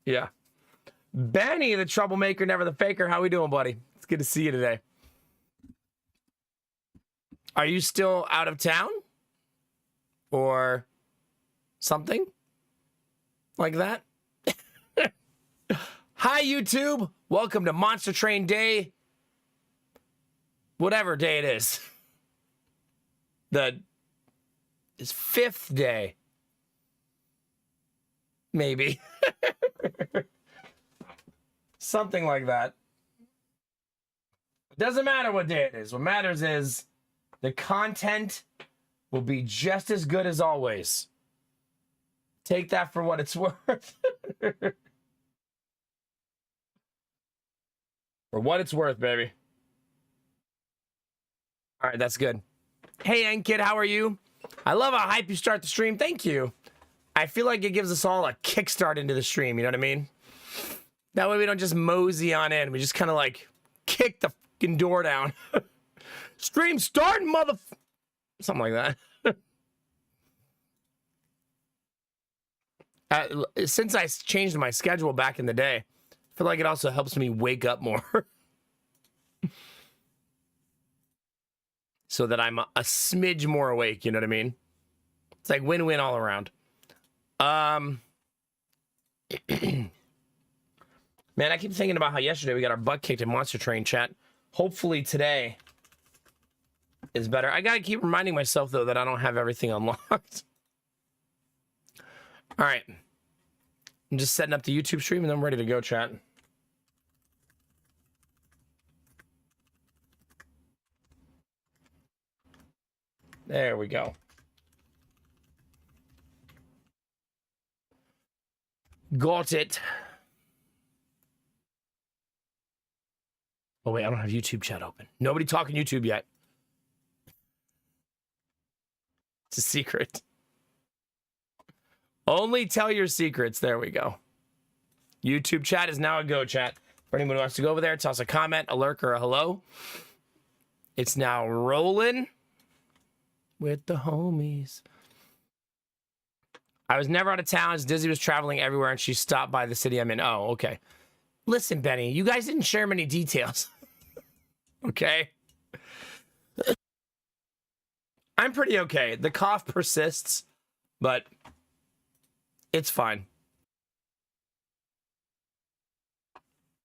Yeah. Benny, the troublemaker, never the faker. How we doing, buddy? It's good to see you today. Are you still out of town? Or something like that? Hi, YouTube. Welcome to Monster Train Day. Whatever day it is. It's 5th day. Maybe. Something like that. It doesn't matter what day it is. What matters is the content will be just as good as always. Take that for what it's worth. For what it's worth, baby. All right, that's good. Hey, Enkid, how are you? I love how hype you start the stream. Thank you. I feel like it gives us all a kickstart into the stream. You know what I mean? That way we don't just mosey on in. We just kind of like kick the fucking door down. Stream starting, mother... Something like that. Since I changed my schedule back in the day, I feel like it also helps me wake up more. So that I'm a smidge more awake, you know what I mean? It's like win-win all around. Man, I keep thinking about how yesterday we got our butt kicked in Monster Train chat. Hopefully today is better. I gotta keep reminding myself, though, that I don't have everything unlocked. All right. I'm just setting up the YouTube stream, and then I'm ready to go, chat. There we go. Got it. Oh, wait, I don't have YouTube chat open. Nobody talking YouTube yet. It's a secret. Only tell your secrets. There we go. YouTube chat is now a go, chat. For anyone who wants to go over there, toss a comment, a lurk, or a hello. It's now rolling with the homies. I was never out of town as Dizzy was traveling everywhere and she stopped by the city I'm in. Oh, okay. Listen, Benny, you guys didn't share many details. Okay. I'm pretty okay. The cough persists, but it's fine.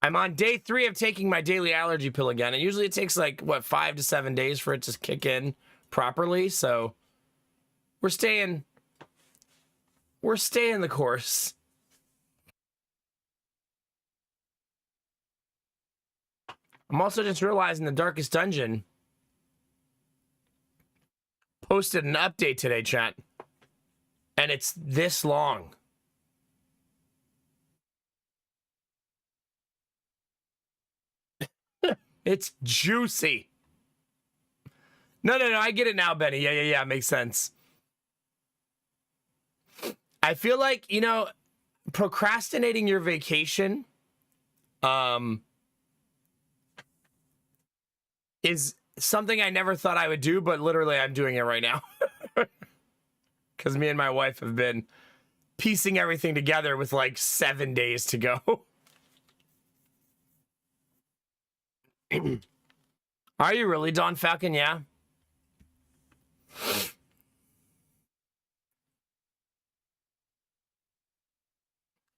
I'm on day 3 of taking my daily allergy pill again. And usually it takes like, what, 5 to 7 days for it to kick in properly. So we're staying the course. I'm also just realizing the Darkest Dungeon posted an update today, chat. And it's this long. It's juicy. No, I get it now, Benny. Yeah, makes sense. I feel like, you know, procrastinating your vacation is something I never thought I would do, but literally I'm doing it right now. Because me and my wife have been piecing everything together with like 7 days to go. Are you really, Don Falcon? Yeah.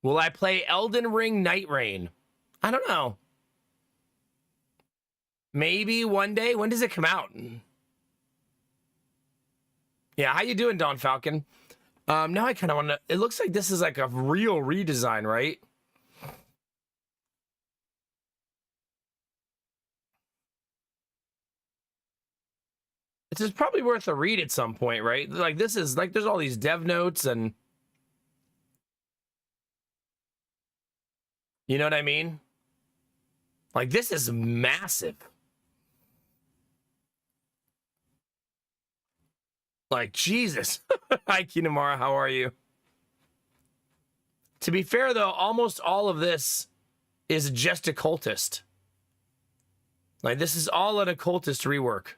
Will I play Elden Ring Night Rain? I don't know. Maybe one day. When does it come out? Yeah, how you doing, Don Falcon? Now I kind of want to... It looks like this is like a real redesign, right? It's just probably worth a read at some point, right? Like, this is... Like, there's all these dev notes and... You know what I mean? Like, this is massive. Like, Jesus. Hi, Kinamara, how are you? To be fair, though, almost all of this is just occultist. Like, this is all an occultist rework.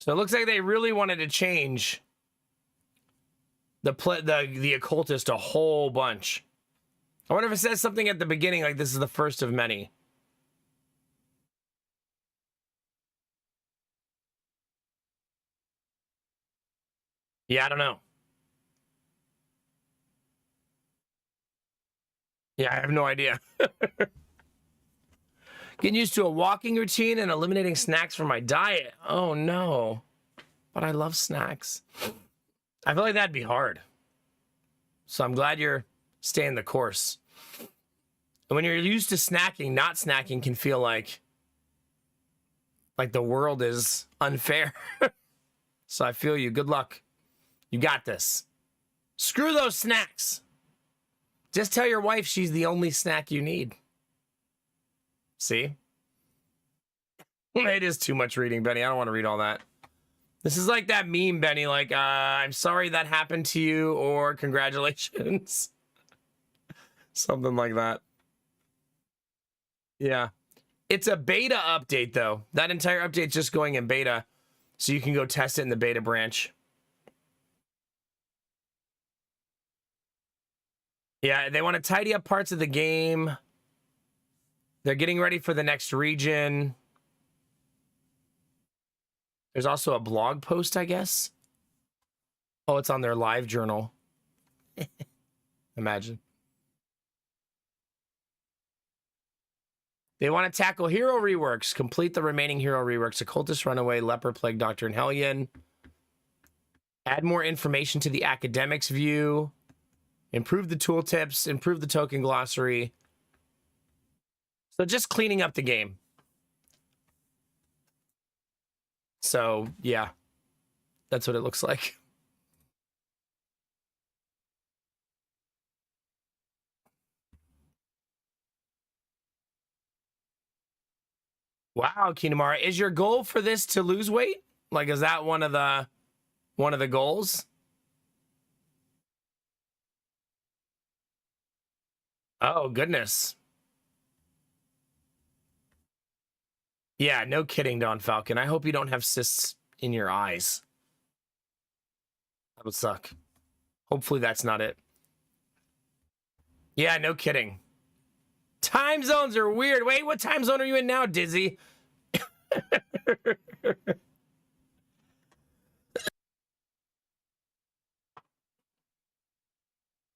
So it looks like they really wanted to change the occultist a whole bunch. I wonder if it says something at the beginning like this is the first of many. Yeah, I don't know. Yeah, I have no idea. Getting used to a walking routine and eliminating snacks from my diet. Oh no. But I love snacks. I feel like that'd be hard. So I'm glad you're staying the course. And when you're used to snacking, not snacking can feel like the world is unfair. So I feel you. Good luck. You got this. Screw those snacks. Just tell your wife she's the only snack you need. See? It is too much reading, Benny. I don't want to read all that. This is like that meme, Benny, like, I'm sorry that happened to you, or congratulations. Something like that. Yeah. It's a beta update, though. That entire update's just going in beta, so you can go test it in the beta branch. Yeah, they want to tidy up parts of the game. They're getting ready for the next region. There's also a blog post, I guess. Oh, it's on their live journal. Imagine. They want to tackle hero reworks. Complete the remaining hero reworks. Occultist, Runaway, Leper, Plague Doctor, and Hellion. Add more information to the academics view. Improve the tooltips. Improve the token glossary. So just cleaning up the game. So, yeah. That's what it looks like. Wow, Kinamara. Is your goal for this to lose weight? Like, is that one of the goals? Oh, goodness. Yeah, no kidding, Don Falcon. I hope you don't have cysts in your eyes. That would suck. Hopefully that's not it. Yeah, no kidding. Time zones are weird. Wait, what time zone are you in now, Dizzy?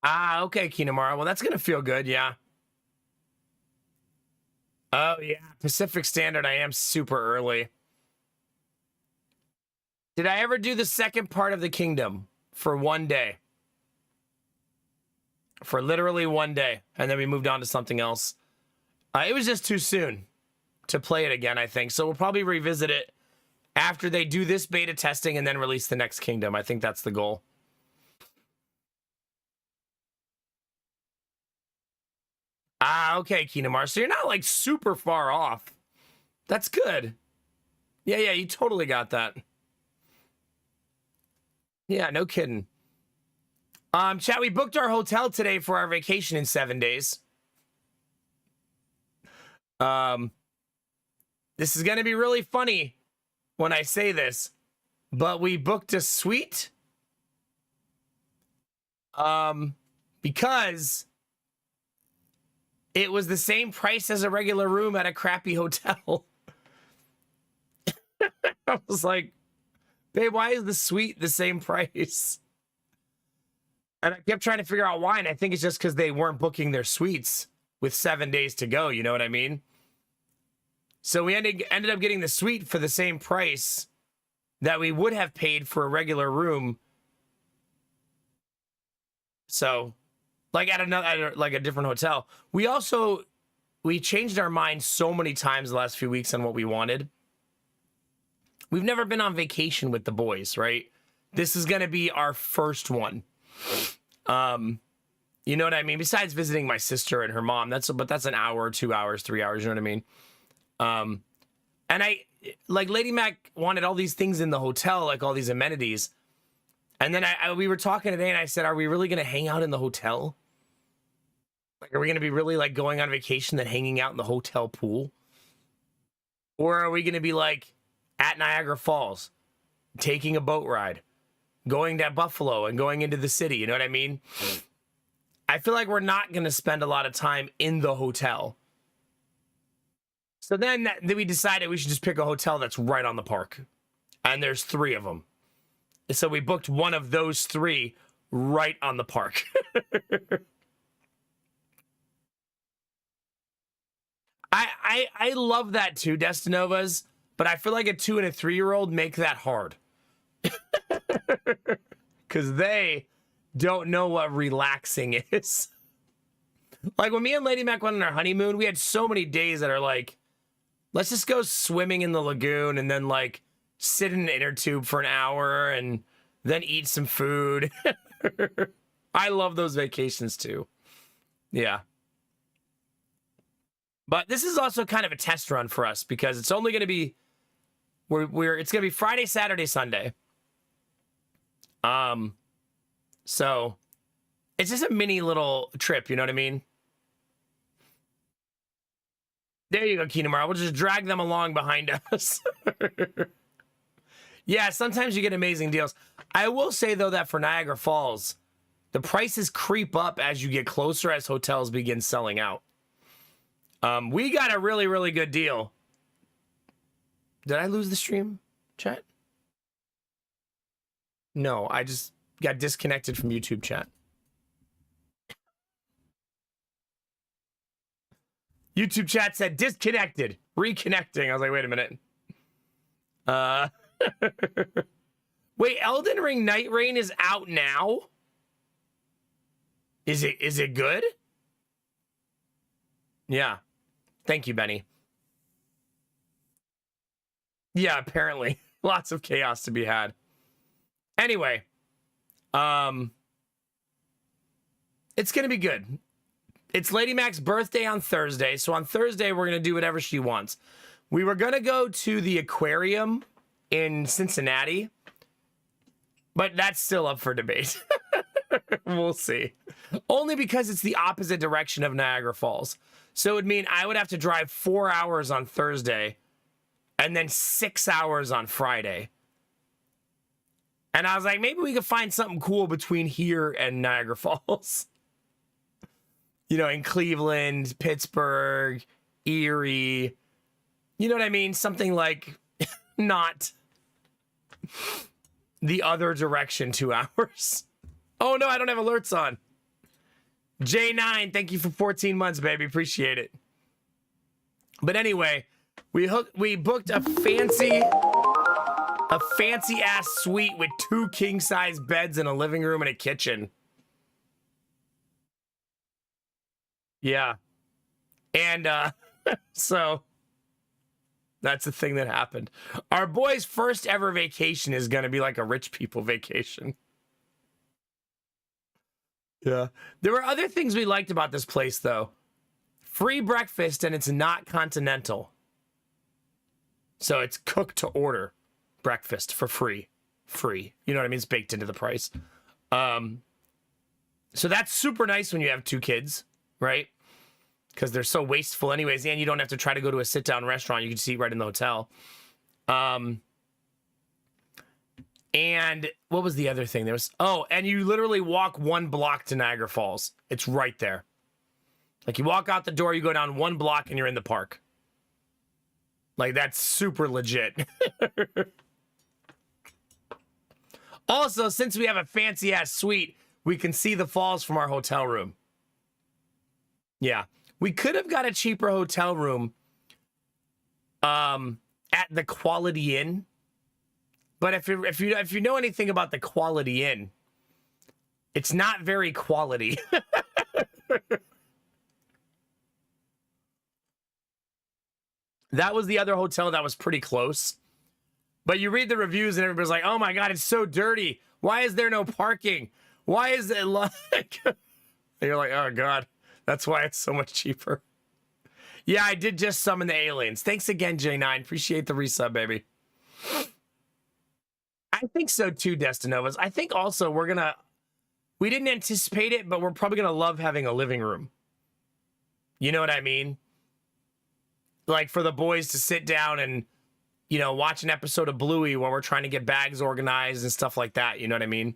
Ah, okay, Kinamara. Well, that's going to feel good, yeah. Oh, yeah. Pacific Standard, I am super early. Did I ever do the second part of the kingdom for one day? For literally one day. And then we moved on to something else. It was just too soon to play it again, I think. So we'll probably revisit it after they do this beta testing and then release the next kingdom. I think that's the goal. Ah, okay, Kinamar. So you're not like super far off. That's good. Yeah, you totally got that. Yeah, no kidding. Chat, we booked our hotel today for our vacation in 7 days. This is going to be really funny when I say this, but we booked a suite because it was the same price as a regular room at a crappy hotel. I was like, babe, why is the suite the same price? And I kept trying to figure out why, and I think it's just because they weren't booking their suites with 7 days to go, you know what I mean? So we ended up getting the suite for the same price that we would have paid for a regular room. So, like at a different hotel. We changed our mind so many times the last few weeks on what we wanted. We've never been on vacation with the boys, right? This is going to be our first one. You know what I mean? Besides visiting my sister and her mom, that's an hour, 2 hours, 3 hours, you know what I mean? And like Lady Mac wanted all these things in the hotel, like all these amenities. And then we were talking today and I said, are we really going to hang out in the hotel? Like, are we going to be really like going on vacation then hanging out in the hotel pool? Or are we going to be like at Niagara Falls taking a boat ride, going to Buffalo and going into the city. You know what I mean? I feel like we're not going to spend a lot of time in the hotel. So then we decided we should just pick a hotel that's right on the park. And there's 3 of them. So we booked one of those 3 right on the park. I love that too, Destinovas, but I feel like a 2 and a 3-year-old make that hard. Because they don't know what relaxing is. Like when me and Lady Mac went on our honeymoon, we had so many days that are like, let's just go swimming in the lagoon and then like sit in an inner tube for an hour and then eat some food. I love those vacations too. Yeah. But this is also kind of a test run for us because it's only going to be it's going to be Friday, Saturday, Sunday. So it's just a mini little trip, you know what I mean? There you go, Keenamara. We'll just drag them along behind us. Yeah, sometimes you get amazing deals. I will say, though, that for Niagara Falls, the prices creep up as you get closer as hotels begin selling out. We got a really, really good deal. Did I lose the stream, chat? No, I just got disconnected from YouTube chat. YouTube chat said disconnected, reconnecting. I was like, wait a minute. Wait, Elden Ring Night Rain is out now? Is it good? Yeah. Thank you, Benny. Yeah, apparently. Lots of chaos to be had. Anyway, it's going to be good. It's Lady Mac's birthday on Thursday, so on Thursday we're going to do whatever she wants. We were going to go to the aquarium in Cincinnati, but that's still up for debate. We'll see. Only because it's the opposite direction of Niagara Falls. So it would mean I would have to drive 4 hours on Thursday and then 6 hours on Friday. And I was like, maybe we could find something cool between here and Niagara Falls. You know, in Cleveland, Pittsburgh, Erie. You know what I mean? Something like not the other direction 2 hours. Oh, no, I don't have alerts on. J9, thank you for 14 months, baby. Appreciate it. But anyway, we booked a fancy ass suite with 2 king-size beds and a living room and a kitchen. Yeah. And so that's the thing that happened. Our boy's first ever vacation is going to be like a rich people vacation. Yeah. There were other things we liked about this place, though. Free breakfast, and it's not continental. So it's cooked to order breakfast for free. Free. You know what I mean? It's baked into the price. So that's super nice when you have 2 kids, right? Because they're so wasteful anyways, and you don't have to try to go to a sit-down restaurant. You can just eat right in the hotel. And what was the other thing? And you literally walk 1 block to Niagara Falls. It's right there. Like, you walk out the door, you go down 1 block, and you're in the park. Like, that's super legit. Also, since we have a fancy-ass suite, we can see the falls from our hotel room. Yeah. We could have got a cheaper hotel room at the Quality Inn. But if you know anything about the Quality Inn, it's not very quality. That was the other hotel that was pretty close. But you read the reviews and everybody's like, oh my God, it's so dirty. Why is there no parking? Why is it like... And you're like, oh God, that's why it's so much cheaper. Yeah, I did just summon the aliens. Thanks again, J9. Appreciate the resub, baby. I think so too, Destinovas. I think also we didn't anticipate it, but we're probably gonna love having a living room. You know what I mean? Like for the boys to sit down and you know, watch an episode of Bluey when we're trying to get bags organized and stuff like that. You know what I mean?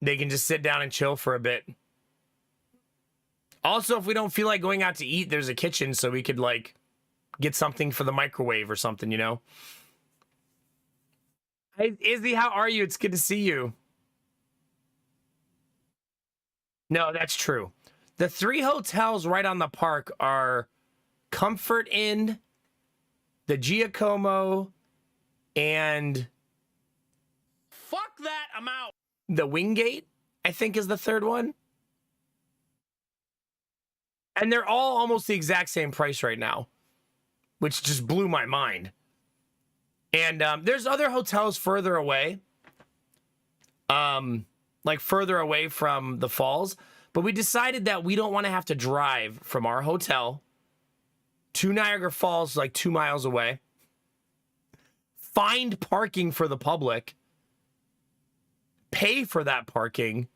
They can just sit down and chill for a bit. Also, if we don't feel like going out to eat, there's a kitchen, so we could, like, get something for the microwave or something, you know? Hey, Izzy, how are you? It's good to see you. No, that's true. The 3 hotels right on the park are Comfort Inn, the Giacomo, and... Fuck that, I'm out! The Wingate, I think, is the 3rd one. And they're all almost the exact same price right now, which just blew my mind. And there's other hotels further away, like further away from the falls. But we decided that we don't want to have to drive from our hotel to Niagara Falls, like 2 miles away, find parking for the public, pay for that parking,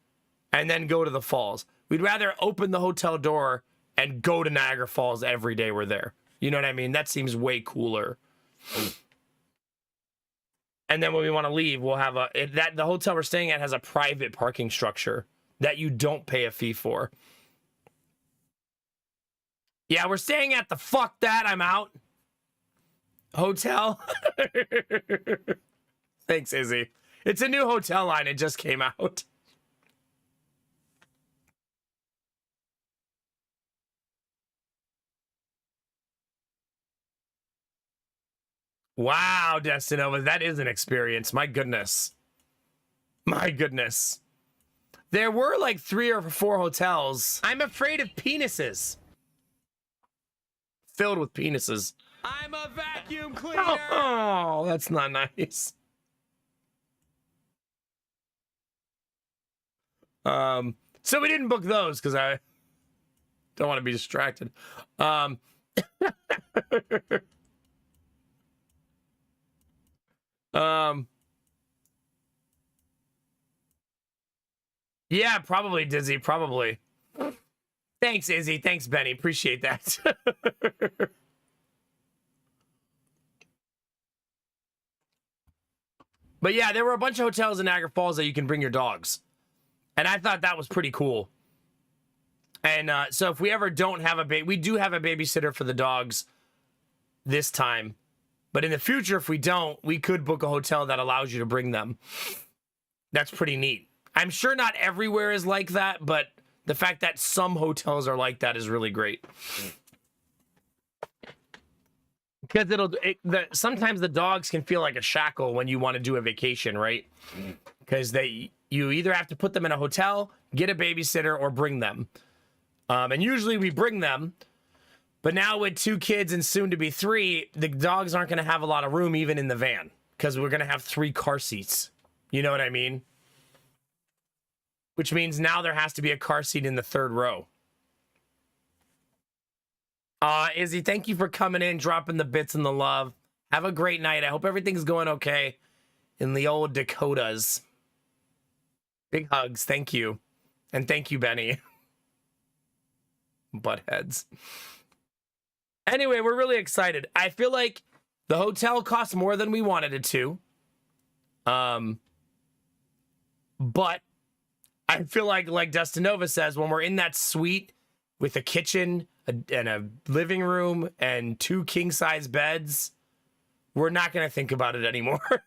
and then go to the falls. We'd rather open the hotel door and go to Niagara Falls every day we're there. You know what I mean? That seems way cooler. And then when we want to leave, we'll have the hotel we're staying at has a private parking structure that you don't pay a fee for. Yeah, we're staying at the fuck that I'm out hotel. Thanks, Izzy. It's a new hotel line. It just came out. Wow, Destinova, that is an experience. My goodness. My goodness. There were like 3 or 4 hotels. I'm afraid of penises. Filled with penises. I'm a vacuum cleaner. Oh, that's not nice. So we didn't book those because I don't want to be distracted. Yeah, probably, Dizzy, probably. Thanks, Izzy. Thanks, Benny. Appreciate that. But yeah, there were a bunch of hotels in Niagara Falls that you can bring your dogs. And I thought that was pretty cool. And so if we ever don't have a we do have a babysitter for the dogs this time. But in the future, if we don't, we could book a hotel that allows you to bring them. That's pretty neat. I'm sure not everywhere is like that, but the fact that some hotels are like that is really great. Because sometimes the dogs can feel like a shackle when you want to do a vacation, right? Because you either have to put them in a hotel, get a babysitter, or bring them. And usually we bring them. But now with 2 kids and soon to be 3, the dogs aren't going to have a lot of room even in the van. Because we're going to have 3 car seats. You know what I mean? Which means now there has to be a car seat in the 3rd row. Izzy, thank you for coming in, dropping the bits and the love. Have a great night. I hope everything's going okay in the old Dakotas. Big hugs. Thank you. And thank you, Benny. Buttheads. Anyway, we're really excited. I feel like the hotel costs more than we wanted it to. But I feel like Destinova says, when we're in that suite with a kitchen and a living room and 2 king-size beds, we're not going to think about it anymore.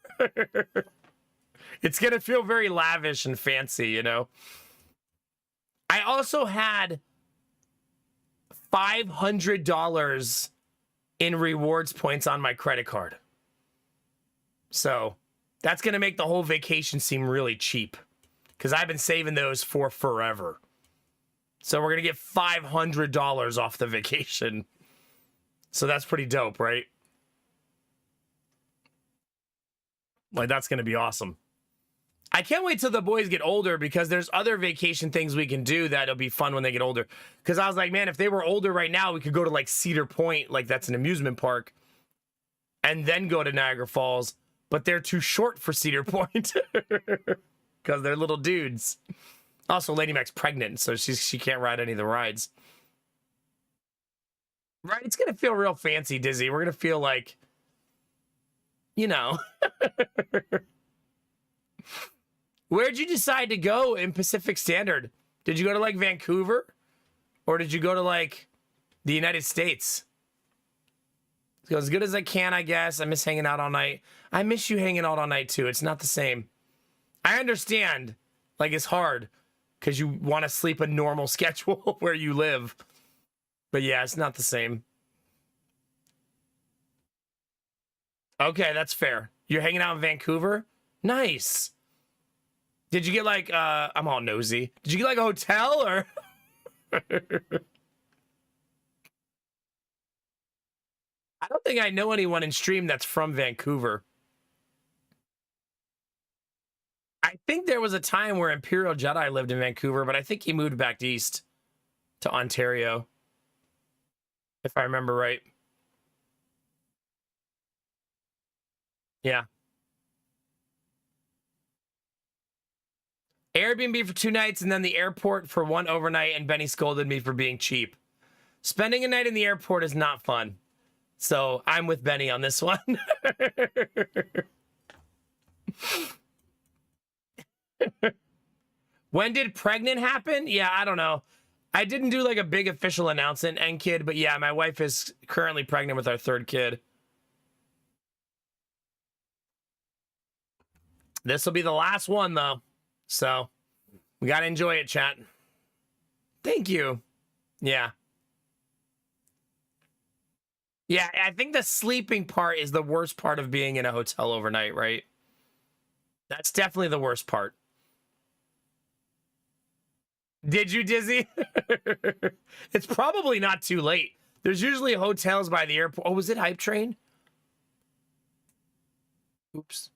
It's going to feel very lavish and fancy, you know? I also had $500 in rewards points on my credit card. So that's going to make the whole vacation seem really cheap. Because I've been saving those for forever. So we're going to get $500 off the vacation. So that's pretty dope, right? Like, that's going to be awesome. I can't wait till the boys get older because there's other vacation things we can do that'll be fun when they get older. Because I was like, man, if they were older right now, we could go to like Cedar Point, like that's an amusement park, and then go to Niagara Falls. But they're too short for Cedar Point. Because they're little dudes. Also, Lady Mac's pregnant, so she can't ride any of the rides. Right? It's going to feel real fancy, Dizzy. We're going to feel like, you know. Where'd you decide to go in Pacific Standard? Did you go to like Vancouver? Or did you go to like the United States? Go as good as I can, I guess. I miss hanging out all night. I miss you hanging out all night too. It's not the same. I understand. Like, it's hard because you want to sleep a normal schedule where you live. But yeah, it's not the same. Okay, that's fair. You're hanging out in Vancouver? Nice. Did you get like, I'm all nosy. Did you get like a hotel or? I don't think I know anyone in stream that's from Vancouver. I think there was a time where Imperial Jedi lived in Vancouver, but I think he moved back east to Ontario, if I remember right. Yeah. Airbnb for 2 nights and then the airport for 1 overnight, and Benny scolded me for being cheap. Spending a night in the airport is not fun. So I'm with Benny on this one. When did pregnant happen? Yeah, I don't know. I didn't do like a big official announcement, Nkid, but yeah, my wife is currently pregnant with our 3rd kid. This will be the last one though. So we got to enjoy it, chat. Thank you. Yeah. Yeah, I think the sleeping part is the worst part of being in a hotel overnight, right? That's definitely the worst part. Did you, Dizzy? It's probably not too late. There's usually hotels by the airport. Oh, was it Hype Train? Oops.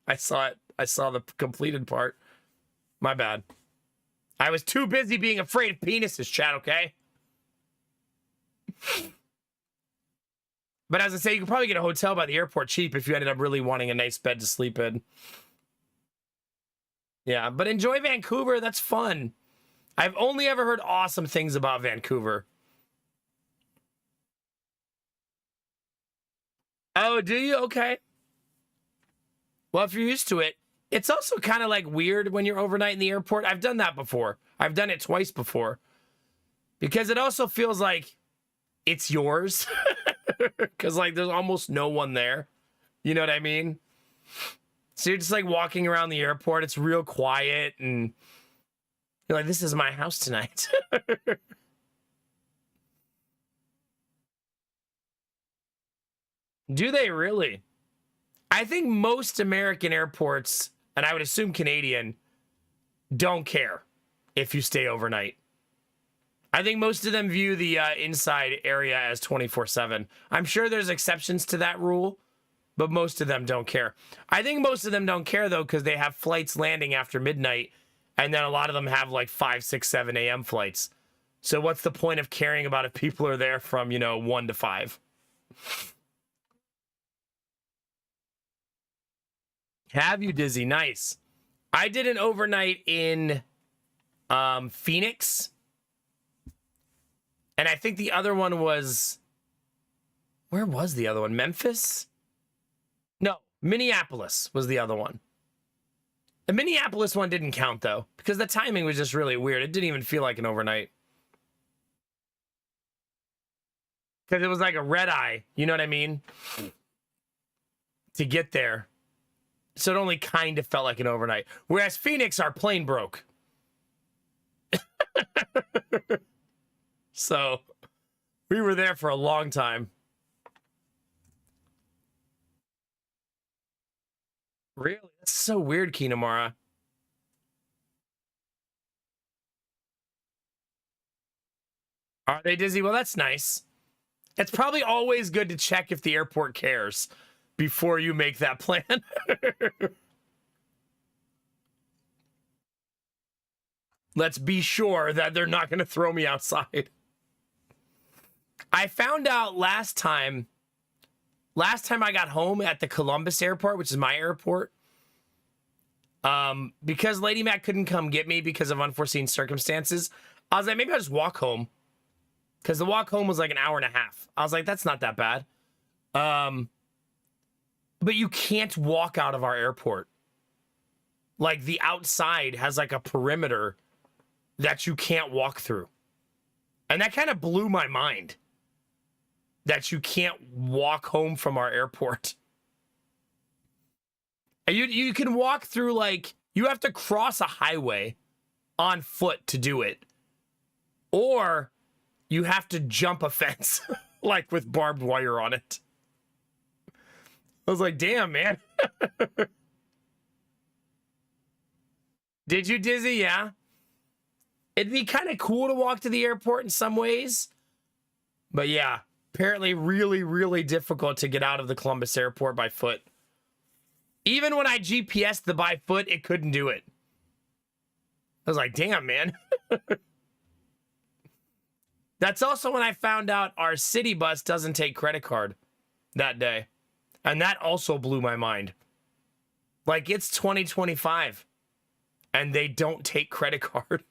I saw it. I saw the completed part. My bad. I was too busy being afraid of penises, chat, okay? But as I say, you could probably get a hotel by the airport cheap if you ended up really wanting a nice bed to sleep in. Yeah, but enjoy Vancouver. That's fun. I've only ever heard awesome things about Vancouver. Oh, do you? Okay. Well, if you're used to it, it's also kind of like weird when you're overnight in the airport. I've done that before. I've done it twice before. Because it also feels like it's yours. Because like there's almost no one there. You know what I mean? So you're just like walking around the airport. It's real quiet. And you're like, this is my house tonight. Do they really? I think most American airports, and I would assume Canadian, don't care if you stay overnight. I think most of them view the inside area as 24/7. I'm sure there's exceptions to that rule, but most of them don't care. I think most of them don't care, though, because they have flights landing after midnight, and then a lot of them have like 5, 6, 7 a.m. flights. So what's the point of caring about if people are there from, 1 to 5? Have you, Dizzy? Nice. I did an overnight in Phoenix. And I think the other one was... Where was the other one? Memphis? No, Minneapolis was the other one. The Minneapolis one didn't count, though, because the timing was just really weird. It didn't even feel like an overnight. Because it was like a red eye, you know what I mean? To get there. So it only kind of felt like an overnight. Whereas Phoenix, our plane broke. So we were there for a long time. Really? That's so weird, Kinamara. Are they, Dizzy? Well, that's nice. It's probably always good to check if the airport cares before you make that plan. Let's be sure that they're not going to throw me outside. I found out last time I got home at the Columbus airport, which is my airport, because Lady Mac couldn't come get me because of unforeseen circumstances, I was like, maybe I'll just walk home. because the walk home was like an hour and a half. I was like, that's not that bad. But you can't walk out of our airport. Like, the outside has like a perimeter that you can't walk through. And that kind of blew my mind. That you can't walk home from our airport. And you can walk through, like, you have to cross a highway on foot to do it. Or you have to jump a fence, like with barbed wire on it. I was like, damn, man. Did you, Dizzy? Yeah. It'd be kind of cool to walk to the airport in some ways. But yeah, apparently really, really difficult to get out of the Columbus airport by foot. Even when I GPS'd the by foot, it couldn't do it. I was like, damn, man. That's also when I found out our city bus doesn't take credit card that day. And that also blew my mind. Like, it's 2025 and they don't take credit card.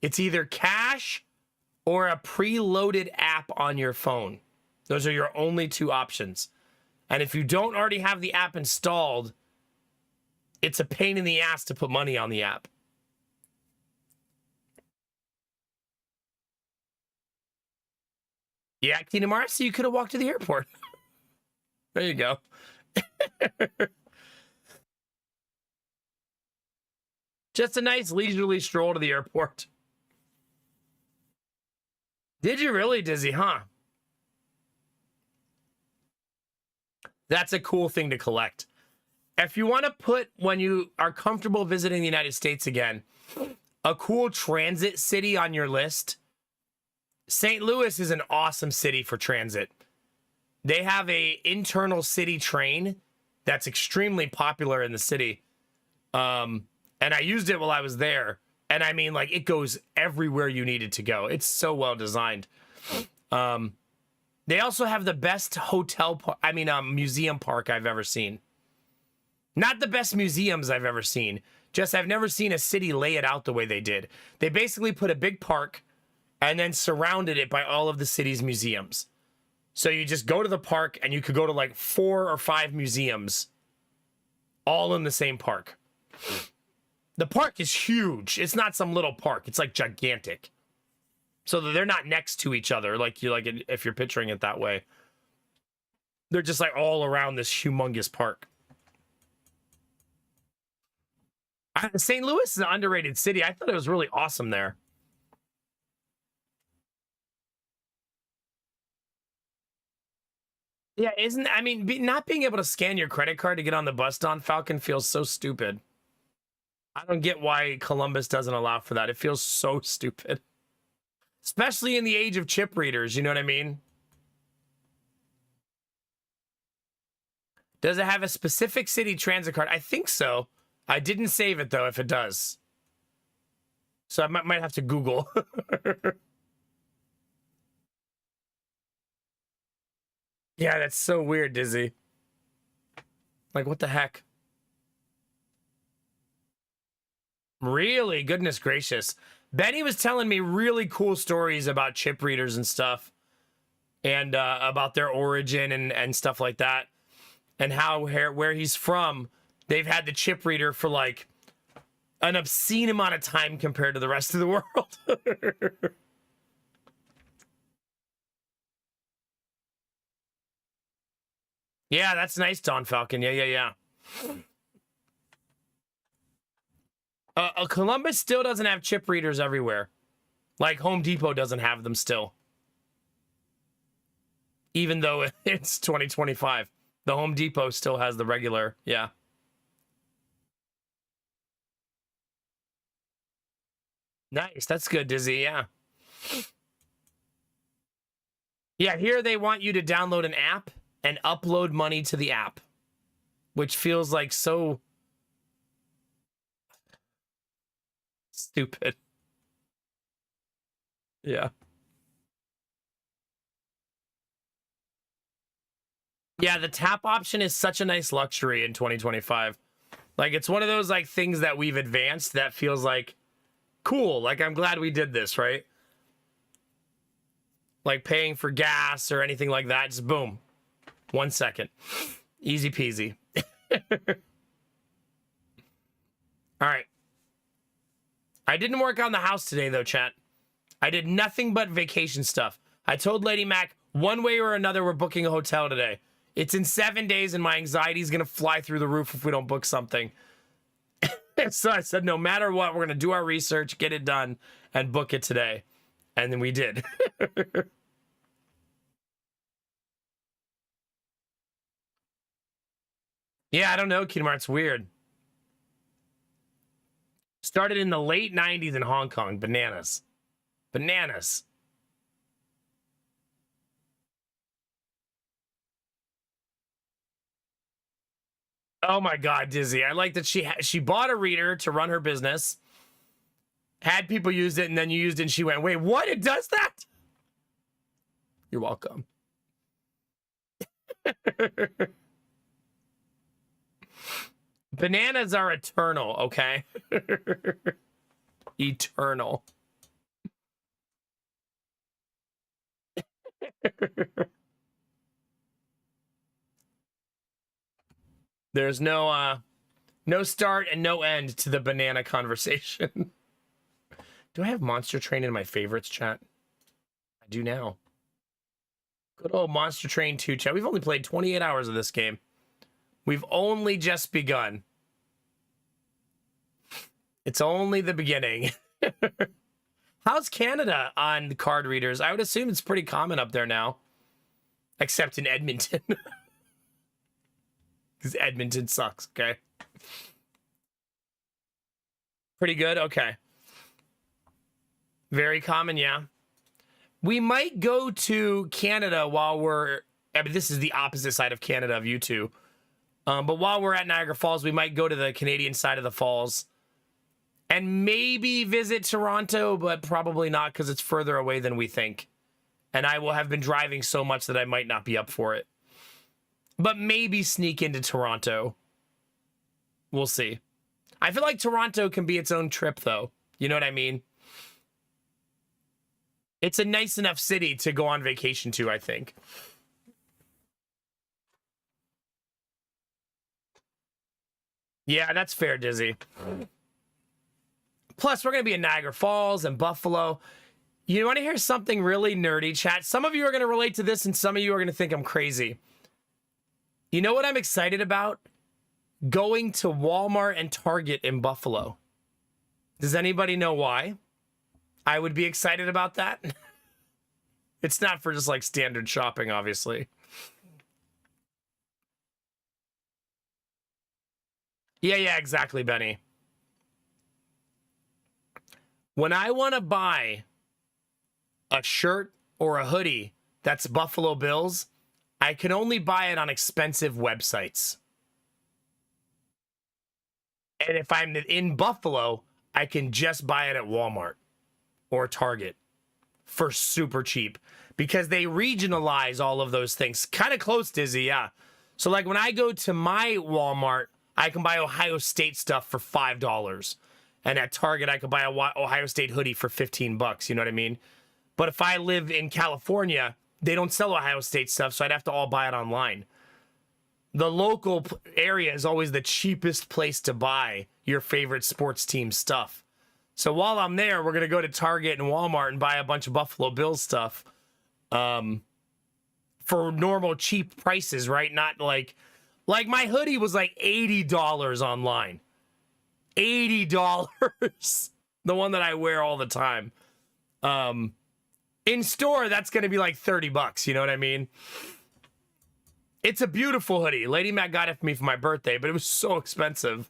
It's either cash or a preloaded app on your phone. Those are your only two options. And if you don't already have the app installed, it's a pain in the ass to put money on the app. Yeah, Kingdom Hearts, so you could have walked to the airport. There you go. Just a nice leisurely stroll to the airport. Did you really, Dizzy, huh? That's a cool thing to collect. If you want to put, when you are comfortable visiting the United States again, a cool transit city on your list, St. Louis is an awesome city for transit. They have a internal city train that's extremely popular in the city. And I used it while I was there. And I mean, like, it goes everywhere you need it to go. It's so well designed. They also have the best museum park I've ever seen. Not the best museums I've ever seen. Just I've never seen a city lay it out the way they did. They basically put a big park and then surrounded it by all of the city's museums. So you just go to the park and you could go to like 4 or 5 museums all in the same park. The park is huge. It's not some little park. It's like gigantic. So they're not next to each other like if you're picturing it that way. They're just like all around this humongous park. St. Louis is an underrated city. I thought it was really awesome there. Yeah, not being able to scan your credit card to get on the bus, Don Falcon, feels so stupid. I don't get why Columbus doesn't allow for that. It feels so stupid. Especially in the age of chip readers, you know what I mean? Does it have a specific city transit card? I think so. I didn't save it, though, if it does. So I might have to Google. Yeah, that's so weird, Dizzy. Like, what the heck? Really? Goodness gracious. Benny was telling me really cool stories about chip readers and stuff. And about their origin and stuff like that. And how, where he's from, they've had the chip reader for, like, an obscene amount of time compared to the rest of the world. Yeah, that's nice, Don Falcon. Yeah. Columbus still doesn't have chip readers everywhere. Like Home Depot doesn't have them still. Even though it's 2025. The Home Depot still has the regular, yeah. Nice, that's good, Dizzy, yeah. Yeah, here they want you to download an app and upload money to the app, which feels like so stupid. Yeah. Yeah, the tap option is such a nice luxury in 2025. Like, it's one of those, like, things that we've advanced that feels like cool. Like, I'm glad we did this, right? like paying for gas or anything like that. Just boom. 1 second. Easy peasy. All right. I didn't work on the house today, though, chat. I did nothing but vacation stuff. I told Lady Mac, one way or another, we're booking a hotel today. It's in 7 days, and my anxiety is going to fly through the roof if we don't book something. So I said, no matter what, we're going to do our research, get it done, and book it today. And then we did. Yeah, I don't know, Kingdom Hearts. Weird. Started in the late 90s in Hong Kong. Bananas. Bananas. Oh my God, Dizzy. I like that she bought a reader to run her business, had people use it, and then you used it and she went, wait, what? It does that? You're welcome. Bananas are eternal, okay? Eternal. There's no start and no end to the banana conversation. Do I have Monster Train in my favorites, chat? I do now. Good old Monster Train 2, chat. We've only played 28 hours of this game. We've only just begun. It's only the beginning. How's Canada on the card readers? I would assume it's pretty common up there now. Except in Edmonton. Because Edmonton sucks, okay? Pretty good? Okay. Very common, yeah. We might go to Canada while we're... I mean, this is the opposite side of Canada of you two. But while we're at Niagara Falls, we might go to the Canadian side of the falls. And maybe visit Toronto, but probably not because it's further away than we think. And I will have been driving so much that I might not be up for it. But maybe sneak into Toronto. We'll see. I feel like Toronto can be its own trip, though. You know what I mean? It's a nice enough city to go on vacation to, I think. Yeah, that's fair, Dizzy. Plus, we're going to be in Niagara Falls and Buffalo. You want to hear something really nerdy, chat? Some of you are going to relate to this, and some of you are going to think I'm crazy. You know what I'm excited about? Going to Walmart and Target in Buffalo. Does anybody know why I would be excited about that? It's not for just like standard shopping, obviously. Yeah, exactly, Benny. When I want to buy a shirt or a hoodie that's Buffalo Bills, I can only buy it on expensive websites. And if I'm in Buffalo, I can just buy it at Walmart or Target for super cheap because they regionalize all of those things. Kind of close, Dizzy, yeah. So like when I go to my Walmart, I can buy Ohio State stuff for $5. And at Target, I could buy a Ohio State hoodie for $15. You know what I mean? But if I live in California, they don't sell Ohio State stuff, so I'd have to all buy it online. The local area is always the cheapest place to buy your favorite sports team stuff. So while I'm there, we're going to go to Target and Walmart and buy a bunch of Buffalo Bills stuff for normal cheap prices, right? Not like my hoodie was like $80 online. $80. The one that I wear all the time. In store, that's going to be like $30. You know what I mean? It's a beautiful hoodie. Lady Mac got it for me for my birthday, but it was so expensive.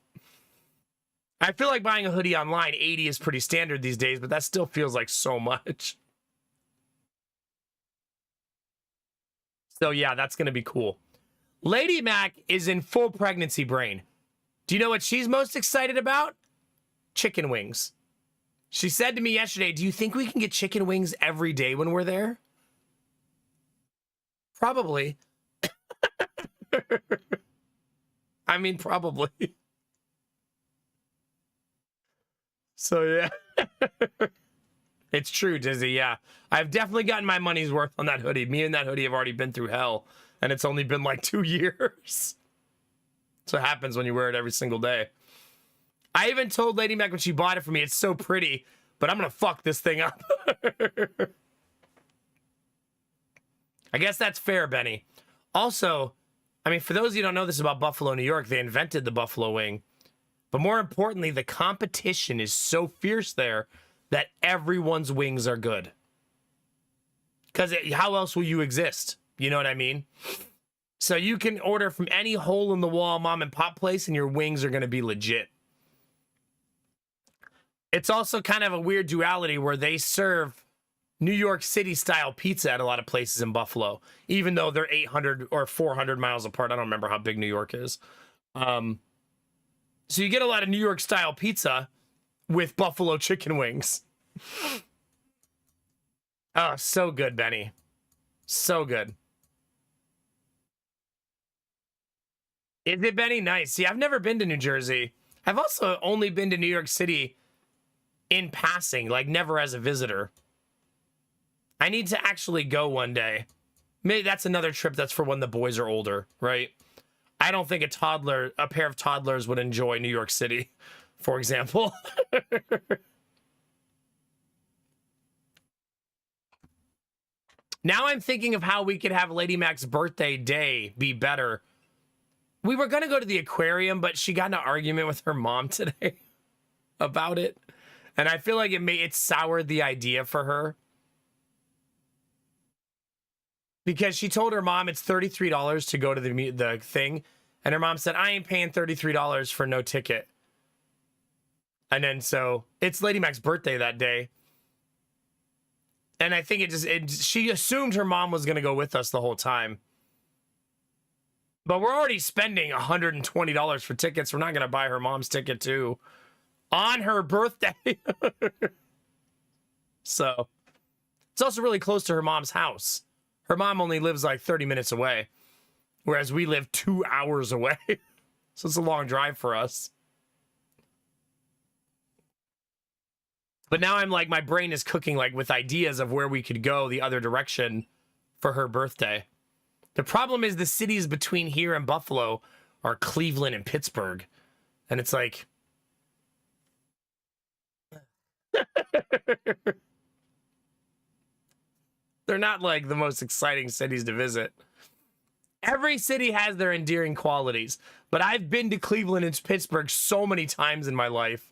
I feel like buying a hoodie online, $80 is pretty standard these days, but that still feels like so much. So yeah, that's going to be cool. Lady Mac is in full pregnancy brain. Do you know what she's most excited about? Chicken wings. She said to me yesterday, do you think we can get chicken wings every day when we're there? Probably. I mean, probably. So, yeah. It's true, Dizzy. Yeah, I've definitely gotten my money's worth on that hoodie. Me and that hoodie have already been through hell, and it's only been like 2 years. That's what happens when you wear it every single day. I even told Lady Mac when she bought it for me, it's so pretty, but I'm gonna fuck this thing up. I guess that's fair, Benny. Also, I mean, for those of you who don't know this about Buffalo, New York, they invented the buffalo wing. But more importantly, the competition is so fierce there that everyone's wings are good. Because how else will you exist? You know what I mean? So you can order from any hole-in-the-wall mom and pop place, and your wings are going to be legit. It's also kind of a weird duality where they serve New York City-style pizza at a lot of places in Buffalo, even though they're 800 or 400 miles apart. I don't remember how big New York is. So you get a lot of New York-style pizza with buffalo chicken wings. Oh, so good, Benny. So good. Is it, Benny? Nice. See, I've never been to New Jersey. I've also only been to New York City in passing, like never as a visitor. I need to actually go one day. Maybe that's another trip that's for when the boys are older, right? I don't think a pair of toddlers would enjoy New York City, for example. Now I'm thinking of how we could have Lady Mac's birthday day be better. We were going to go to the aquarium, but she got in an argument with her mom today about it. And I feel like it soured the idea for her. Because she told her mom it's $33 to go to the thing. And her mom said, I ain't paying $33 for no ticket. And then so it's Lady Mac's birthday that day. And I think she assumed her mom was going to go with us the whole time. But we're already spending $120 for tickets. We're not going to buy her mom's ticket too on her birthday. So it's also really close to her mom's house. Her mom only lives like 30 minutes away, whereas we live 2 hours away. So it's a long drive for us. But now I'm like, my brain is cooking like with ideas of where we could go the other direction for her birthday. The problem is the cities between here and Buffalo are Cleveland and Pittsburgh. And it's like... They're not like the most exciting cities to visit. Every city has their endearing qualities, but I've been to Cleveland and Pittsburgh so many times in my life.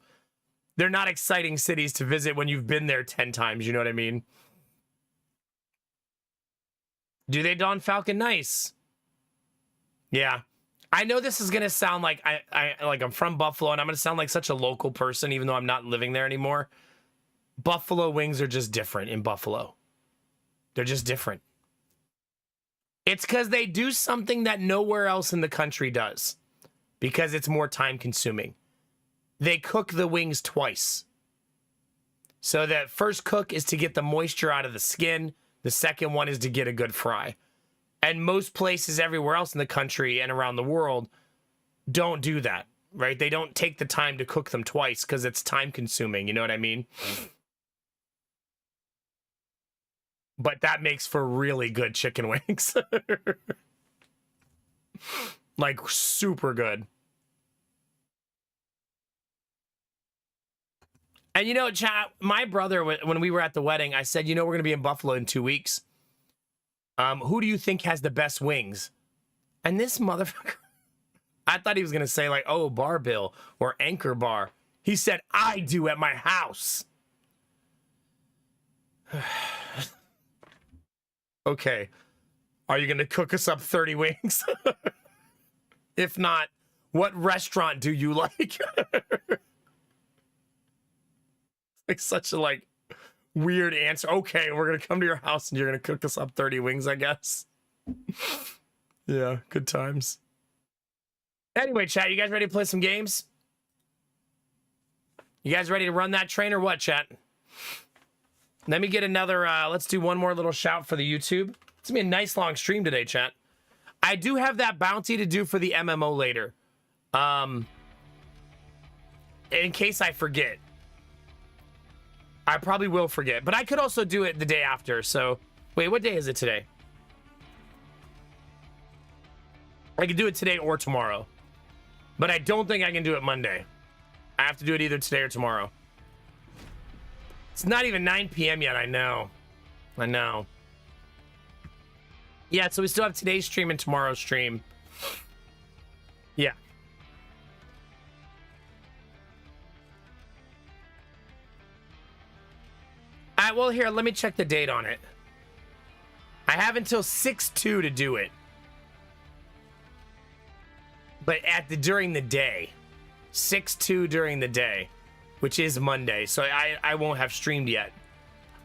They're not exciting cities to visit when you've been there 10 times, you know what I mean? Do they don Falcon? Nice. Yeah. I know this is going to sound like I'm from Buffalo and I'm going to sound like such a local person even though I'm not living there anymore. Buffalo wings are just different in Buffalo. They're just different. It's because they do something that nowhere else in the country does. Because it's more time consuming. They cook the wings twice. So that first cook is to get the moisture out of the skin. The second one is to get a good fry. And most places everywhere else in the country and around the world don't do that, right? They don't take the time to cook them twice because it's time consuming. You know what I mean? But that makes for really good chicken wings. Like super good. And you know, chat, my brother, when we were at the wedding, I said, you know, we're going to be in Buffalo in 2 weeks. Who do you think has the best wings? And this motherfucker, I thought he was going to say like, oh, Bar Bill or Anchor Bar. He said, I do at my house. Okay. Are you going to cook us up 30 wings? If not, what restaurant do you like? Like such a like weird answer. Okay, we're gonna come to your house and you're gonna cook us up 30 wings, I guess. Yeah, good times. Anyway, chat, you guys ready to play some games? You guys ready to run that train or what, chat? Let me get another, let's do one more little shout for the YouTube. It's gonna be a nice long stream today, chat. I do have that bounty to do for the MMO later. In case I forget. I probably will forget, but I could also do it the day after. So, wait, what day is it today? I could do it today or tomorrow, but I don't think I can do it Monday. I have to do it either today or tomorrow. It's not even 9 p.m. yet. I know. Yeah, so we still have today's stream and tomorrow's stream. Yeah. All right, well, here, let me check the date on it. I have until 6/2 to do it. But during the day. 6/2 during the day, which is Monday. So I won't have streamed yet.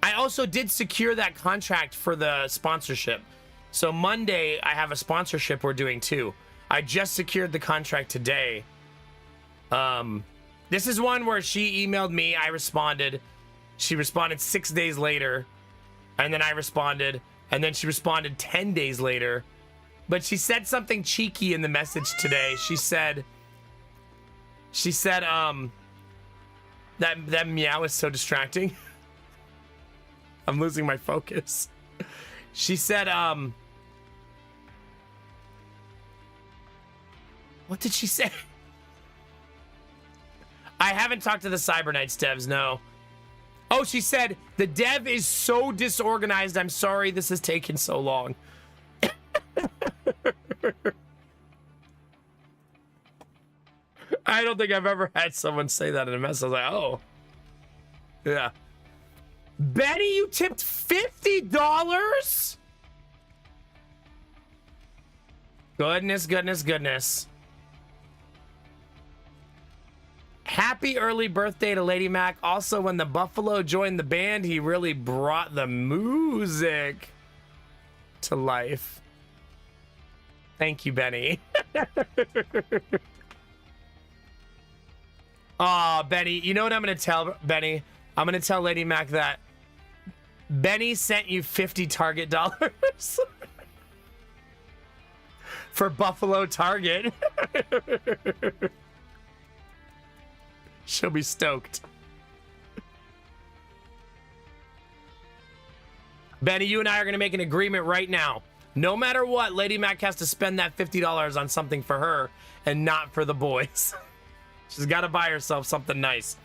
I also did secure that contract for the sponsorship. So Monday, I have a sponsorship we're doing too. I just secured the contract today. This is one where she emailed me. I responded. She responded 6 days later. And then I responded. And then she responded 10 days later. But she said something cheeky in the message today. She said, that meow is so distracting. I'm losing my focus. She said, what did she say? I haven't talked to the Cyber Knights devs, no. Oh, she said, the dev is so disorganized. I'm sorry this has taken so long. I don't think I've ever had someone say that in a message. I was like, oh. Yeah. Betty, you tipped $50? Goodness. Happy early birthday to Lady Mac. Also, when the Buffalo joined the band, he really brought the music to life. Thank you, Benny. Aw, Benny, you know what I'm going to tell Benny? I'm going to tell Lady Mac that Benny sent you 50 Target dollars for Buffalo Target. She'll be stoked. Benny, you and I are going to make an agreement right now. No matter what, Lady Mac has to spend that $50 on something for her and not for the boys. She's got to buy herself something nice.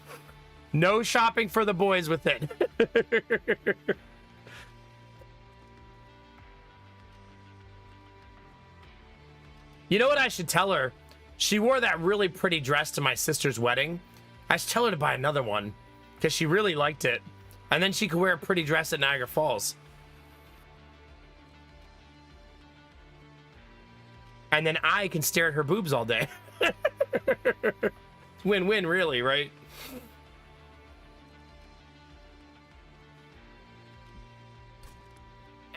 No shopping for the boys with it. You know what I should tell her? She wore that really pretty dress to my sister's wedding. I should tell her to buy another one because she really liked it. And then she could wear a pretty dress at Niagara Falls. And then I can stare at her boobs all day. Win-win, really, right?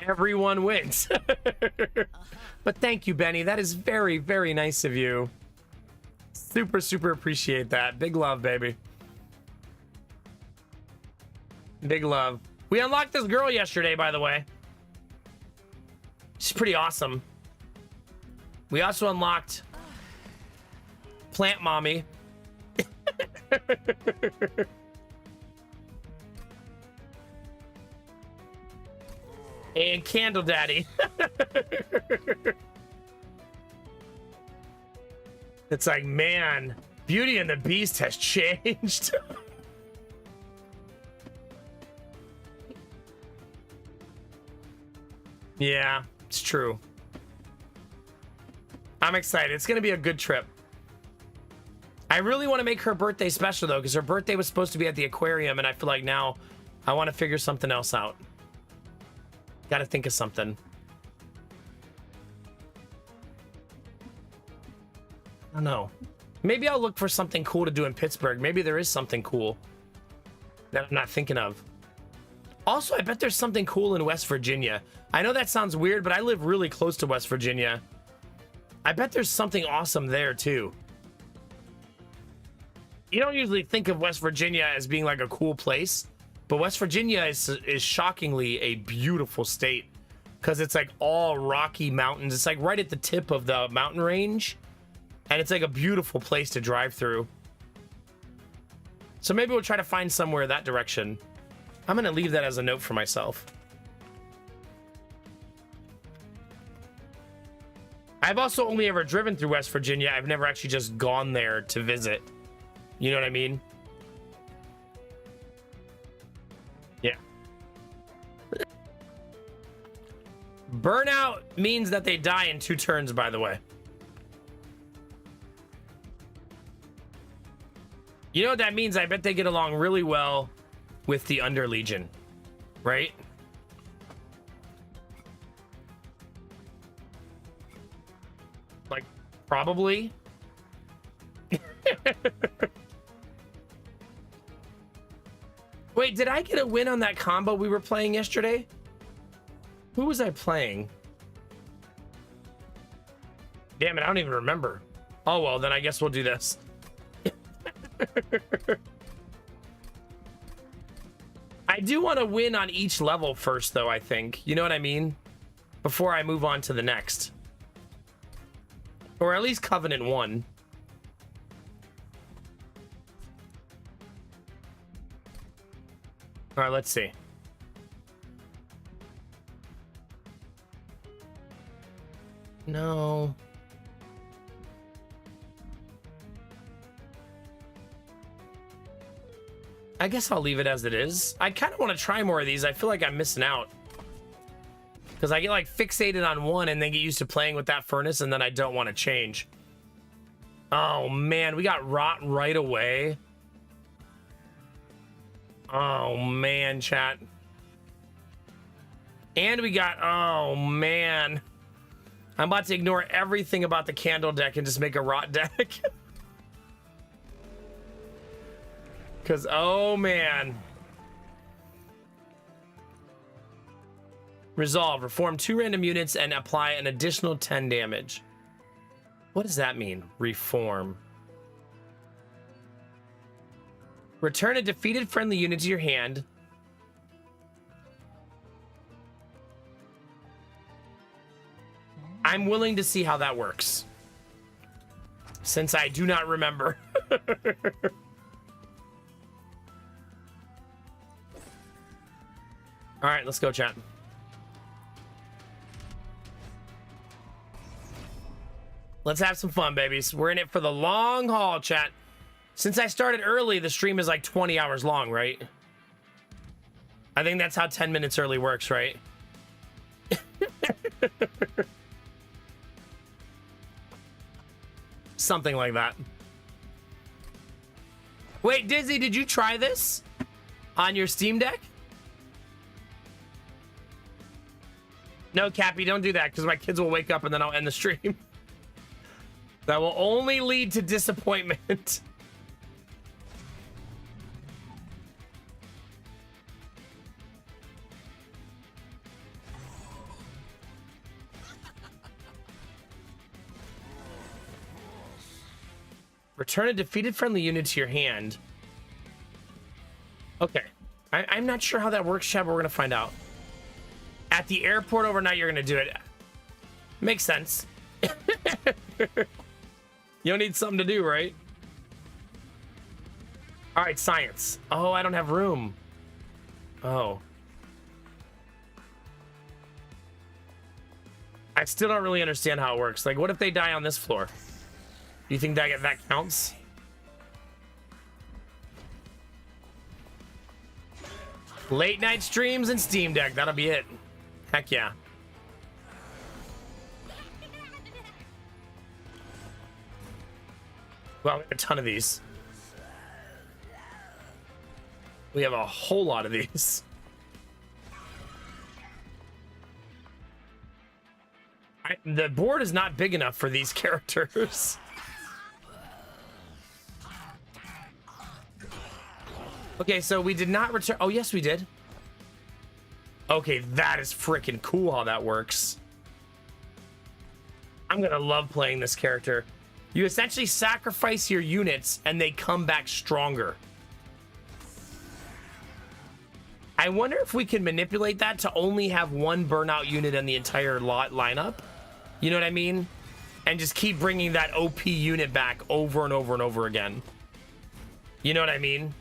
Everyone wins. But thank you, Benny. That is very, very nice of you. Super appreciate that. Big love, baby. Big love. We unlocked this girl yesterday, by the way. She's pretty awesome. We also unlocked Plant Mommy. And Candle Daddy. It's like, man, Beauty and the Beast has changed. Yeah, it's true. I'm excited. It's going to be a good trip. I really want to make her birthday special, though, because her birthday was supposed to be at the aquarium, and I feel like now I want to figure something else out. Got to think of something. I don't know. Maybe I'll look for something cool to do in Pittsburgh. Maybe there is something cool that I'm not thinking of. Also, I bet there's something cool in West Virginia. I know that sounds weird, but I live really close to West Virginia. I bet there's something awesome there, too. You don't usually think of West Virginia as being like a cool place, but West Virginia is shockingly a beautiful state because it's like all rocky mountains. It's like right at the tip of the mountain range, and it's like a beautiful place to drive through. So maybe we'll try to find somewhere that direction. I'm gonna leave that as a note for myself. I've also only ever driven through West Virginia. I've never actually just gone there to visit. You know what I mean? Yeah. Burnout means that they die in 2 turns, by the way. You know what that means? I bet they get along really well with the Underlegion, right? Like, probably. Wait, did I get a win on that combo we were playing yesterday? Who was I playing? Damn it, I don't even remember. Oh, well, then I guess we'll do this. I do want to win on each level first, though, I think. You know what I mean? Before I move on to the next. Or at least Covenant 1. All right, let's see. No. I guess I'll leave it as it is. I kind of want to try more of these. I feel like I'm missing out. Because I get like fixated on one and then get used to playing with that furnace and then I don't want to change. Oh man, we got rot right away. Oh man, chat. And we got, oh man. I'm about to ignore everything about the candle deck and just make a rot deck. Because, oh man. Resolve. Reform 2 random units and apply an additional 10 damage. What does that mean? Reform. Return a defeated friendly unit to your hand. I'm willing to see how that works. Since I do not remember. All right, let's go, chat. Let's have some fun, babies. We're in it for the long haul, chat. Since I started early, the stream is like 20 hours long, right? I think that's how 10 minutes early works, right? Something like that. Wait, Dizzy, did you try this on your Steam Deck? No, Cappy, don't do that because my kids will wake up and then I'll end the stream. That will only lead to disappointment. Return a defeated friendly unit to your hand. Okay. I'm not sure how that works, Chad, but we're going to find out. At the airport overnight, you're going to do it. Makes sense. You don't need something to do, right? All right, science. Oh, I don't have room. Oh. I still don't really understand how it works. Like, what if they die on this floor? Do you think that counts? Late night streams and Steam Deck. That'll be it. Heck yeah. Well, we have a ton of these. We have a whole lot of these. The board is not big enough for these characters. Okay, so we did not return. Oh, yes, we did. Okay, that is freaking cool how that works. I'm gonna love playing this character. You essentially sacrifice your units and they come back stronger. I wonder if we can manipulate that to only have one burnout unit in the entire lineup. You know what I mean? And just keep bringing that OP unit back over and over and over again. You know what I mean?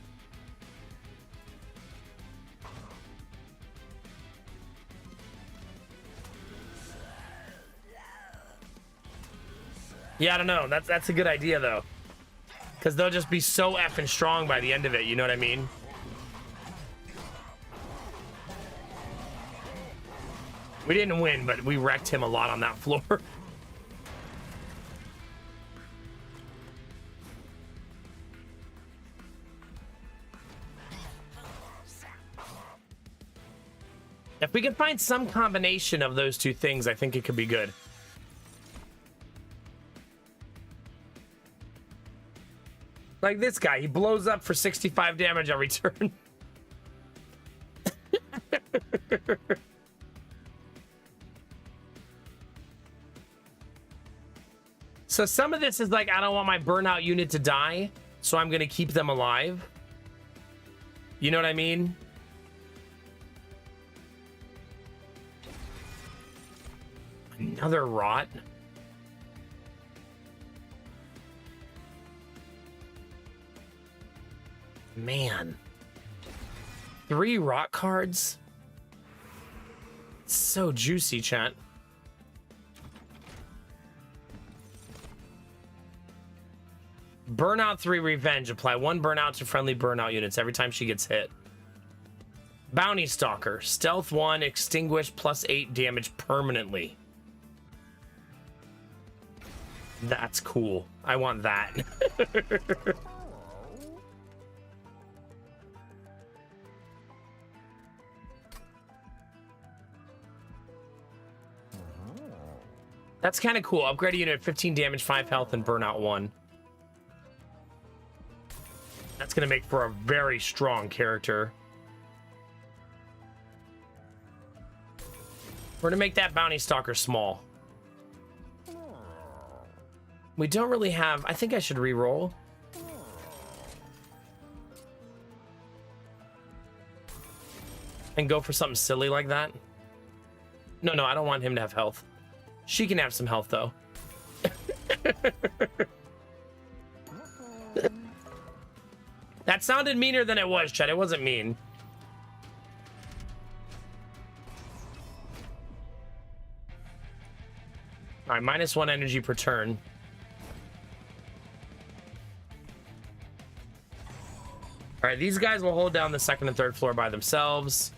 Yeah, I don't know. That's a good idea, though. Because they'll just be so effing strong by the end of it, you know what I mean? We didn't win, but we wrecked him a lot on that floor. If we can find some combination of those two things, I think it could be good. Like this guy, he blows up for 65 damage every turn. So some of this is like, I don't want my burnout unit to die, so I'm gonna keep them alive. You know what I mean? Another rot. Man. 3 rot cards? It's so juicy, chat. Burnout 3 Revenge. Apply 1 burnout to friendly burnout units every time she gets hit. Bounty Stalker. Stealth 1, extinguish +8 damage permanently. That's cool. I want that. That's kind of cool. Upgrade a unit, 15 damage, 5 health, and burnout 1. That's going to make for a very strong character. We're going to make that Bounty Stalker small. We don't really have... I think I should re-roll. And go for something silly like that. No, I don't want him to have health. She can have some health, though. That sounded meaner than it was, Chet. It wasn't mean. All right, -1 energy per turn. All right, these guys will hold down the 2nd and 3rd floor by themselves.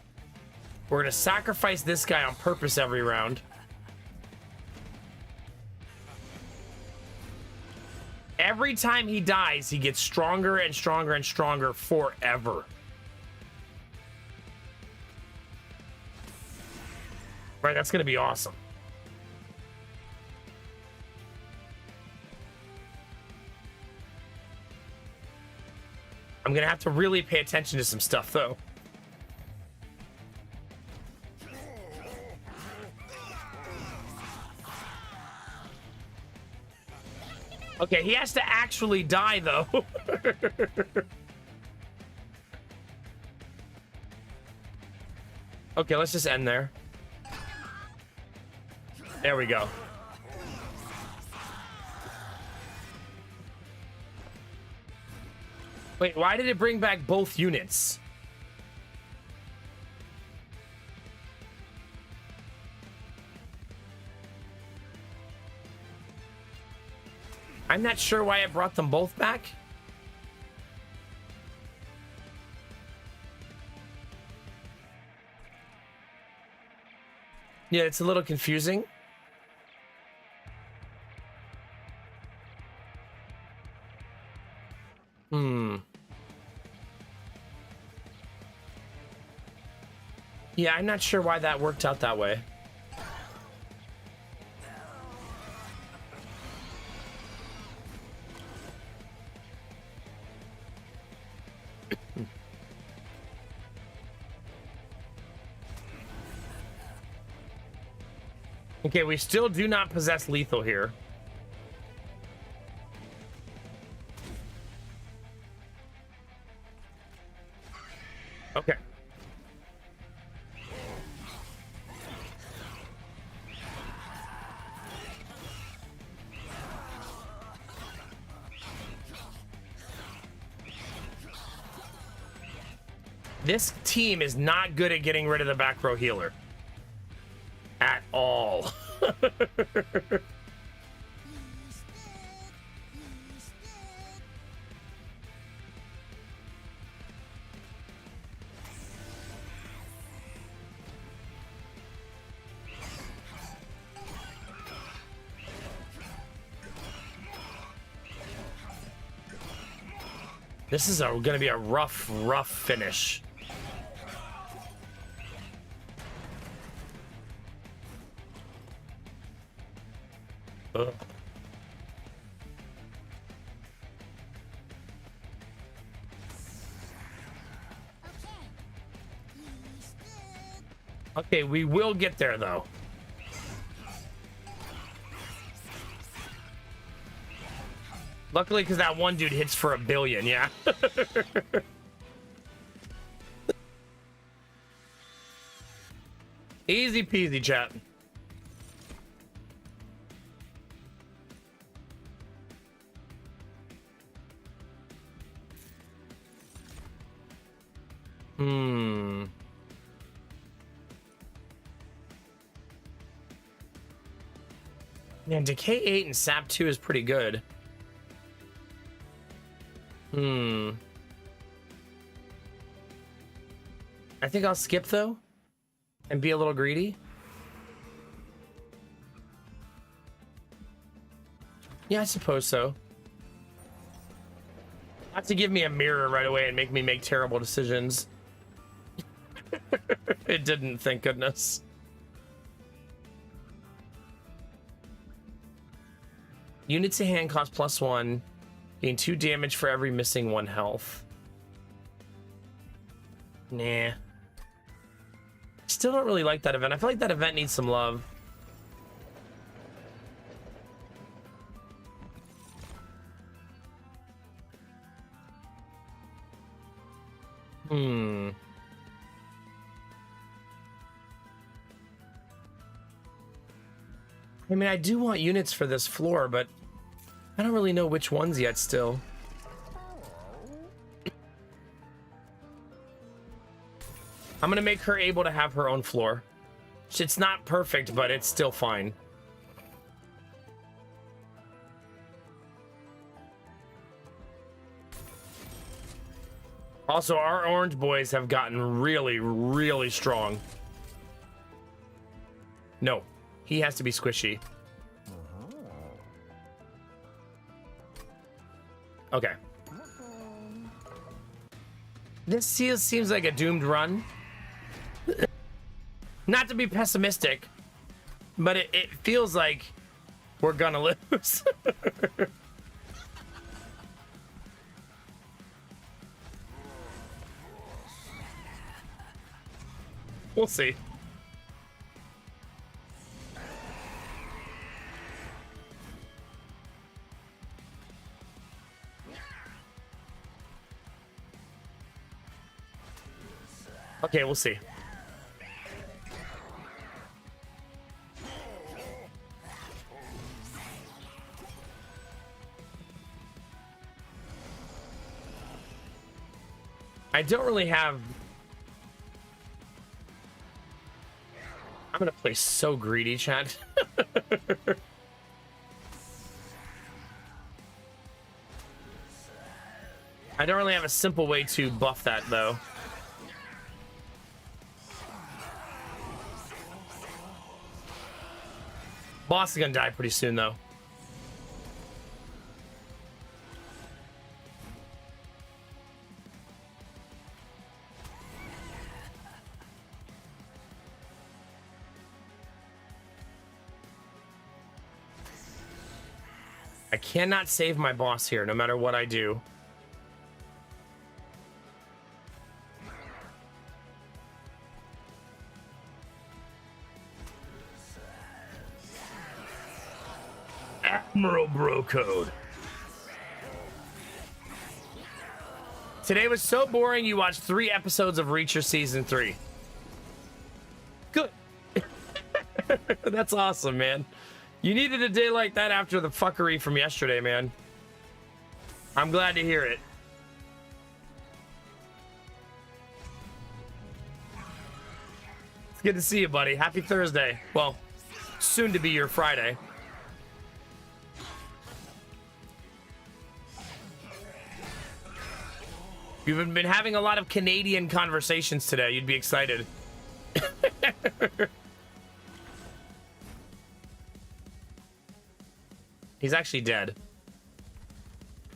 We're going to sacrifice this guy on purpose every round. Every time he dies, he gets stronger and stronger and stronger forever. Right, that's going to be awesome. I'm going to have to really pay attention to some stuff, though. Okay, he has to actually die, though. Okay, let's just end there. There we go. Wait, why did it bring back both units? I'm not sure why it brought them both back. Yeah, it's a little confusing. Yeah, I'm not sure why that worked out that way. Okay, we still do not possess lethal here. Okay. This team is not good at getting rid of the back row healer. At all. This is gonna be a rough finish. Ugh. Okay, we will get there though. Luckily, because that one dude hits for 1 billion, yeah. Easy peasy, chat. Man, Decay 8 and Sap 2 is pretty good. I think I'll skip though and be a little greedy. Yeah, I suppose so. Not to give me a mirror right away and make me make terrible decisions. It didn't, thank goodness. Units to hand cost +1. Gain 2 damage for every missing 1 health. Nah. Still don't really like that event. I feel like that event needs some love. I mean, I do want units for this floor, but I don't really know which ones yet still. I'm gonna make her able to have her own floor. It's not perfect, but it's still fine. Also, our orange boys have gotten really strong. No, he has to be squishy. Okay. This seems like a doomed run. Not to be pessimistic, but it feels like we're gonna lose. We'll see. Okay, we'll see. I don't really have... I'm gonna play so greedy, chat. I don't really have a simple way to buff that, though. Boss is gonna die pretty soon, though. I cannot save my boss here, no matter what I do. Admiral Bro Code. Today was so boring you watched 3 episodes of Reacher Season 3. Good. That's awesome, man. You needed a day like that after the fuckery from yesterday, man. I'm glad to hear it. It's good to see you, buddy. Happy Thursday. Well, soon to be your Friday. You've been having a lot of Canadian conversations today. You'd be excited. He's actually dead.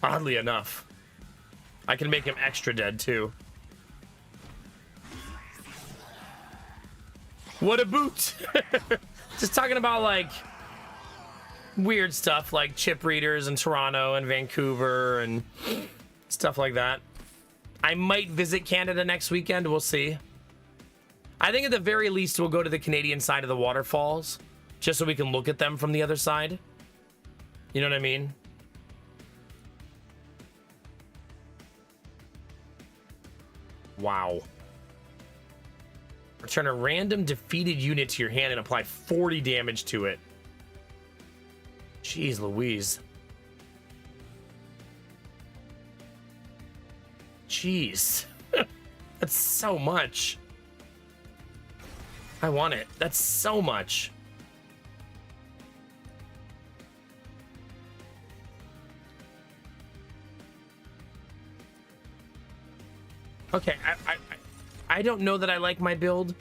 Oddly enough. I can make him extra dead too. What a boot! Just talking about like weird stuff like chip readers in Toronto and Vancouver and stuff like that. I might visit Canada next weekend. We'll see. I think at the very least we'll go to the Canadian side of the waterfalls just so we can look at them from the other side. You know what I mean? Wow. Return a random defeated unit to your hand and apply 40 damage to it. Jeez Louise. Jeez. That's so much. I want it. That's so much. Okay, I don't know that I like my build,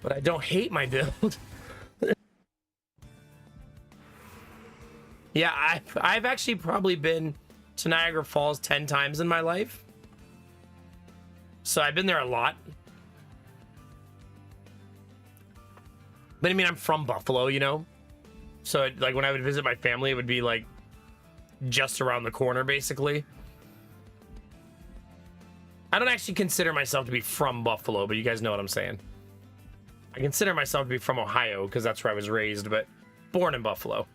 but I don't hate my build. Yeah, I've actually probably been to Niagara Falls 10 times in my life. So I've been there a lot. But I mean, I'm from Buffalo, you know? So like when I would visit my family, it would be like just around the corner, basically. I don't actually consider myself to be from Buffalo, but you guys know what I'm saying. I consider myself to be from Ohio because that's where I was raised, but born in Buffalo.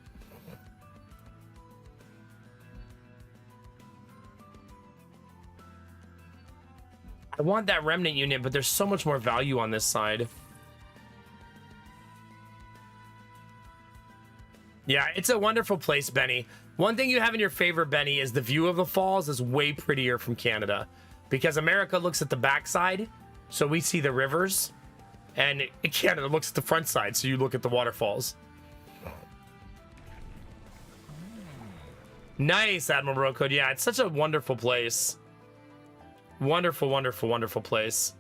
I want that remnant unit, but there's so much more value on this side. Yeah, it's a wonderful place, Benny. One thing you have in your favor, Benny, is the view of the falls is way prettier from Canada. Because America looks at the backside, so we see the rivers. And Canada looks at the front side, so you look at the waterfalls. Nice, Admiral Rocode. Yeah, it's such a wonderful place. Wonderful, wonderful, wonderful place.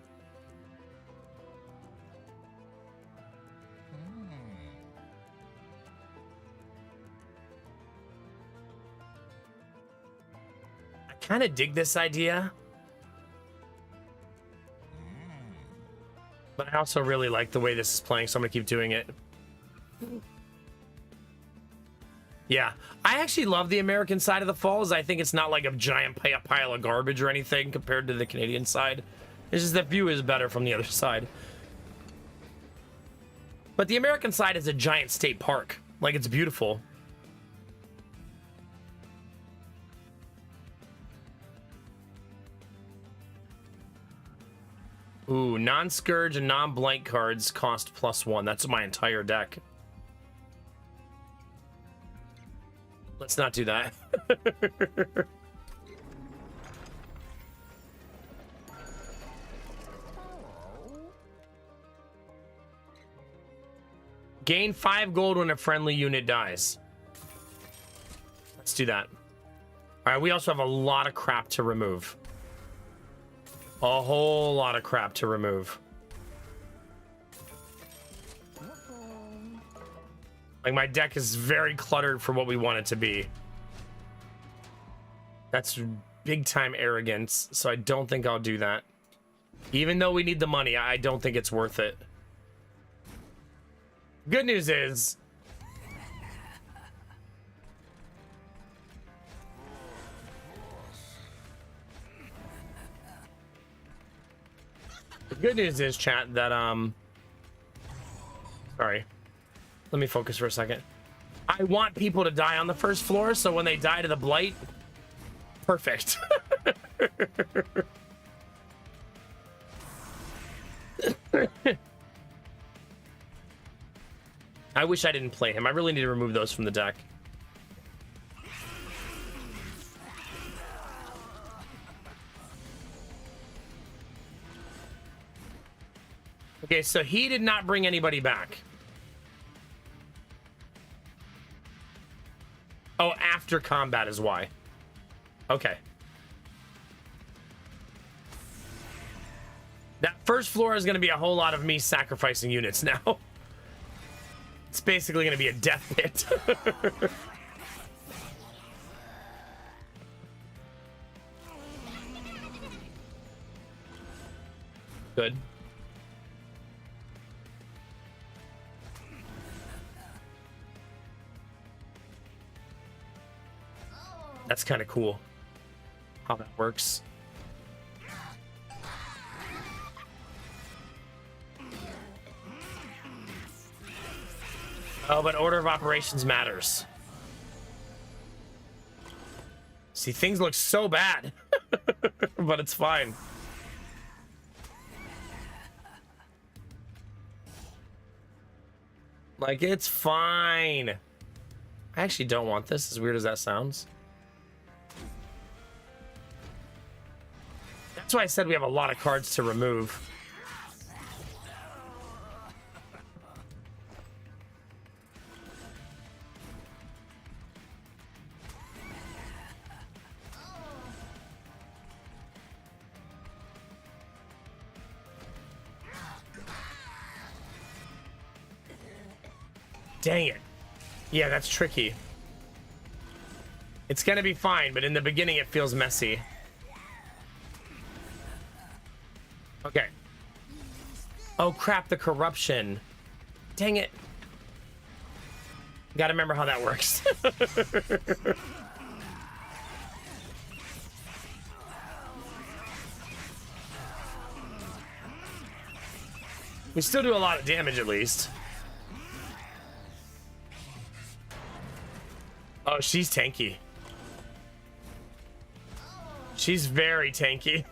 I kind of dig this idea. But I also really like the way this is playing, so I'm gonna keep doing it. Yeah, I actually love the American side of the falls. I think it's not like a giant pile of garbage or anything compared to the Canadian side. It's just that view is better from the other side. But the American side is a giant state park. Like, it's beautiful. Ooh, non-Scourge and non-blank cards cost +1. That's my entire deck. Let's not do that. Gain 5 gold when a friendly unit dies. Let's do that. All right, we also have a lot of crap to remove. A whole lot of crap to remove. Like, my deck is very cluttered for what we want it to be. That's big time arrogance, so I don't think I'll do that. Even though we need the money, I don't think it's worth it. Good news is... the good news is, chat, that, sorry. Let me focus for a second. I want people to die on the first floor, so when they die to the blight, perfect. I wish I didn't play him. I really need to remove those from the deck. Okay, so he did not bring anybody back. Oh, after combat is why. Okay. That first floor is going to be a whole lot of me sacrificing units now. It's basically going to be a death pit. Good. That's kind of cool how that works. Oh, but order of operations matters. See, things look so bad, but it's fine. Like, it's fine. I actually don't want this, as weird as that sounds. That's why I said we have a lot of cards to remove. Dang it. Yeah, that's tricky. It's gonna be fine, but in the beginning it feels messy. Okay. Oh crap, the corruption. Dang it. Gotta remember how that works. We still do a lot of damage at least. Oh, she's tanky. She's very tanky.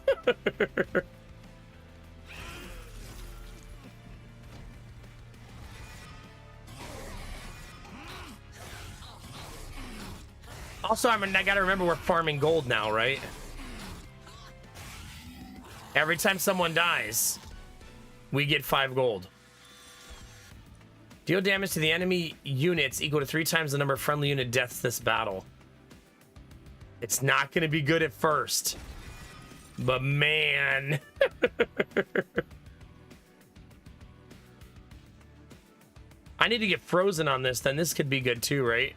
Also, I gotta remember we're farming gold now, right? Every time someone dies, we get 5 gold. Deal damage to the enemy units equal to 3 times the number of friendly unit deaths this battle. It's not gonna be good at first, but man. I need to get frozen on this, then this could be good too, right?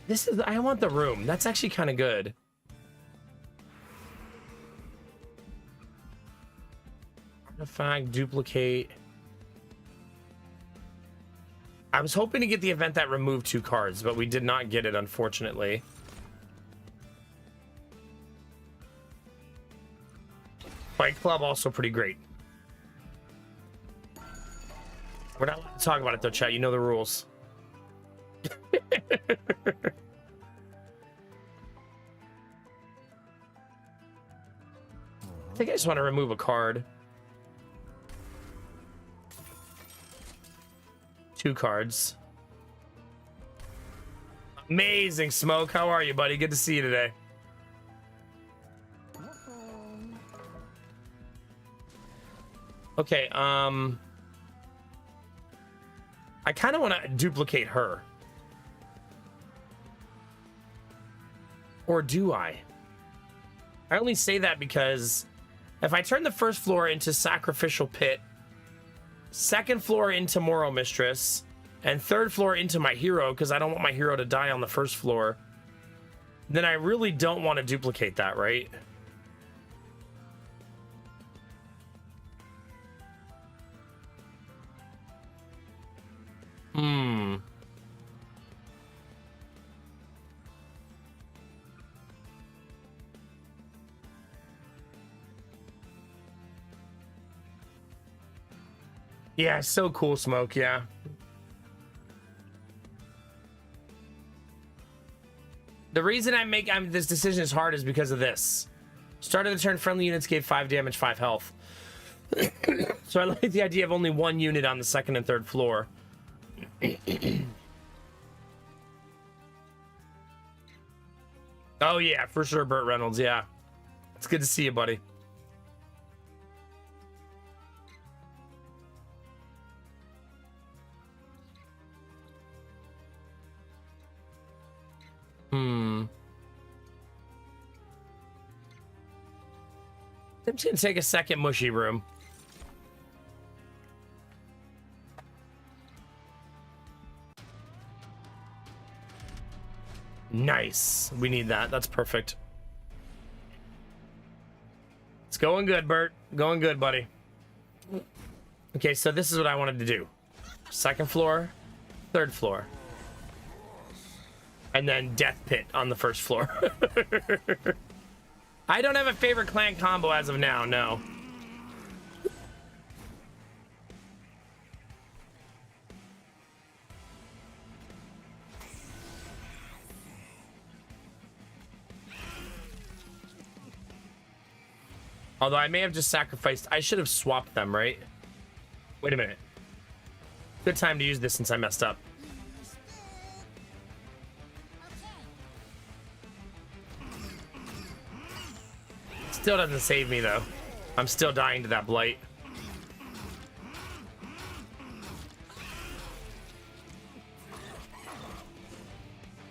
This is, I want the room. That's actually kind of good. Artifact, duplicate. I was hoping to get the event that removed 2 cards, but we did not get it, unfortunately. Fight Club, also pretty great. We're not allowed to talk about it though, chat. You know the rules. I think I just want to remove a card. 2 cards. Amazing, Smoke. How are you, buddy? Good to see you today. Okay, I kind of want to duplicate her. Or do I? I only say that because if I turn the first floor into Sacrificial Pit, second floor into Moral Mistress, and third floor into my hero, because I don't want my hero to die on the first floor, then I really don't want to duplicate that, right? Yeah, so cool, Smoke, yeah. The reason this decision is hard is because of this. Start of the turn, friendly units gave 5 damage, 5 health. So I like the idea of only 1 unit on the second and third floor. Oh yeah, for sure, Burt Reynolds, yeah. It's good to see you, buddy. I'm just gonna take a second mushy room. Nice. We need that. That's perfect. It's going good, Bert. Going good, buddy. Okay, so this is what I wanted to do. Second floor, third floor. And then Death Pit on the first floor. I don't have a favorite clan combo as of now, no. Although I may have just sacrificed. I should have swapped them, right? Wait a minute. Good time to use this since I messed up. Still doesn't save me, though. I'm still dying to that blight.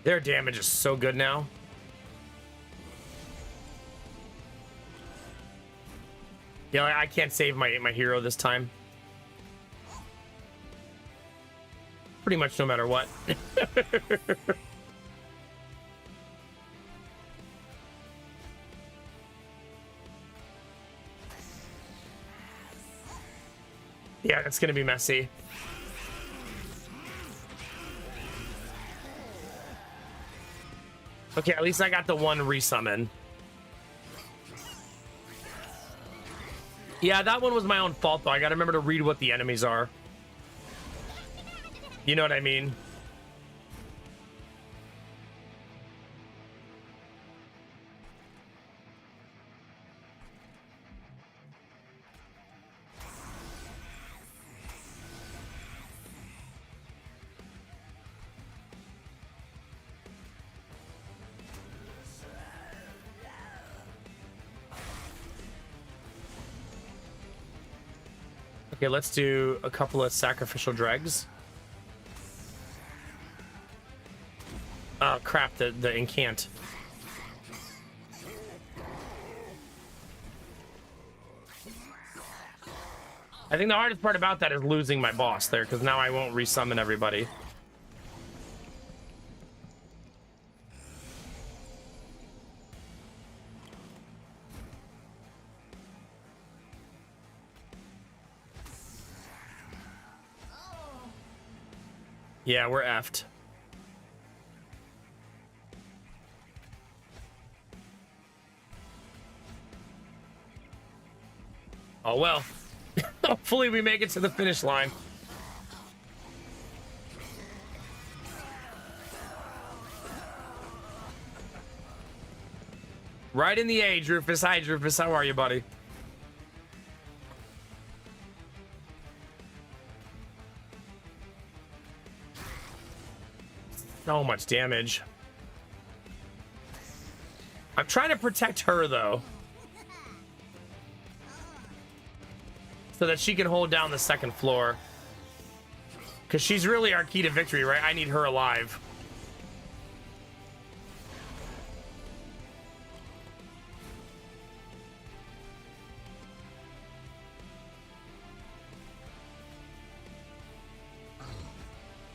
Their damage is so good now. Yeah, I can't save my hero this time. Pretty much no matter what. Yeah, it's gonna be messy. Okay, at least I got the one resummon. Yeah, that one was my own fault, though. I gotta remember to read what the enemies are. You know what I mean? Okay, let's do a couple of sacrificial dregs. Oh, crap, the incant. I think the hardest part about that is losing my boss there, because now I won't resummon everybody. Yeah, we're effed. Oh well. Hopefully we make it to the finish line. Right in the age, Rufus. Hi, Rufus. How are you, buddy? So much damage. I'm trying to protect her, though. So that she can hold down the second floor. Because she's really our key to victory, right? I need her alive.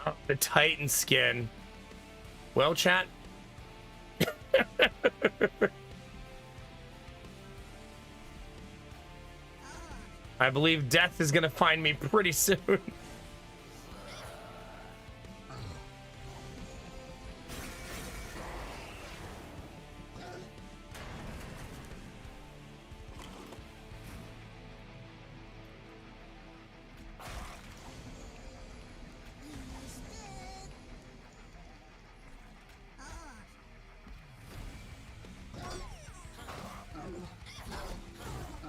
Oh, the Titan skin. Well, chat. I believe death is gonna find me pretty soon.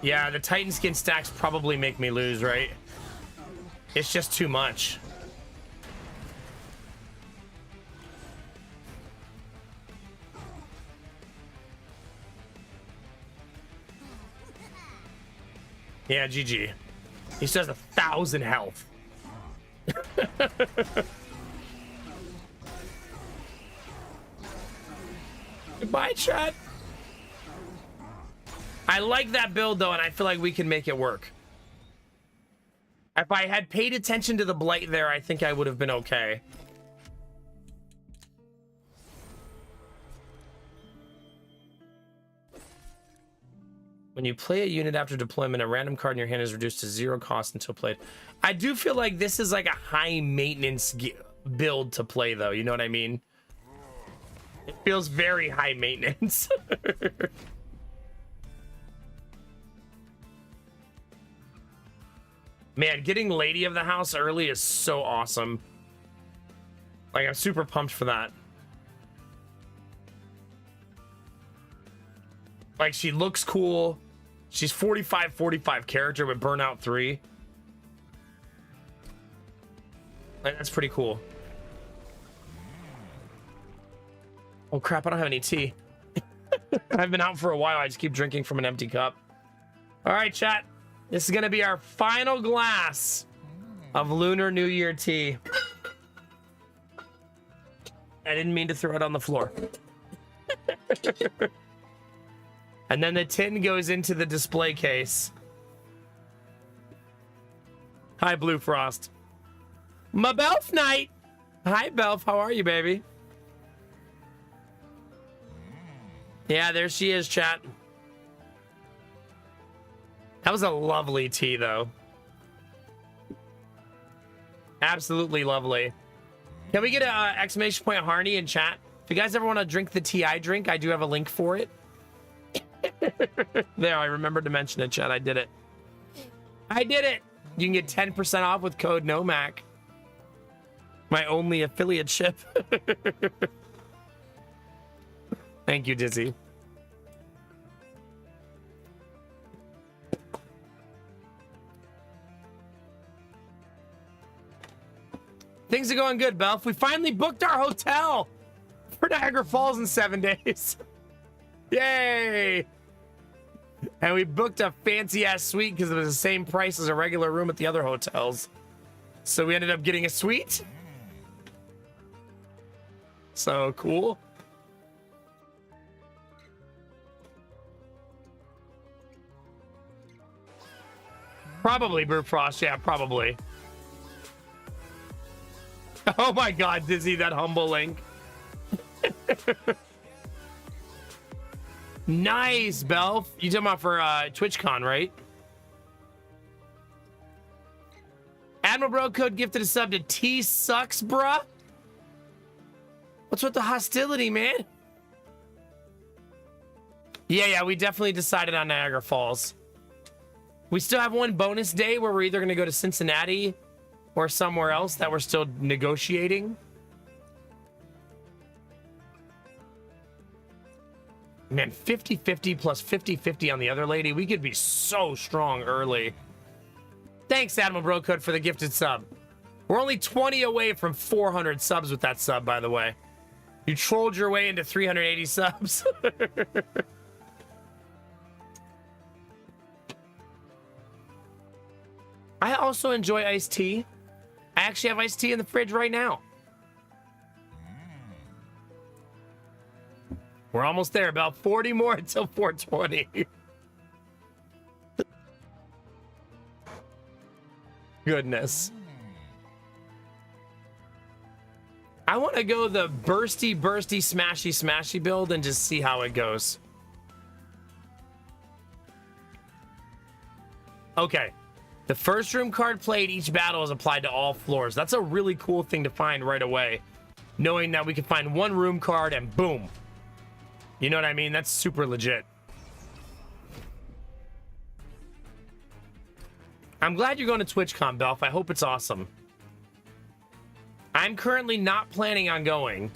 Yeah, the Titan skin stacks probably make me lose, right? It's just too much. Yeah, GG. He still has 1,000 health. Goodbye, chat. I like that build, though, and I feel like we can make it work. If I had paid attention to the blight there, I think I would have been okay. When you play a unit after deployment, a random card in your hand is reduced to 0 cost until played. I do feel like this is like a high maintenance build to play, though. You know what I mean? It feels very high maintenance. Man, getting Lady of the House early is so awesome. Like, I'm super pumped for that. Like, she looks cool. She's 45 character with Burnout 3. Like, that's pretty cool. Oh, crap, I don't have any tea. I've been out for a while. I just keep drinking from an empty cup. All right, chat. This is going to be our final glass of Lunar New Year tea. I didn't mean to throw it on the floor. And then the tin goes into the display case. Hi, Blue Frost. My Belf Knight. Hi, Belf. How are you, baby? Yeah, there she is, chat. That was a lovely tea, though. Absolutely lovely. Can we get an exclamation point Harney in chat? If you guys ever want to drink the tea I drink, I do have a link for it. There, I remembered to mention it, chat. I did it. I did it. You can get 10% off with code NOMAC. My only affiliate ship. Thank you, Dizzy. Things are going good, Belf. We finally booked our hotel for Niagara Falls in 7 days. Yay! And we booked a fancy-ass suite because it was the same price as a regular room at the other hotels. So we ended up getting a suite. So cool. Probably, Brewfrost. Yeah, probably. Oh my god, Dizzy, that humble link. Nice, Belf. You talking about for TwitchCon, right? Admiral Bro Code gifted a sub to T Sucks, bruh. What's with the hostility, man? Yeah, we definitely decided on Niagara Falls. We still have one bonus day where we're either going to go to Cincinnati or somewhere else that we're still negotiating. Man, 50-50 plus 50-50 on the other lady. We could be so strong early. Thanks, Admiral Bro Code, for the gifted sub. We're only 20 away from 400 subs with that sub, by the way. You trolled your way into 380 subs. I also enjoy iced tea. I actually have iced tea in the fridge right now. We're almost there. About 40 more until 420. Goodness. I want to go the bursty, smashy build and just see how it goes. Okay. The first room card played, each battle is applied to all floors. That's a really cool thing to find right away. Knowing that we can find one room card and boom. You know what I mean? That's super legit. I'm glad you're going to TwitchCon, Belf. I hope it's awesome. I'm currently not planning on going.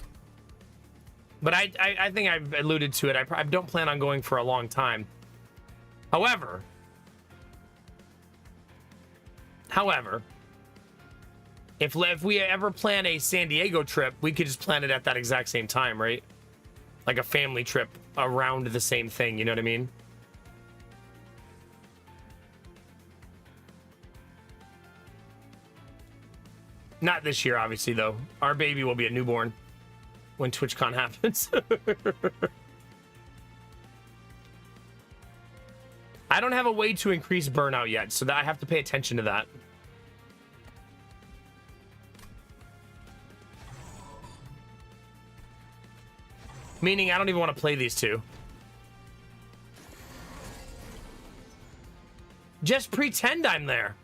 But I think I've alluded to it. I don't plan on going for a long time. However, if we ever plan a San Diego trip, we could just plan it at that exact same time, right? Like a family trip around the same thing, you know what I mean? Not this year, obviously, though. Our baby will be a newborn when TwitchCon happens. I don't have a way to increase burnout yet, so that I have to pay attention to that. Meaning I don't even want to play these two. Just pretend I'm there.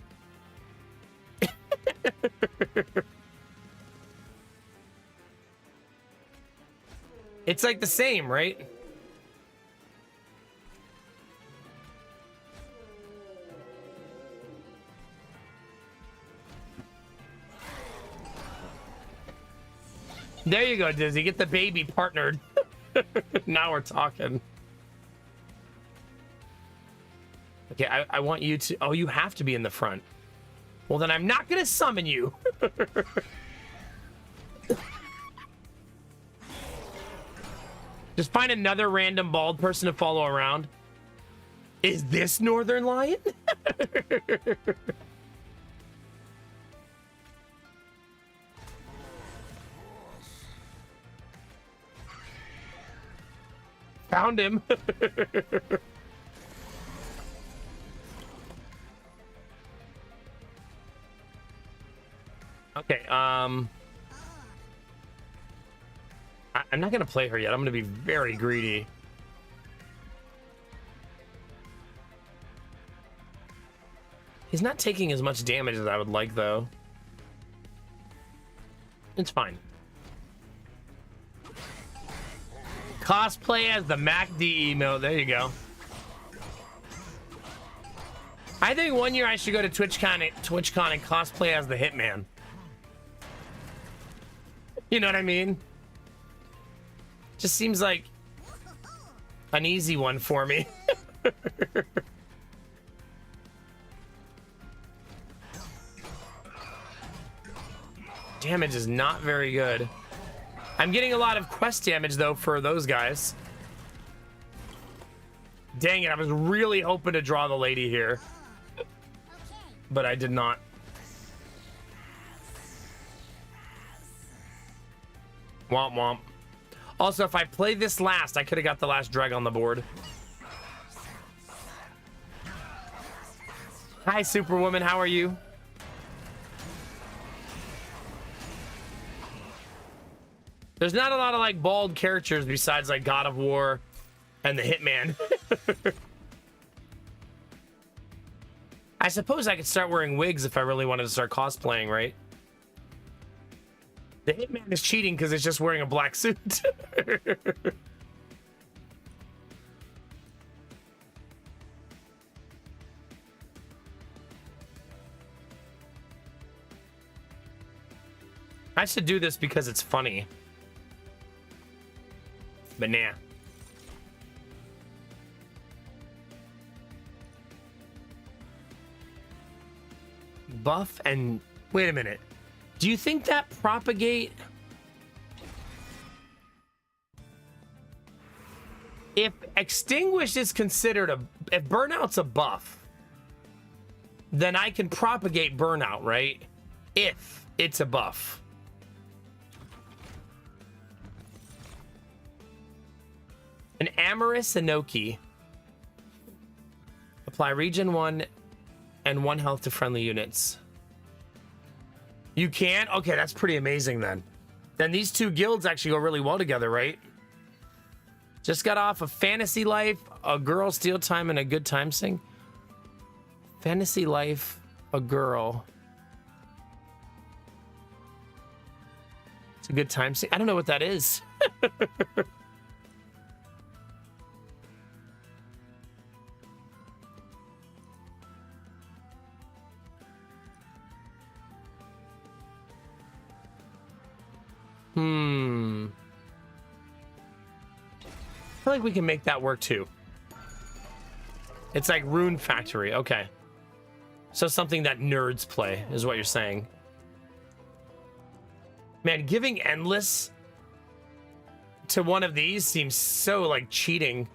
It's like the same, right? There you go, Dizzy. Get the baby partnered. Now we're talking. Okay, I want you to... Oh, you have to be in the front. Well, then I'm not going to summon you. Just find another random bald person to follow around. Is this Northern Lion? Found him. Okay, I'm not gonna play her yet. I'm gonna be very greedy. He's not taking as much damage as I would like, though. It's fine. Cosplay as the MacD emote. There you go. I think one year I should go to TwitchCon and cosplay as the Hitman. You know what I mean? Just seems like an easy one for me. Damage is not very good. I'm getting a lot of quest damage, though, for those guys. Dang it, I was really hoping to draw the lady here. But I did not. Womp womp. Also, if I played this last, I could have got the last drag on the board. Hi, Superwoman. How are you? There's not a lot of, like, bald characters besides, like, God of War and the Hitman. I suppose I could start wearing wigs if I really wanted to start cosplaying, right? The Hitman is cheating because it's just wearing a black suit. I should do this because it's funny. But nah. Buff and... Wait a minute. Do you think that propagate... If extinguish is considered a... If burnout's a buff, then I can propagate burnout, right? If it's a buff. An Amorous Inoki. Apply regen 1 and 1 health to friendly units. You can? Okay, that's pretty amazing then. Then these two guilds actually go really well together, right? Just got off of Fantasy Life, a girl, Steal Time, and a Good Time Sing. Fantasy Life, a girl. It's a Good Time Sing. I don't know what that is. I feel like we can make that work too. It's like Rune Factory. Okay. So something that nerds play is what you're saying. Man, giving Endless to one of these seems so like cheating.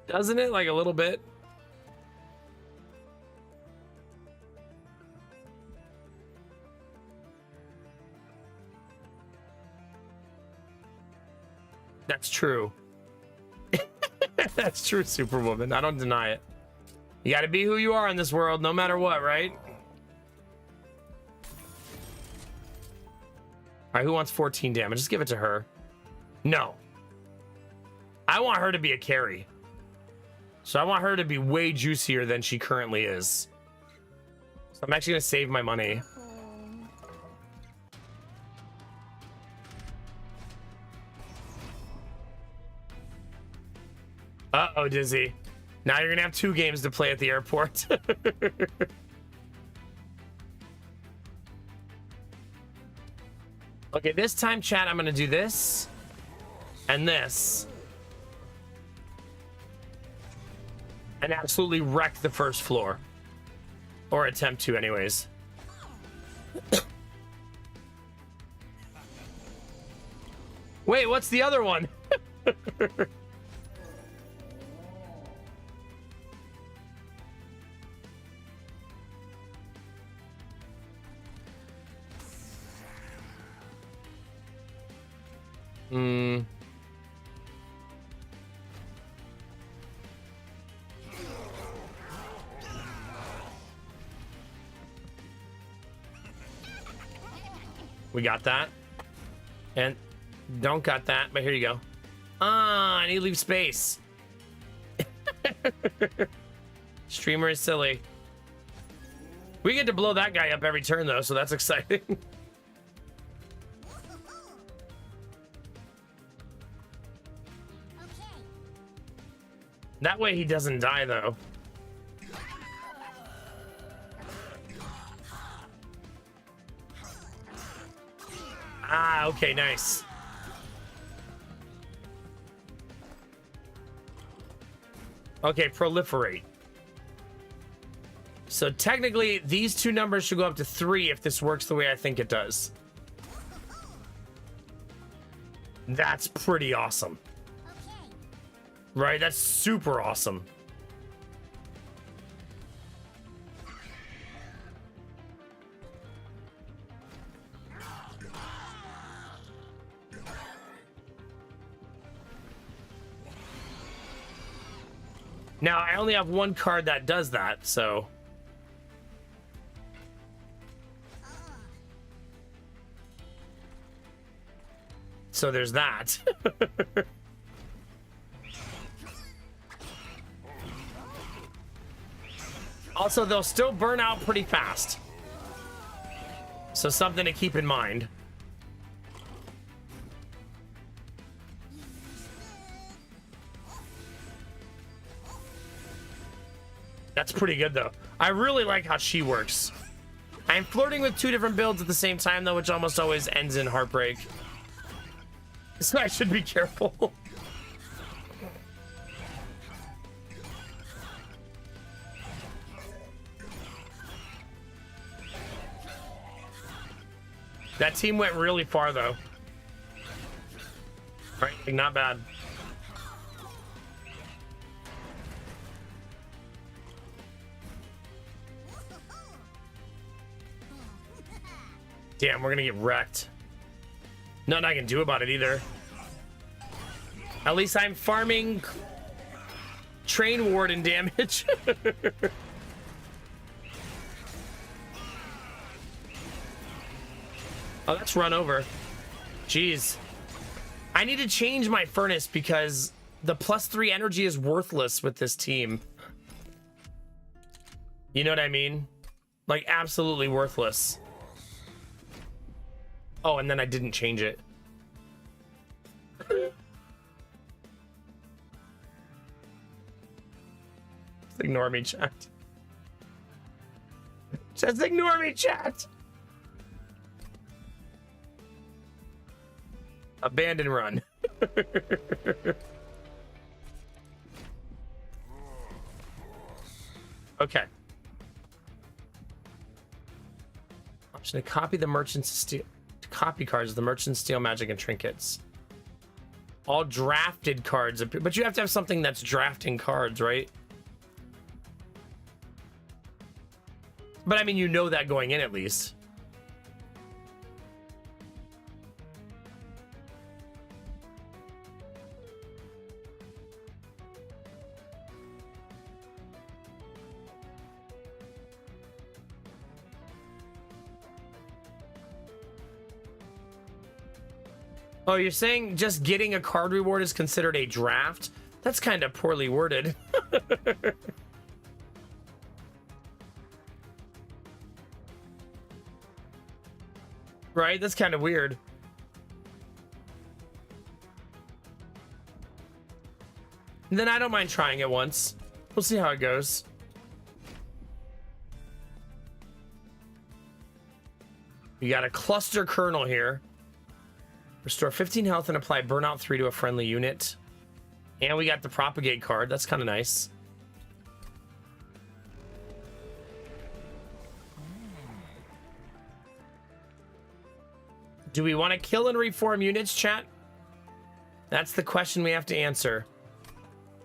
Doesn't it? Like a little bit? That's true. That's true, Superwoman. I don't deny it. You gotta be who you are in this world, no matter what, right? Alright, who wants 14 damage? Just give it to her. No. I want her to be a carry. So I want her to be way juicier than she currently is. So I'm actually going to save my money. Uh-oh, Dizzy. Now you're going to have 2 games to play at the airport. Okay, this time, chat, I'm going to do this. And this. And absolutely wreck the first floor. Or attempt to, anyways. Wait, what's the other one? We got that. And don't got that, but here you go. Ah, I need to leave space. Streamer is silly. We get to blow that guy up every turn, though, so that's exciting. That way he doesn't die, though. Ah, okay, nice. Okay, proliferate. So technically, these 2 numbers should go up to 3 if this works the way I think it does. That's pretty awesome. Right? That's super awesome. Now, I only have 1 card that does that, so... So there's that. Also, they'll still burn out pretty fast. So something to keep in mind. That's pretty good, though. I really like how she works. I'm flirting with 2 different builds at the same time, though, which almost always ends in heartbreak. So I should be careful. That team went really far, though. Right, like, not bad. Damn, we're gonna get wrecked. Nothing I can do about it either. At least I'm farming train warden damage. Oh, that's run over. Jeez. I need to change my furnace because the +3 energy is worthless with this team. You know what I mean? Like, absolutely worthless. Oh, and then I didn't change it. Just ignore me, chat. Just ignore me, chat. Abandon run. Okay. Option to copy the merchant's steel. Copy cards, the merchant's steel, magic, and trinkets. All drafted cards, but you have to have something that's drafting cards, right? But I mean, you know that going in at least. Oh, you're saying just getting a card reward is considered a draft? That's kind of poorly worded. Right? That's kind of weird. Then I don't mind trying it once. We'll see how it goes. We got a cluster kernel here. Restore 15 health and apply burnout 3 to a friendly unit. And we got the propagate card. That's kind of nice. Do we want to kill and reform units, chat? That's the question we have to answer.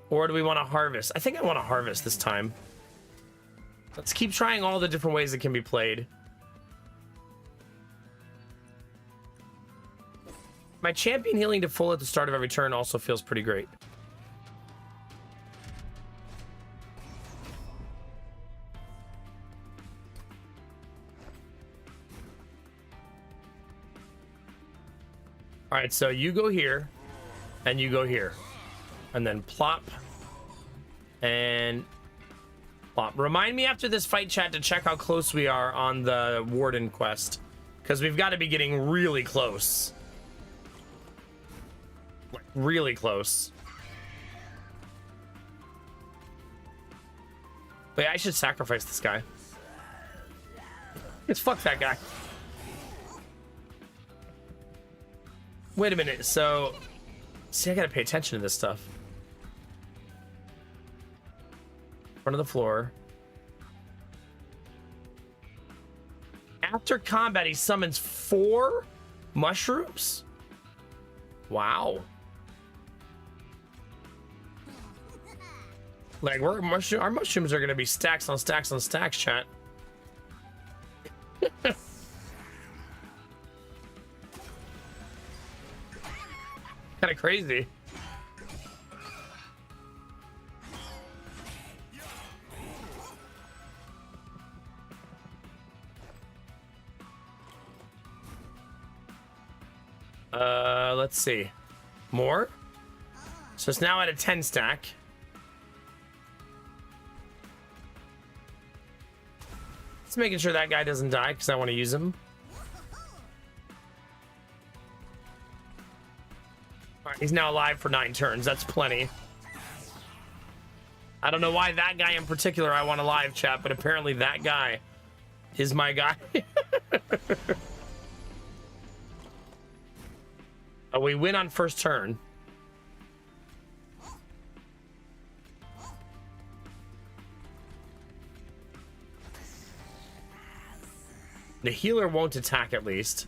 Or do we want to harvest? I think I want to harvest this time. Let's keep trying all the different ways it can be played. My champion healing to full at the start of every turn also feels pretty great. All right, so you go here, and you go here. And then plop. And plop. Remind me after this fight, chat, to check how close we are on the Warden quest. Because we've got to be getting really close. Like, really close. Wait, I should sacrifice this guy. Let's fuck that guy. Wait a minute, so... See, I gotta pay attention to this stuff. Front of the floor. After combat, he summons 4 mushrooms? Wow. Like, our mushrooms are gonna be stacks on stacks on stacks, chat. Kind of crazy. Let's see. More? So it's now at a 10 stack. Just making sure that guy doesn't die because I want to use him. Alright, he's now alive for 9 turns. That's plenty. I don't know why that guy in particular I want to live chat, but apparently that guy is my guy. Oh, we win on first turn. The healer won't attack at least.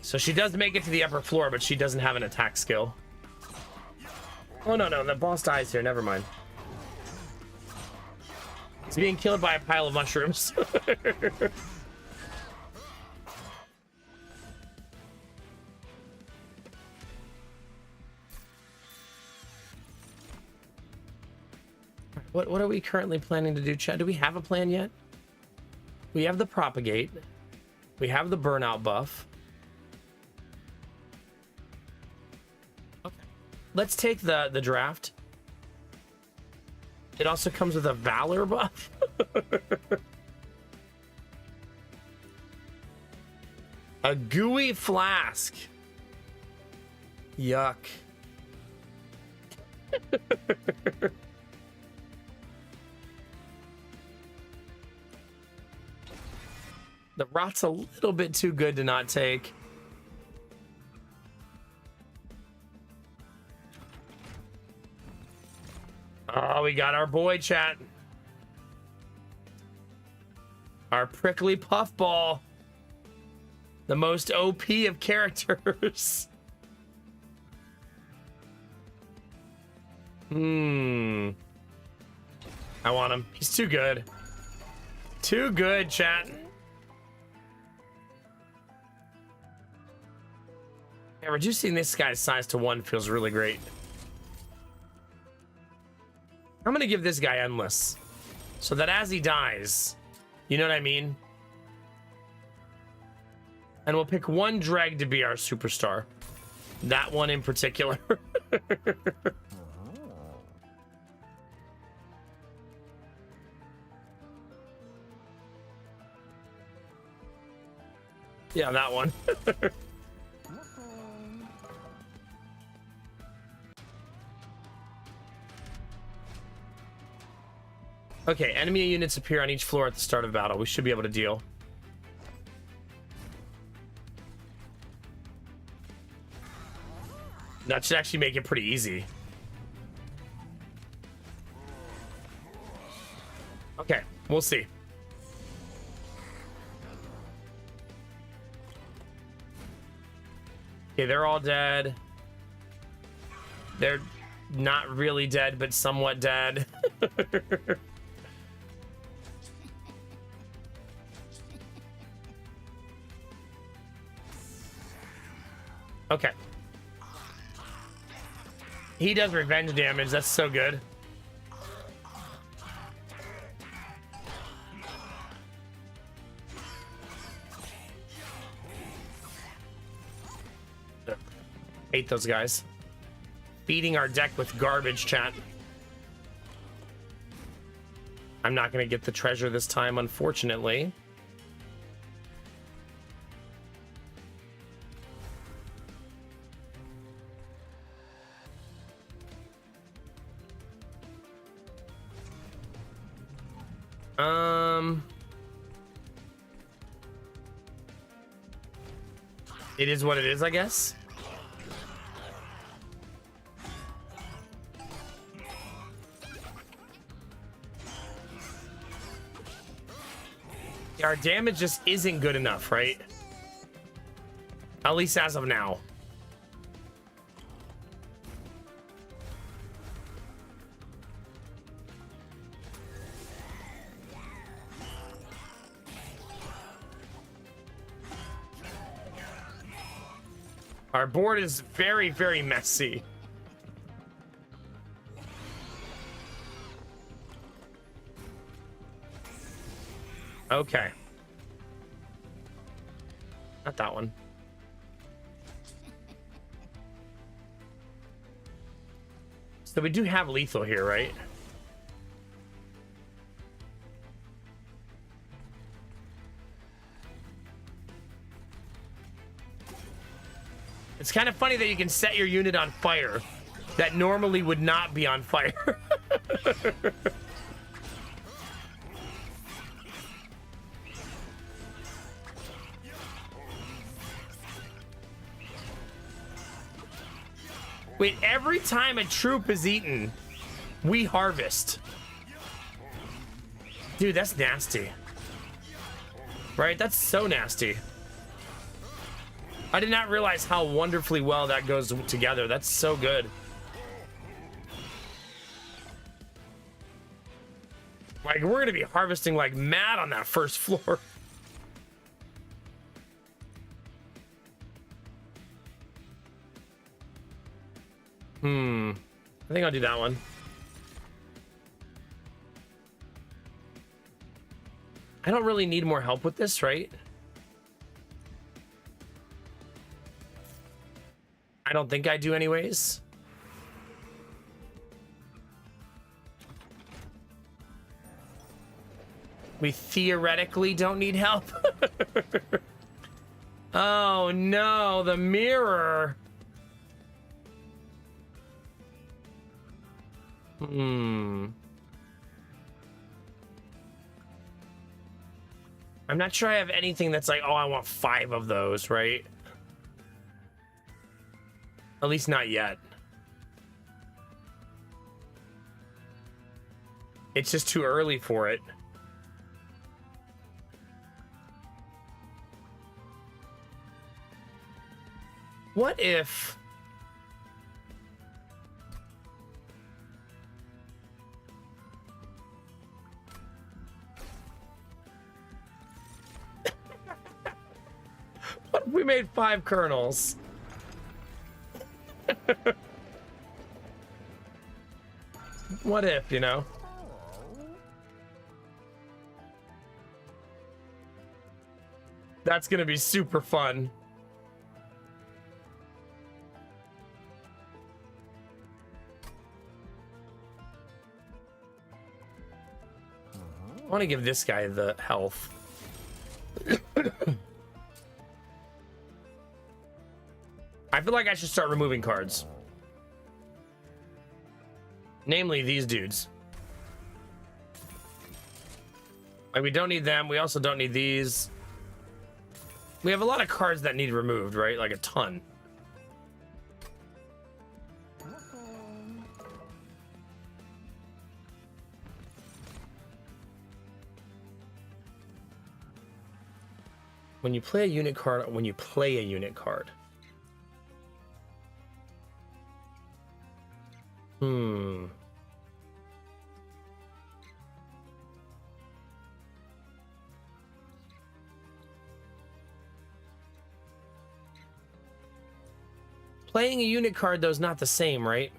So she does make it to the upper floor, but she doesn't have an attack skill. Oh, no, the boss dies here. Never mind. He's being killed by a pile of mushrooms. What are we currently planning to do, chat? Do we have a plan yet? We have the propagate. We have the burnout buff. Okay. Let's take the draft. It also comes with a valor buff. A gooey flask. Yuck. The rot's a little bit too good to not take. Oh, we got our boy, chat. Our prickly puffball. The most OP of characters. I want him. He's too good. Too good, chat. Yeah, reducing this guy's size to 1 feels really great. I'm gonna give this guy endless, so that as he dies, you know what I mean? And we'll pick one Dreg to be our superstar. That one in particular. Yeah, that one. Okay, enemy units appear on each floor at the start of battle. We should be able to deal. That should actually make it pretty easy. Okay, we'll see. Okay, they're all dead. They're not really dead, but somewhat dead. Okay. He does revenge damage. That's so good. Hate those guys. Feeding our deck with garbage, chat. I'm not going to get the treasure this time, unfortunately. It is what it is, I guess. Our damage just isn't good enough, right? At least as of now. Our board is very, very messy. Okay. Not that one. So we do have lethal here, right? It's kind of funny that you can set your unit on fire that normally would not be on fire. Wait, every time a troop is eaten, we harvest. Dude, that's nasty. Right? That's so nasty. I did not realize how wonderfully well that goes together. That's so good. Like, we're gonna be harvesting like mad on that first floor. I think I'll do that one. I don't really need more help with this, right? I don't think I do anyways. We theoretically don't need help. Oh no, the mirror. I'm not sure I have anything that's like, oh, I want 5 of those, right? At least not yet. It's just too early for it. What if... What if we made 5 kernels? What if, you know? That's gonna be super fun. I want to give this guy the health. I feel like I should start removing cards. Namely, these dudes. Like, we don't need them. We also don't need these. We have a lot of cards that need removed, right? Like a ton. When you play a unit card, Playing a unit card, though, is not the same, right?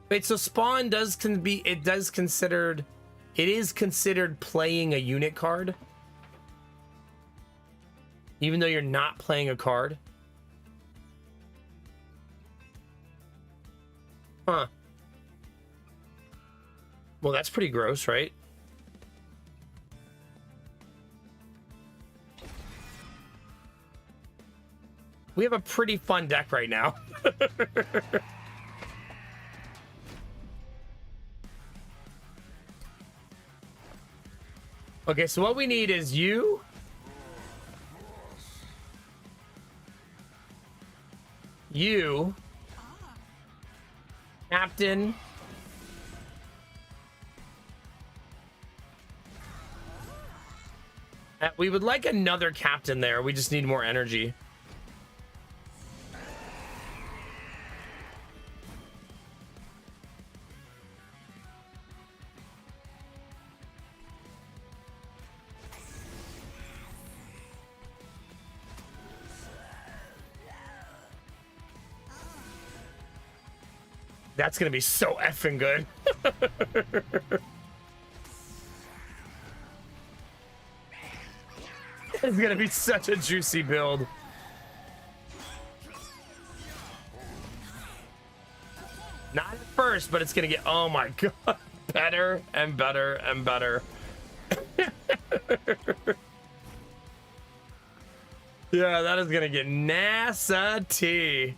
Wait, so spawn it is considered playing a unit card? Even though you're not playing a card? Huh. Well, that's pretty gross, right? We have a pretty fun deck right now. Okay, so what we need is you. You. Captain. We would like another captain there. We just need more energy. That's gonna be so effing good. It's gonna be such a juicy build. Not at first, but it's gonna get, oh my god, better and better and better. Yeah, that is gonna get nasty.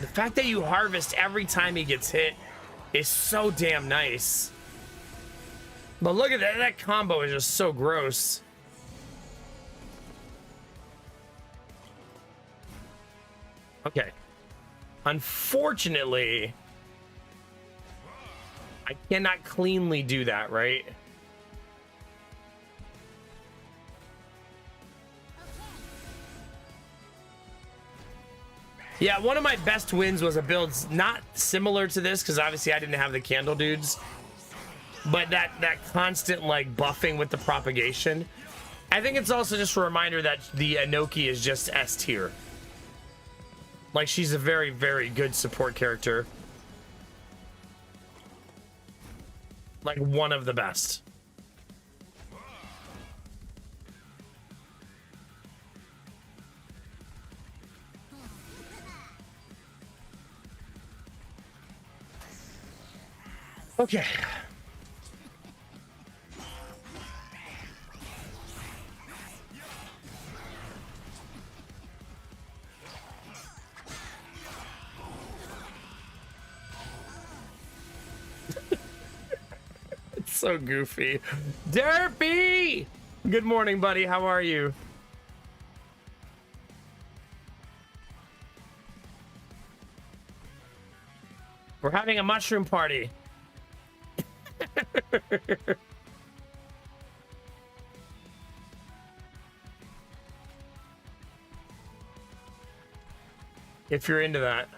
The fact that you harvest every time he gets hit is so damn nice. But look at that, that combo is just so gross. Okay. Unfortunately, I cannot cleanly do that, right? Yeah, one of my best wins was a build not similar to this, because obviously I didn't have the candle dudes, but that constant like buffing with the propagation. I think it's also just a reminder that the Inoki is just S tier. Like, she's a very, very good support character. Like, one of the best. Okay. It's so goofy. Derpy! Good morning, buddy. How are you? We're having a mushroom party. If you're into that.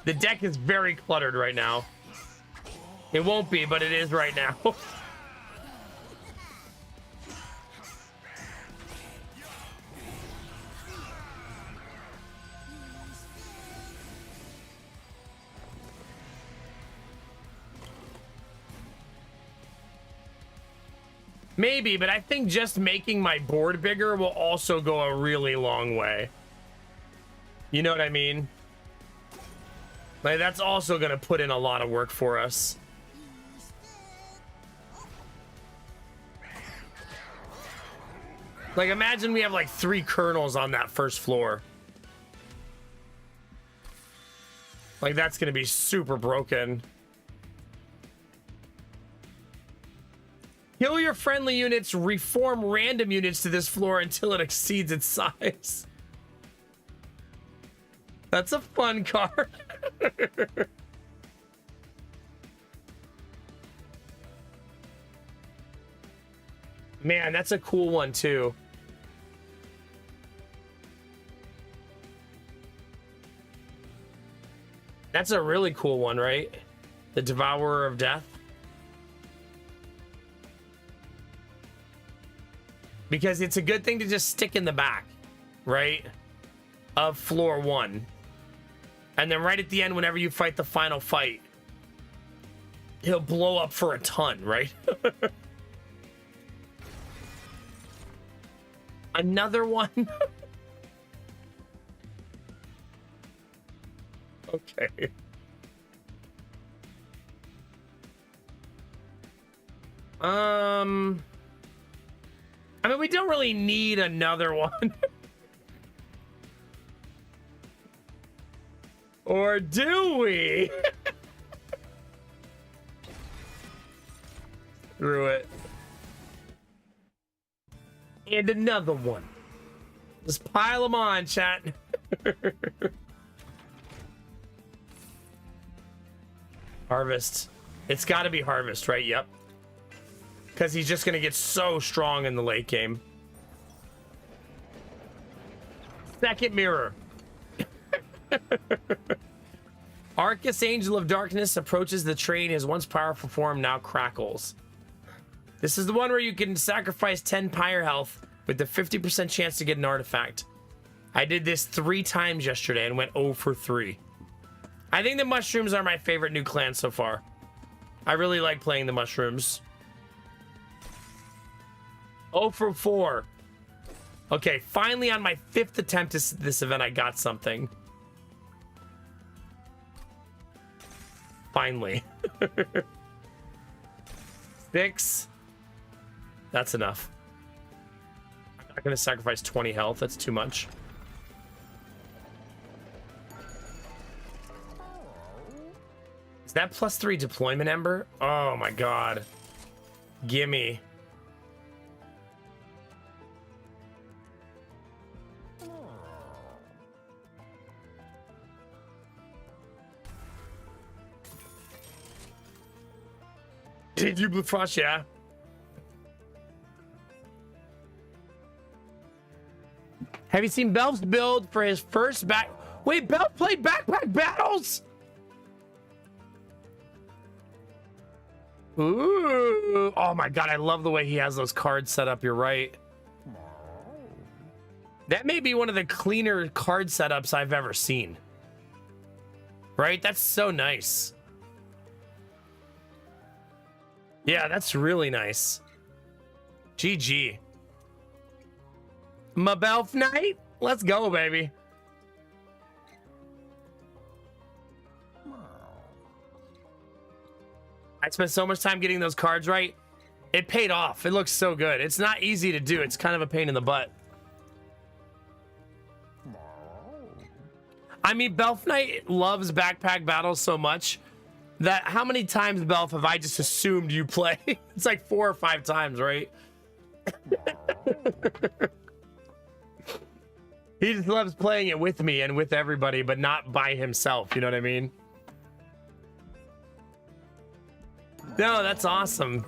The deck is very cluttered right now. It won't be, but it is right now. Maybe, but I think just making my board bigger will also go a really long way. You know what I mean? Like, that's also going to put in a lot of work for us. Like, imagine we have like 3 kernels on that first floor. Like, that's going to be super broken. Kill your friendly units, reform random units to this floor until it exceeds its size. That's a fun card. Man, that's a cool one too. That's a really cool one, right? The Devourer of Death. Because it's a good thing to just stick in the back, right? Of floor 1. And then right at the end, whenever you fight the final fight, he'll blow up for a ton, right? Another one? Okay. I mean, we don't really need another one. Or do we? Screw it. And another one. Just pile them on, chat. Harvest. It's got to be Harvest, right? Yep. Because he's just going to get so strong in the late game. Second mirror. Arcus, Angel of Darkness, approaches the train. His once powerful form now crackles. This is the one where you can sacrifice 10 pyre health with the 50% chance to get an artifact. I did this 3 times yesterday and went 0 for 3. I think the mushrooms are my favorite new clan so far. I really like playing the mushrooms. 0 for 4. Okay, finally on my 5th attempt at this event, I got something. Finally. 6. That's enough. I'm not going to sacrifice 20 health. That's too much. Is that +3 deployment ember? Oh my god. Gimme. Did you Blue Frost? Yeah. Have you seen Belf's build for his first back? Wait, Belf played backpack battles? Ooh. Oh my god, I love the way he has those cards set up. You're right. That may be one of the cleaner card setups I've ever seen. Right? That's so nice. Yeah, that's really nice. GG. Mabelf Knight? Let's go, baby. I spent so much time getting those cards right. It paid off. It looks so good. It's not easy to do. It's kind of a pain in the butt. I mean, Belf Knight loves backpack battles so much that how many times, Belf, have I just assumed you play? It's like 4 or 5 times, right? He just loves playing it with me and with everybody, but not by himself. You know what I mean? No, that's awesome.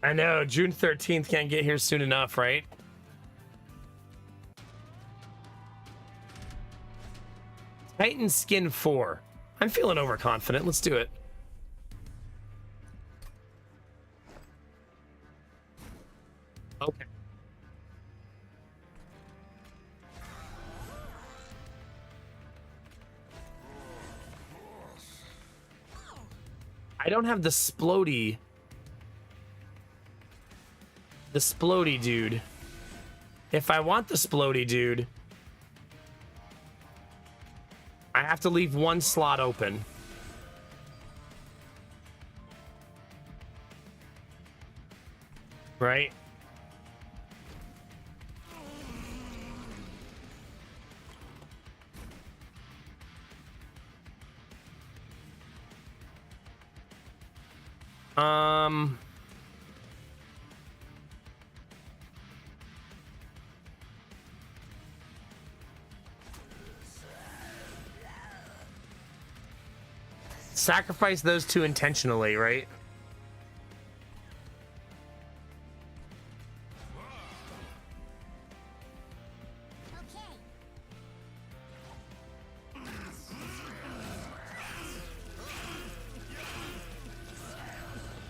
I know, June 13th can't get here soon enough, right? Titan Skin 4. I'm feeling overconfident. Let's do it. Okay. I don't have the Splody. The Splody dude. If I want the Splody dude, I have to leave one slot open. Right? Sacrifice those two intentionally, right?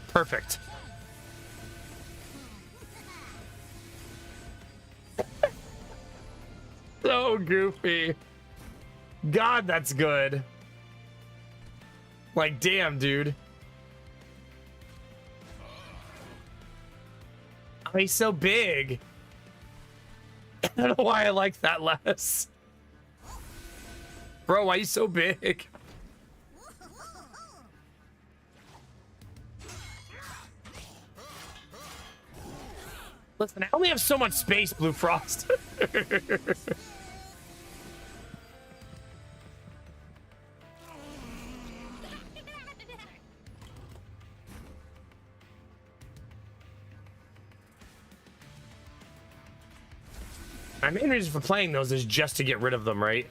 Perfect. So goofy. God, that's good. Like, damn, dude. Oh, he's so big. I don't know why I like that less. Bro, why are you so big? Listen, I only have so much space, Blue Frost. My main reason for playing those is just to get rid of them, right?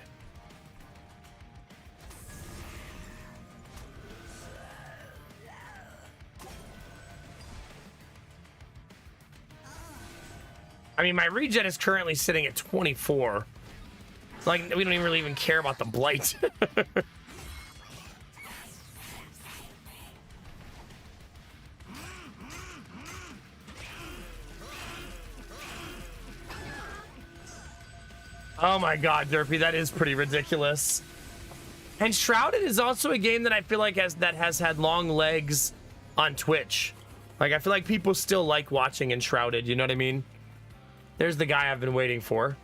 I mean, my regen is currently sitting at 24. Like, we don't even really even care about the blight. Oh my god, Derpy, that is pretty ridiculous. And Shrouded is also a game that I feel like has had long legs on Twitch. Like, I feel like people still like watching Enshrouded, you know what I mean? There's the guy I've been waiting for.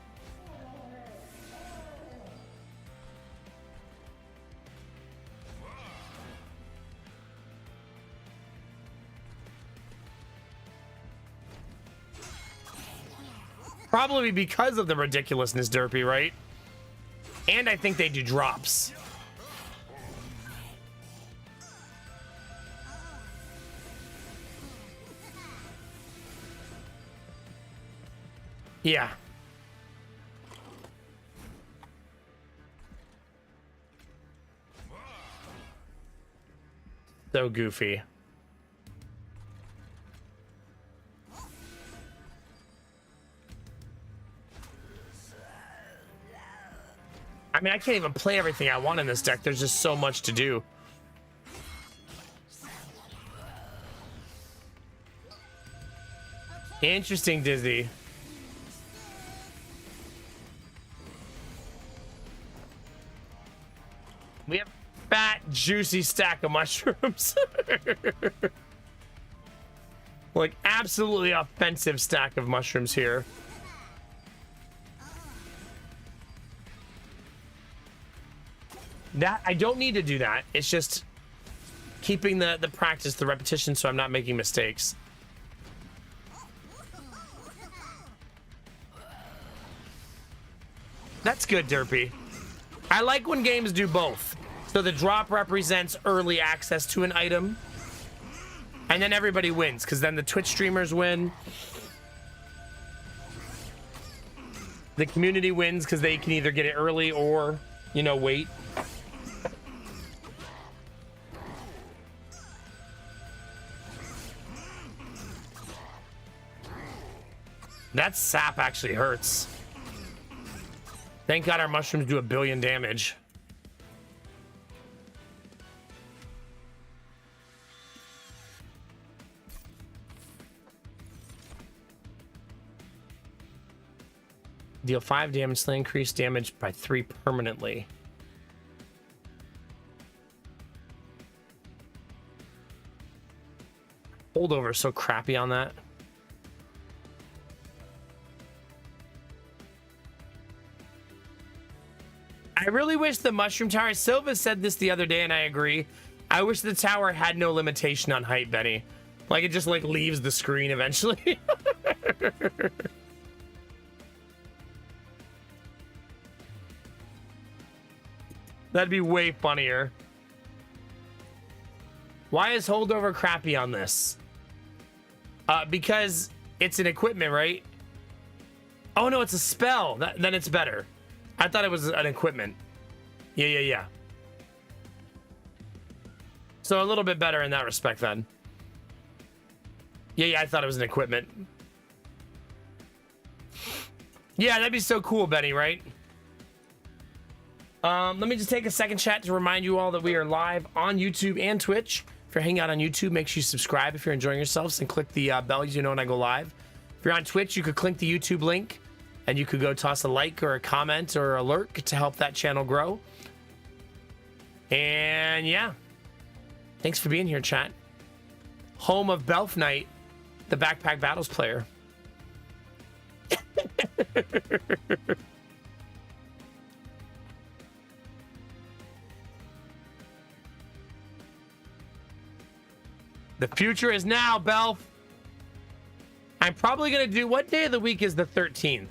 Probably because of the ridiculousness, Derpy, right? And I think they do drops. Yeah. So goofy. I mean, I can't even play everything I want in this deck. There's just so much to do. Interesting, Dizzy. We have a fat, juicy stack of mushrooms. Like, absolutely offensive stack of mushrooms here. That I don't need to do that. It's just keeping the practice, the repetition, so I'm not making mistakes. That's good, Derpy. I like when games do both. So the drop represents early access to an item, and then everybody wins, because then the Twitch streamers win. The community wins because they can either get it early or, you know, wait. That sap actually hurts. Thank God our mushrooms do 1 billion damage. Deal 5 damage, slightly increase damage by 3 permanently. Holdover is so crappy on that. I really wish the Mushroom Tower, Silva said this the other day and I agree. I wish the tower had no limitation on height, Benny. Like it just like leaves the screen eventually. That'd be way funnier. Why is holdover crappy on this? Because it's an equipment, right? Oh no, it's a spell. Then it's better. I thought it was an equipment. Yeah. So a little bit better in that respect then. Yeah, I thought it was an equipment. Yeah, that'd be so cool, Benny, right? Let me just take a second, chat, to remind you all that we are live on YouTube and Twitch. If you're hanging out on YouTube, make sure you subscribe if you're enjoying yourselves and click the bell so you know when I go live. If you're on Twitch, you could click the YouTube link and you could go toss a like or a comment or a lurk to help that channel grow. And yeah, thanks for being here, chat. Home of Belf Knight, the Backpack Battles player. The future is now, Belf. I'm probably going to do... What day of the week is the 13th?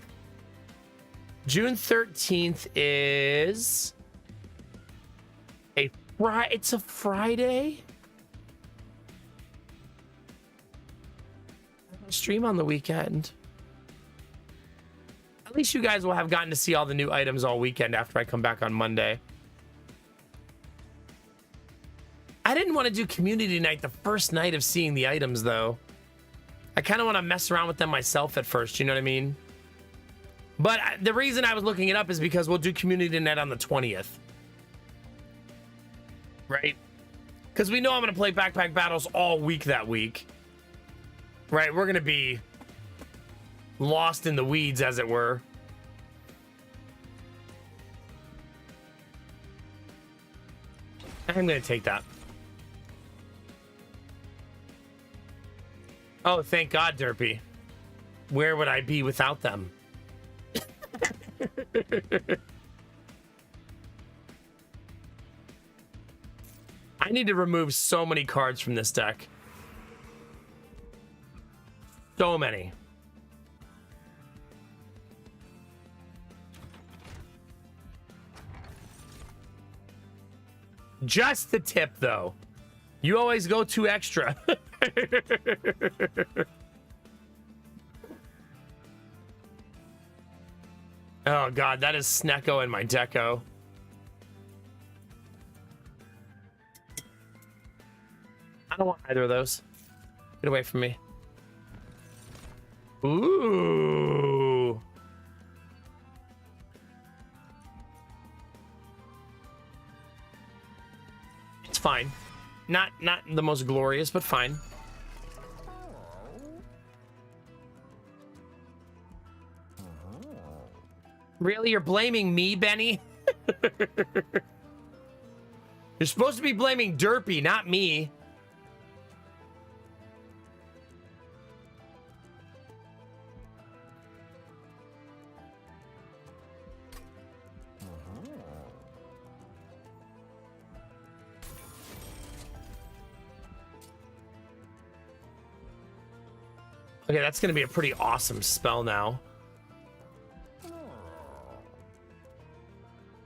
June 13th is... It's a Friday? Stream on the weekend. At least you guys will have gotten to see all the new items all weekend after I come back on Monday. I didn't want to do community night the first night of seeing the items, though. I kind of want to mess around with them myself at first, you know what I mean? But the reason I was looking it up is because we'll do community night on the 20th. Right? Because we know I'm going to play Backpack Battles all week that week. Right? We're going to be lost in the weeds, as it were. I'm going to take that. Oh, thank God, Derpy. Where would I be without them? I need to remove so many cards from this deck. So many. Just the tip, though. You always go too extra. Oh, God, that is Snecko in my deco. I don't want either of those. Get away from me. Ooh. It's fine. Not the most glorious, but fine. Really? You're blaming me, Benny? You're supposed to be blaming Derpy, not me. Okay, that's going to be a pretty awesome spell now.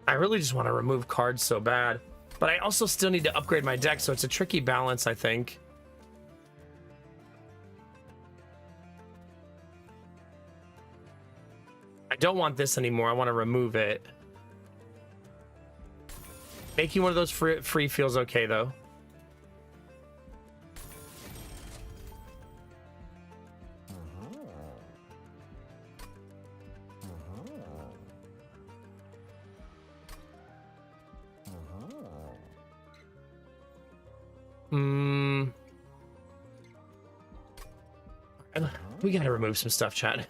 I really just want to remove cards so bad. But I also still need to upgrade my deck, so it's a tricky balance, I think. I don't want this anymore. I want to remove it. Making one of those free feels okay, though. We gotta remove some stuff, chat.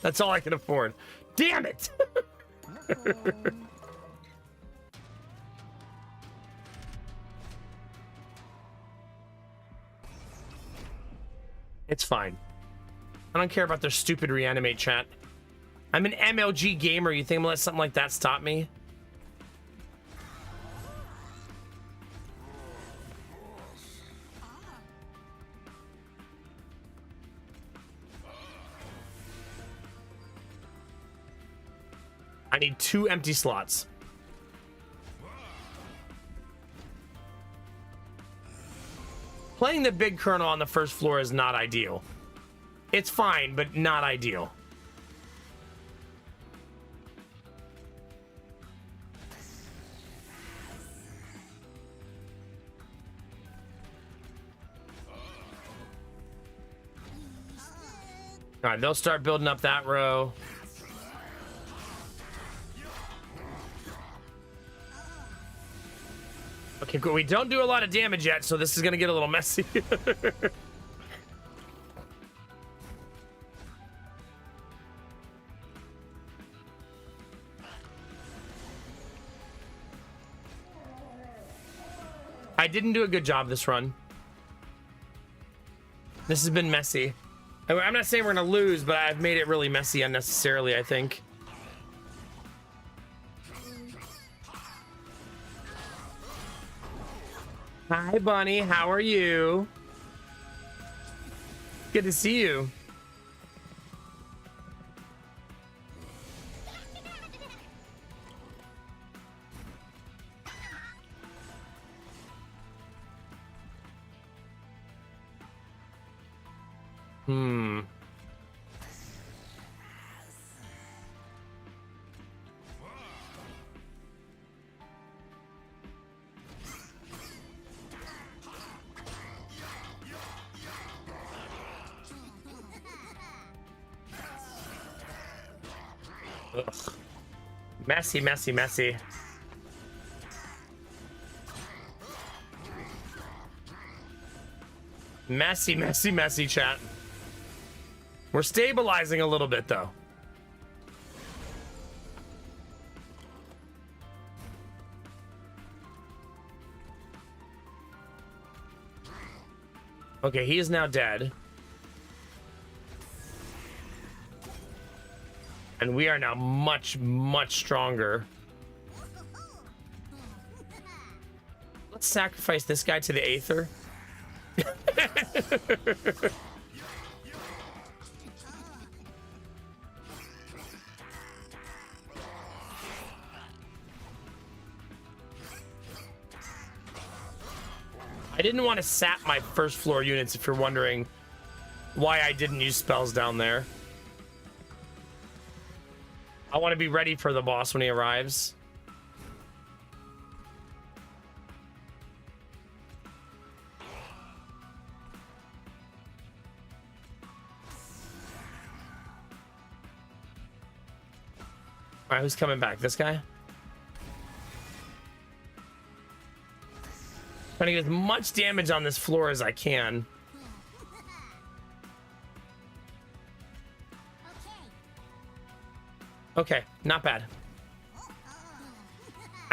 That's all I can afford. Damn it! It's fine. I don't care about their stupid reanimate chat. I'm an MLG gamer. You think I'm gonna let something like that stop me? I need 2 empty slots. Playing the big Colonel on the first floor is not ideal. It's fine, but not ideal. All right, they'll start building up that row. Okay, cool. We don't do a lot of damage yet, so this is gonna get a little messy. I didn't do a good job this run. This has been messy. I'm not saying we're gonna lose, but I've made it really messy unnecessarily, I think. Hi, Bunny. How are you? Good to see you. Ugh. Messy, messy, messy. Messy, messy, messy, chat. We're stabilizing a little bit, though. Okay, he is now dead. And we are now much, much stronger. Let's sacrifice this guy to the Aether. I didn't want to sap my first floor units, if you're wondering why I didn't use spells down there. I want to be ready for the boss when he arrives. All right, who's coming back? This guy? Trying to get as much damage on this floor as I can. Okay, not bad.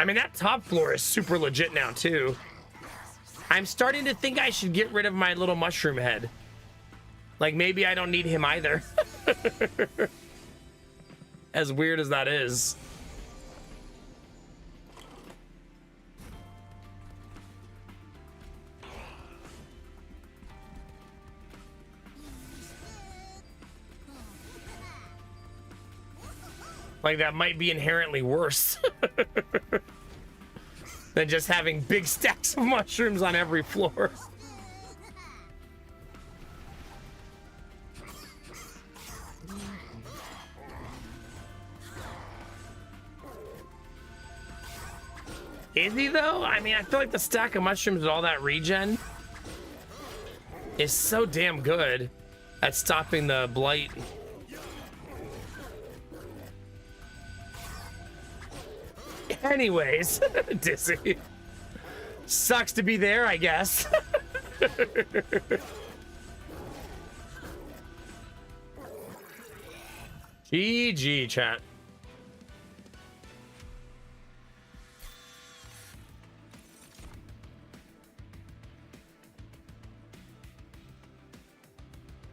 I mean, that top floor is super legit now, too. I'm starting to think I should get rid of my little mushroom head. Like, maybe I don't need him either. As weird as that is. Like, that might be inherently worse than just having big stacks of mushrooms on every floor. Is he, though? I mean, I feel like the stack of mushrooms with all that regen is so damn good at stopping the blight. Anyways, Dizzy. Sucks to be there, I guess. GG, chat.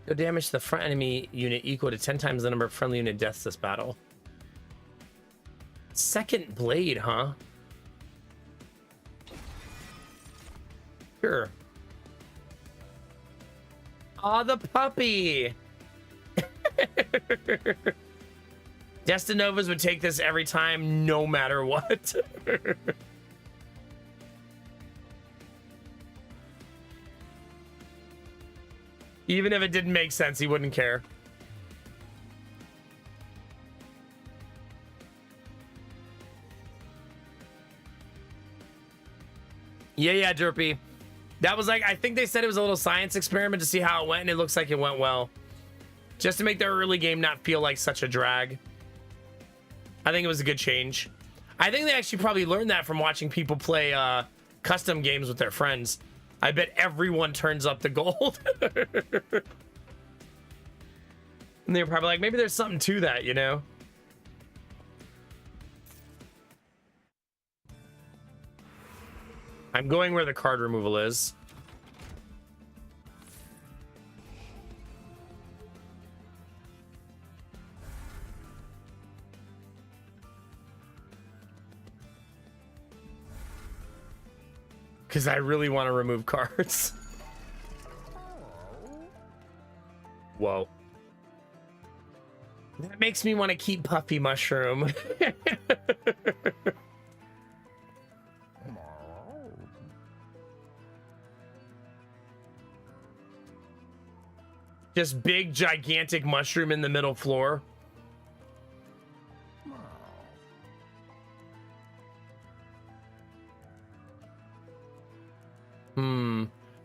Go damage to the front enemy unit equal to 10 times the number of friendly unit deaths this battle. Second blade, huh? Sure. Aw, the puppy! Destinovas would take this every time, no matter what. Even if it didn't make sense, he wouldn't care. Yeah, Derpy. That was like, I think they said it was a little science experiment to see how it went, and it looks like it went well. Just to make the early game not feel like such a drag. I think it was a good change. I think they actually probably learned that from watching people play custom games with their friends. I bet everyone turns up the gold. And they're probably like, maybe there's something to that, you know? I'm going where the card removal is. Because I really want to remove cards. Whoa. That makes me want to keep Puffy Mushroom. Just big, gigantic mushroom in the middle floor.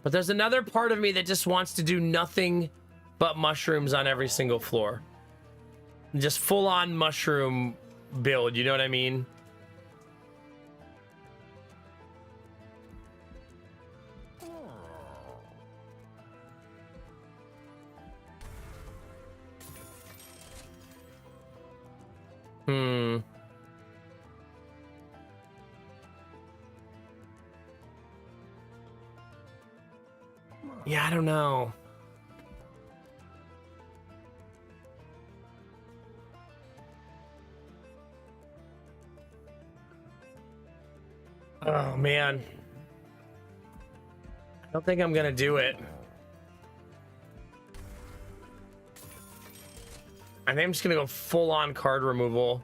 But there's another part of me that just wants to do nothing but mushrooms on every single floor. Just full-on mushroom build, you know what I mean? Yeah, I don't know. Oh, man. I don't think I'm gonna do it. I think I'm just gonna go full-on card removal.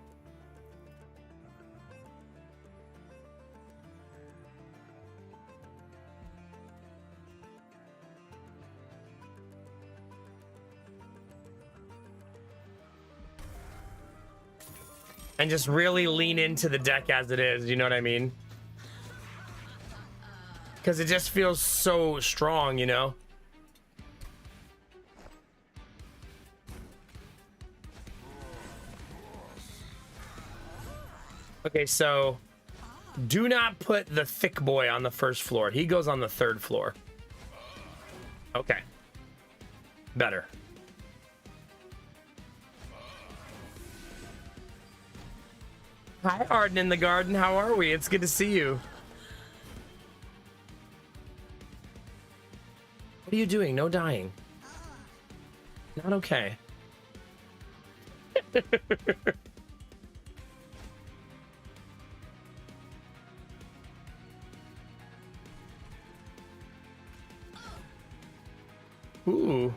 And just really lean into the deck as it is, you know what I mean? Because it just feels so strong, you know? Okay, so do not put the thick boy on the first floor. He goes on the third floor. Okay. Better. Hi, Arden in the garden. How are we? It's good to see you. What are you doing? No dying. Not okay. Ooh.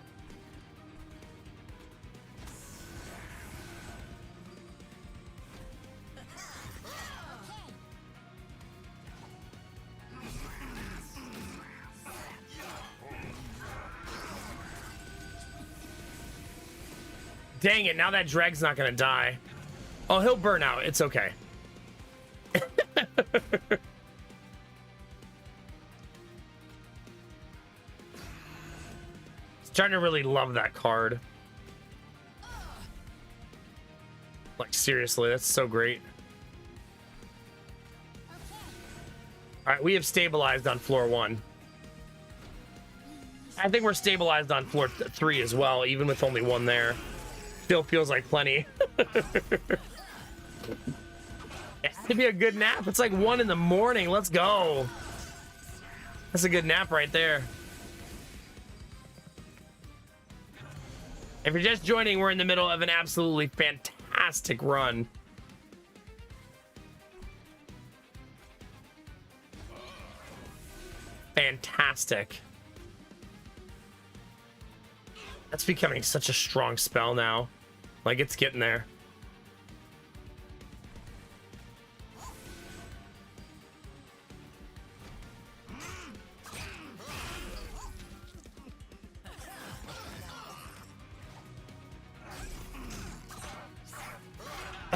Dang it, now that Dreg's not gonna die. Oh, he'll burn out. It's okay. Starting to really love that card. Like, seriously, that's so great. All right, we have stabilized on floor 1. I think we're stabilized on floor 3 as well, even with only 1 there. Still feels like plenty. It'd be a good nap. It's like 1 in the morning. Let's go. That's a good nap right there. If you're just joining, we're in the middle of an absolutely fantastic run. Fantastic. That's becoming such a strong spell now. Like, it's getting there.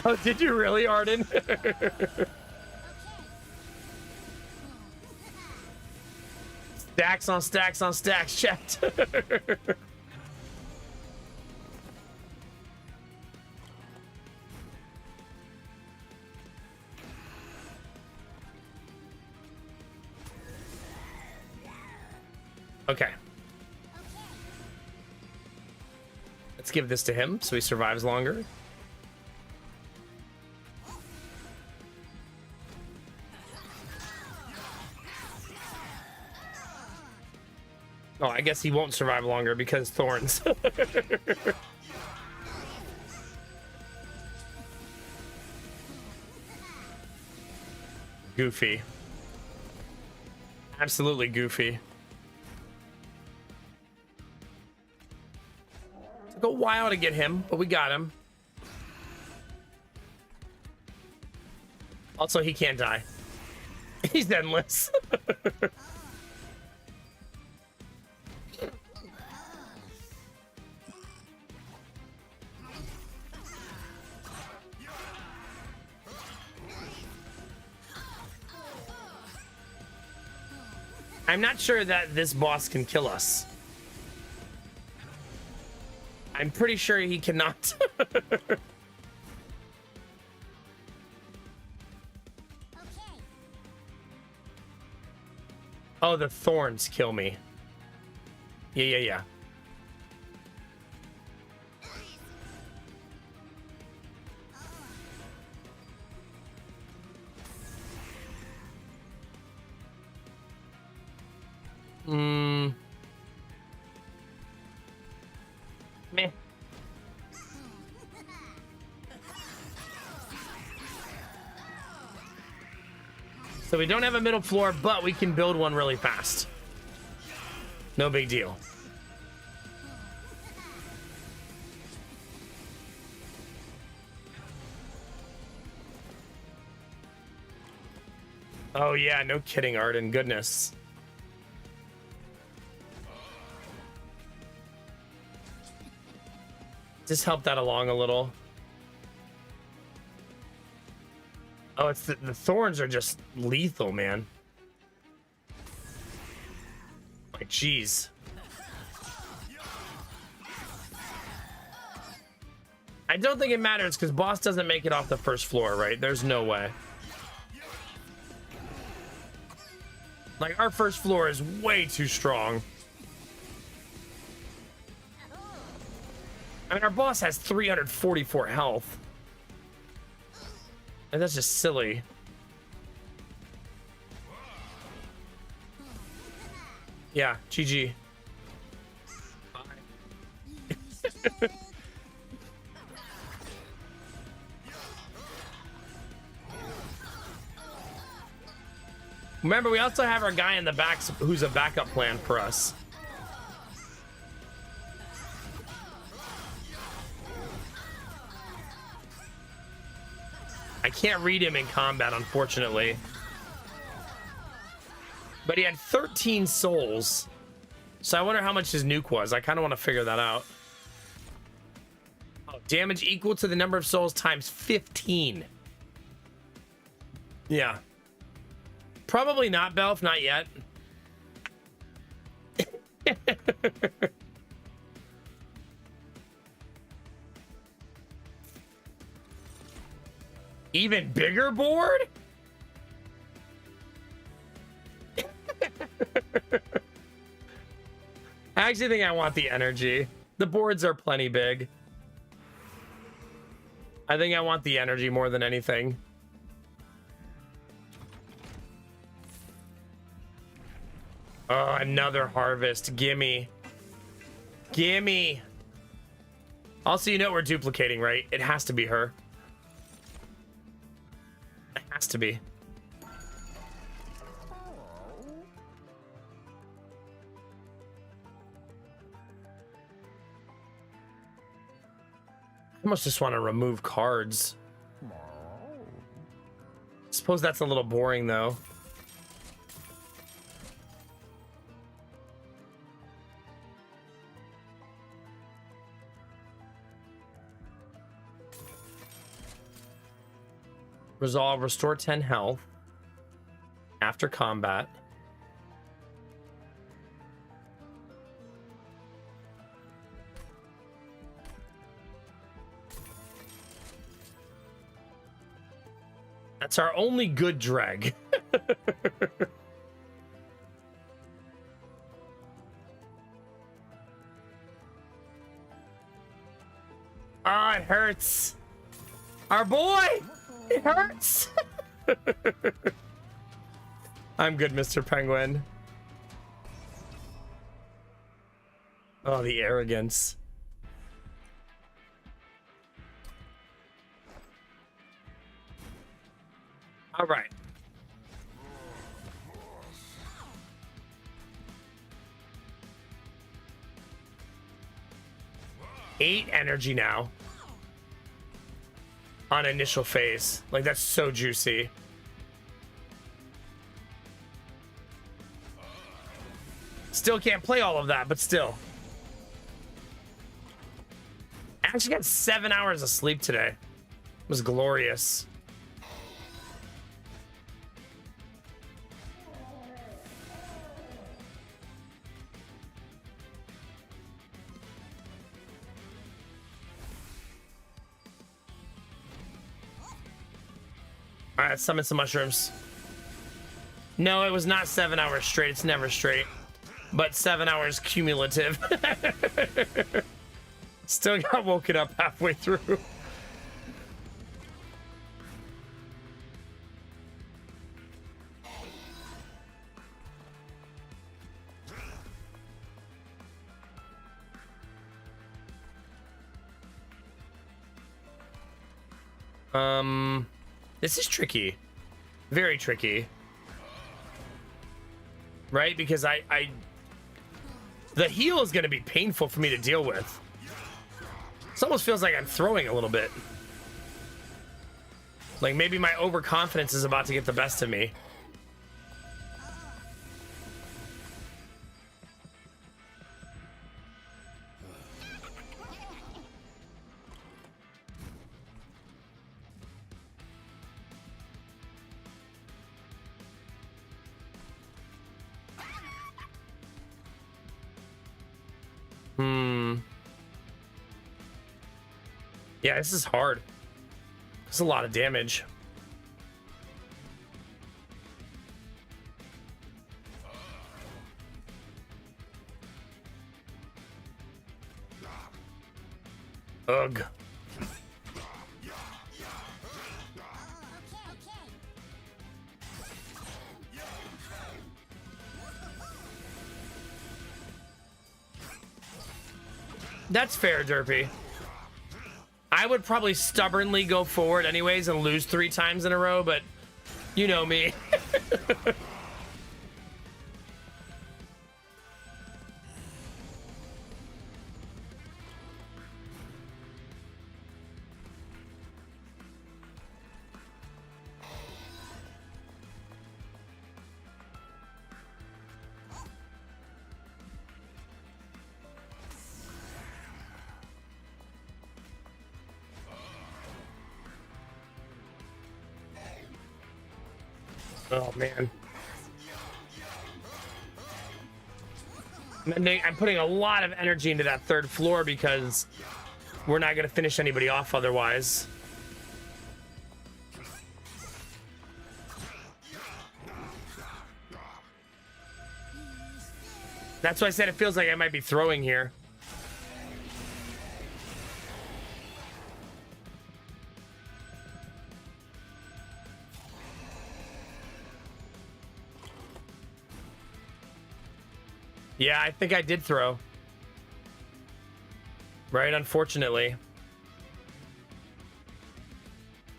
Oh, did you really, Arden? Stacks on stacks on stacks, chat. Okay. Let's give this to him so he survives longer. Oh, I guess he won't survive longer because thorns. Goofy. Absolutely goofy. Took a while to get him, but we got him. Also, he can't die. He's endless. I'm not sure that this boss can kill us. I'm pretty sure he cannot. Oh, the thorns kill me. Yeah. Meh. So we don't have a middle floor, but we can build one really fast. No big deal. Oh yeah, no kidding, Arden. Goodness. Just help that along a little. Oh, it's the thorns are just lethal, man. Like, jeez. I don't think it matters because boss doesn't make it off the first floor, right? There's no way. Like, our first floor is way too strong. I mean, our boss has 344 health. And that's just silly. Yeah, GG. Bye. Remember, we also have our guy in the back who's a backup plan for us. I can't read him in combat, unfortunately. But he had 13 souls. So I wonder how much his nuke was. I kind of want to figure that out. Oh, damage equal to the number of souls times 15. Yeah. Probably not, Belf. Not yet. Even bigger board? I actually think I want the energy. The boards are plenty big. I think I want the energy more than anything. Oh, another harvest. Gimme. Gimme. Also, you know we're duplicating, right? It has to be her. It has to be. I must just want to remove cards. Suppose that's a little boring, though. Resolve, restore 10 health after combat. That's our only good dreg. Ah, it hurts. Our boy! It hurts. I'm good, Mr. Penguin. Oh, the arrogance. All right. Eight energy now. On initial phase. Like, that's so juicy. Still can't play all of that, but still. I actually got 7 hours of sleep today. It was glorious. All right, summon some mushrooms. No, it was not 7 hours straight. It's never straight. But 7 hours cumulative. Still got woken up halfway through. This is tricky. Very tricky. Right? Because the heal is going to be painful for me to deal with. This almost feels like I'm throwing a little bit. Like maybe my overconfidence is about to get the best of me. Yeah, this is hard. It's a lot of damage. Ugh. That's fair, Derpy. I would probably stubbornly go forward anyways and lose 3 times in a row, but you know me. Oh, man. I'm putting a lot of energy into that 3rd floor because we're not going to finish anybody off otherwise. That's why I said it feels like I might be throwing here. Yeah, I think I did throw. Right, unfortunately.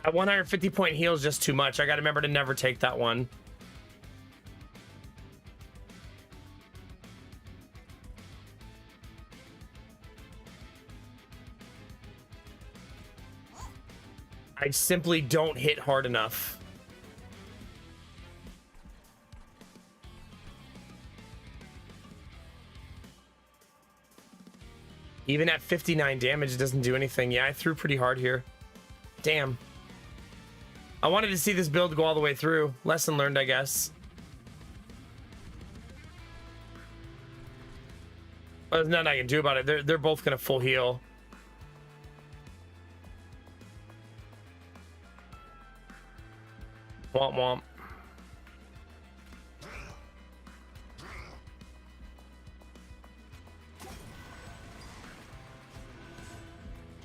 A 150 point heal is just too much. I gotta remember to never take that one. I simply don't hit hard enough. Even at 59 damage, it doesn't do anything. Yeah, I threw pretty hard here. Damn. I wanted to see this build go all the way through. Lesson learned, I guess. Well, there's nothing I can do about it. They're both gonna full heal. Womp womp.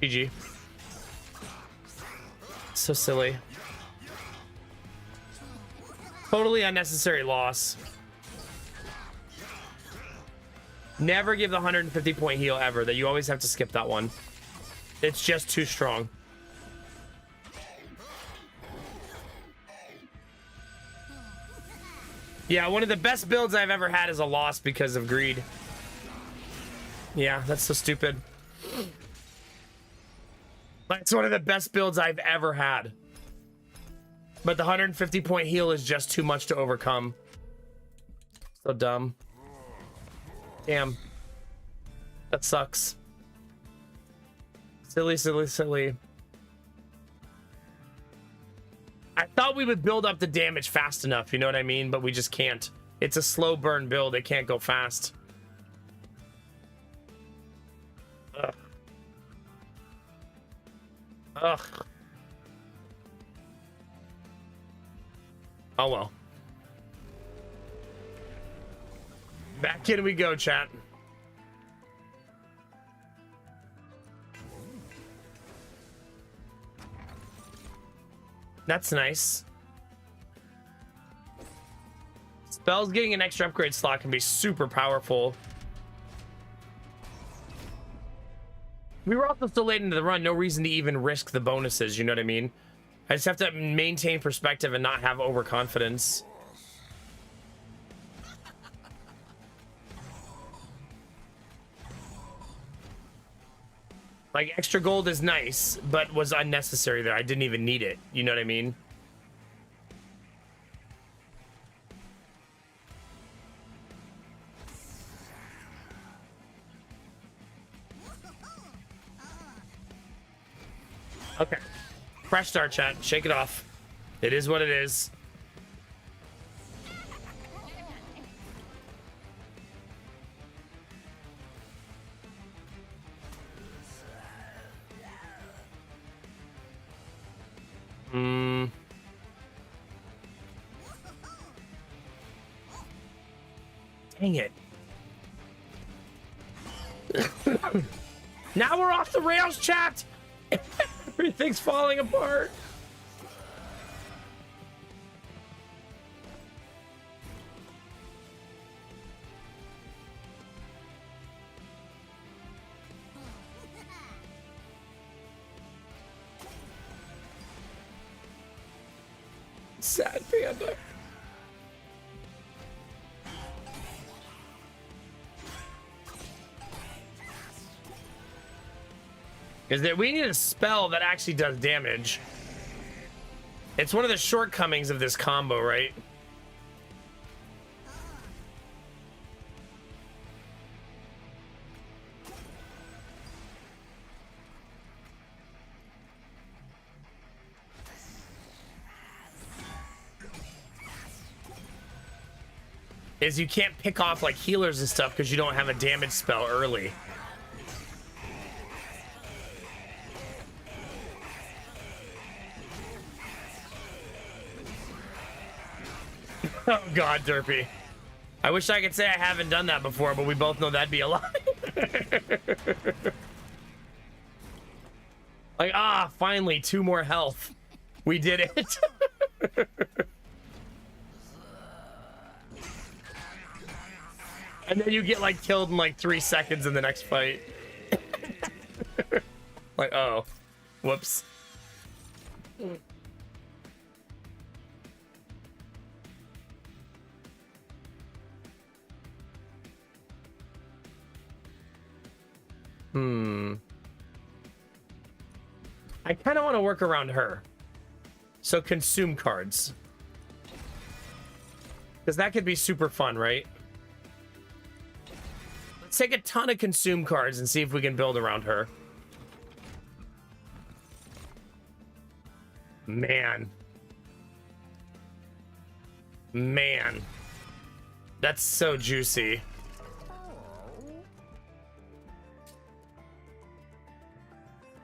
GG. So silly. Totally unnecessary loss. Never give the 150 point heal ever. That you always have to skip that one. It's just too strong. Yeah, one of the best builds I've ever had is a loss because of greed. Yeah, that's so stupid. That's one of the best builds I've ever had. But the 150 point heal is just too much to overcome. So dumb. Damn. That sucks. Silly, silly, silly. I thought we would build up the damage fast enough, you know what I mean? But we just can't. It's a slow burn build. It can't go fast. Ugh. Ugh. Oh well. Back in we go, chat. That's nice. Spells getting an extra upgrade slot can be super powerful. We were also so late into the run, no reason to even risk the bonuses, you know what I mean? I just have to maintain perspective and not have overconfidence. Like, extra gold is nice, but was unnecessary there. I didn't even need it. You know what I mean? Okay. Fresh start, chat. Shake it off. It is what it is. Dang it. Now we're off the rails, chat. Everything's falling apart. Sad panda. Is that we need a spell that actually does damage. It's one of the shortcomings of this combo, right? Is you can't pick off like healers and stuff because you don't have a damage spell early. Oh god, Derpy. I wish I could say I haven't done that before, but we both know that'd be a lie. Like, finally, 2 more health. We did it. And then you get like killed in like 3 seconds in the next fight. Like, oh, whoops. I kind of want to work around her. So consume cards. Because that could be super fun, right? Let's take a ton of consume cards and see if we can build around her. Man. Man. That's so juicy.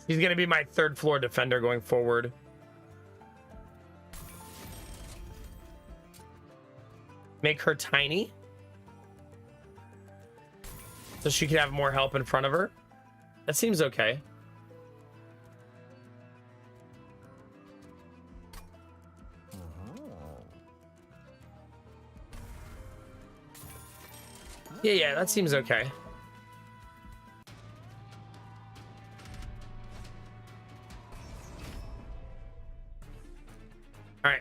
He's going to be my 3rd floor defender going forward. Make her tiny. So she could have more help in front of her. That seems okay. Yeah, that seems okay. All right.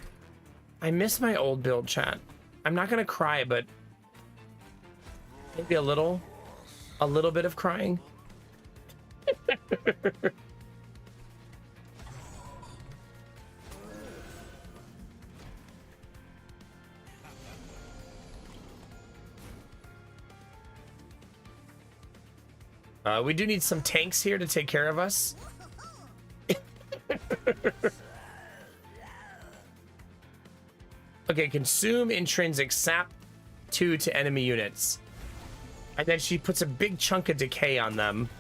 I miss my old build, chat. I'm not gonna cry, but maybe a little bit of crying. We do need some tanks here to take care of us. Okay, consume intrinsic sap 2 to enemy units. And then she puts a big chunk of decay on them.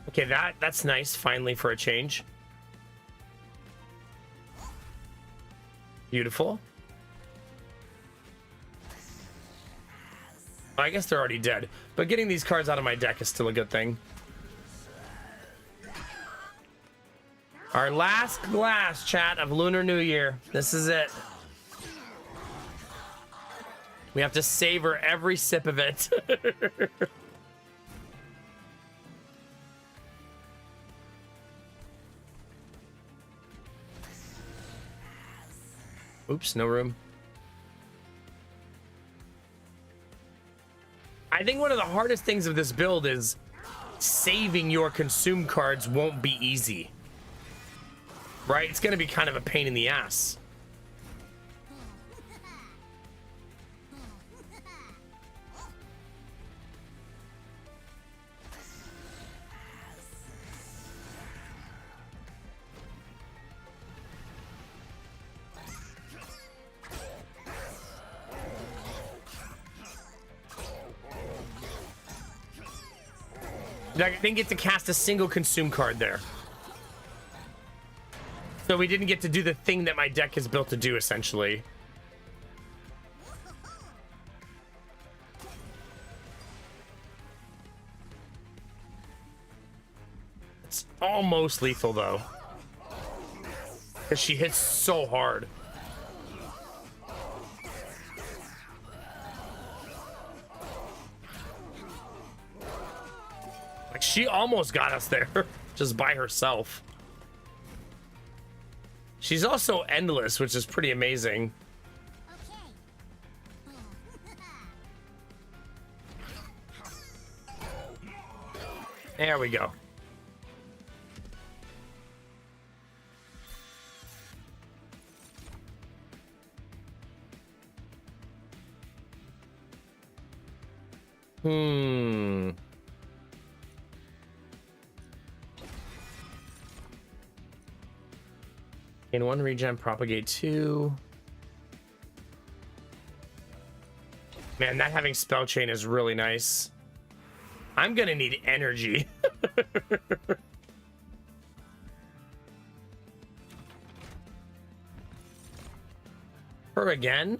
Okay, that's nice, finally, for a change. Beautiful. I guess they're already dead, but getting these cards out of my deck is still a good thing. Our last glass, chat, of Lunar New Year. This is it. We have to savor every sip of it. Oops, no room. I think one of the hardest things of this build is saving your consume cards won't be easy. Right? It's going to be kind of a pain in the ass. I didn't get to cast a single consume card there. So we didn't get to do the thing that my deck is built to do, essentially. It's almost lethal, though. Because she hits so hard. Like, she almost got us there just by herself. She's also endless, which is pretty amazing. There we go. In one regen, propagate 2. Man, that having spell chain is really nice. I'm gonna need energy. Her again?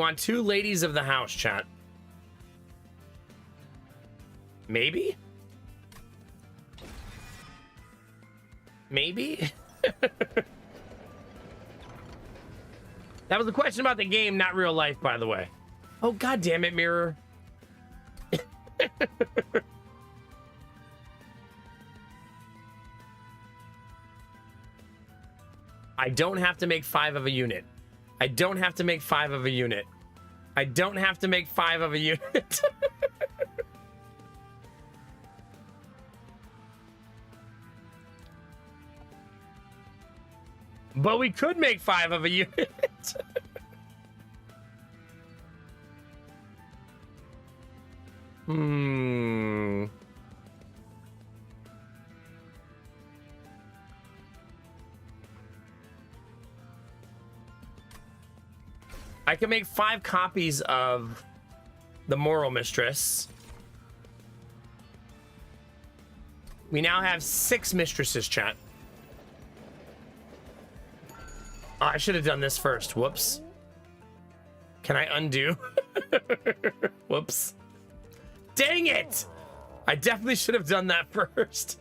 want 2 ladies of the house, chat. Maybe? Maybe? That was a question about the game, not real life, by the way. Oh, god damn it, Mirror. I don't have to make 5 of a unit. I don't have to make 5 of a unit. I don't have to make 5 of a unit. But we could make 5 of a unit. I can make 5 copies of the Moral Mistress. We now have 6 mistresses, chat. Oh, I should have done this first. Whoops. Can I undo? Whoops. Dang it! I definitely should have done that first.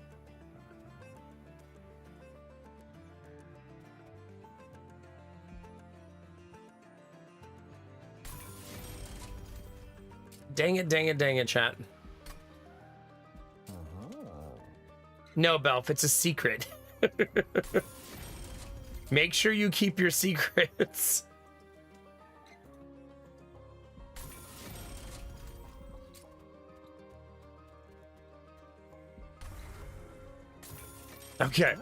Dang it, dang it, dang it, chat. No, Belf, it's a secret. Make sure you keep your secrets. Okay.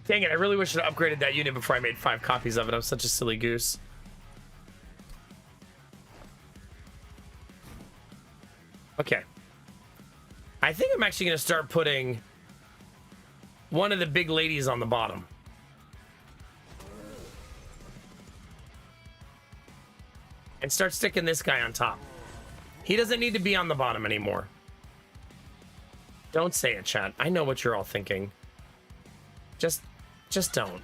Dang it, I really wish I'd upgraded that unit before I made 5 copies of it. I'm such a silly goose. Okay. I think I'm actually going to start putting one of the big ladies on the bottom. And start sticking this guy on top. He doesn't need to be on the bottom anymore. Don't say it, chat. I know what you're all thinking. Just don't.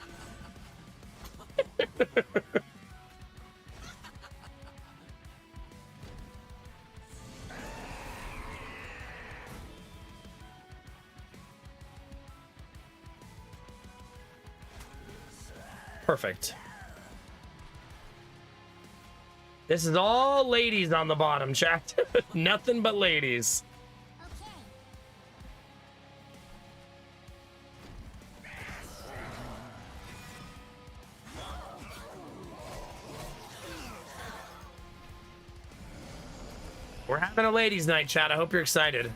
Perfect. This is all ladies on the bottom, chat. Nothing but ladies. We're having a ladies' night, chat. I hope you're excited.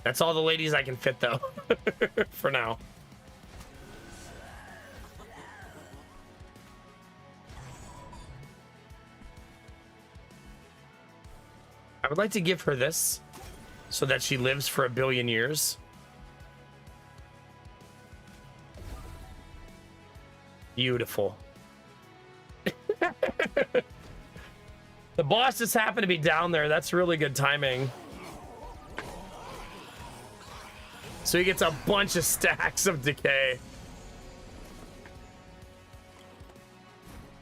That's all the ladies I can fit, though, for now. I would like to give her this so that she lives for 1 billion years. Beautiful. The boss just happened to be down there. That's really good timing. So he gets a bunch of stacks of decay.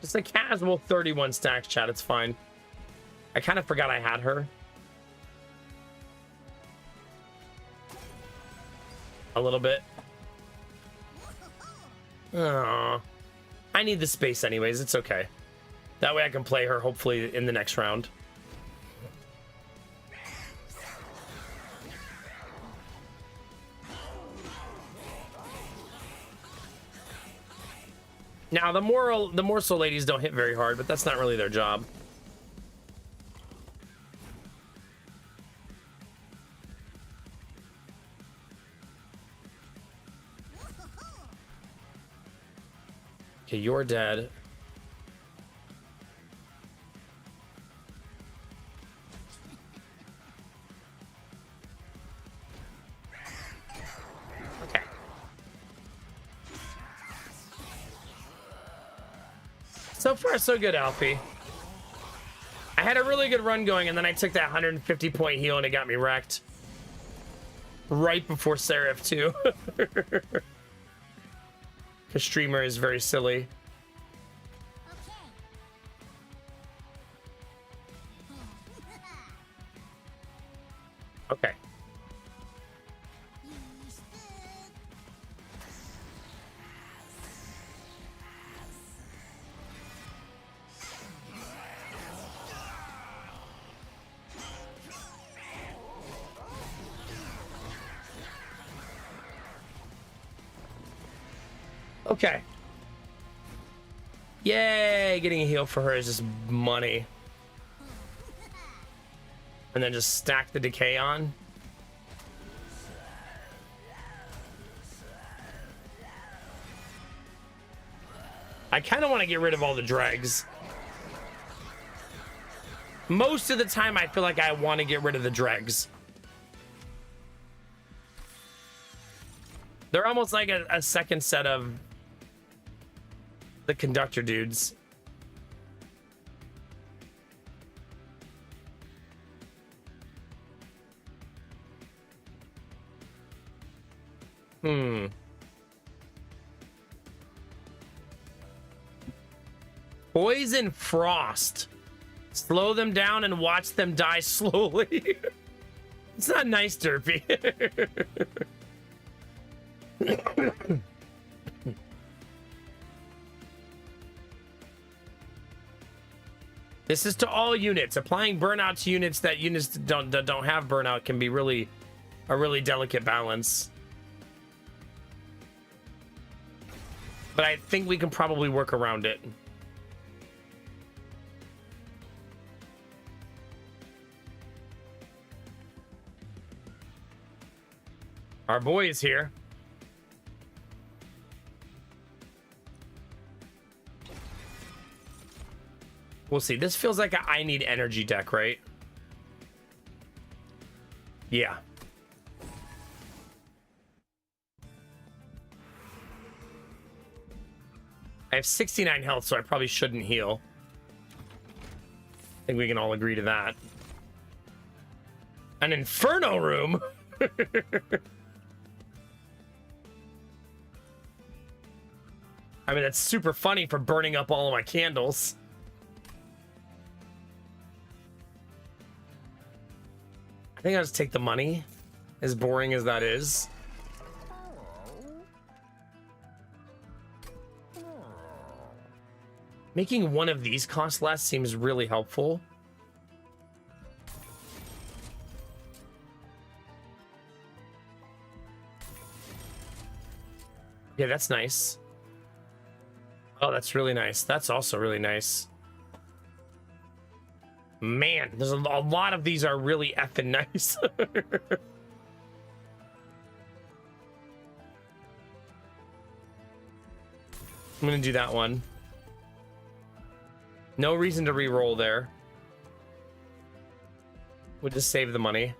Just a casual 31 stacks, chat. It's fine. I kind of forgot I had her. A little bit. Aww. I need the space anyways. It's okay. That way I can play her hopefully in the next round. Now, the morsel ladies don't hit very hard, but that's not really their job. Okay, you're dead. Okay. So far, so good, Alfie. I had a really good run going, and then I took that 150 point heal, and it got me wrecked. Right before Seraph, too. The streamer is very silly. Okay. Okay. Yay! Getting a heal for her is just money. And then just stack the decay on. I kind of want to get rid of all the dregs. Most of the time, I feel like I want to get rid of the dregs. They're almost like a second set of the conductor dudes. Poison Frost. Slow them down and watch them die slowly. It's not nice, Derpy. This is to all units. Applying burnout to units that don't have burnout can be really a really delicate balance. But I think we can probably work around it. Our boy is here. We'll see. This feels like a I need energy deck, right? Yeah. I have 69 health, so I probably shouldn't heal. I think we can all agree to that. An Inferno room? I mean, that's super funny for burning up all of my candles. I think I'll just take the money, as boring as that is. Making one of these cost less seems really helpful. Yeah, that's nice. Oh, that's really nice. That's also really nice. Man, there's a lot of these are really effing nice. I'm gonna do that one. No reason to re-roll there. We'll just save the money.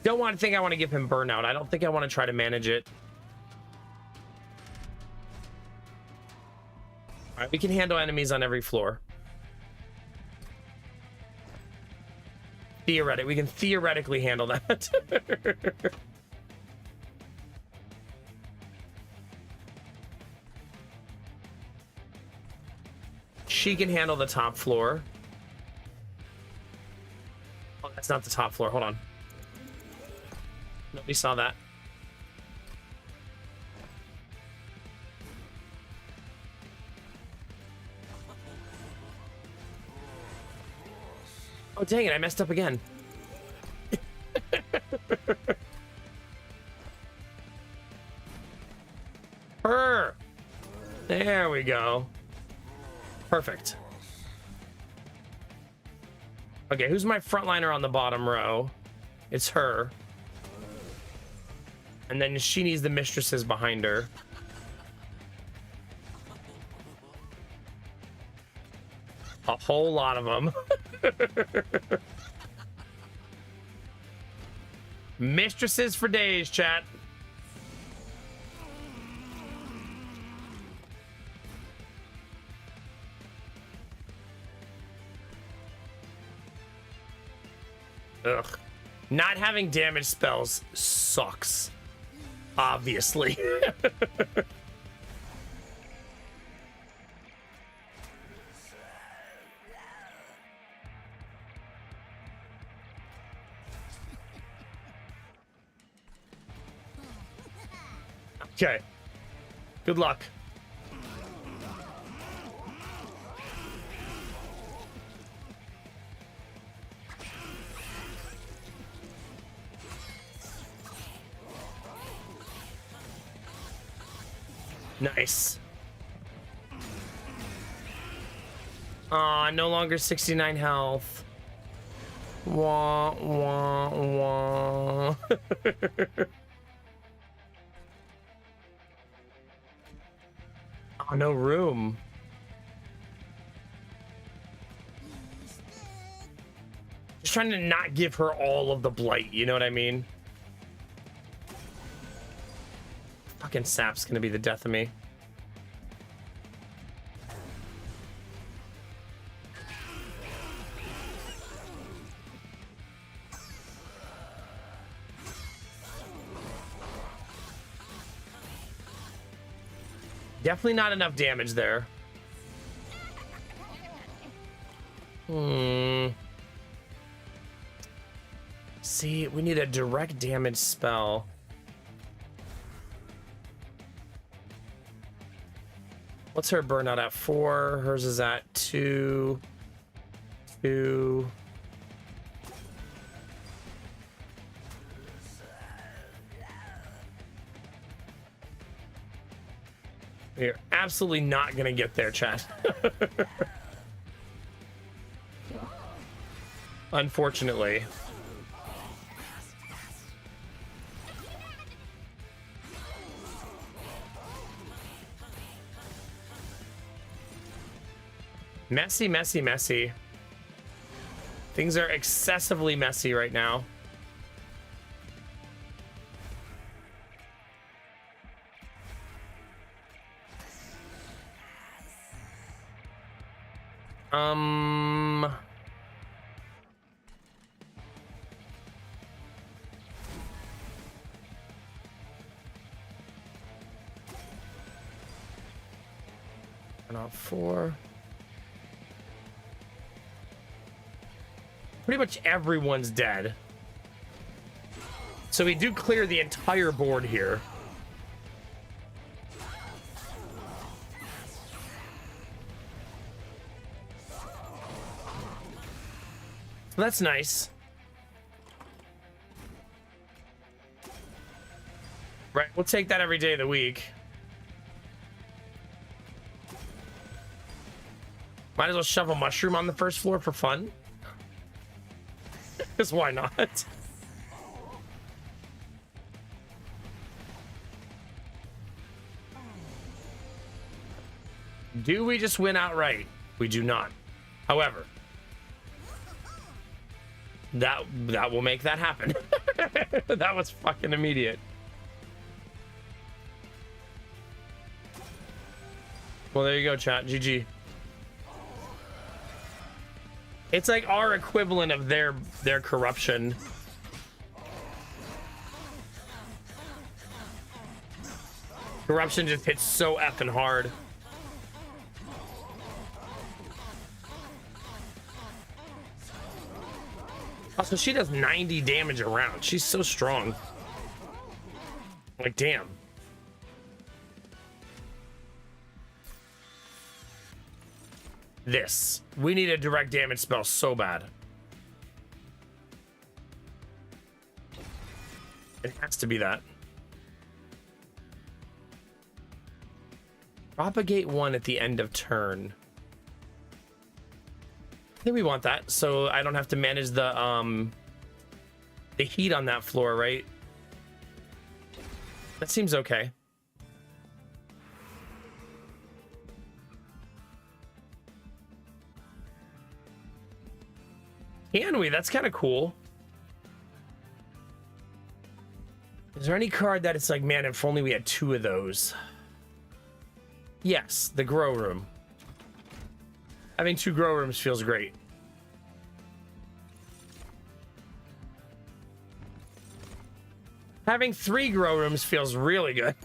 Don't want to think I want to give him burnout. I don't think I want to try to manage it. All right, we can handle enemies on every floor. Theoretically, we can theoretically handle that. She can handle the top floor. Oh, that's not the top floor. Hold on. Nobody saw that. Oh, dang it. I messed up again. Her. There we go. Perfect. Okay, who's my frontliner on the bottom row? It's her. And then she needs the mistresses behind her. A whole lot of them. Mistresses for days, chat. Ugh. Not having damage spells sucks. Obviously. Okay. Good luck. Nice. Aw, no longer 69 health. Wah, wah, wah. Oh, no room. Just trying to not give her all of the blight, you know what I mean? Fucking sap's gonna be the death of me. Definitely not enough damage there. See, we need a direct damage spell. What's her burnout at? 4. Hers is at 2. 2. We're absolutely not gonna get there, chat. Unfortunately. Messy, messy, messy. Things are excessively messy right now. Not 4. Pretty much everyone's dead. So we do clear the entire board here. So that's nice. Right, we'll take that every day of the week. Might as well shove a mushroom on the first floor for fun. Because why not? Do we just win outright? We do not. However, that will make that happen. That was fucking immediate. Well, there you go, chat. GG. It's like our equivalent of their corruption. Corruption just hits so effing hard. Also, she does 90 damage a round. She's so strong. Like, damn. This. We need a direct damage spell so bad. It has to be that. Propagate 1 at the end of turn. I think we want that, so I don't have to manage the heat on that floor, right? That seems okay. Can we? That's kind of cool. Is there any card that it's like, man, if only we had 2 of those? Yes, the grow room. Having 2 grow rooms feels great. Having 3 grow rooms feels really good.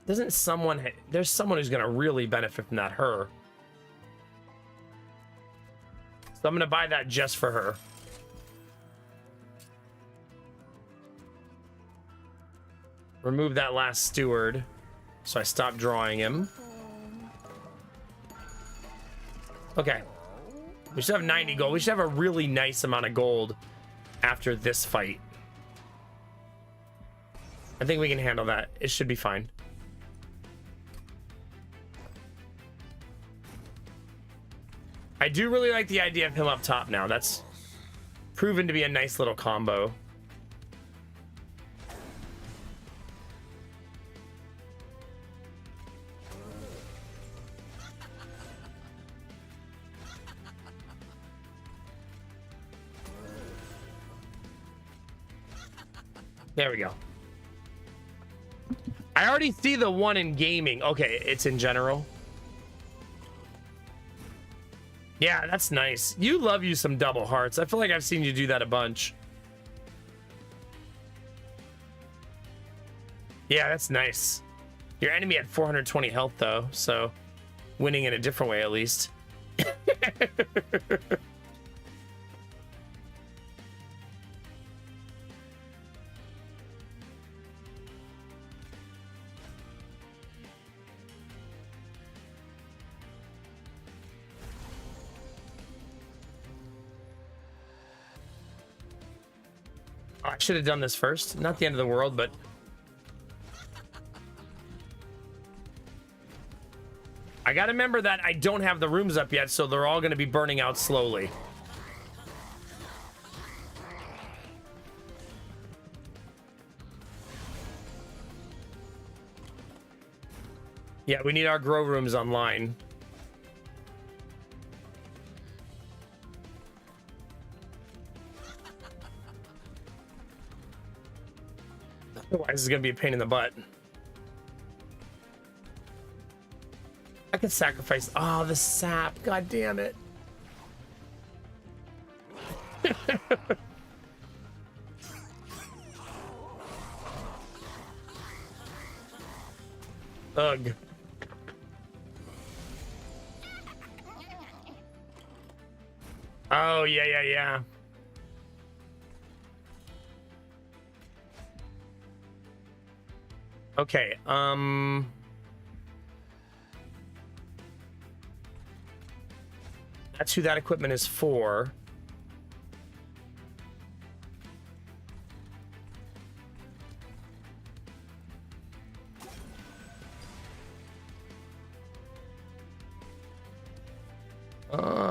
Doesn't someone... There's someone who's going to really benefit from that, her. So I'm going to buy that just for her. Remove that last steward. So I stopped drawing him. Okay. We should have 90 gold. We should have a really nice amount of gold after this fight. I think we can handle that. It should be fine. I do really like the idea of him up top now. That's proven to be a nice little combo. There we go. I already see the one in gaming. Okay, it's in general. Yeah, that's nice. You love you some double hearts. I feel like I've seen you do that a bunch. Yeah, that's nice. Your enemy had 420 health, though, so winning in a different way, at least. I should have done this first. Not the end of the world, but... I gotta remember that I don't have the rooms up yet, so they're all gonna be burning out slowly. Yeah, we need our grow rooms online. Otherwise, this is gonna be a pain in the butt. I could sacrifice. Oh, the sap. God damn it. Ugh. Oh, yeah. Okay, that's who that equipment is for.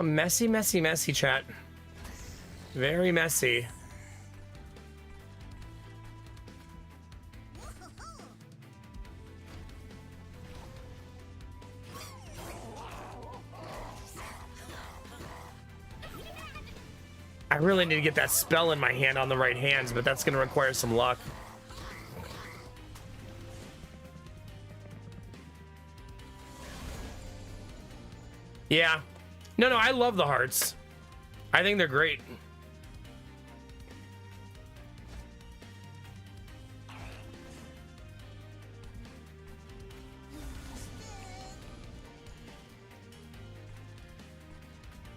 Messy, chat. Very messy. I really need to get that spell in my hand on the right hands, but that's going to require some luck. Yeah. No, I love the hearts. I think they're great.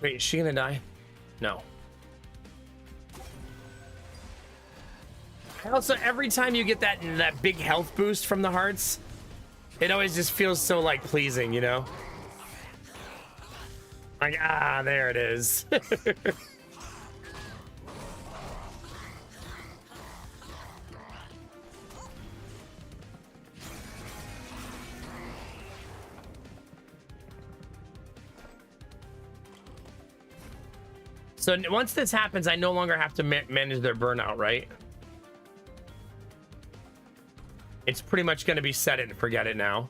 Wait, is she gonna die? No. Also, every time you get that big health boost from the hearts, it always just feels so, like, pleasing, you know? Like, ah, there it is. So once this happens, I no longer have to manage their burnout, right? It's pretty much going to be set it and forget it now.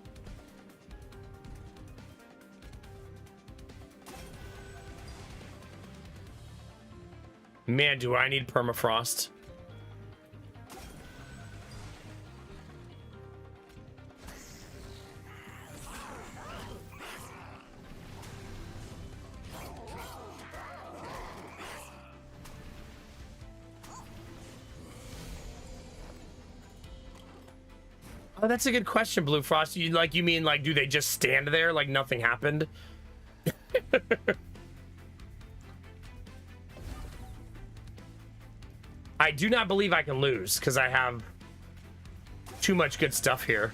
Man, do I need permafrost. Oh, that's a good question, Blue Frost. You mean like, do they just stand there like nothing happened? I do not believe I can lose because I have too much good stuff here.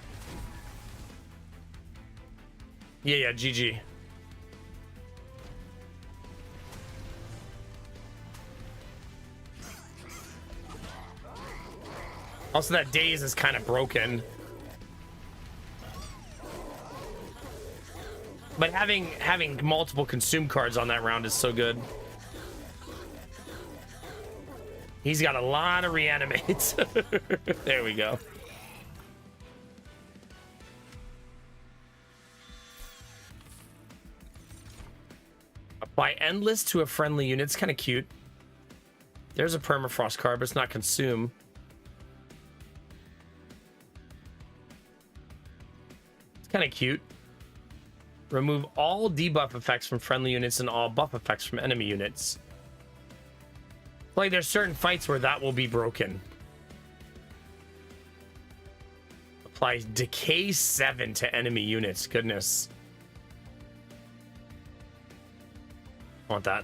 Yeah, GG. Also, that daze is kind of broken. But having multiple consume cards on that round is so good. He's got a lot of reanimates. There we go. Apply Endless to a friendly unit. It's kind of cute. There's a Permafrost card, but it's not consume. It's kind of cute. Remove all debuff effects from friendly units and all buff effects from enemy units. Like, there's certain fights where that will be broken. Applies Decay 7 to enemy units. Goodness. Want that.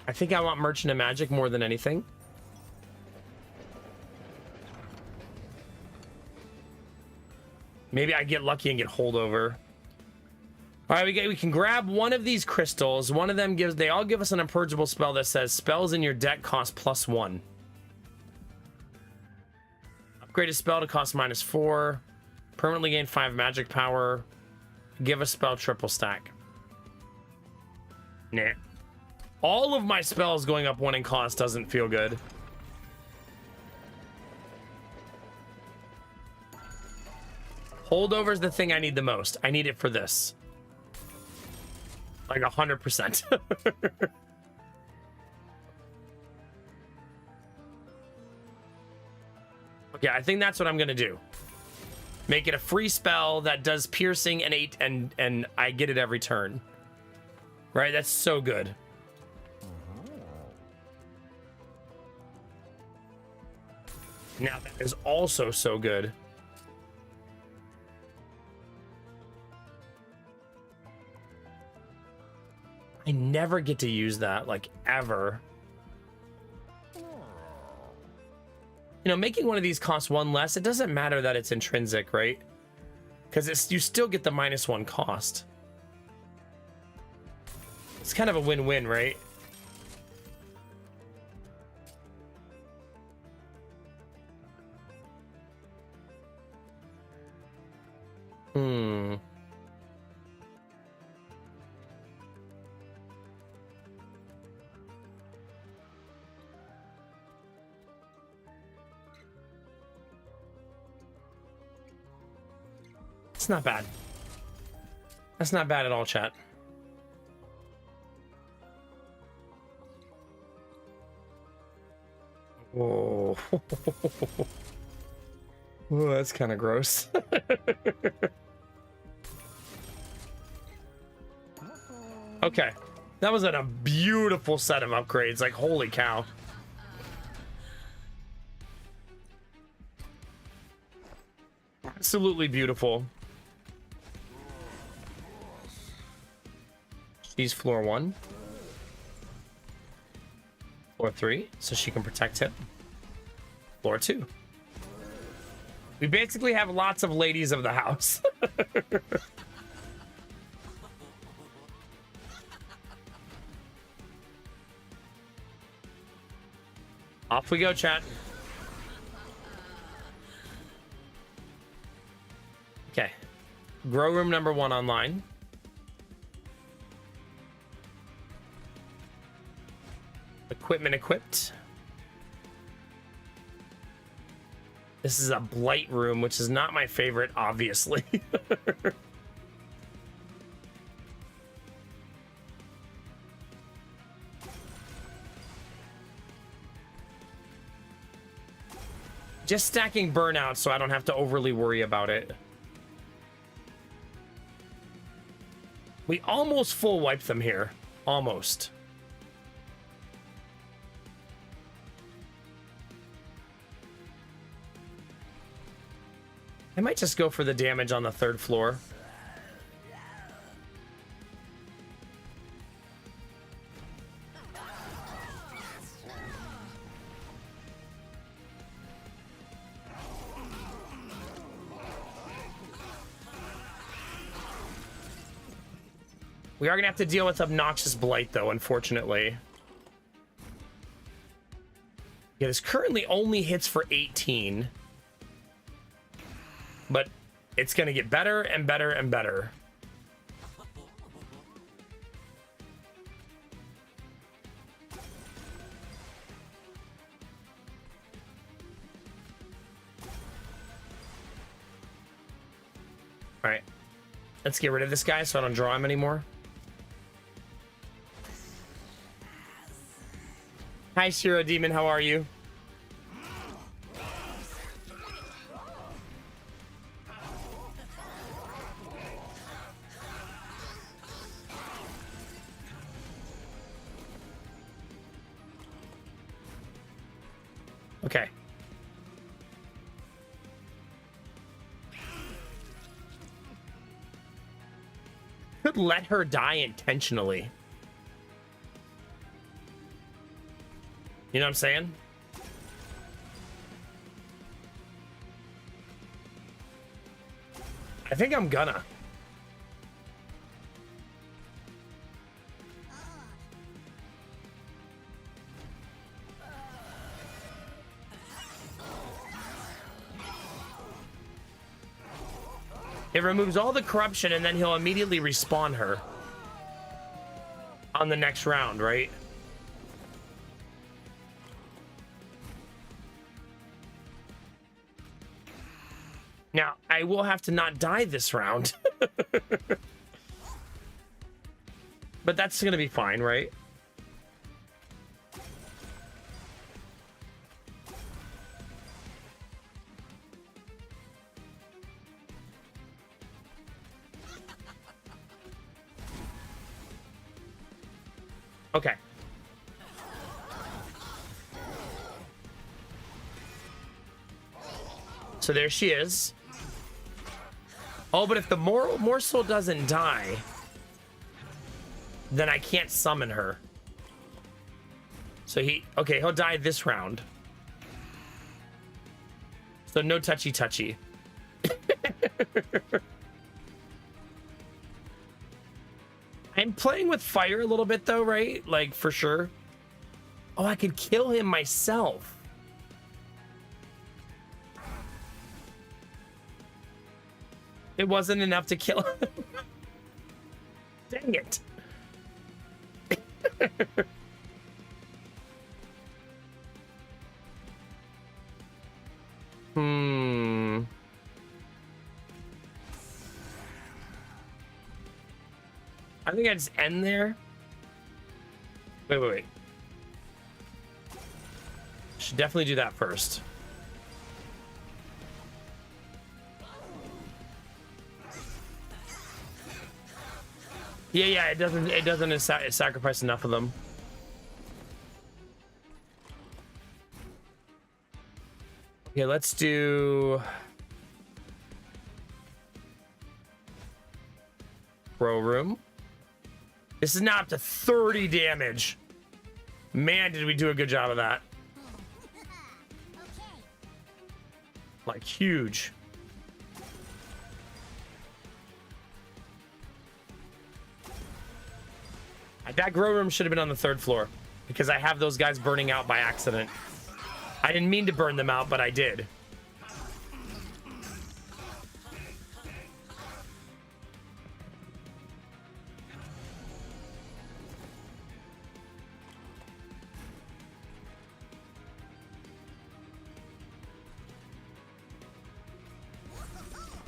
I think I want Merchant of Magic more than anything. Maybe I get lucky and get holdover. All right, we can grab one of these crystals. One of them they all give us an unpurgeable spell that says spells in your deck cost +1. Upgrade a spell to cost -4. Permanently gain 5 magic power. Give a spell triple stack. Nah. All of my spells going up 1 in cost doesn't feel good. Holdover is the thing I need the most. I need it for this. Like 100%. Okay, I think that's what I'm gonna do. Make it a free spell that does piercing and 8 and I get it every turn. Right? That's so good. Now that is also so good. I never get to use that, like, ever. You know, making one of these costs 1 less, it doesn't matter that it's intrinsic, right? Because you still get the -1 cost. It's kind of a win-win, right? It's not bad. That's not bad at all, chat. Whoa. Oh, that's kind of gross. Okay. That was a beautiful set of upgrades. Like, holy cow. Absolutely beautiful. She's floor 1. Floor 3, so she can protect him. Floor 2. We basically have lots of ladies of the house. Off we go, chat. Okay. Grow room number 1 online. Equipment equipped. This is a blight room, which is not my favorite, obviously. Just stacking burnout so I don't have to overly worry about it. We almost full wiped them here. Almost. I might just go for the damage on the third floor. We are gonna have to deal with Obnoxious Blight, though, unfortunately. Yeah, this currently only hits for 18. But it's gonna get better and better and better. All right, let's get rid of this guy so I don't draw him anymore. Hi, Shiro Demon, how are you? Okay. Could let her die intentionally. You know what I'm saying? I think I'm gonna. It removes all the corruption and then he'll immediately respawn her on the next round, right? Now, I will have to not die this round. But that's gonna be fine, right? Okay. So there she is. Oh, but if the morsel doesn't die, then I can't summon her. So okay, he'll die this round. So no touchy touchy. I'm playing with fire a little bit though, right? Like for sure. Oh, I could kill him myself. It wasn't enough to kill him. Dang it. I think I just end there. Wait. Should definitely do that first. Yeah, it doesn't sacrifice enough of them. Okay, let's do Pro Room. This is now up to 30 damage. Man, did we do a good job of that. Like huge. That grow room should have been on the third floor because I have those guys burning out by accident. I didn't mean to burn them out, but I did.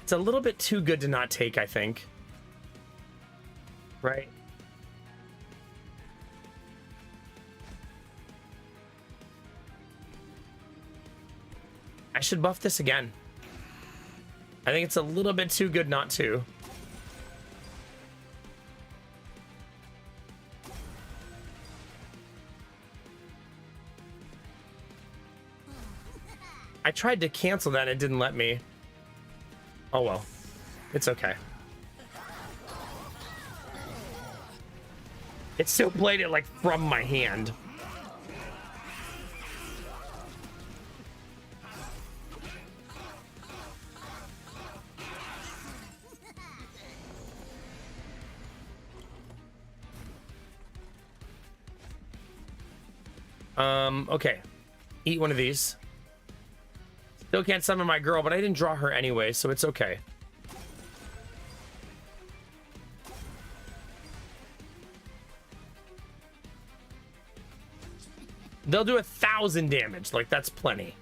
It's a little bit too good to not take, I think. Right? I should buff this again. I think it's a little bit too good not to. I tried to cancel that and it didn't let me. Oh well. It's okay. It still played it like from my hand. Okay. Eat one of these. Still can't summon my girl, but I didn't draw her anyway, so it's okay. They'll do 1,000 damage. Like, that's plenty.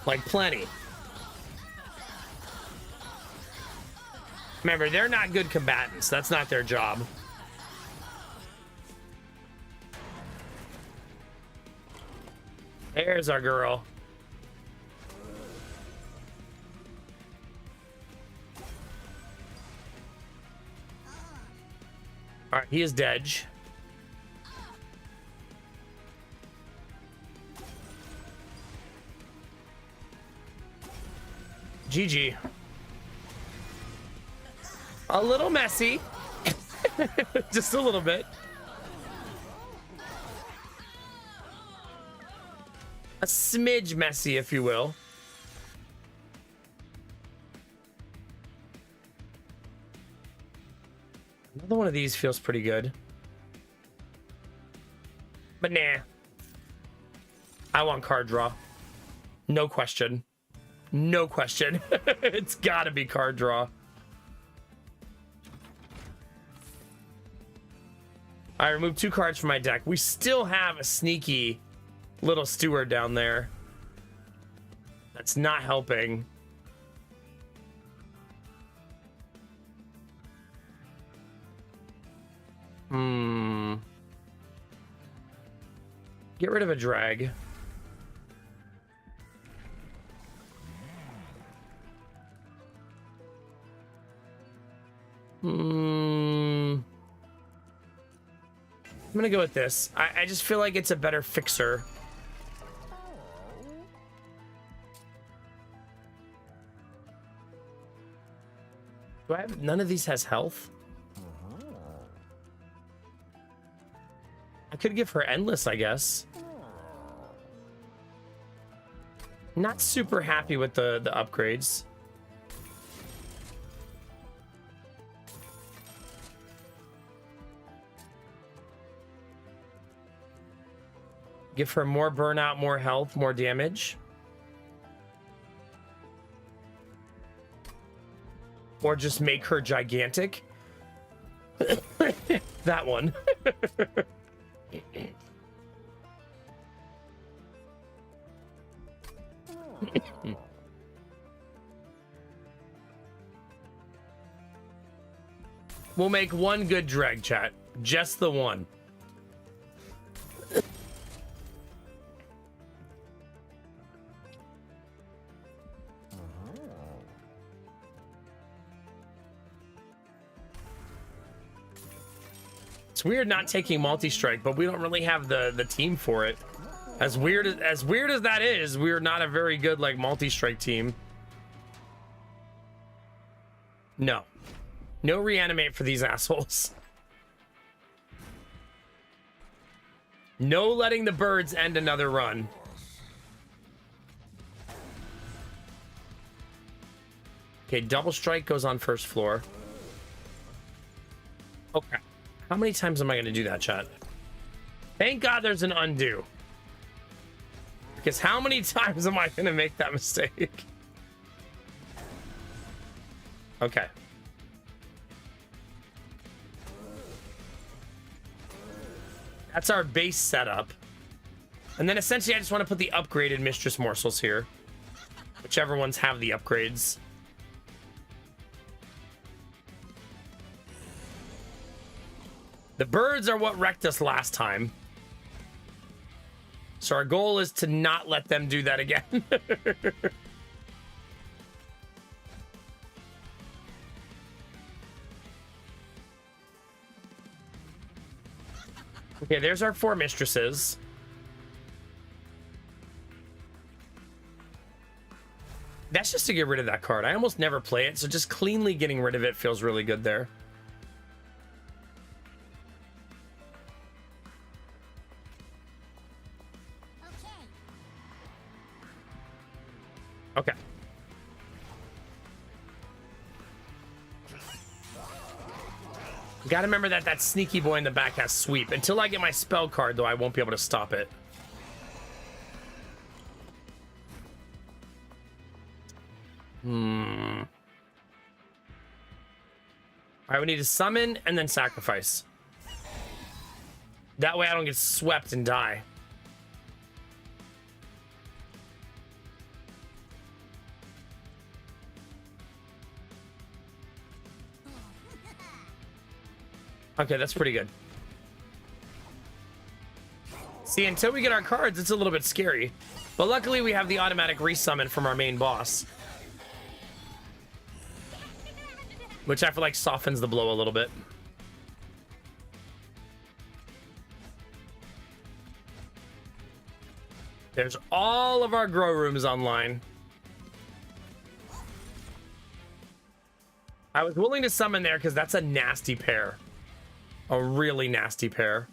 Like, plenty. Remember, they're not good combatants. That's not their job. There's our girl. All right, he is dead. GG. A little messy. Just a little bit. A smidge messy, if you will. Another one of these feels pretty good. But nah. I want card draw. No question. No question. It's gotta be card draw. I removed 2 cards from my deck. We still have a sneaky little steward down there. That's not helping. Get rid of a drag. I'm gonna go with this. I just feel like it's a better fixer. Do I have... None of these has health? I could give her endless, I guess. Not super happy with the upgrades. Give her more burnout, more health, more damage. Or just make her gigantic. That one. We'll make one good drag, chat. Just the one. It's weird not taking multi-strike, but we don't really have the team for it. As weird as that is, we're not a very good like multi-strike team. No. No reanimate for these assholes. No letting the birds end another run. Okay, double strike goes on first floor. Okay. How many times am I going to do that, chat? Thank God there's an undo. Because how many times am I going to make that mistake? Okay. That's our base setup. And then essentially I just want to put the upgraded Mistress Morsels here. Whichever ones have the upgrades. The birds are what wrecked us last time. So our goal is to not let them do that again. Okay, there's our 4 mistresses. That's just to get rid of that card. I almost never play it, so just cleanly getting rid of it feels really good there. Okay. Gotta remember that that sneaky boy in the back has sweep. Until I get my spell card, though, I won't be able to stop it. I would need to summon and then sacrifice. That way I don't get swept and die. Okay, that's pretty good. See, until we get our cards, it's a little bit scary. But luckily, we have the automatic resummon from our main boss. Which I feel like softens the blow a little bit. There's all of our grow rooms online. I was willing to summon there because that's a nasty pair. A really nasty pair.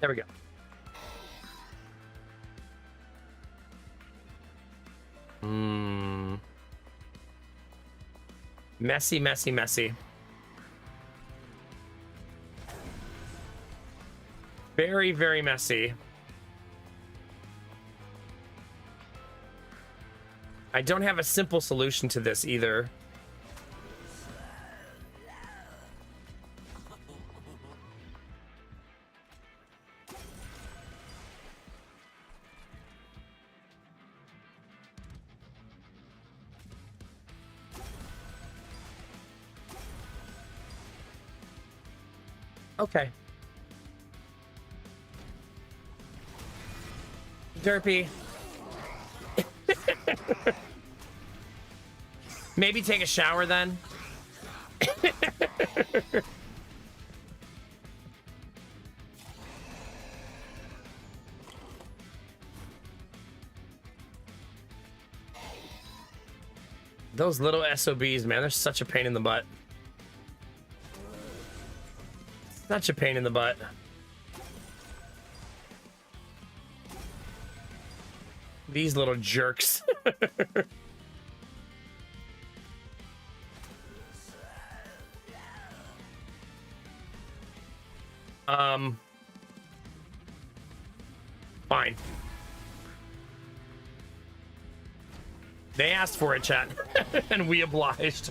There we go. Messy, messy, messy. Very, very messy. I don't have a simple solution to this either. Okay. Derpy. Maybe take a shower then. Those little SOBs, man, they're such a pain in the butt. Such a pain in the butt. These little jerks. Fine. They asked for it, chat, and we obliged.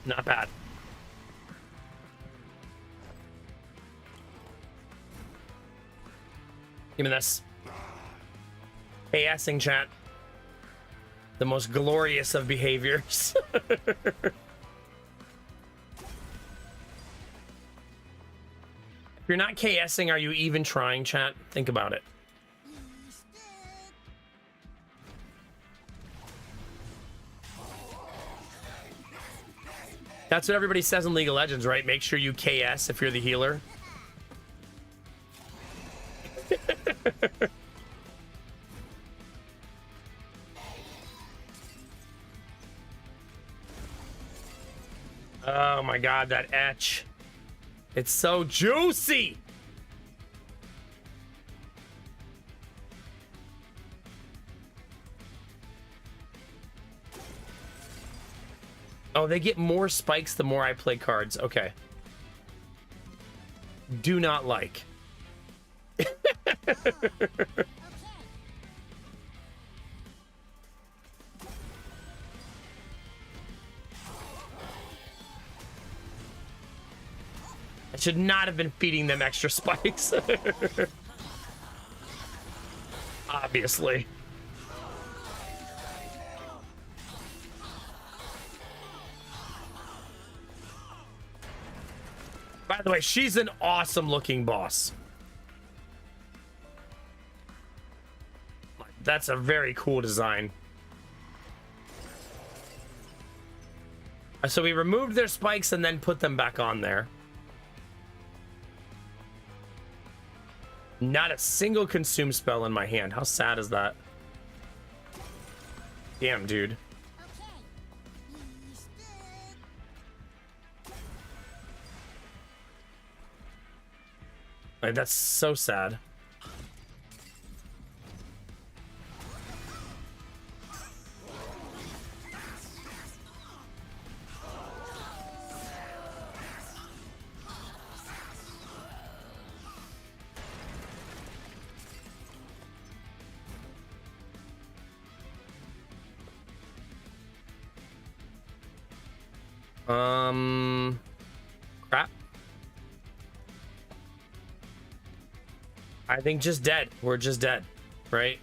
Not bad. Give me this. ASing chat. The most glorious of behaviors. If you're not KSing, are you even trying, chat? Think about it. That's what everybody says in League of Legends, right? Make sure you KS if you're the healer. Oh my god, that etch. It's so juicy! Oh, they get more spikes the more I play cards. Okay. Do not like. I should not have been feeding them extra spikes. Obviously. By the way, she's an awesome looking boss. That's a very cool design. So we removed their spikes and then put them back on there. Not a single consume spell in my hand. How sad is that? Damn, dude. Like, that's so sad. Crap. I think just dead. We're just dead, right?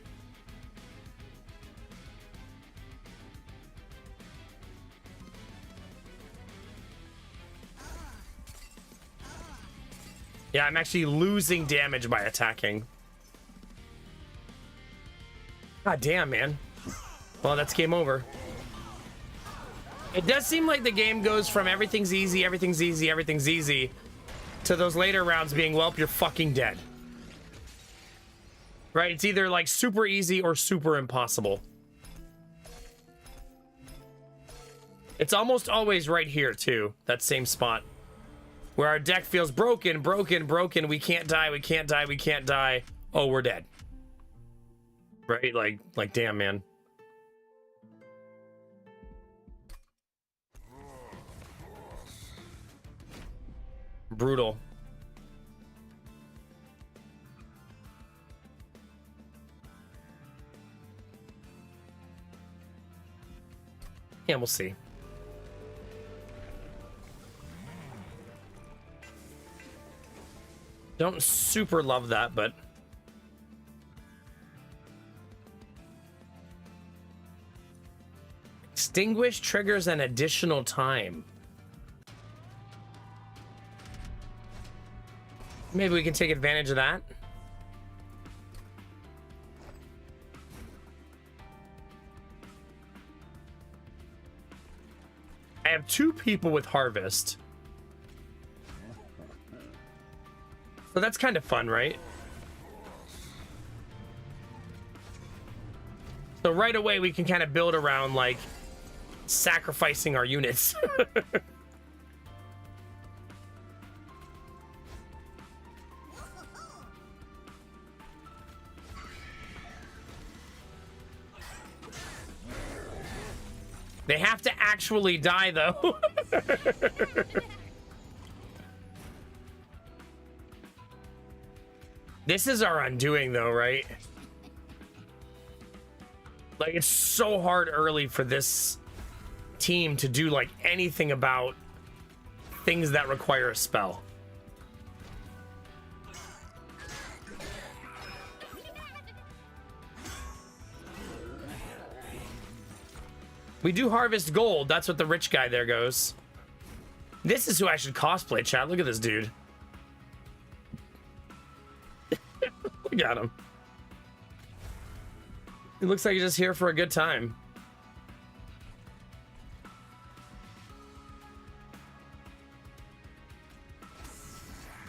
Yeah, I'm actually losing damage by attacking. God damn, man. Well, that's game over. It does seem like the game goes from everything's easy, everything's easy, everything's easy, to those later rounds being, well, you're fucking dead. Right? It's either like super easy or super impossible. It's almost always right here, too. That same spot. Where our deck feels broken, broken, broken. We can't die, we can't die, we can't die. Oh, we're dead. Right? Like damn, man. Brutal. Yeah, we'll see. Don't super love that, but extinguish triggers an additional time. Maybe we can take advantage of that. I have 2 people with Harvest. So that's kind of fun, right? So right away we can kind of build around like sacrificing our units. They have to actually die, though. This is our undoing, though, right? Like, it's so hard early for this team to do, like, anything about things that require a spell. We do harvest gold. That's what the rich guy there goes. This is who I should cosplay, chat. Look at this dude. Look at him. He looks like he's just here for a good time.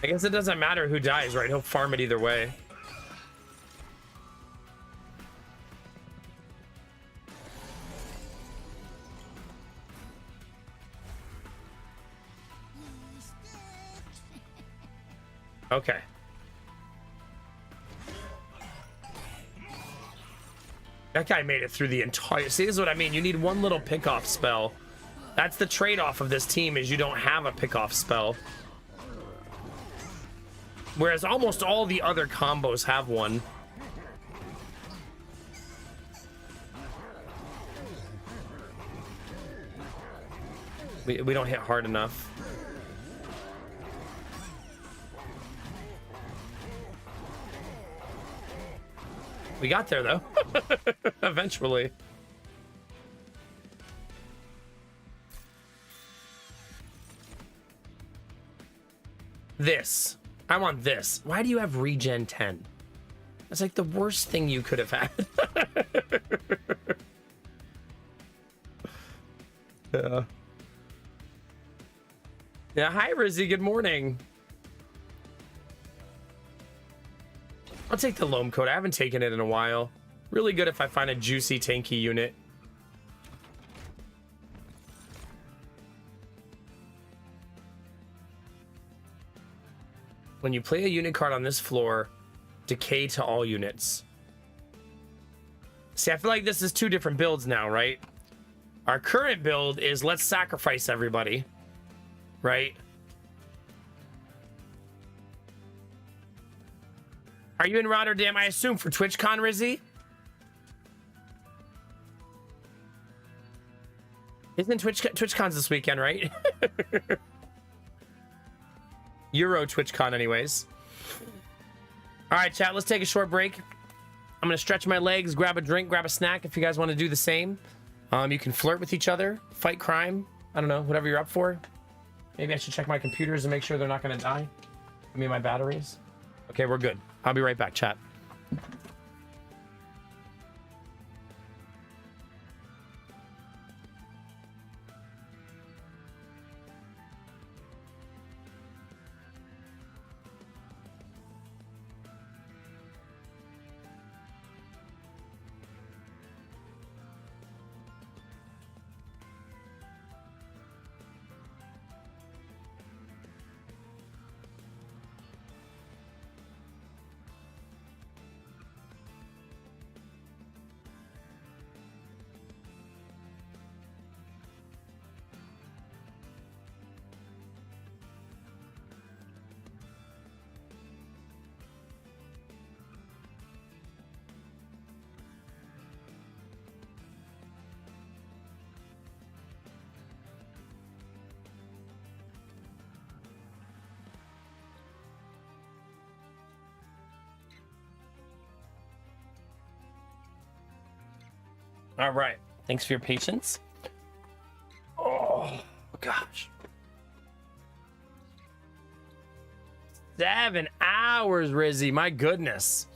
I guess it doesn't matter who dies, right? He'll farm it either way. Okay. That guy made it through the entire... See, this is what I mean. You need one little pick-off spell. That's the trade-off of this team, is you don't have a pick-off spell. Whereas almost all the other combos have one. We don't hit hard enough. We got there though. Eventually. This. I want this. Why do you have regen 10? That's like the worst thing you could have had. Yeah. Yeah, hi Rizzy, good morning. I'll take the loam coat. I haven't taken it in a while. Really good if I find a juicy tanky unit. When you play a unit card on this floor, decay to all units. See, I feel like this is two different builds now, right? Our current build is let's sacrifice everybody, right? Are you in Rotterdam, I assume, for TwitchCon, Rizzy? Isn't TwitchCon's this weekend, right? Euro TwitchCon anyways. All right, chat, let's take a short break. I'm going to stretch my legs, grab a drink, grab a snack if you guys want to do the same. You can flirt with each other, fight crime. I don't know, whatever you're up for. Maybe I should check my computers and make sure they're not going to die. I mean, my batteries. Okay, we're good. I'll be right back, chat. All right. Thanks for your patience. Oh, gosh. 7 hours, Rizzy. My goodness.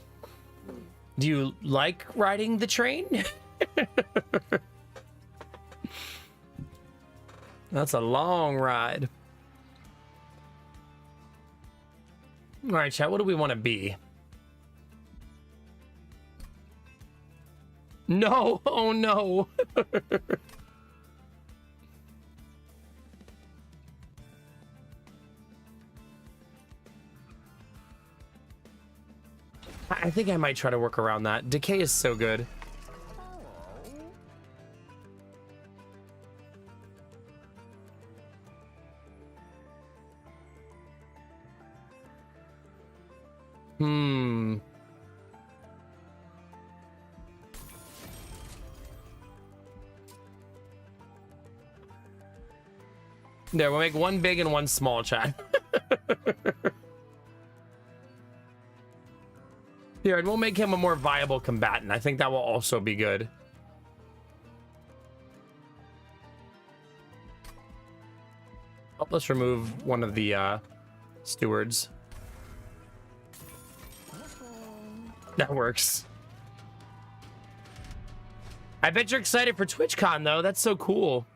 Do you like riding the train? That's a long ride. All right, chat. What do we want to be? No, oh no. I think I might try to work around that. Decay is so good. There, we'll make one big and one small, chat. Here, and we'll make him a more viable combatant. I think that will also be good. Oh, let's remove one of the stewards. That works. I bet you're excited for TwitchCon, though. That's so cool.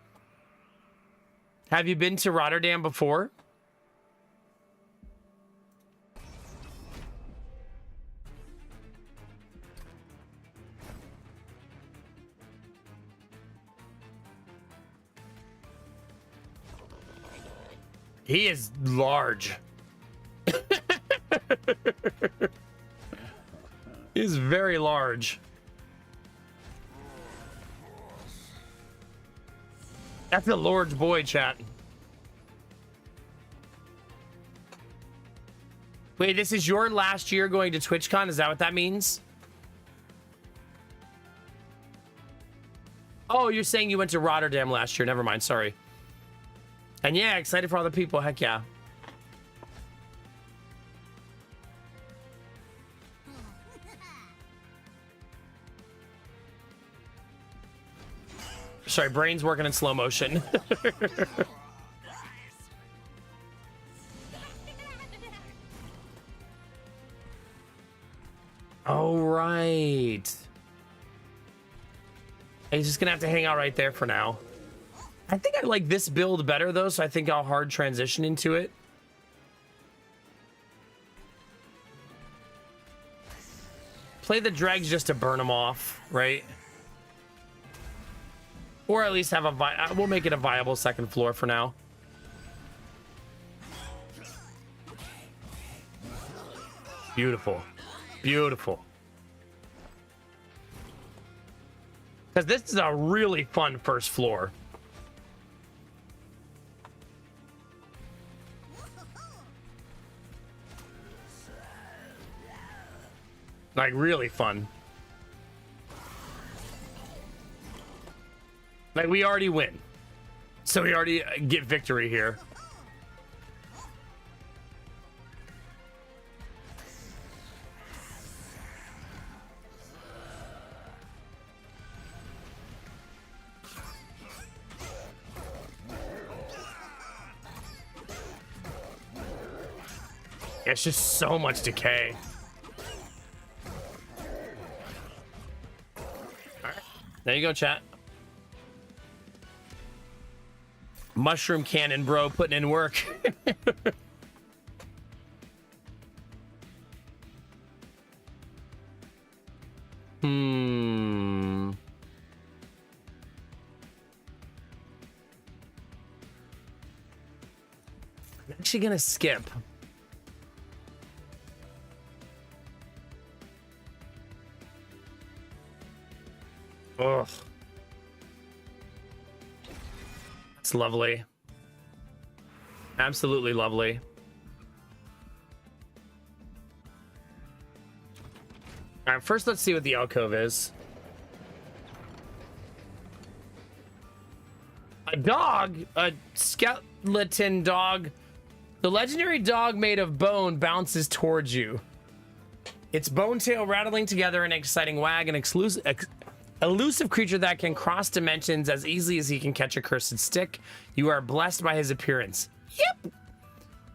Have you been to Rotterdam before? He is large. He's very large. That's a large boy, chat. Wait, this is your last year going to TwitchCon? Is that what that means? Oh, you're saying you went to Rotterdam last year. Never mind, sorry. And yeah, excited for all the people. Heck yeah. Sorry, brain's working in slow motion. Oh, right. He's just gonna have to hang out right there for now. I think I like this build better though, so I think I'll hard transition into it. Play the dregs just to burn them off, right? Or at least have a we'll make it a viable second floor for now. Beautiful. Beautiful. Because this is a really fun first floor. Like, really fun. Like, we already win. So we already get victory here. It's just so much decay. There you go, chat. Mushroom cannon, bro, putting in work. I'm actually gonna skip. Ugh. It's lovely. Absolutely lovely. All right, first let's see what the alcove is. A dog, a skeleton dog. The legendary dog made of bone bounces towards you. Its bone tail rattling together in an exciting wag, an elusive creature that can cross dimensions as easily as he can catch a cursed stick. You are blessed by his appearance. Yep.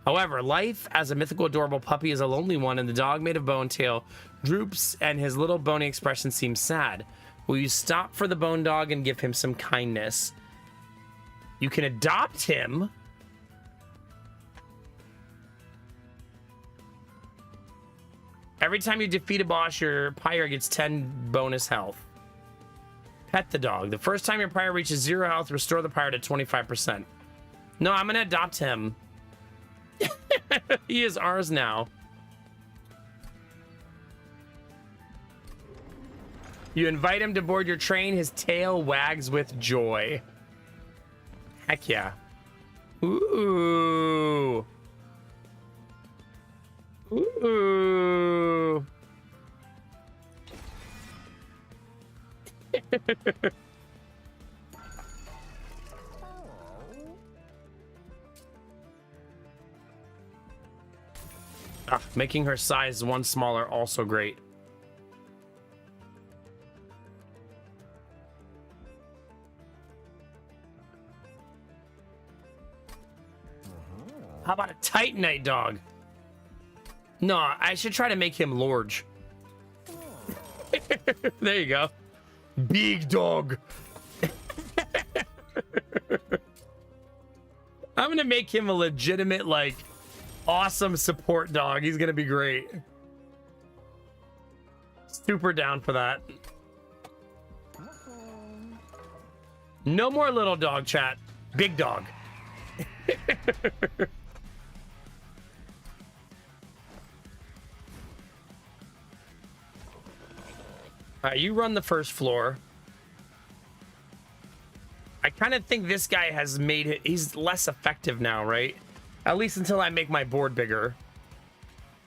However, life as a mythical adorable puppy is a lonely one, and the dog made of bone tail droops and his little bony expression seems sad. Will you stop for the bone dog and give him some kindness? You can adopt him. Every time you defeat a boss, your pyre gets 10 bonus health. Pet the dog. The first time your pyre reaches 0 health, restore the pyre to 25%. No, I'm gonna adopt him. He is ours now. You invite him to board your train. His tail wags with joy. Heck yeah. Ooh. Ooh. Making her size one smaller, also great. How about a Titanite dog? No, I should try to make him large. There you go. Big dog. I'm gonna make him a legitimate, like, awesome support dog. He's gonna be great. Super down for that. No more little dog, chat. Big dog. All right, you run the first floor. I kind of think this guy has made it. He's less effective now, right? At least until I make my board bigger.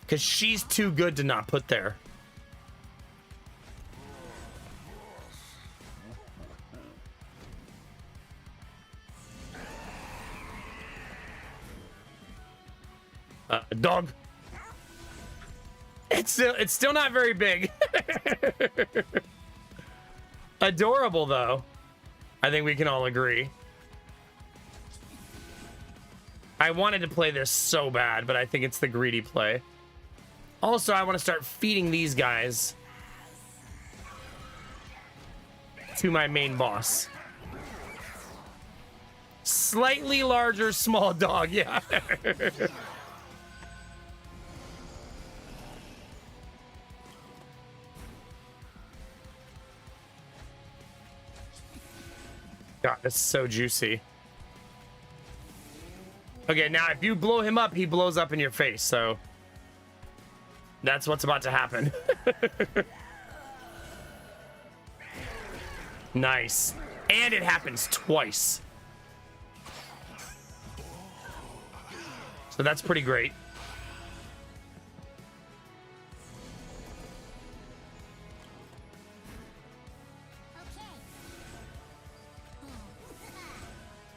Because she's too good to not put there. Dog. It's still not very big. Adorable though. I think we can all agree. I wanted to play this so bad, but I think it's the greedy play. Also, I want to start feeding these guys to my main boss. Slightly larger, small dog, yeah. God, this is so juicy. Okay, now if you blow him up, he blows up in your face, so that's what's about to happen. Nice. And it happens twice. So that's pretty great.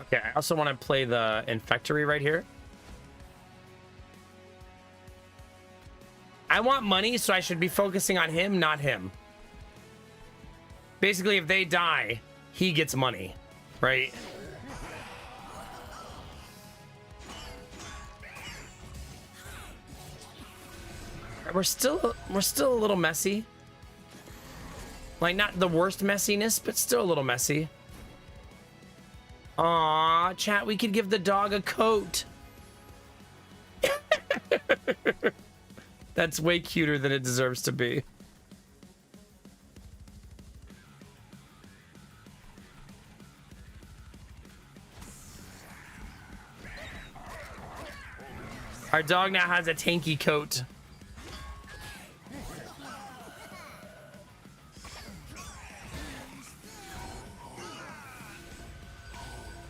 Okay, I also want to play the Infectory right here. I want money, so I should be focusing on him, not him. Basically, if they die, he gets money, right? We're still a little messy. Like, not the worst messiness, but still a little messy. Aw, chat, we could give the dog a coat. That's way cuter than it deserves to be. Our dog now has a tanky coat.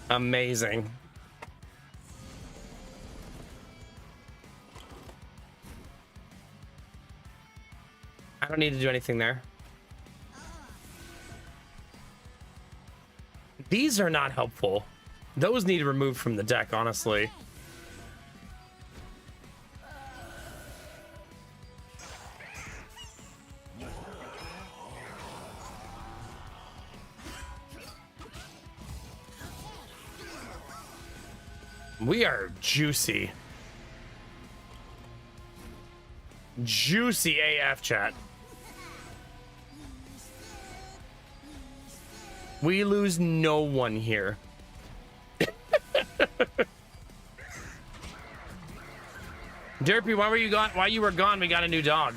Amazing. I don't need to do anything there. These are not helpful. Those need removed from the deck, honestly. We are juicy. Juicy AF, chat. We lose no one here. Derpy, why were you gone? While you were gone, we got a new dog.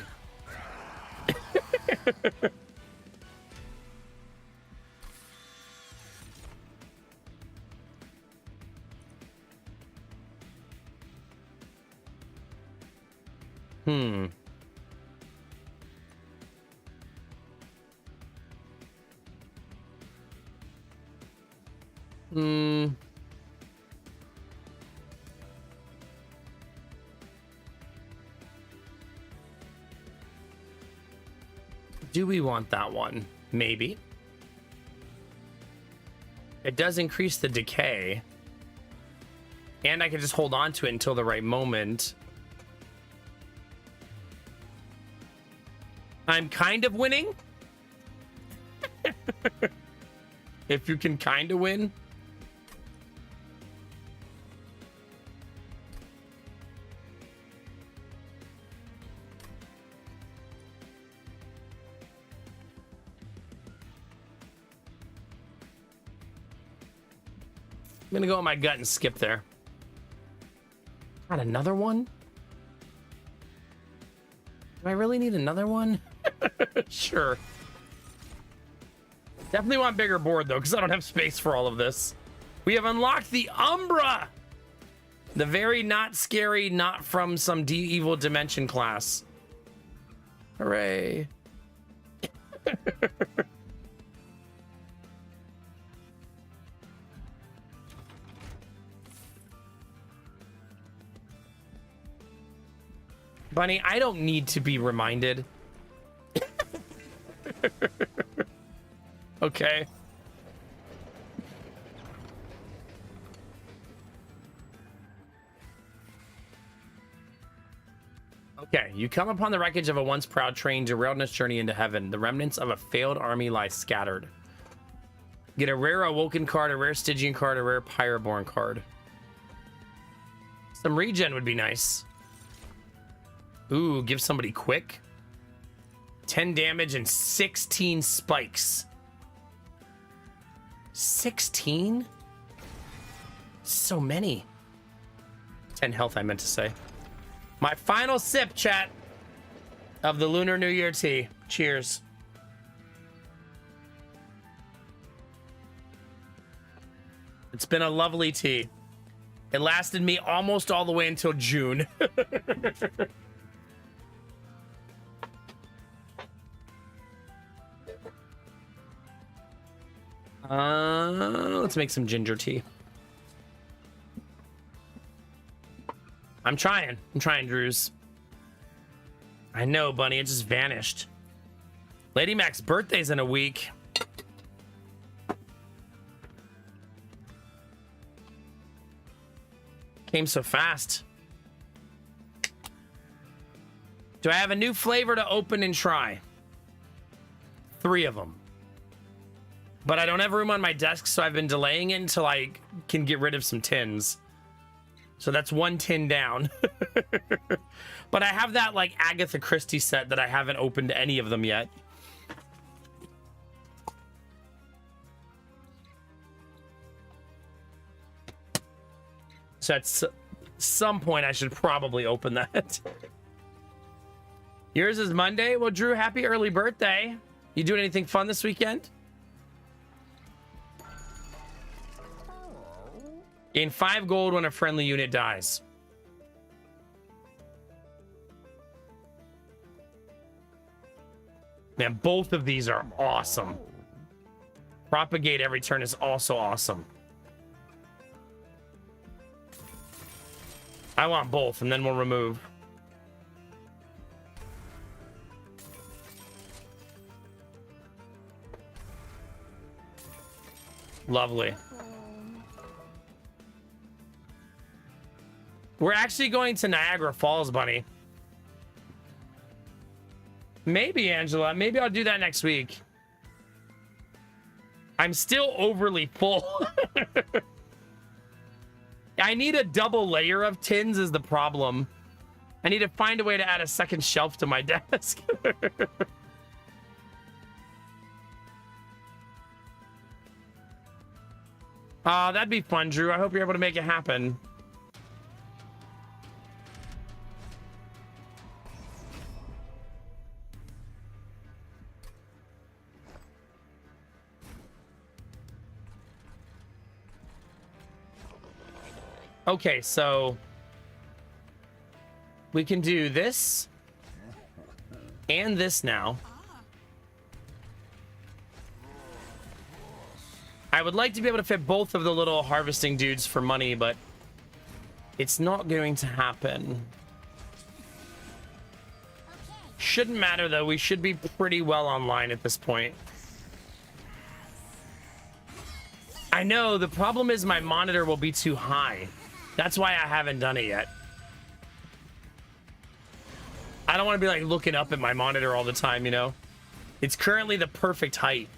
Do we want that one? Maybe. It does increase the decay. And I can just hold on to it until the right moment. I'm kind of winning. If you can kind of win. I'm gonna go with my gut and skip there. Got another one? Do I really need another one? Sure. Definitely want bigger board though, because I don't have space for all of this. We have unlocked the Umbra! The very not scary, not from some evil dimension class. Hooray. Bunny, I don't need to be reminded. Okay. Okay, you come upon the wreckage of a once proud train derailed in its journey into heaven. The remnants of a failed army lie scattered. Get a rare Awoken card, a rare Stygian card, a rare Pyroborn card. Some regen would be nice. Ooh, give somebody quick. 10 damage and 16 spikes. 16? So many. 10 health, I meant to say. My final sip, chat, of the Lunar New Year tea. Cheers. It's been a lovely tea. It lasted me almost all the way until June. Let's make some ginger tea. I'm trying, Drews. I know, Bunny, it just vanished. Lady Mac's birthday's in a week. Came so fast. Do I have a new flavor to open and try? 3 of them. But I don't have room on my desk, so I've been delaying it until I can get rid of some tins. So that's 1 tin down. But I have that like Agatha Christie set that I haven't opened any of them yet. So at some point I should probably open that. Yours is Monday? Well, Drew, happy early birthday. You doing anything fun this weekend? Gain 5 gold when a friendly unit dies. Man, both of these are awesome. Propagate every turn is also awesome. I want both, and then we'll remove. Lovely. We're actually going to Niagara Falls, Bunny. Maybe, Angela. Maybe I'll do that next week. I'm still overly full. I need a double layer of tins is the problem. I need to find a way to add a second shelf to my desk. That'd be fun, Drew. I hope you're able to make it happen. Okay, so we can do this and this now. I would like to be able to fit both of the little harvesting dudes for money, but it's not going to happen. Shouldn't matter, though. We should be pretty well online at this point. I know, the problem is my monitor will be too high. That's why I haven't done it yet. I don't want to be like looking up at my monitor all the time, you know? It's currently the perfect height.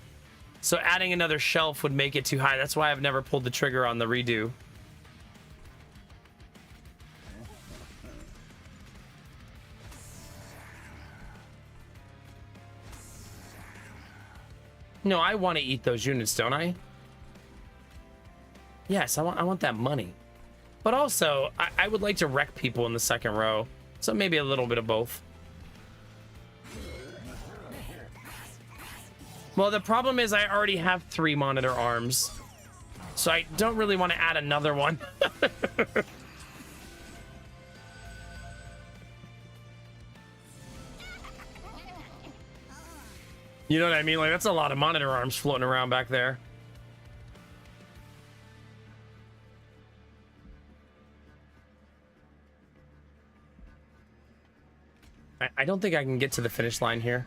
So adding another shelf would make it too high. That's why I've never pulled the trigger on the redo. No, I want to eat those units, don't I? Yes, I want that money. But also, I would like to wreck people in the second row. So maybe a little bit of both. Well, the problem is I already have 3 monitor arms. So I don't really want to add another one. You know what I mean? Like, that's a lot of monitor arms floating around back there. I don't think I can get to the finish line here.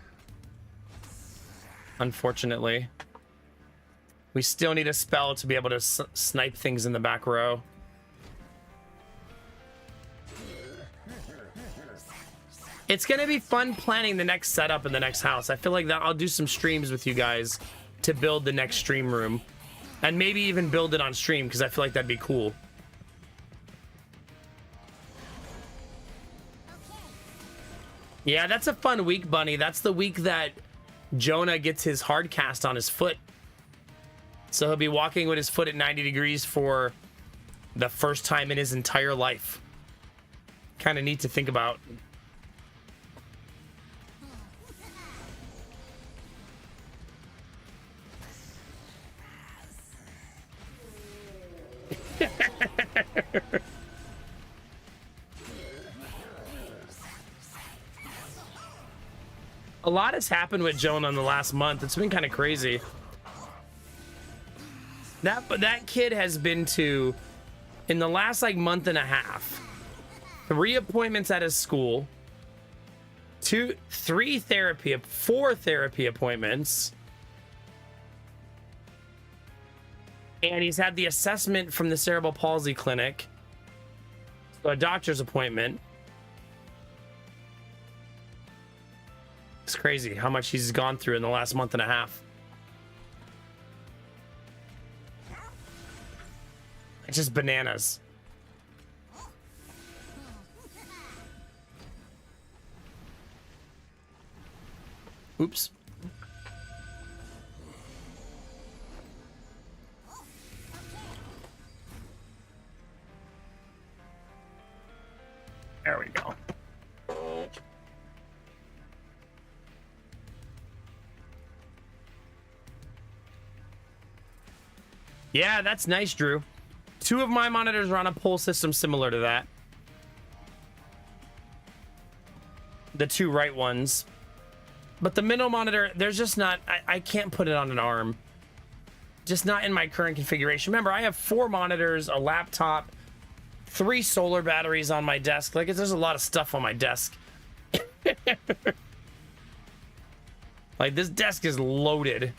Unfortunately. We still need a spell to be able to snipe things in the back row. It's gonna be fun planning the next setup in the next house. I feel like that I'll do some streams with you guys to build the next stream room. And maybe even build it on stream, because I feel like that'd be cool. Yeah, that's a fun week, Bunny. That's the week that Jonah gets his hard cast on his foot. So he'll be walking with his foot at 90 degrees for the first time in his entire life. Kind of neat to think about. A lot has happened with Jonah in the last month. It's been kind of crazy. That kid has been to, in the last like month and a half, 3 appointments at his school, 4 therapy appointments, and he's had the assessment from the cerebral palsy clinic, so a doctor's appointment. It's crazy how much he's gone through in the last month and a half. It's just bananas. Oops. There we go. Yeah, that's nice, Drew. 2 of my monitors are on a pull system similar to that. The 2 right ones. But the middle monitor, there's just not... I can't put it on an arm. Just not in my current configuration. Remember, I have 4 monitors, a laptop, 3 solar batteries on my desk. Like, there's a lot of stuff on my desk. Like, this desk is loaded.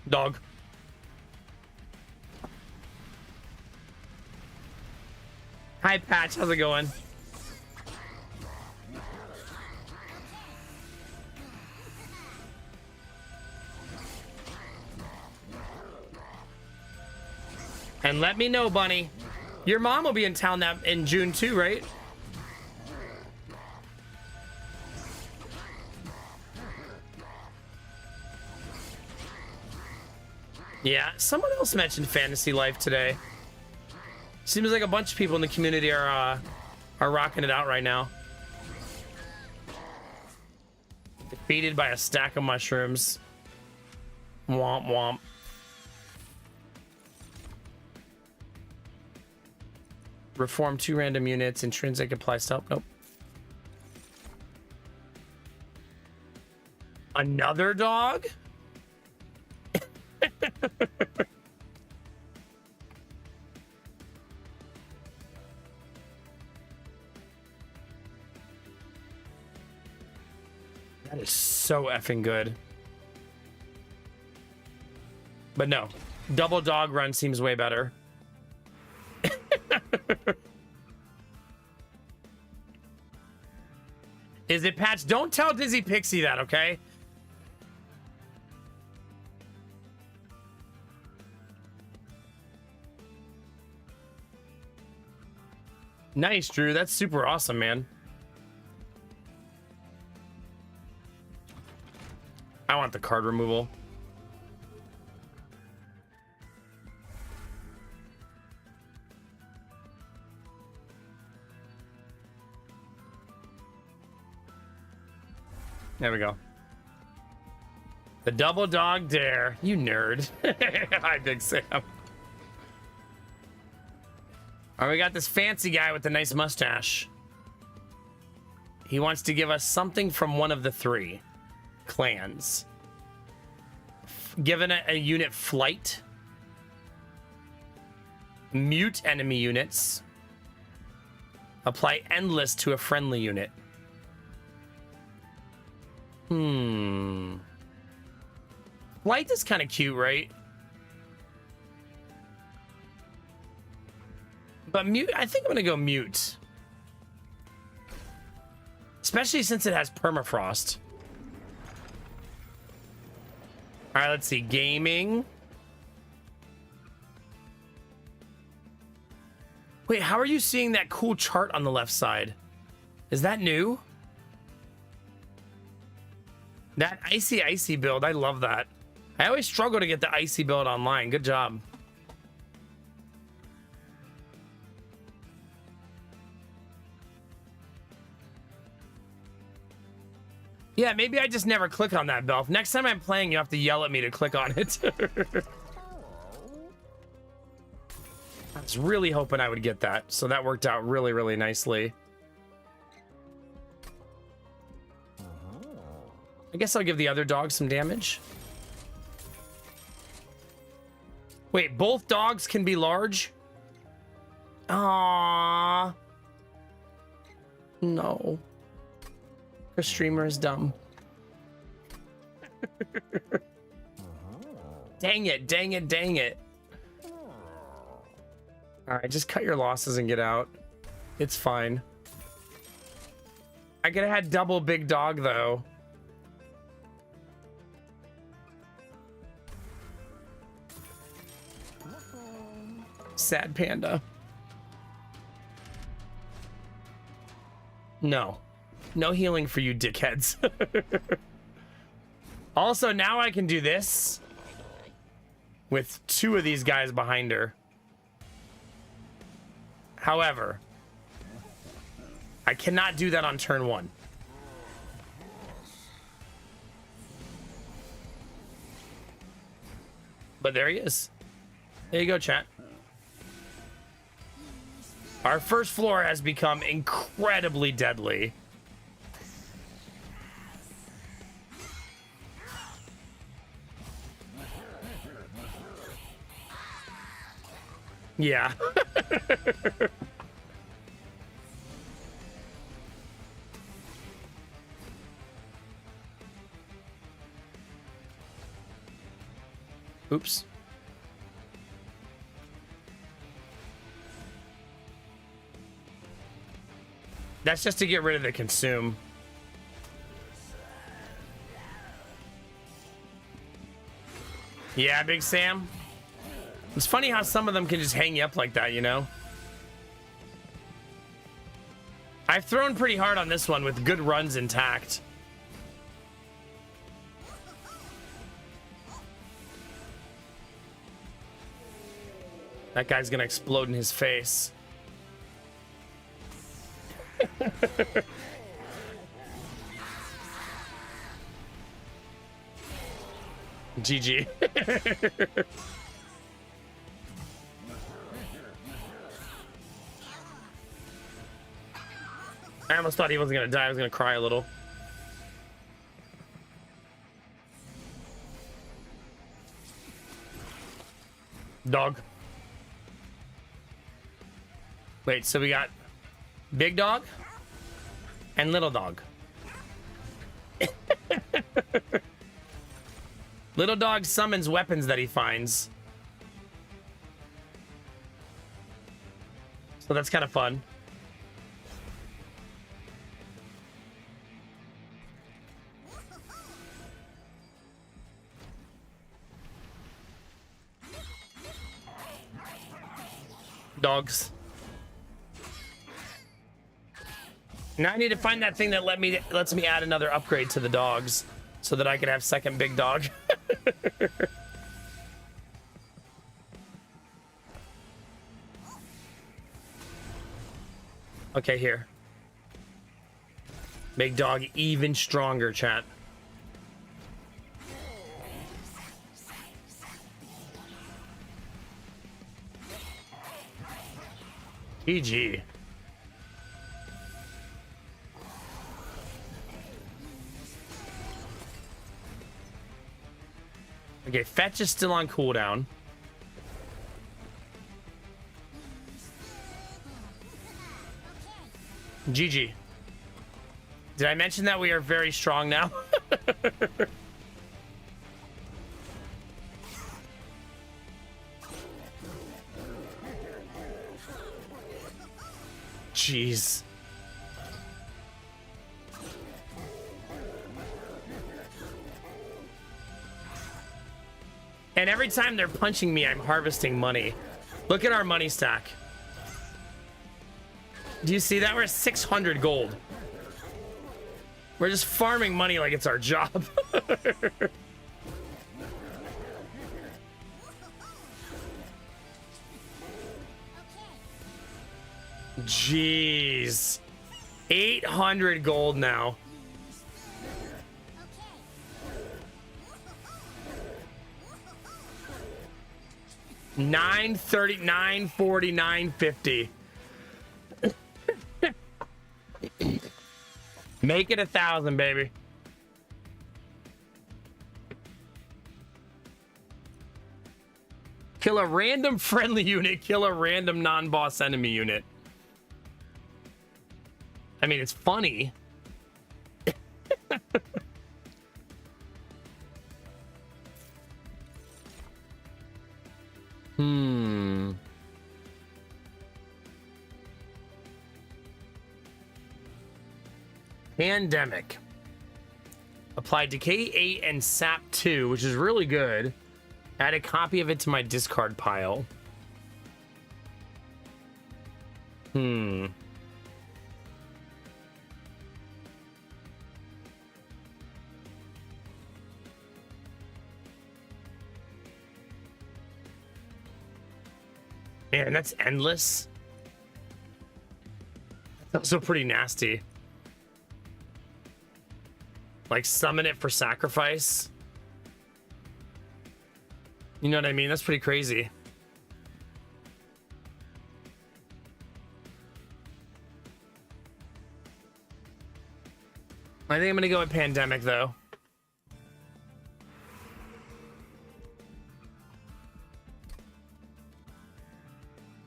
Dog. Hi, Patch. How's it going? And let me know, Bunny. Your mom will be in town in June too, right? Yeah, someone else mentioned Fantasy Life today. Seems like a bunch of people in the community are rocking it out right now. Defeated by a stack of mushrooms. Womp womp. Reform 2 random units. Intrinsic apply stealth. Nope. Another dog? That is so effing good. But no, double dog run seems way better. Is it Patch? Don't tell Dizzy Pixie that, okay? Nice, Drew. That's super awesome, man. I want the card removal. There we go. The double dog dare. You nerd. Hi, Big Sam. All right, we got this fancy guy with the nice mustache. He wants to give us something from one of the 3 clans. Given a unit flight, mute enemy units, apply endless to a friendly unit. Flight is kind of cute, right? But mute, I think I'm gonna go mute. Especially since it has permafrost. All right, let's see. Gaming. Wait, how are you seeing that cool chart on the left side? Is that new? That icy build, I love that. I always struggle to get the icy build online. Good job. Yeah, maybe I just never click on that, Belf. Next time I'm playing, you have to yell at me to click on it. I was really hoping I would get that, so that worked out really, really nicely. I guess I'll give the other dog some damage. Wait, both dogs can be large? Aww. No. Her streamer is dumb. Dang it, dang it, dang it. Alright, just cut your losses and get out. It's fine. I could have had double big dog, though. Sad panda. No. No healing for you dickheads. Also, now I can do this with two of these guys behind her. However, I cannot do that on turn 1. But there he is. There you go, chat. Our first floor has become incredibly deadly. Yeah. Oops. That's just to get rid of the consume. Yeah, Big Sam. It's funny how some of them can just hang you up like that, you know? I've thrown pretty hard on this one with good runs intact. That guy's gonna explode in his face. GG. I almost thought he wasn't gonna die. I was gonna cry a little. Dog. Wait, so we got big dog and little dog. Little dog summons weapons that he finds. So that's kind of fun. Dogs. Now I need to find that thing that lets me add another upgrade to the dogs so that I can have second big dog. Okay, here. Big dog even stronger, chat. GG. Okay, fetch is still on cooldown. GG. Did I mention that we are very strong now? Jeez. And every time they're punching me, I'm harvesting money. Look at our money stack. Do you see that? We're at 600 gold. We're just farming money like it's our job. Jeez. 800 gold now. $930, $940, $950. Make it 1,000, baby. Kill a random friendly unit, kill a random non-boss enemy unit. I mean, it's funny. Pandemic. Applied Decay 8 and Sap 2, which is really good. Add a copy of it to my discard pile. Man, that's endless. That's also pretty nasty. Like, summon it for sacrifice. You know what I mean? That's pretty crazy. I think I'm gonna go with Pandemic, though.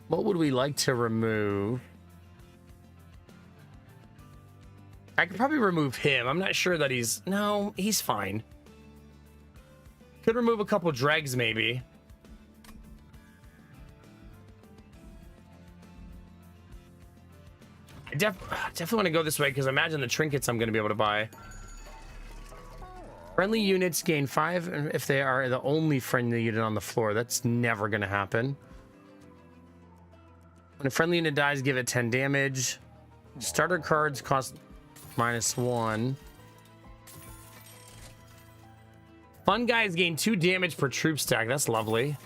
What would we like to remove? I could probably remove him. I'm not sure that he's... No, he's fine. Could remove a couple dregs, maybe. I definitely want to go this way, because imagine the trinkets I'm going to be able to buy. Friendly units gain 5 if they are the only friendly unit on the floor. That's never going to happen. When a friendly unit dies, give it 10 damage. Starter cards cost -1. Fun guys gain 2 damage per troop stack. That's lovely.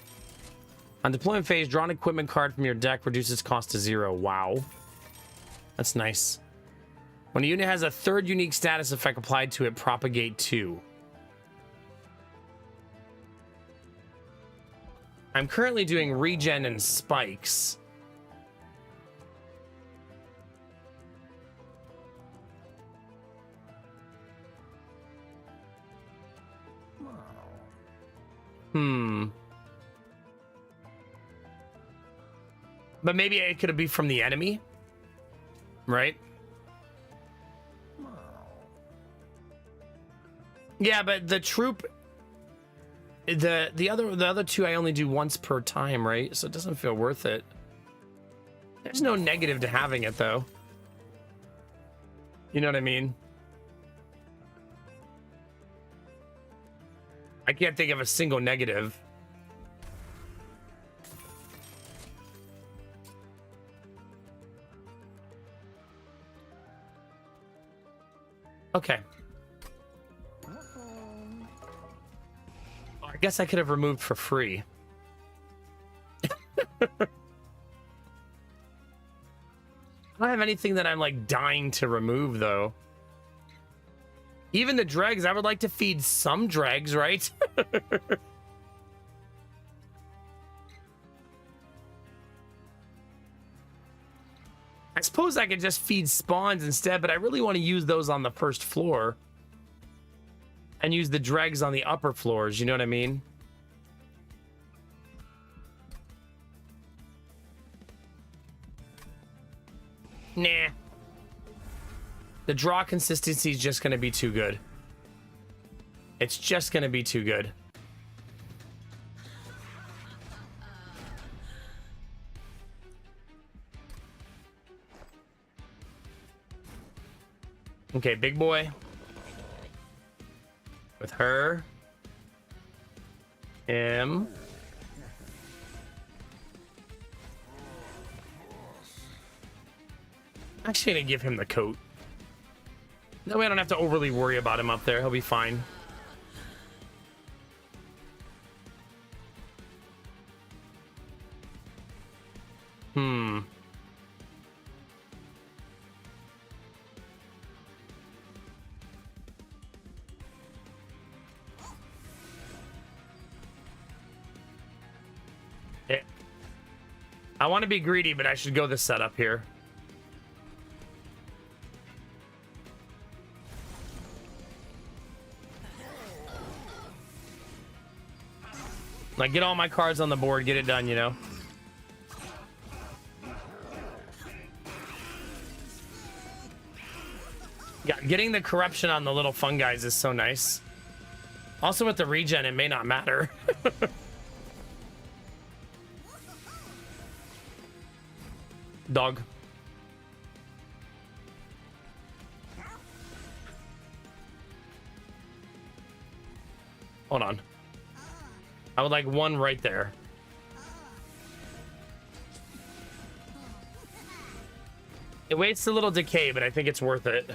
On deployment phase, draw an equipment card from your deck, reduces cost to 0. Wow. That's nice. When a unit has a 3rd unique status effect applied to it, propagate 2. I'm currently doing regen and spikes. But maybe it could be from the enemy, right? Yeah, but the troop, the other 2 I only do once per time, right? So it doesn't feel worth it. There's no negative to having it, though. You know what I mean? I can't think of a single negative. Okay. I guess I could have removed for free. I don't have anything that I'm like dying to remove, though. Even the dregs, I would like to feed some dregs, right? I suppose I could just feed spawns instead, but I really want to use those on the first floor. And use the dregs on the upper floors, you know what I mean? Nah. The draw consistency is just going to be too good. It's just going to be too good. Okay, big boy. With her. M. Actually, gonna give him the coat. That way I don't have to overly worry about him up there. He'll be fine. I want to be greedy, but I should go this setup here. Like, get all my cards on the board, get it done, you know? Yeah, getting the corruption on the little fun guys is so nice. Also, with the regen, it may not matter. Dog. Hold on. I would like one right there. It wastes a little decay, but I think it's worth it.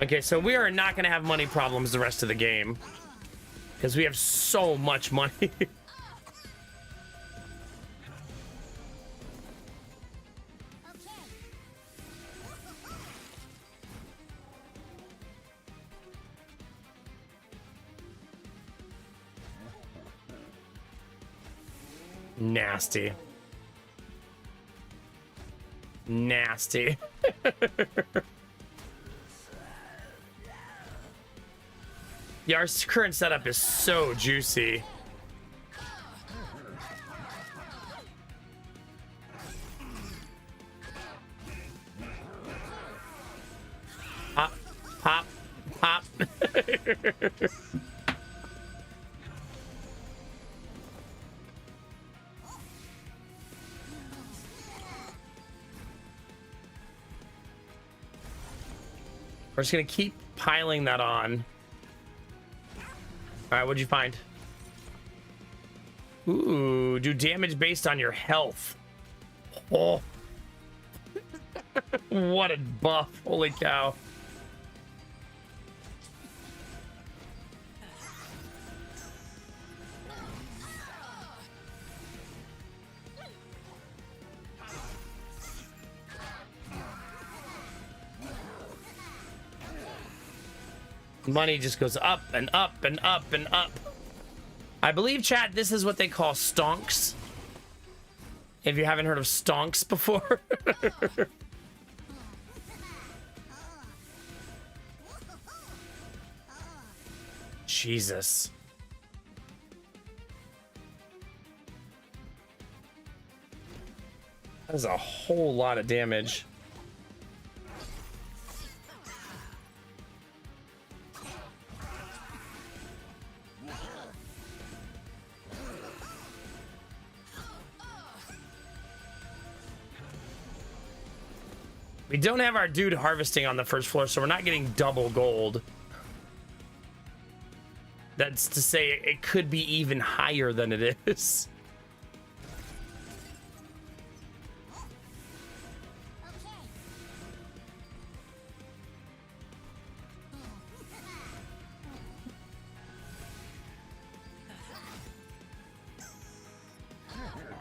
Okay, so we are not going to have money problems the rest of the game. Because we have so much money. Nasty. Nasty. Yeah, our current setup is so juicy. Pop, pop, pop. We're just gonna keep piling that on. All right, what'd you find? Ooh, do damage based on your health. Oh. What a buff. Holy cow. Money just goes up and up and up and up. I believe, chat, this is what they call stonks. If you haven't heard of stonks before. Jesus. That is a whole lot of damage. We don't have our dude harvesting on the first floor, so we're not getting double gold. That's to say, it could be even higher than it is.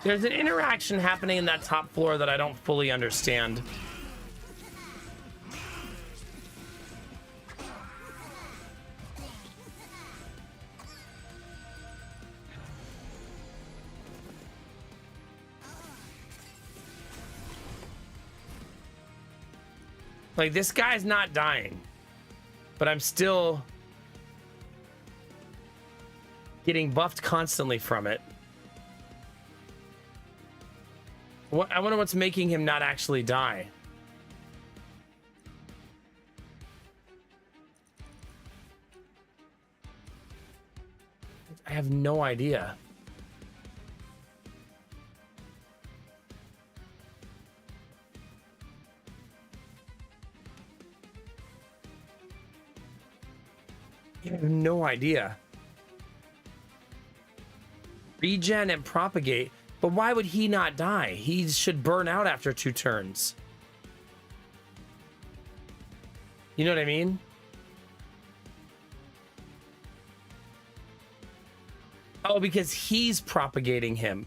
There's an interaction happening in that top floor that I don't fully understand. Like, this guy's not dying, but I'm still getting buffed constantly from it. What, I wonder what's making him not actually die. I have no idea. I have no idea. Regen and propagate. But why would he not die? He should burn out after 2 turns. You know what I mean? Oh, because he's propagating him.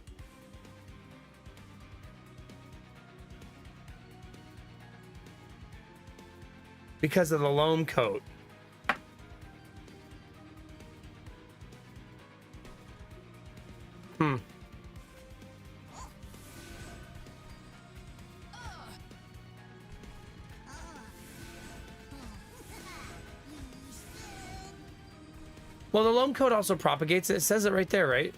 Because of the loam coat. Hmm. Well, the loam coat also propagates it. It says it right there, right?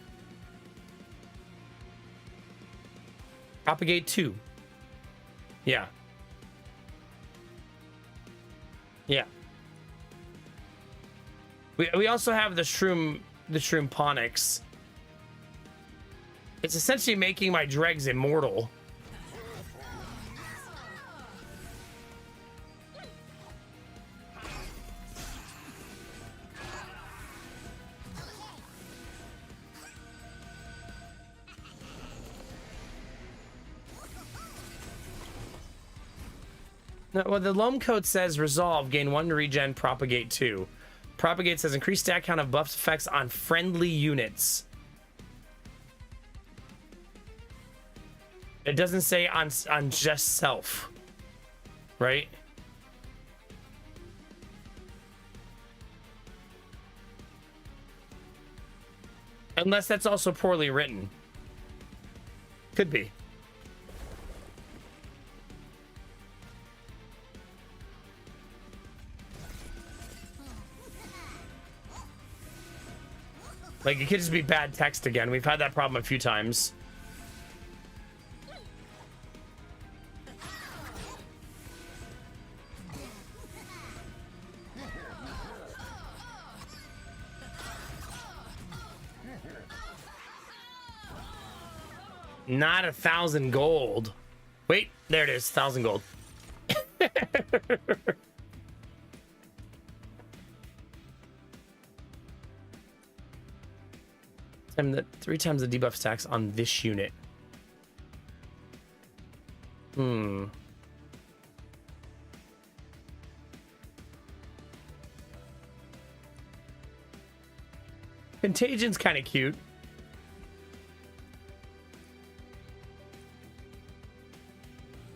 Propagate 2. Yeah. Yeah. We also have the shroom Ponyx. It's essentially making my dregs immortal. No, well, the loam coat says resolve, gain 1 regen, propagate 2. Propagate says increase stat count of buffs effects on friendly units. It doesn't say on just self, right? Unless that's also poorly written. Could be. Like, it could just be bad text again. We've had that problem a few times. Not 1,000 gold. Wait, there it is. 1,000 gold. Three times the debuff stacks on this unit. Hmm. Contagion's kind of cute.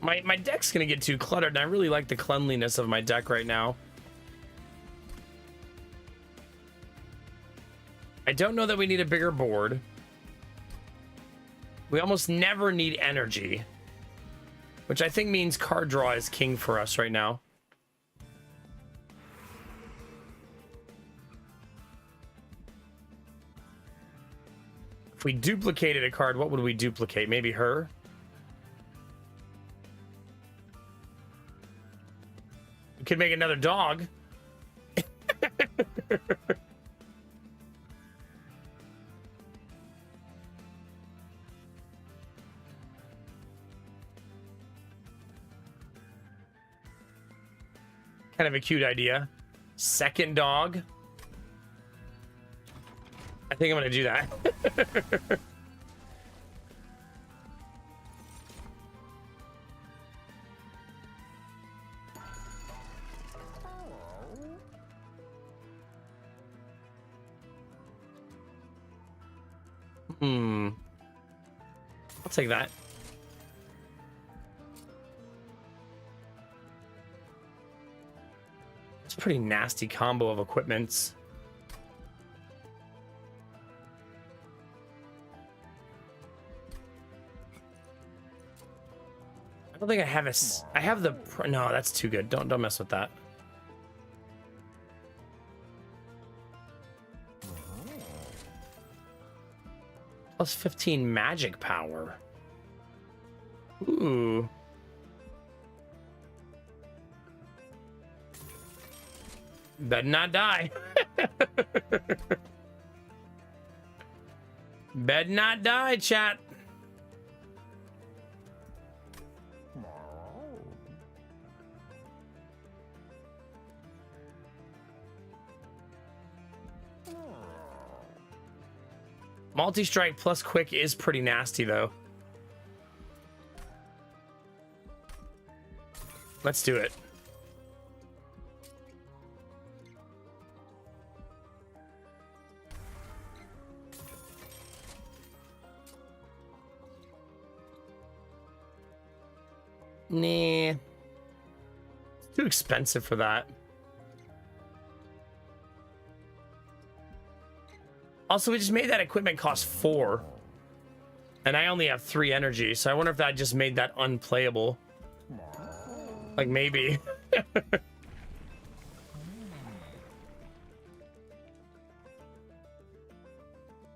My deck's gonna get too cluttered, and I really like the cleanliness of my deck right now. I don't know that we need a bigger board. We almost never need energy, which I think means card draw is king for us right now. If we duplicated a card, what would we duplicate? Maybe her? We could make another dog. Kind of a cute idea. Second dog. I think I'm gonna do that. I'll take that. It's a pretty nasty combo of equipments. I don't think I have I have the... No, that's too good. Don't mess with that. Plus 15 magic power. Ooh. Better not die. Better not die, chat. Multi-strike plus quick is pretty nasty, though. Let's do it. Nah. It's too expensive for that. Also, we just made that equipment cost 4. And I only have 3 energy, so I wonder if that just made that unplayable. Like, maybe.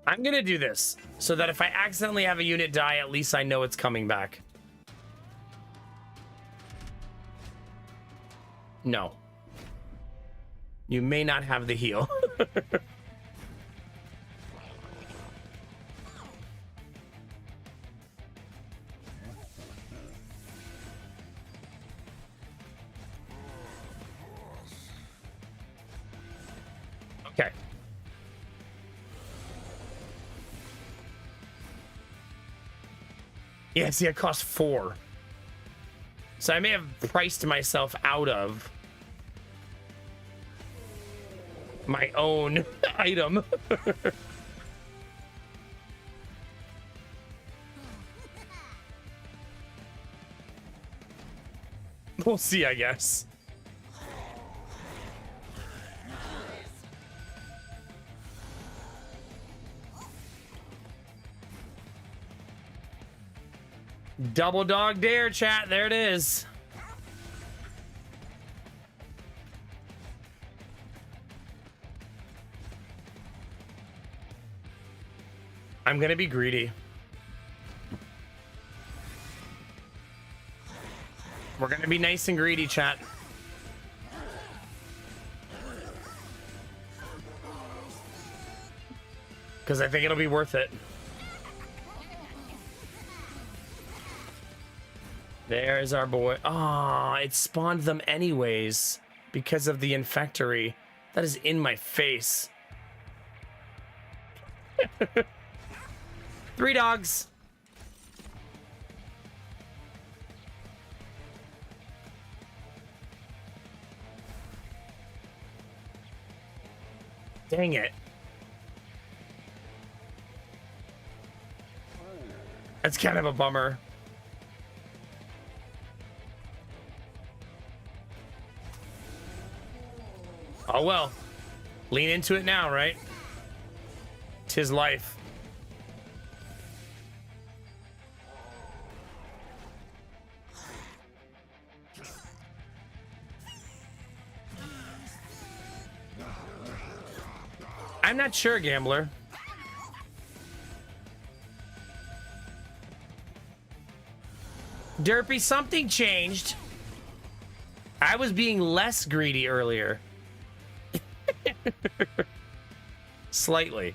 I'm gonna do this, so that if I accidentally have a unit die, at least I know it's coming back. No. You may not have the heal. Okay. Yeah, see, it cost 4. So I may have priced myself out of my own item. We'll see, I guess. Double dog dare, chat. There it is. I'm gonna be greedy. We're gonna be nice and greedy, chat. Because I think it'll be worth it. There's our boy. Ah, it spawned them anyways because of the infectory. That is in my face. 3 dogs. Dang it. That's kind of a bummer. Oh well. Lean into it now, right? 'Tis life. I'm not sure, Gambler. Derpy, something changed. I was being less greedy earlier. Slightly.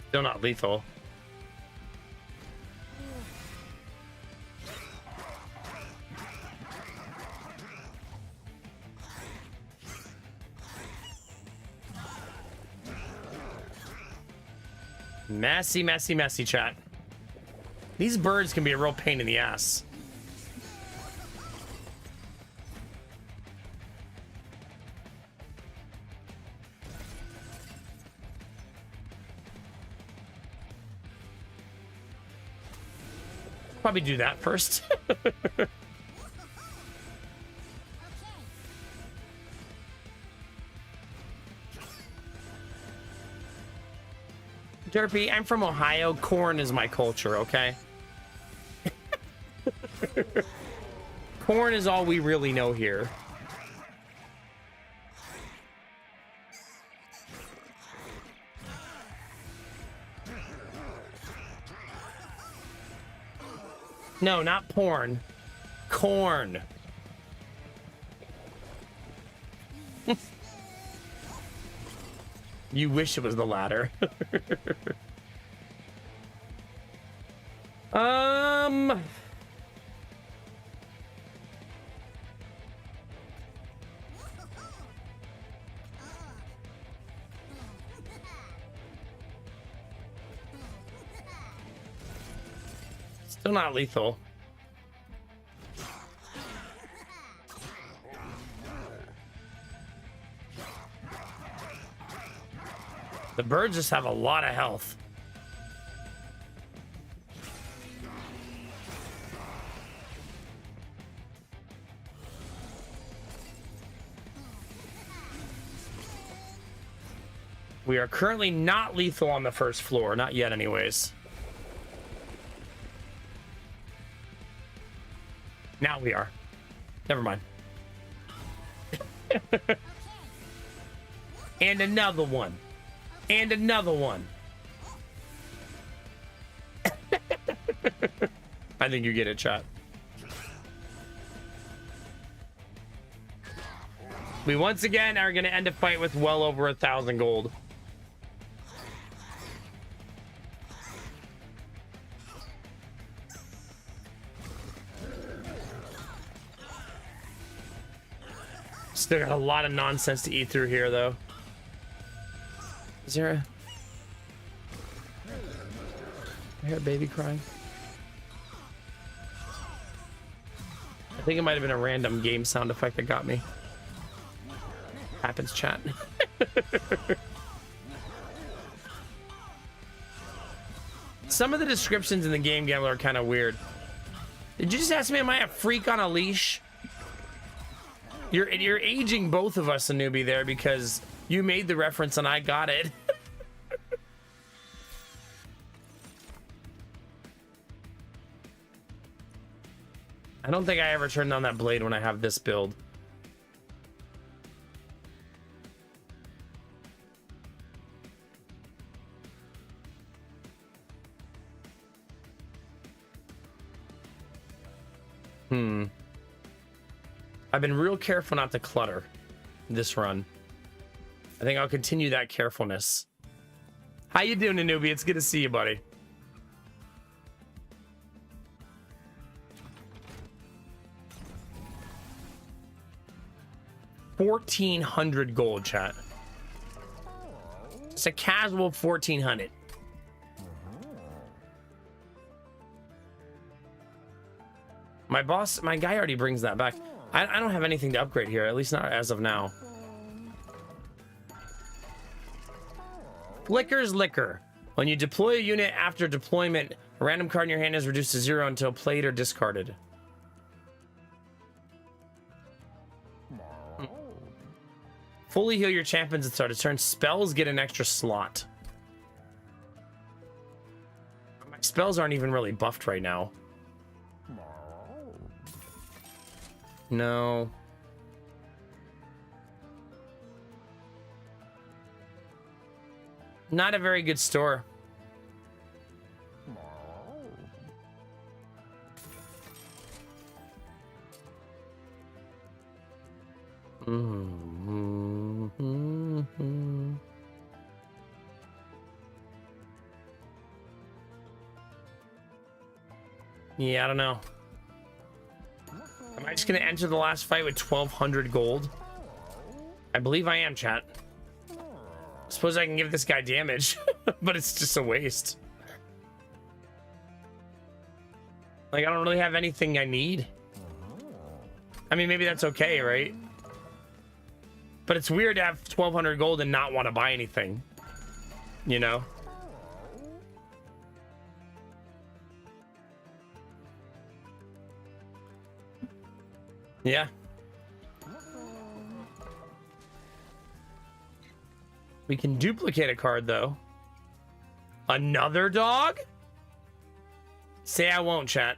Still not lethal. Messy, messy, messy, chat. These birds can be a real pain in the ass. Probably do that first. Derpy, I'm from Ohio. Corn is my culture, okay? Corn is all we really know here. No, not porn. Corn. You wish it was the latter. Um... Still not lethal. The birds just have a lot of health. We are currently not lethal on the first floor. Not yet, anyways. Now we are. Never mind. And another one. And another one. I think you get it, chat. We once again are going to end a fight with well over 1,000 gold. Still got a lot of nonsense to eat through here, though. Is there a... I hear a baby crying. I think it might have been a random game sound effect that got me. Happens, chat. Some of the descriptions in the Game Gambler are kind of weird. Did you just ask me, am I a freak on a leash? You're aging both of us, a newbie there, because you made the reference and I got it. I don't think I ever turned on that blade when I have this build. I've been real careful not to clutter this run. I think I'll continue that carefulness. How you doing, newbie? It's good to see you, buddy. $1,400 gold, chat. It's a casual 1,400. My guy already brings that back. I don't have anything to upgrade here, at least not as of now. Flicker's Liquor. When you deploy a unit after deployment, a random card in your hand is reduced to 0 until played or discarded. Fully heal your champions at the start of turn. Spells get an extra slot. My spells aren't even really buffed right now. No. Not a very good store. Yeah, I don't know. Am I just gonna enter the last fight with 1,200 gold? I believe I am, chat. Suppose I can give this guy damage, but it's just a waste. Like, I don't really have anything I need. I mean, maybe that's okay, right? But it's weird to have 1,200 gold and not want to buy anything. You know? Yeah. We can duplicate a card, though. Another dog? Say I won't, chat.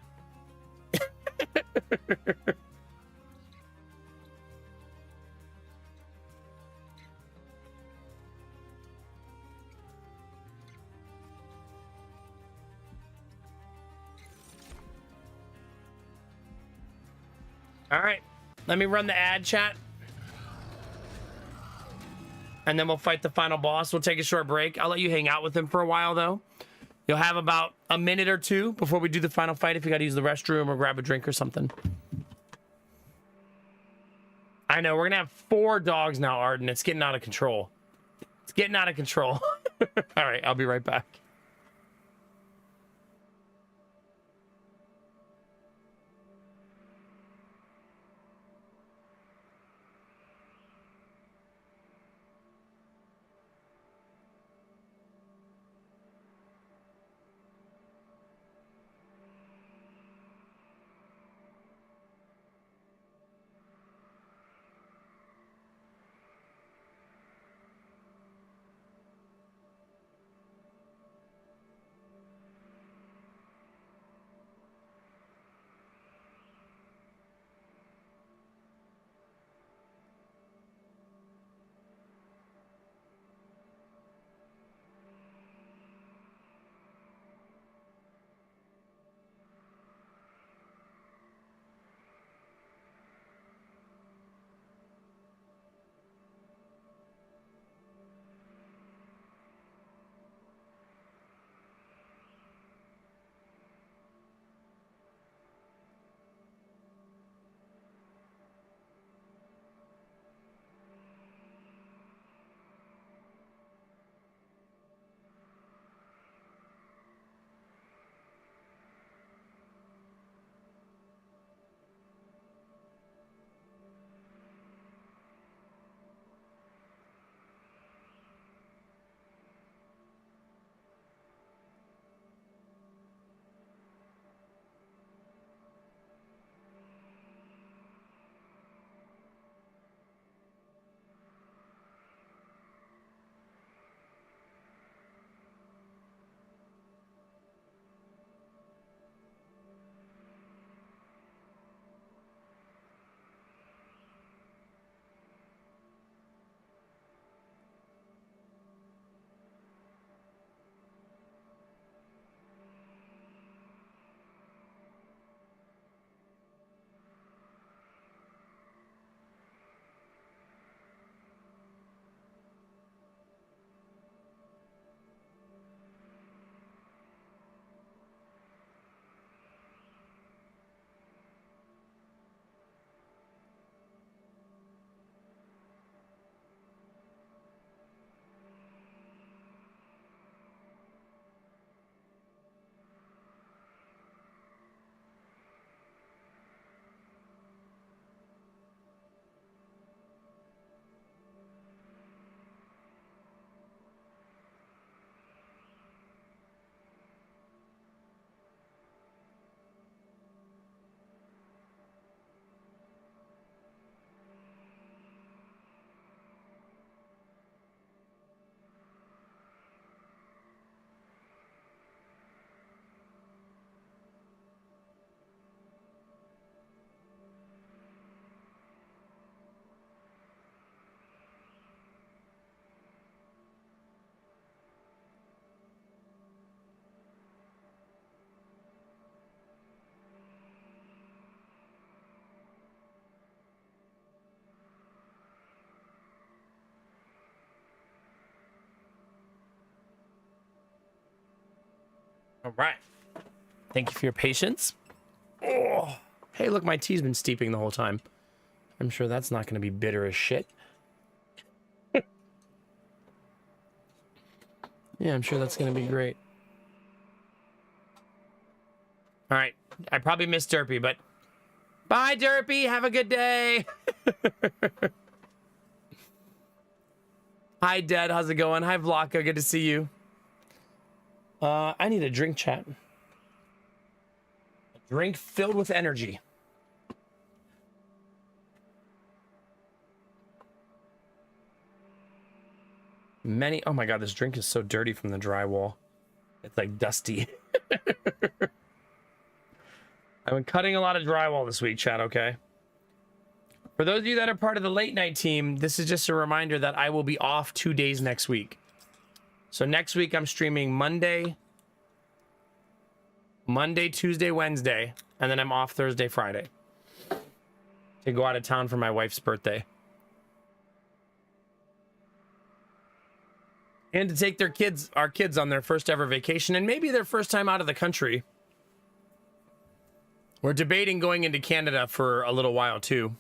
All right, let me run the ad, chat. And then we'll fight the final boss. We'll take a short break. I'll let you hang out with him for a while, though. You'll have about a minute or two before we do the final fight if you got to use the restroom or grab a drink or something. I know, we're going to have 4 dogs now, Arden. It's getting out of control. It's getting out of control. All right, I'll be right back. All right. Thank you for your patience. Oh. Hey, look, my tea's been steeping the whole time. I'm sure that's not going to be bitter as shit. Yeah, I'm sure that's going to be great. All right. I probably missed Derpy, but bye, Derpy. Have a good day. Hi, Dad. How's it going? Hi, Vlaka. Good to see you. I need a drink, chat. A drink filled with energy. Oh my God, this drink is so dirty from the drywall. It's like dusty. I've been cutting a lot of drywall this week, chat, okay? For those of you that are part of the late night team, this is just a reminder that I will be off 2 days next week. So next week I'm streaming Monday, Tuesday, Wednesday, and then I'm off Thursday, Friday to go out of town for my wife's birthday. And to take our kids on their first ever vacation and maybe their first time out of the country. We're debating going into Canada for a little while too.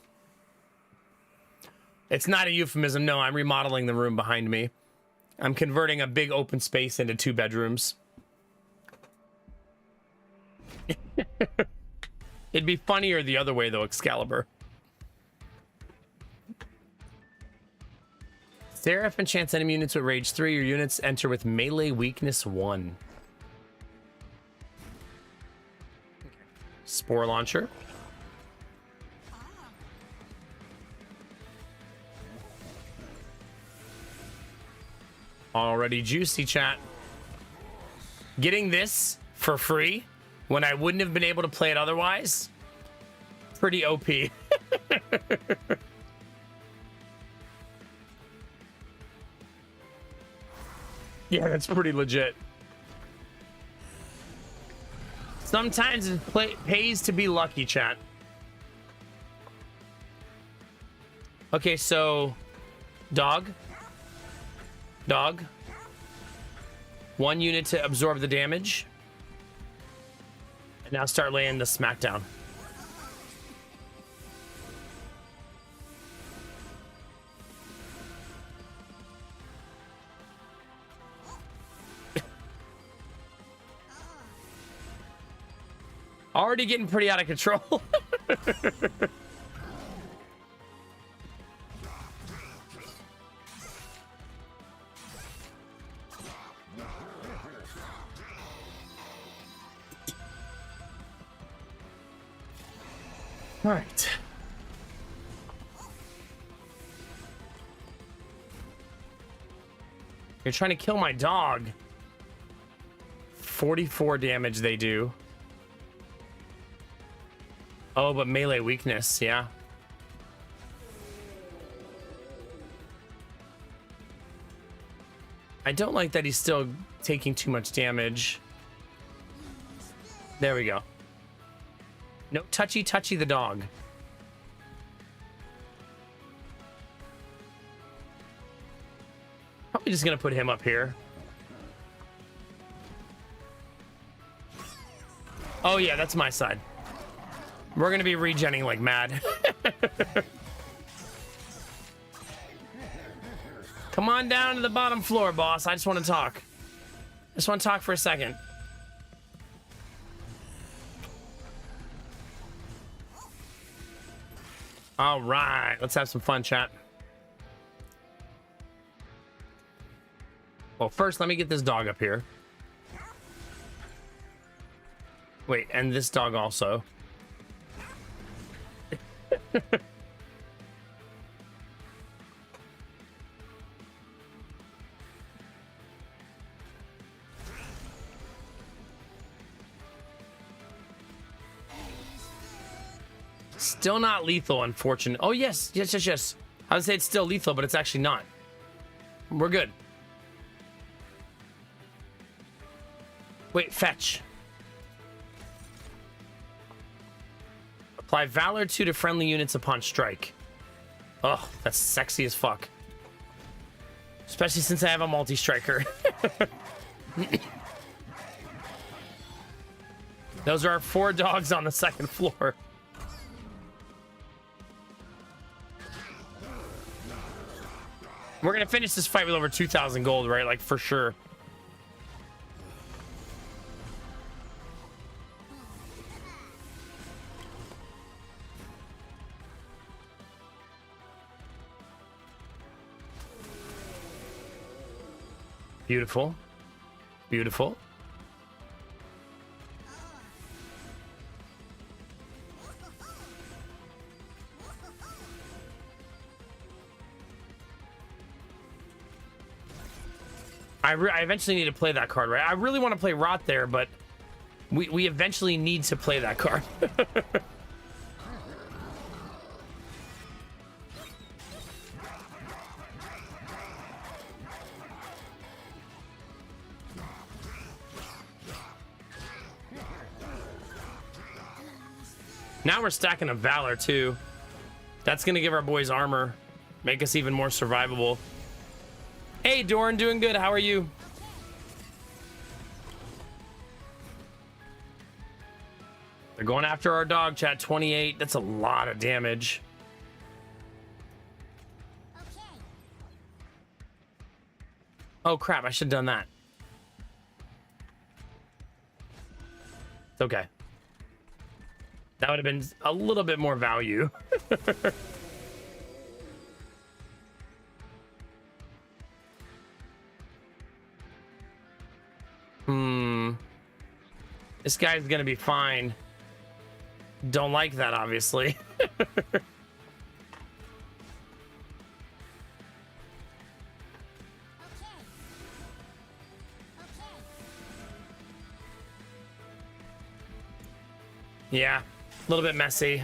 It's not a euphemism. No, I'm remodeling the room behind me. I'm converting a big open space into 2 bedrooms. It'd be funnier the other way though, Excalibur. Seraph enchants enemy units with Rage 3. Your units enter with melee weakness 1. Spore launcher. Already juicy, chat. Getting this for free when I wouldn't have been able to play it otherwise. Pretty OP. Yeah, that's pretty legit. Sometimes it pays to be lucky, chat. Okay, so dog. 1 unit to absorb the damage. And now start laying the smackdown. Already getting pretty out of control. All right. You're trying to kill my dog. 44 damage they do. Oh, but melee weakness, yeah. I don't like that he's still taking too much damage. There we go. No touchy the dog. Probably just gonna put him up here. Oh yeah, that's my side. We're gonna be regenning like mad. Come on down to the bottom floor, boss. I just want to talk. I just want to talk for a second. All right, let's have some fun, chat. Well, first, let me get this dog up here. Wait, and this dog also. Still not lethal, unfortunately. Oh, yes. I would say it's still lethal, but it's actually not. We're good. Wait, fetch. Apply Valor 2 to friendly units upon strike. Oh, that's sexy as fuck. Especially since I have a multi-striker. Those are our 4 dogs on the second floor. We're gonna finish this fight with over 2,000 gold, right? Like, for sure. Beautiful. Beautiful. I eventually need to play that card, right? I really want to play Rot there, but we eventually need to play that card. Now we're stacking a Valor, too. That's going to give our boys armor. Make us even more survivable. Hey, Doran, doing good. How are you? They're going after our dog, chat. 28. That's a lot of damage. Oh, crap. I should have done that. It's okay. That would have been a little bit more value. This guy's gonna be fine. Don't like that, obviously. Yeah, a little bit messy.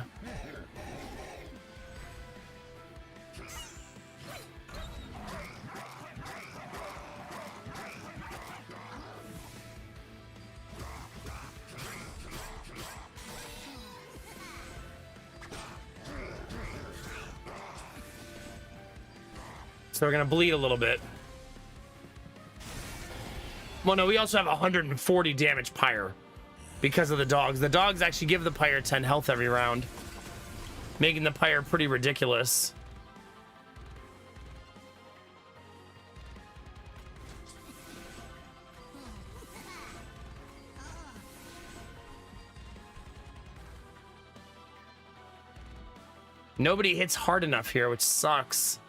So we're gonna bleed a little bit. Well, no, we also have 140 damage Pyre because of the dogs. The dogs actually give the Pyre 10 health every round, making the Pyre pretty ridiculous. Nobody hits hard enough here, which sucks.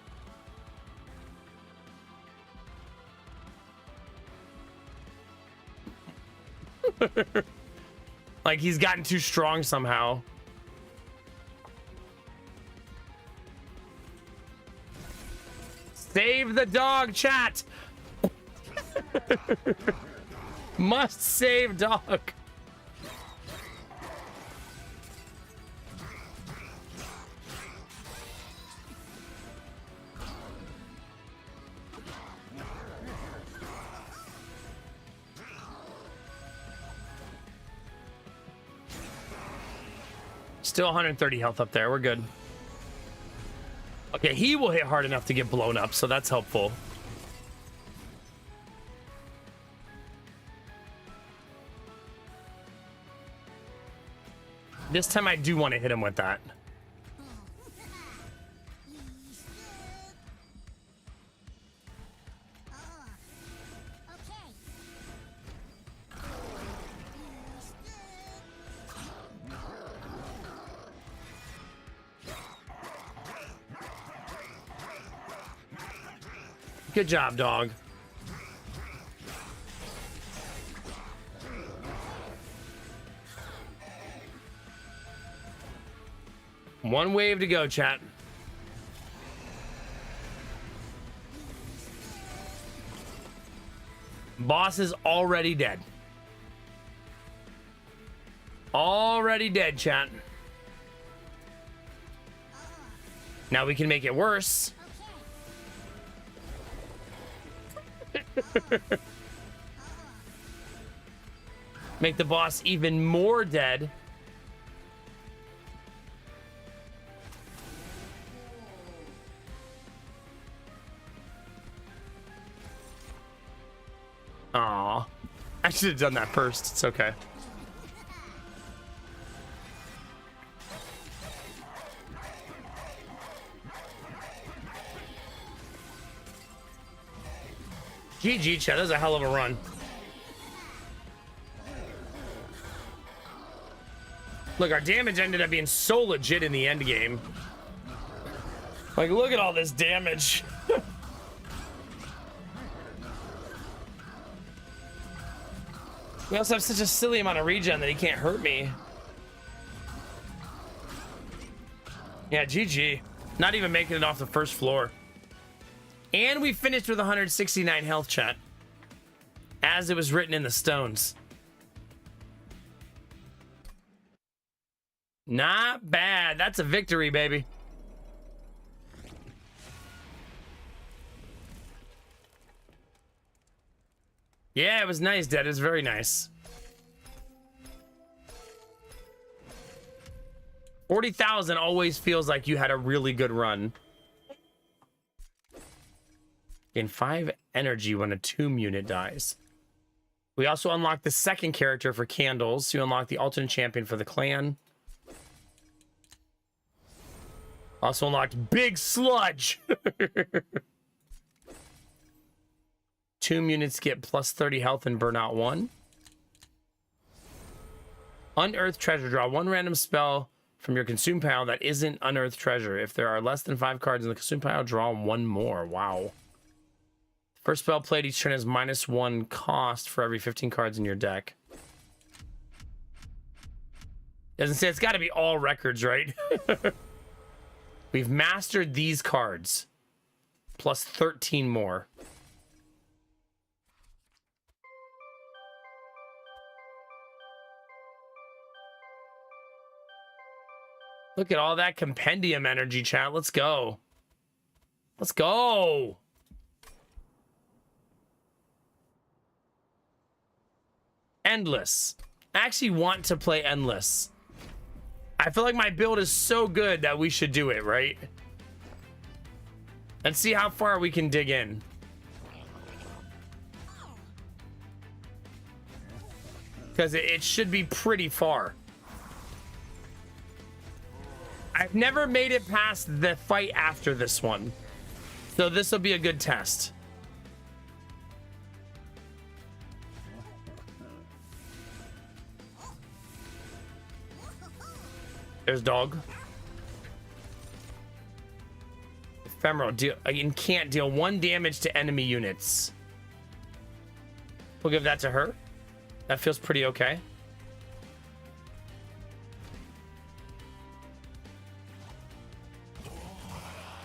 Like he's gotten too strong somehow. Save the dog, chat. Must save dog. Still 130 health up there. We're good. Okay, he will hit hard enough to get blown up, so that's helpful. This time I do want to hit him with that. Good job, dog. One wave to go, chat. Boss is already dead. Already dead, chat. Now we can make it worse. Make the boss even more dead. Aw. I should have done that first. It's okay. GG, chat. That was a hell of a run. Look, our damage ended up being so legit in the end game. Like, look at all this damage. We also have such a silly amount of regen that he can't hurt me. Yeah, GG. Not even making it off the first floor. And we finished with 169 health, chat. As it was written in the stones. Not bad. That's a victory, baby. Yeah, it was nice, Dad. It was very nice. 40,000 always feels like you had a really good run. Gain 5 energy when a tomb unit dies. We also unlock the second character for candles. You unlock the alternate champion for the clan. Also unlocked Big Sludge. Tomb units get plus 30 health and burnout 1. Unearthed treasure. Draw 1 random spell from your consume pile that isn't unearthed treasure. If there are less than 5 cards in the consume pile, draw 1 more. Wow. First spell played each turn has -1 cost for every 15 cards in your deck. Doesn't say it's got to be all records, right? We've mastered these cards. Plus 13 more. Look at all that compendium energy, chat. Let's go. Let's go. Endless. I actually want to play Endless. I feel like my build is so good that we should do it, right? Let's see how far we can dig in. Because it should be pretty far. I've never made it past the fight after this one. So this will be a good test. There's dog. Ephemeral. Can't deal 1 damage to enemy units. We'll give that to her. That feels pretty okay.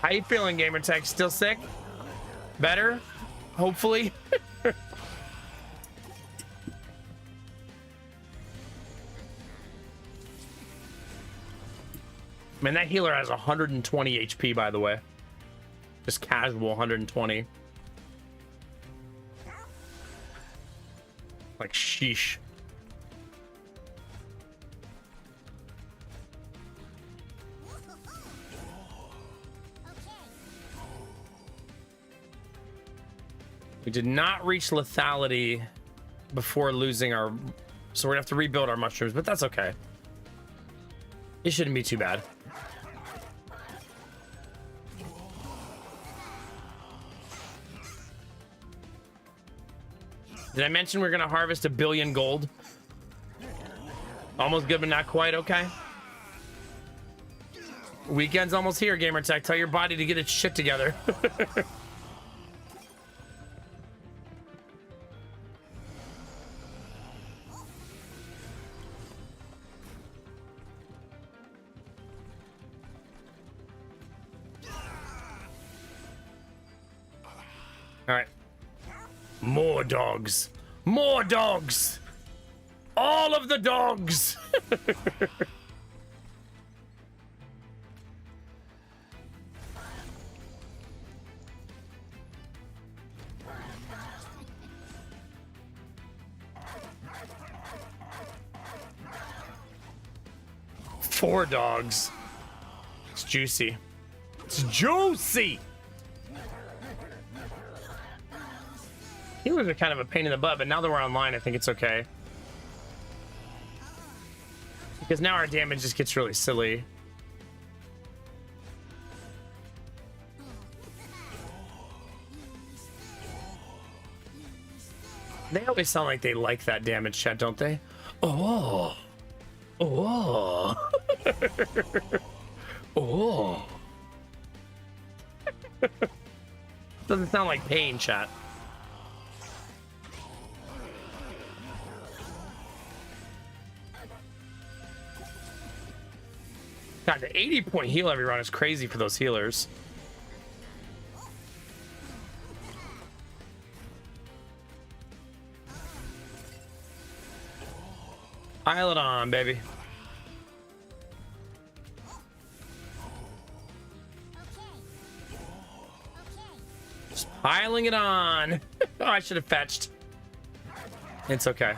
How you feeling, Gamertech? Still sick? Better? Hopefully. Man, that healer has 120 HP, by the way. Just casual 120. Like, sheesh. We did not reach lethality before losing our... So we're gonna have to rebuild our mushrooms, but that's okay. It shouldn't be too bad. Did I mention we're gonna harvest 1 billion gold? Almost good, but not quite. Okay. Weekend's almost here, Gamertech. Tell your body to get its shit together. All right. More dogs. More dogs. All of the dogs. Four dogs. It's juicy. It's juicy. Healers are kind of a pain in the butt, but now that we're online, I think it's okay. Because now our damage just gets really silly. They always sound like they like that damage, chat, don't they? Oh. Oh. Oh. Doesn't sound like pain, chat. God, the 80-point heal every round is crazy for those healers. Pile it on, baby. Just piling it on. Oh, I should have fetched. It's okay.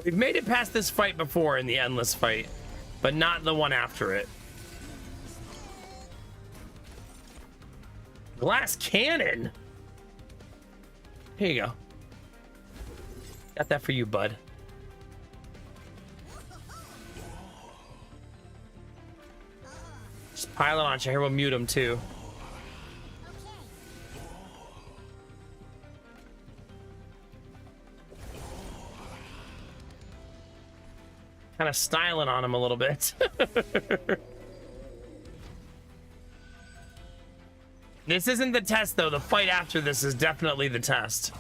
We've made it past this fight before in the endless fight, but not the one after it. Glass cannon. Here you go. Got that for you, bud. Just pile it on. Here, we'll mute him too. Kind of styling on him a little bit. This isn't the test, though. The fight after this is definitely the test.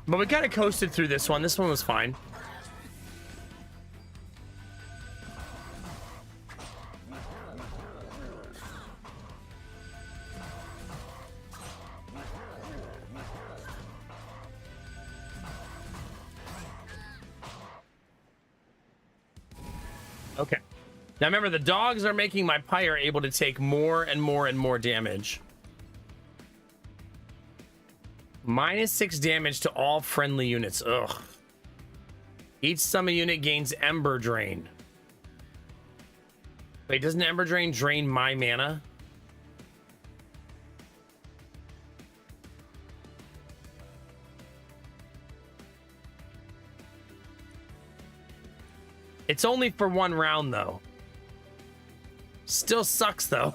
But we kind of coasted through this one. This one was fine. Okay. Now remember, the dogs are making my pyre able to take more and more and more damage. -6 damage to all friendly units. Ugh. Each summon unit gains Ember Drain. Wait, doesn't Ember Drain drain my mana? It's only for 1 round, though. Still sucks, though.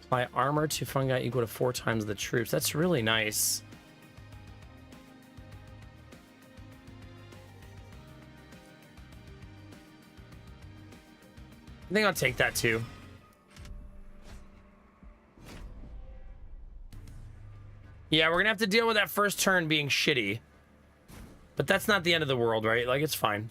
Apply armor to fungi equal to 4 times the troops. That's really nice. I think I'll take that, too. Yeah, we're gonna have to deal with that first turn being shitty. But that's not the end of the world, right? Like, it's fine.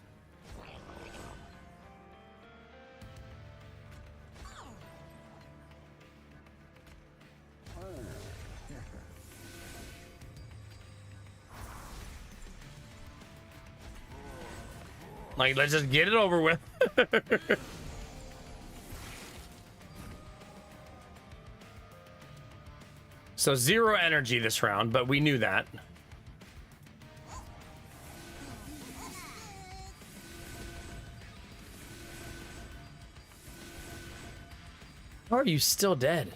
Like, let's just get it over with. So 0 energy this round, but we knew that. How are you still dead?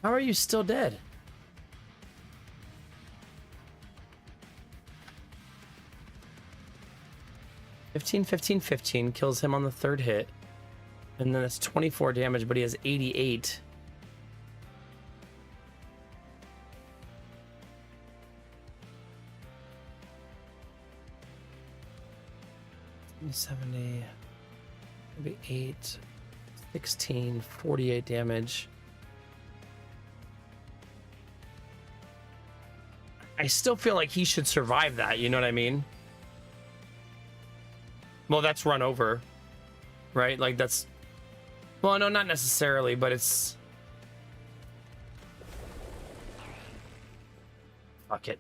How are you still dead? $15, $15, $15 kills him on the 3rd hit. And then it's 24 damage, but he has 88. $70, maybe 8, 16, 48 damage. I still feel like he should survive that, you know what I mean? Well, that's run over, right? Like, that's... Well, no, not necessarily, but it's... Fuck it.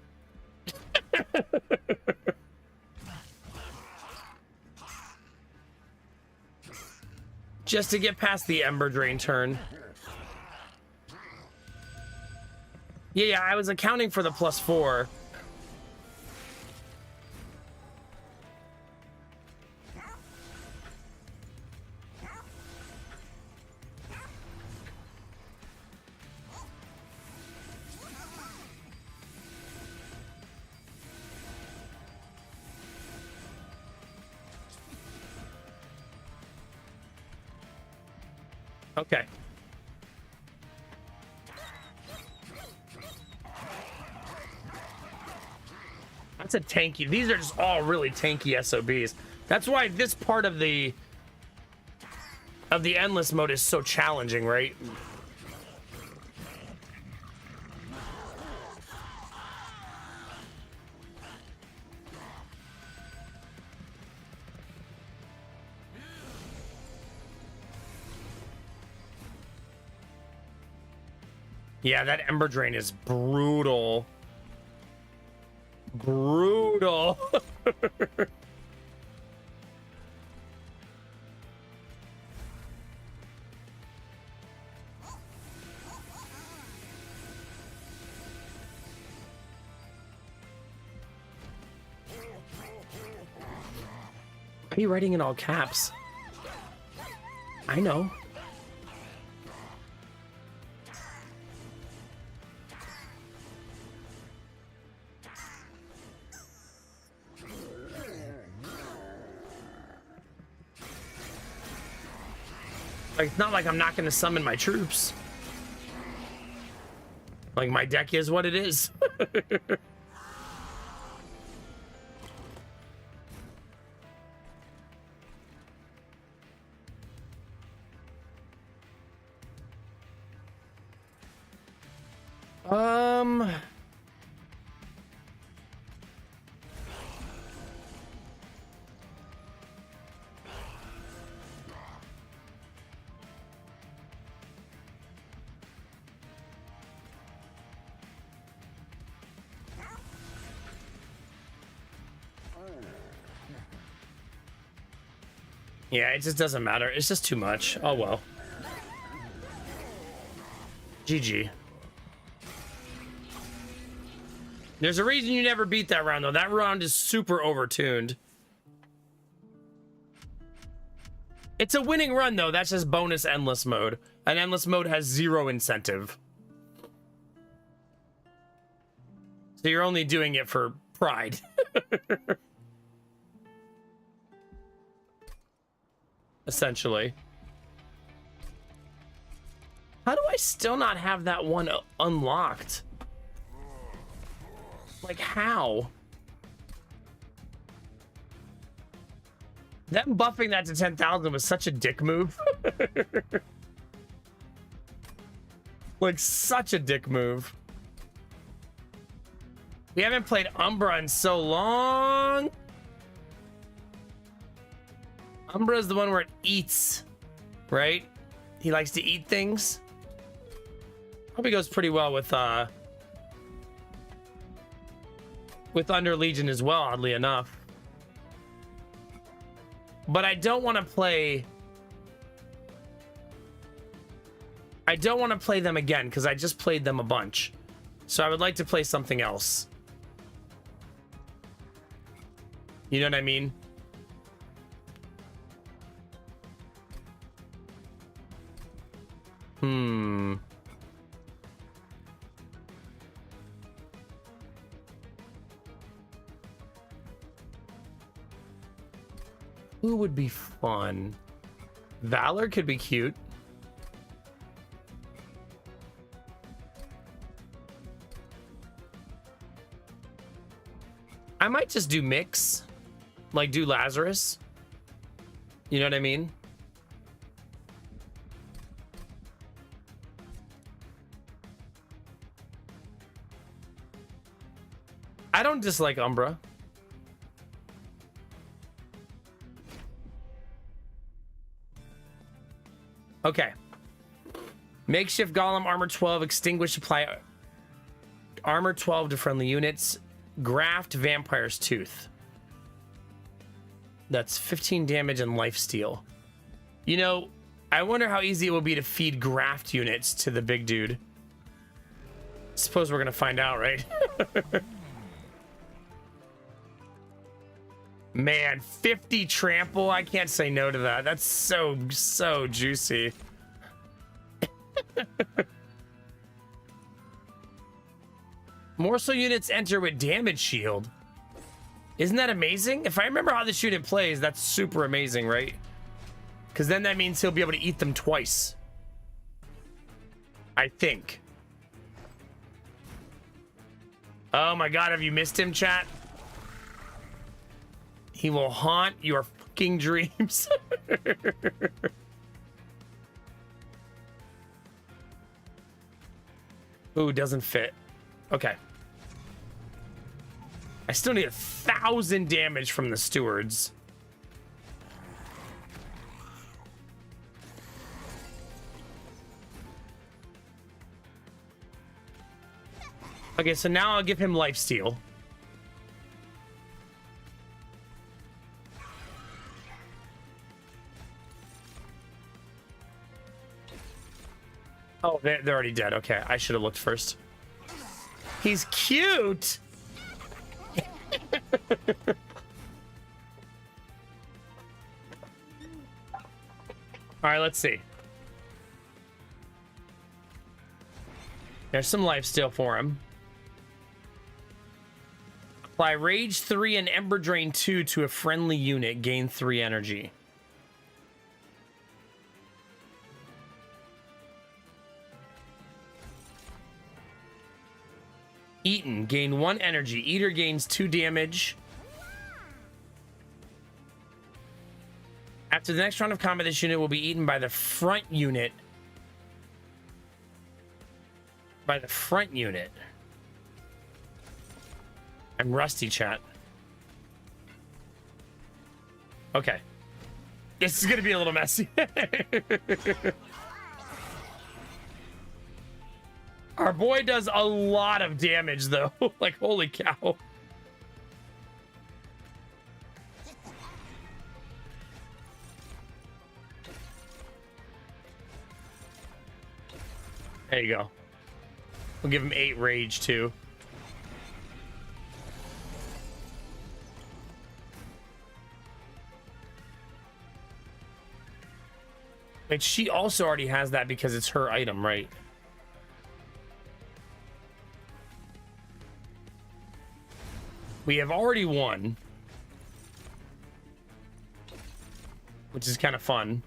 Just to get past the Ember Drain turn. Yeah, I was accounting for the +4. Okay. That's a tanky. These are just all really tanky SOBs. That's why this part of the endless mode is so challenging, right? Yeah, that Ember Drain is brutal. Brutal. Why are you writing in all caps? I know. Like, it's not like I'm not going to summon my troops. Like, my deck is what it is. Yeah, it just doesn't matter. It's just too much. Oh, well. GG. There's a reason you never beat that round, though. That round is super overtuned. It's a winning run, though. That's just bonus endless mode. And endless mode has 0 incentive. So you're only doing it for pride. Essentially. How do I still not have that one unlocked? Like, how? Them buffing that to 10,000 was such a dick move. Like, such a dick move. We haven't played Umbra in so long. Umbra is the one where it eats, right? He likes to eat things. Probably goes pretty well with Under Legion as well, oddly enough. But I don't want to play... I don't want to play them again, because I just played them a bunch. So I would like to play something else. You know what I mean? Who would be fun? Valor could be cute. I might just do mix. Like, do Lazarus. You know what I mean? I don't dislike Umbra. Okay. Makeshift Golem, armor 12, extinguish, apply armor 12 to friendly units. Graft Vampire's Tooth. That's 15 damage and lifesteal. You know, I wonder how easy it will be to feed graft units to the big dude. Suppose we're gonna find out, right? Man, 50 trample. I can't say no to that. That's so juicy. Morsel units enter with damage shield. Isn't that amazing? If I remember how this unit plays, that's super amazing, right? Because then that means he'll be able to eat them twice. I think. Oh my god, have you missed him, chat? He will haunt your fucking dreams. Ooh, doesn't fit. Okay. I still need 1,000 damage from the stewards. Okay, so now I'll give him lifesteal. Oh, they're already dead. Okay, I should have looked first. He's cute. All right, let's see. There's some lifesteal for him. Apply Rage 3 and Ember Drain 2 to a friendly unit. Gain 3 energy. Eaten. Gain 1 energy. Eater gains 2 damage. After the next round of combat, this unit will be eaten by the front unit. I'm rusty, chat. Okay. This is gonna be a little messy. Our boy does a lot of damage, though. Like, holy cow. There you go. We'll give him 8 rage, too. Wait, she also already has that because it's her item, right? We have already won, which is kind of fun.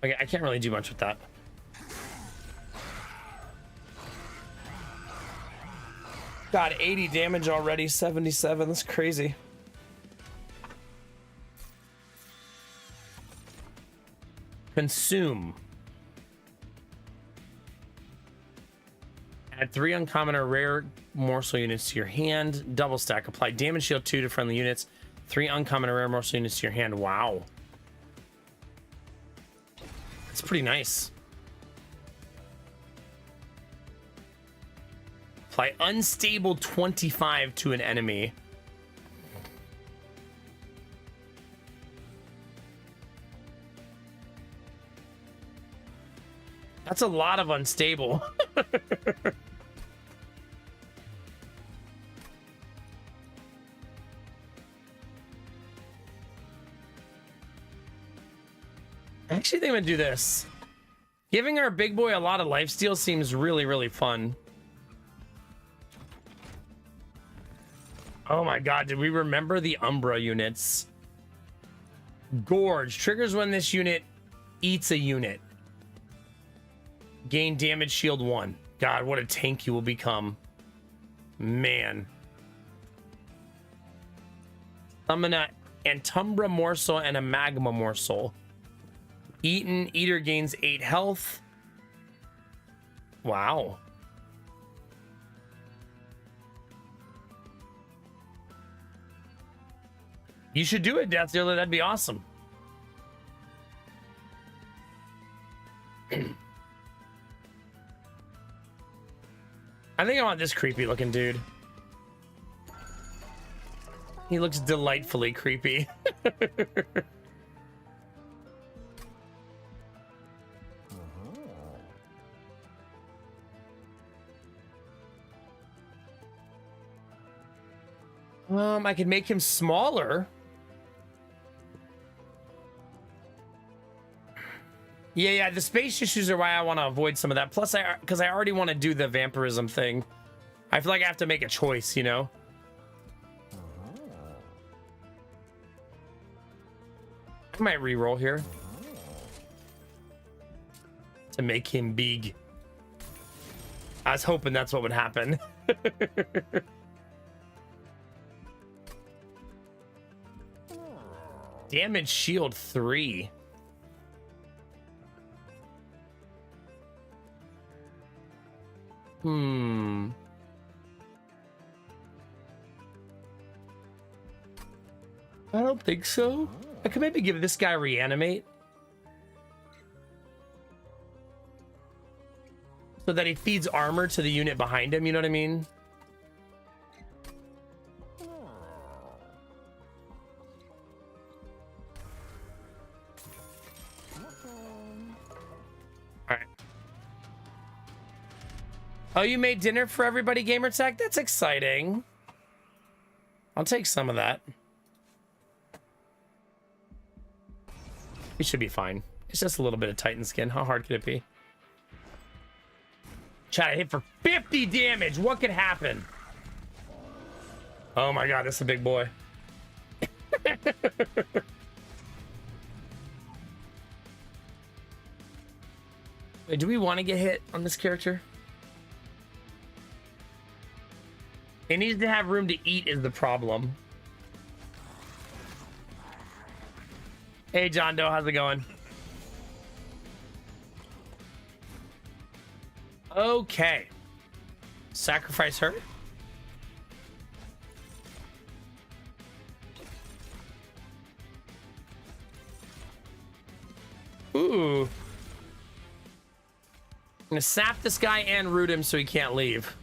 Okay, I can't really do much with that. Got 80 damage already, 77. That's crazy. Consume. Add 3 uncommon or rare morsel units to your hand. Double stack. Apply damage shield 2 to friendly units. 3 uncommon or rare morsel units to your hand. Wow. That's pretty nice. Apply unstable 25 to an enemy. That's a lot of unstable. I actually think I'm gonna do this. Giving our big boy a lot of lifesteal seems really, really fun. Oh my god, did we remember the Umbra units? Gorge. Triggers when this unit eats a unit. Gain damage shield 1. God, what a tank you will become. Man. Summon an Antumbra morsel and a Magma morsel. Eaten. Eater gains 8 health. Wow. You should do it, Death Dealer. That'd be awesome. I think I want this creepy looking dude. He looks delightfully creepy. I could make him smaller. Yeah, the space issues are why I want to avoid some of that. Plus, because I already want to do the vampirism thing. I feel like I have to make a choice, you know? I might reroll here. To make him big. I was hoping that's what would happen. Damage shield 3. I don't think so. I could maybe give this guy reanimate. So that he feeds armor to the unit behind him, you know what I mean? Oh, you made dinner for everybody, Gamertech? That's exciting. I'll take some of that. We should be fine. It's just a little bit of Titan skin. How hard could it be? Chat, I hit for 50 damage. What could happen? Oh my god, that's a big boy. Wait, do we want to get hit on this character? It needs to have room to eat is the problem. Hey, John Doe, how's it going? Okay. Sacrifice her. Ooh. I'm gonna sap this guy and root him so he can't leave.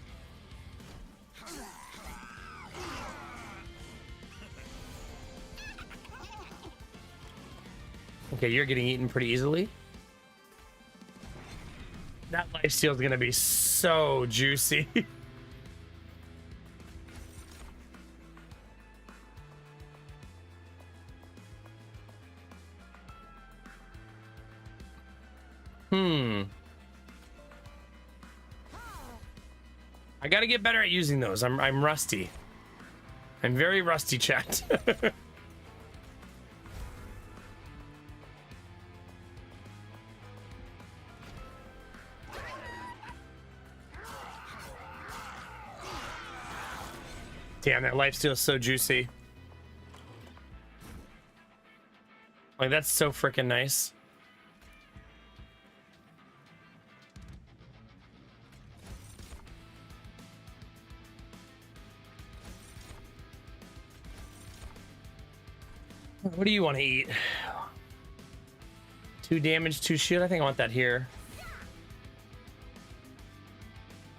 Okay, you're getting eaten pretty easily. That lifesteal is gonna be so juicy. I gotta get better at using those. I'm rusty. I'm very rusty, chat. Damn, that lifesteal is so juicy. Like, that's so freaking nice. What do you want to eat? 2 damage, 2 shield. I think I want that here.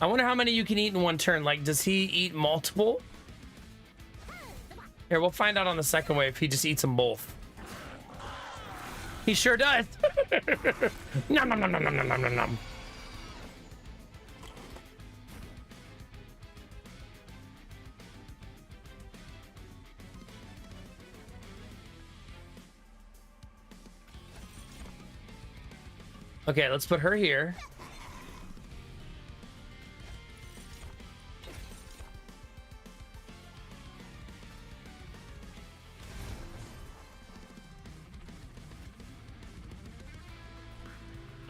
I wonder how many you can eat in one turn. Like, does he eat multiple? Here, we'll find out on the second wave if he just eats them both. He sure does. Nom nom nom nom nom nom nom nom. Okay, let's put her here.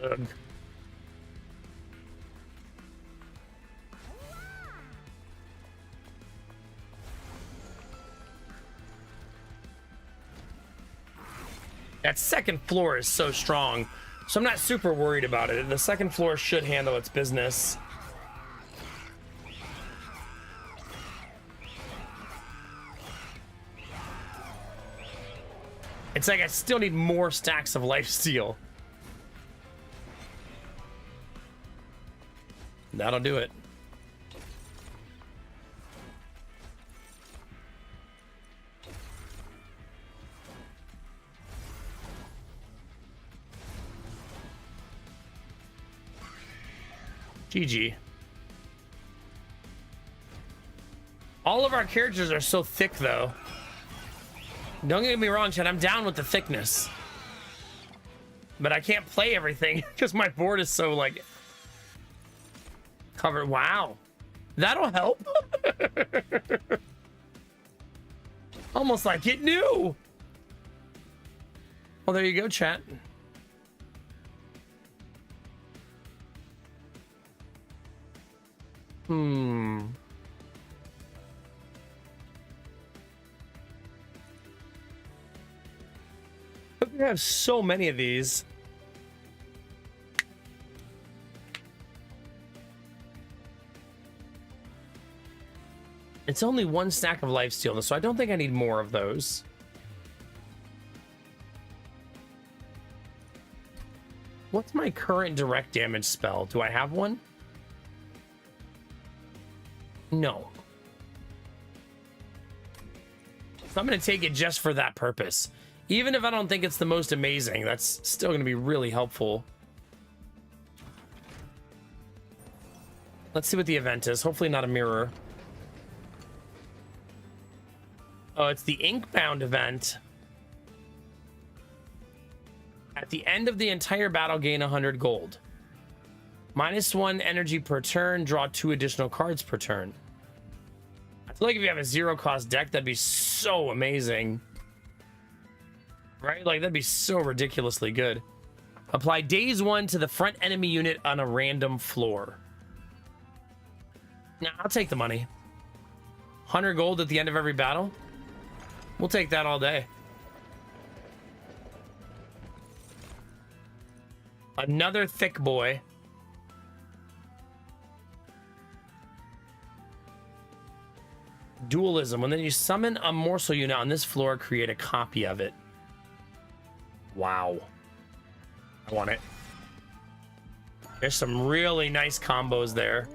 Ugh. That second floor is so strong, so I'm not super worried about it. The second floor should handle its business. It's like I still need more stacks of lifesteal. That'll do it. GG. All of our characters are so thick, though. Don't get me wrong, Chad. I'm down with the thickness. But I can't play everything because my board is so, like, covered. Wow. That'll help. Almost like it knew. Well, there you go, chat. We have so many of these. It's only 1 stack of lifesteal, so I don't think I need more of those. What's my current direct damage spell? Do I have one? No. So I'm going to take it just for that purpose. Even if I don't think it's the most amazing, that's still going to be really helpful. Let's see what the event is. Hopefully not a mirror. Oh, it's the Inkbound event. At the end of the entire battle, gain 100 gold. -1 energy per turn. Draw 2 additional cards per turn. I feel like if you have a 0-cost deck, that'd be so amazing. Right? Like, that'd be so ridiculously good. Apply Daze 1 to the front enemy unit on a random floor. Nah, I'll take the money. 100 gold at the end of every battle. We'll take that all day. Another thick boy. Dualism. When then you summon a morsel unit on this floor, create a copy of it. Wow. I want it. There's some really nice combos there.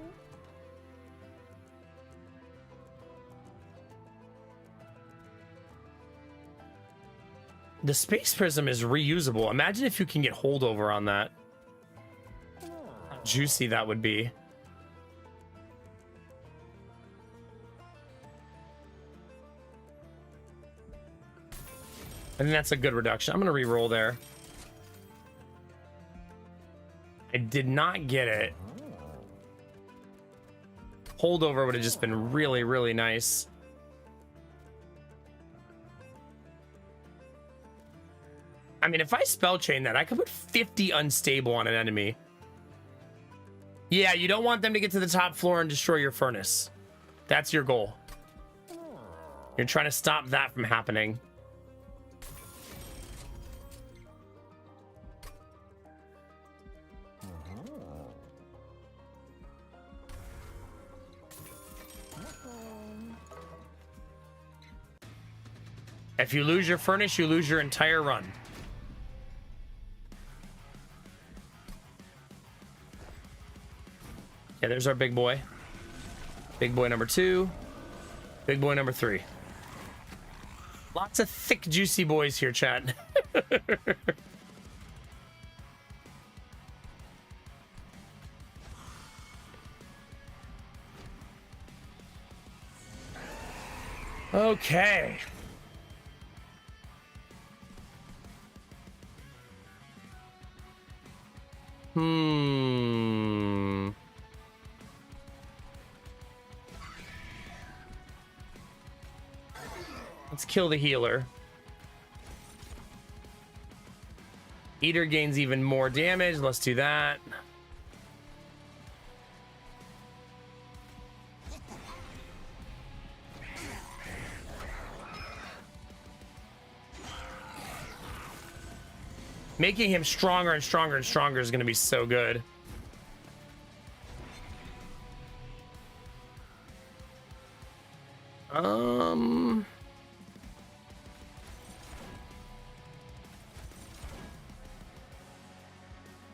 The Space Prism is reusable. Imagine if you can get holdover on that. How juicy that would be. I think that's a good reduction. I'm going to re-roll there. I did not get it. Holdover would have just been really, really nice. I mean, if I spell chain that, I could put 50 unstable on an enemy. Yeah, you don't want them to get to the top floor and destroy your furnace. That's your goal. You're trying to stop that from happening. If you lose your furnace, you lose your entire run. Yeah, there's our big boy. Big boy number 2. Big boy number 3. Lots of thick, juicy boys here, chat. Okay. Let's kill the healer. Eater gains even more damage. Let's do that. Making him stronger and stronger and stronger is going to be so good.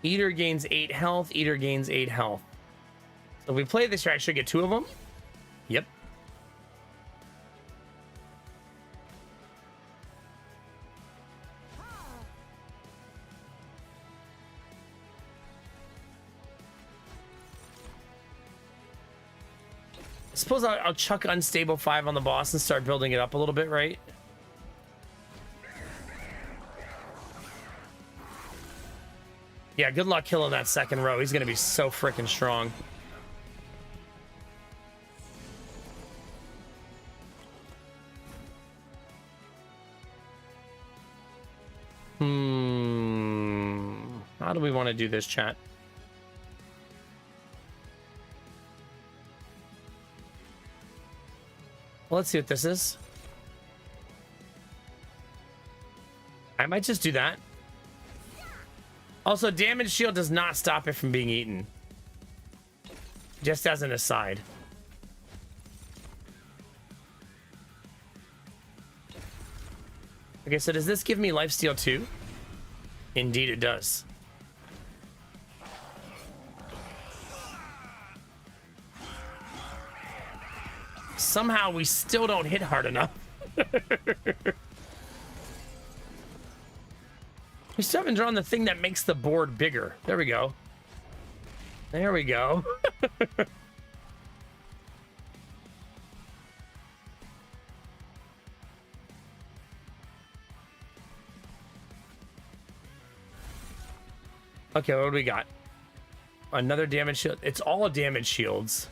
Eater gains 8 health. Eater gains 8 health. So if we play this, I should get 2 of them. Yep. I suppose I'll chuck Unstable 5 on the boss and start building it up a little bit, right? Yeah, good luck killing that second row. He's going to be so freaking strong. How do we want to do this, chat? Well, let's see what this is. I might just do that. Also, damage shield does not stop it from being eaten. Just as an aside. Okay, so does this give me lifesteal too? Indeed it does. Somehow we still don't hit hard enough. We still haven't drawn the thing that makes the board bigger. There we go. There we go. Okay, what do we got? Another damage shield. It's all damage shields.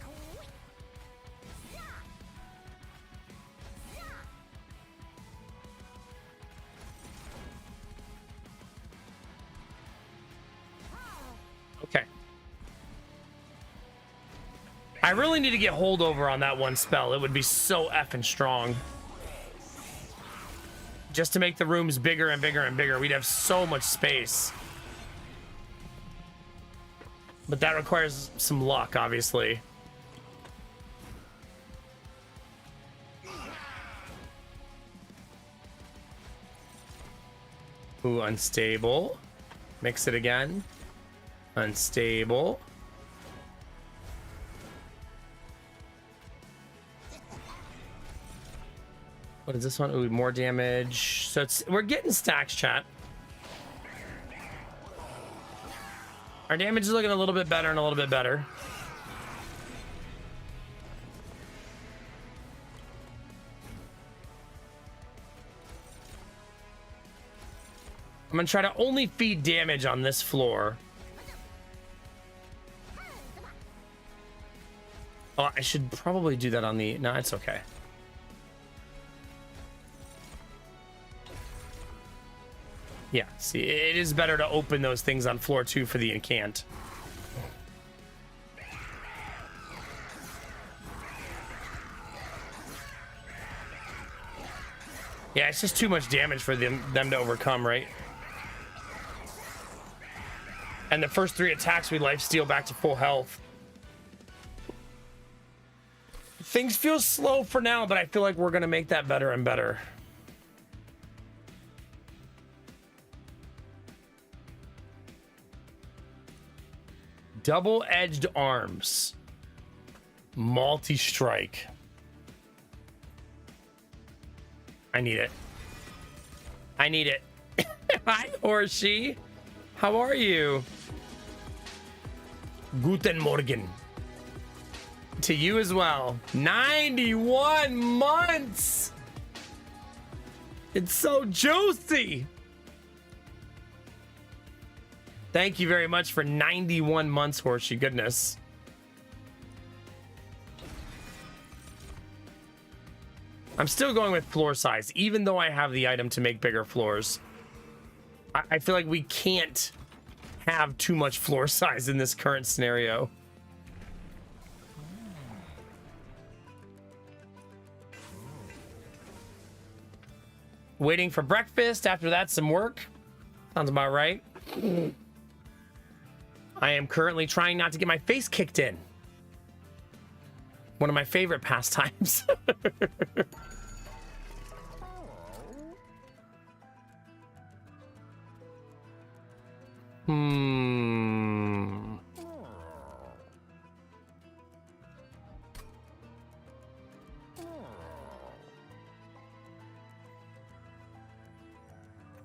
Okay. I really need to get holdover on that one spell. It would be so effing strong. Just to make the rooms bigger and bigger and bigger. We'd have so much space. But that requires some luck, obviously. Ooh, unstable. Mix it again. Unstable. What is this one? Ooh, more damage. So we're getting stacks, chat. Our damage is looking a little bit better and a little bit better. I'm gonna try to only feed damage on this floor. Oh, I should probably do that on the... No, it's okay. Yeah, see, it is better to open those things on floor 2 for the incant. Yeah, it's just too much damage for them to overcome, right? And the first 3 attacks we lifesteal back to full health. Things feel slow for now, but I feel like we're gonna make that better and better. Double-edged arms. Multi-strike. I need it. I need it. Hi, Horsey. How are you? Guten Morgen. To you as well. 91 months. It's so juicy. Thank you very much for 91 months, Horsey. Goodness. I'm still going with floor size, even though I have the item to make bigger floors. I feel like we can't have too much floor size in this current scenario. Waiting for breakfast. After that, some work. Sounds about right. I am currently trying not to get my face kicked in. One of my favorite pastimes. I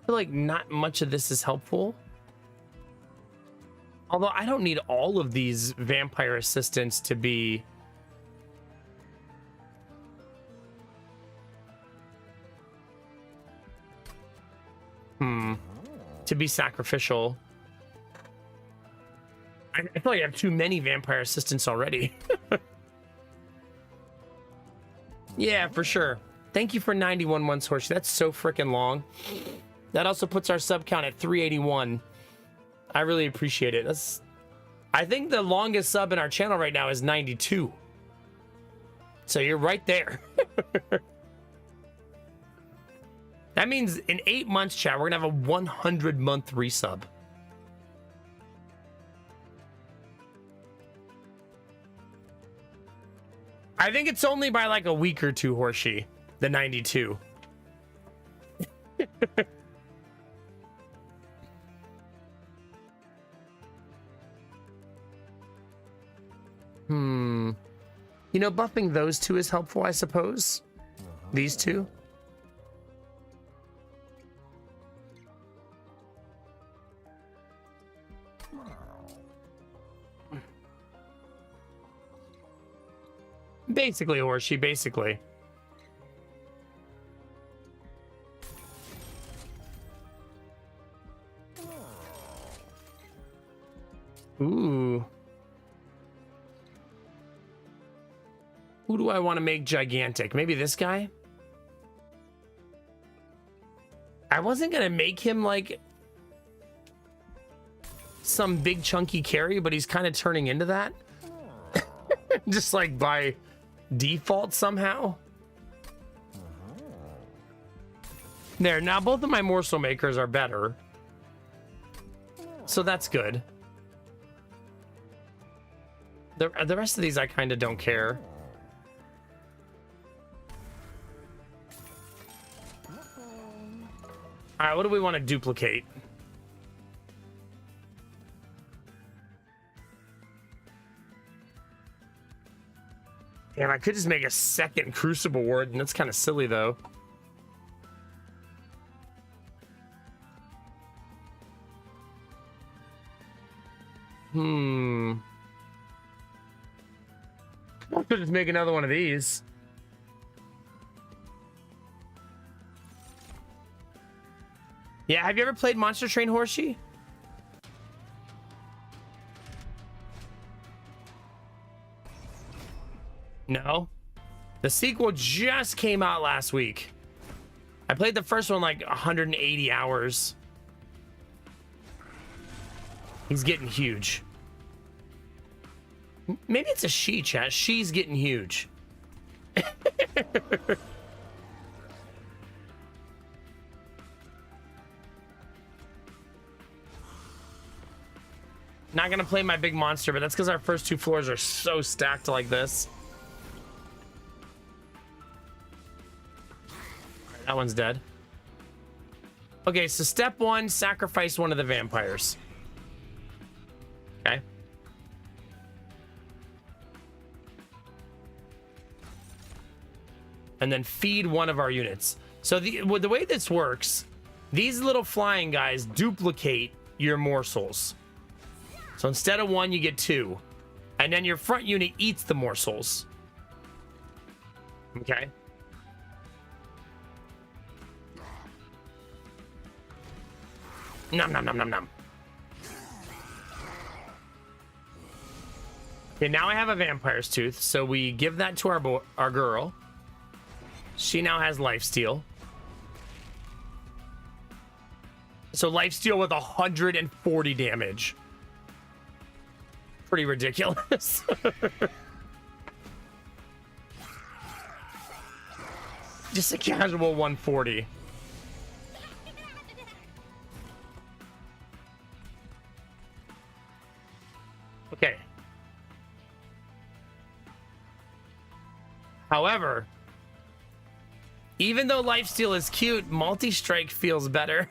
feel like not much of this is helpful. Although I don't need all of these vampire assistants to be... to be sacrificial. I feel like I have too many vampire assistants already. Yeah, for sure. Thank you for 91 months, Horsey. That's so freaking long. That also puts our sub count at 381. I really appreciate it. I think the longest sub in our channel right now is 92. So you're right there. That means in 8 months, chat, we're gonna have a 100-month resub. I think it's only by like a week or two, Horsey, the 92. You know, buffing those two is helpful, I suppose. These two. Basically, Horsey, basically. Ooh. Who do I want to make gigantic? Maybe this guy? I wasn't going to make him like some big chunky carry, but he's kind of turning into that. Just like by default somehow. There, now both of my morsel makers are better. So that's good. The rest of these I kind of don't care. All right, what do we want to duplicate? Damn, I could just make a second Crucible Warden. That's kind of silly, though. I could just make another one of these. Yeah, have you ever played Monster Train Horsey? No. The sequel just came out last week. I played the first one like 180 hours. He's getting huge. Maybe it's a she, chat. She's getting huge. Not gonna play my big monster, but that's because our first two floors are so stacked like this. Right, that one's dead. Okay, so step one, sacrifice one of the vampires. Okay. And then feed one of our units. So the way this works, these little flying guys duplicate your morsels. So instead of one, you get two. And then your front unit eats the morsels. Okay. Nom nom nom nom nom. Okay, now I have a vampire's tooth, so we give that to our girl. She now has lifesteal. So lifesteal with 140 damage. Pretty ridiculous. Just a casual 140. Okay. However, even though lifesteal is cute, multi-strike feels better.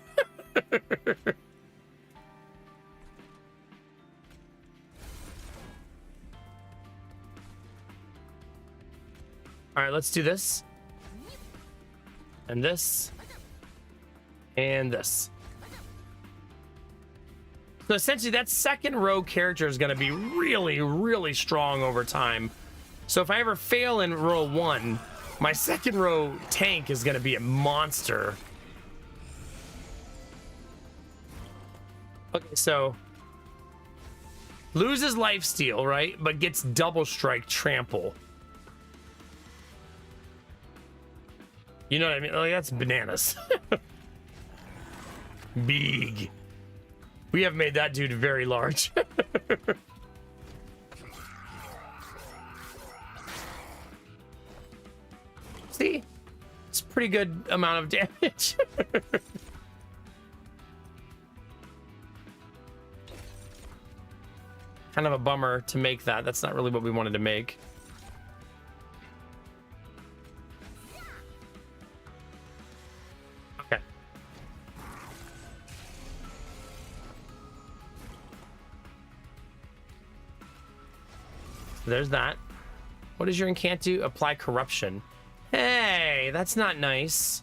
All right, let's do this. And this. And this. So essentially that second row character is going to be really, really strong over time. So if I ever fail in row one, my second row tank is going to be a monster. Okay, so loses lifesteal, right? But gets double strike trample. You know what I mean? Like, that's bananas. Big. We have made that dude very large. See? It's a pretty good amount of damage. Kind of a bummer to make that. That's not really what we wanted to make. Okay. So there's that. What does your incant do? Apply corruption. Hey, that's not nice.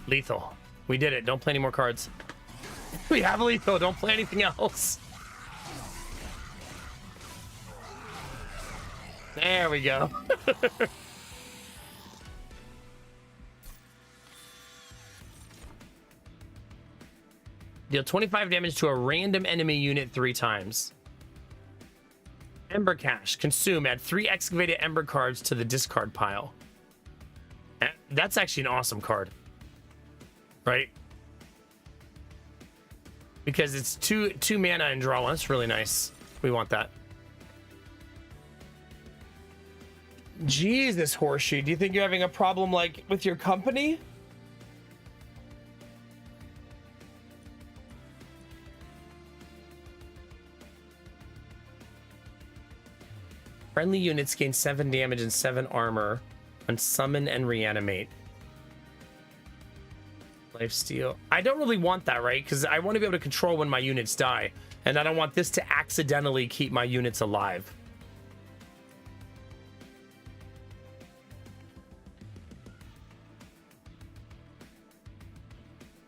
Lethal. We did it. Don't play any more cards. We have lethal. Don't play anything else. There we go. Deal 25 damage to a random enemy unit 3 times. Ember Cache. Consume. Add 3 excavated Ember cards to the discard pile. That's actually an awesome card. Right? Because it's two mana and draw 1. That's really nice. We want that. Jesus, Horsey. Do you think you're having a problem, like, with your company? Friendly units gain 7 damage and 7 armor on summon and reanimate. Lifesteal. I don't really want that, right? Because I want to be able to control when my units die. And I don't want this to accidentally keep my units alive.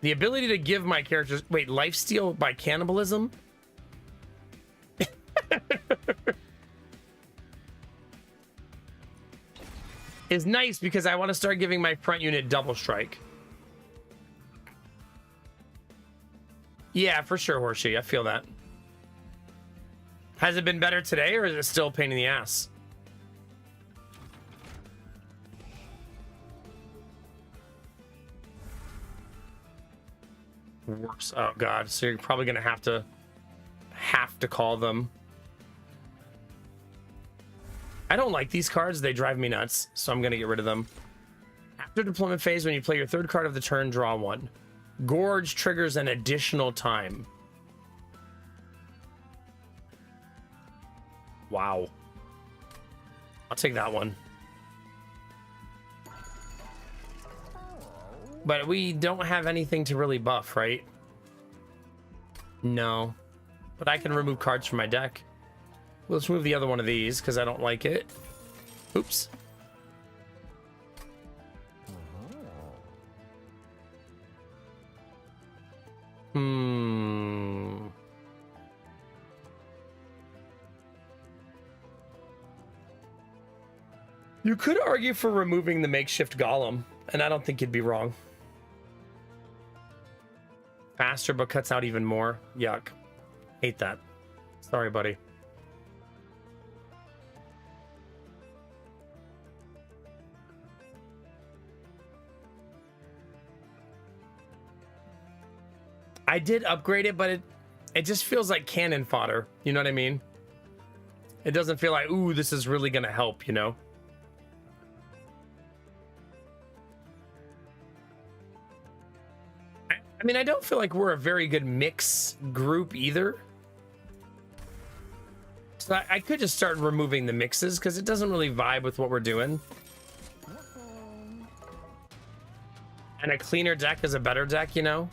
The ability to give my characters... Wait, lifesteal by cannibalism? Is nice because I want to start giving my front unit double strike. Yeah, for sure, Horsey. I feel that. Has it been better today, or is it still a pain in the ass? Worse. Oh god, so you're probably gonna have to call them. I don't like these cards. They drive me nuts, so I'm gonna get rid of them. After deployment phase, when you play your 3rd card of the turn, draw 1. Gorge triggers an additional time. Wow. I'll take that one. But we don't have anything to really buff, right? No. But I can remove cards from my deck. Let's remove the other one of these because I don't like it. Oops. You could argue for removing the makeshift golem, and I don't think you'd be wrong. Faster, but cuts out even more. Yuck. Hate that. Sorry, buddy. I did upgrade it, but it just feels like cannon fodder. You know what I mean? It doesn't feel like, ooh, this is really gonna help, you know? I mean, I don't feel like we're a very good mix group either. So I could just start removing the mixes because it doesn't really vibe with what we're doing. And a cleaner deck is a better deck, you know?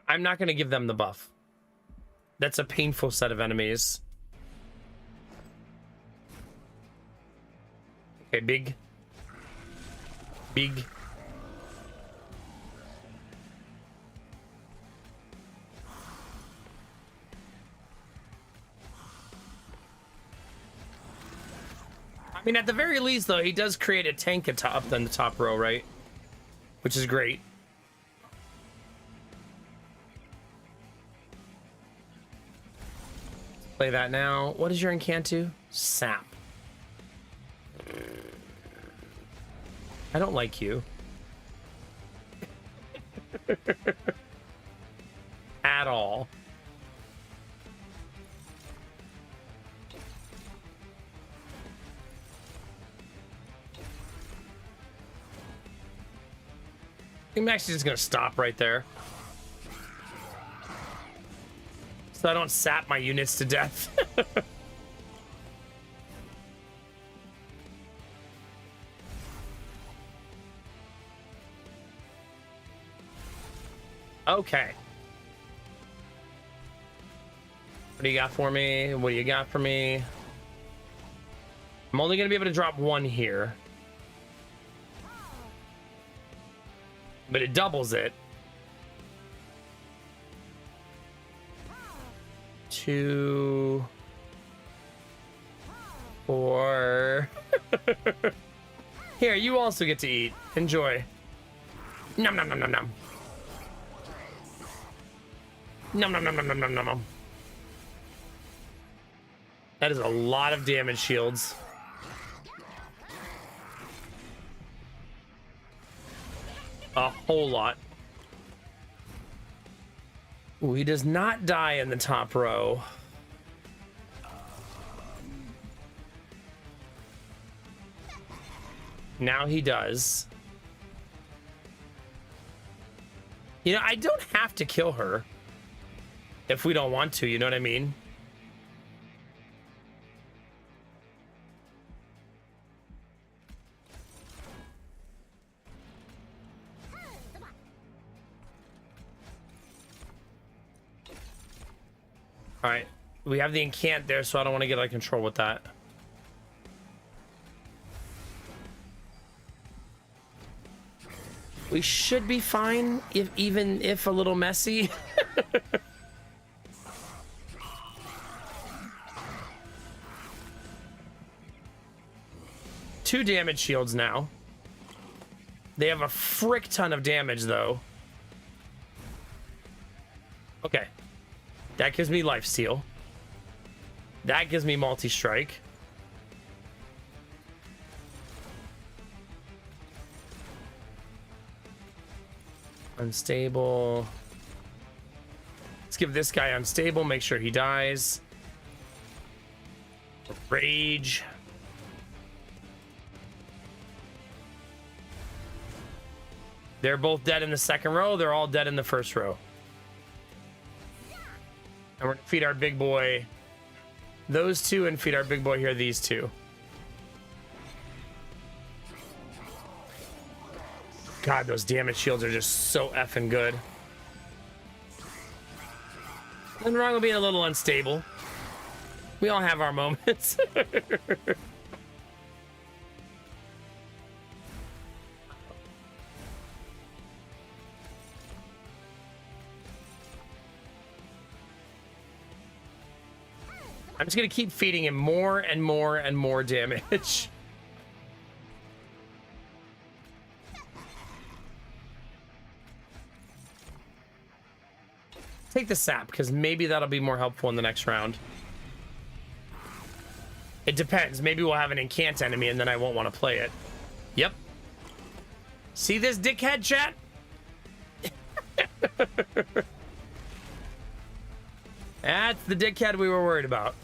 I'm not going to give them the buff. That's a painful set of enemies. Okay, big. Big. I mean, at the very least, though, he does create a tank up on the top row, right? Which is great. Play that now. What is your Incantu? Sap. I don't like you. At all. I'm actually just gonna stop right there. So I don't sap my units to death. Okay. What do you got for me? What do you got for me? I'm only gonna be able to drop 1 here. But it doubles it. 2, Or here, you also get to eat. Enjoy. Nom nom nom nom nom. Nom nom nom nom nom nom nom nom. That is a lot of damage shields. A whole lot. Ooh, he does not die in the top row. Now he does. You know, I don't have to kill her if we don't want to, you know what I mean? All right, we have the incant there, so I don't want to get out of control with that. We should be fine, even if a little messy. Two damage shields now. They have a frick ton of damage, though. Okay. That gives me lifesteal. That gives me multi-strike. Unstable. Let's give this guy unstable, make sure he dies. Rage. They're both dead in the second row. They're all dead in the first row. And we're gonna feed our big boy those two and feed our big boy here these two. God, those damage shields are just so effing good. Nothing wrong with being a little unstable. We all have our moments. I'm just gonna keep feeding him more and more and more damage. Take the sap, because maybe that'll be more helpful in the next round. It depends. Maybe we'll have an incant enemy and then I won't want to play it. Yep. See this dickhead, chat? That's the dickhead we were worried about.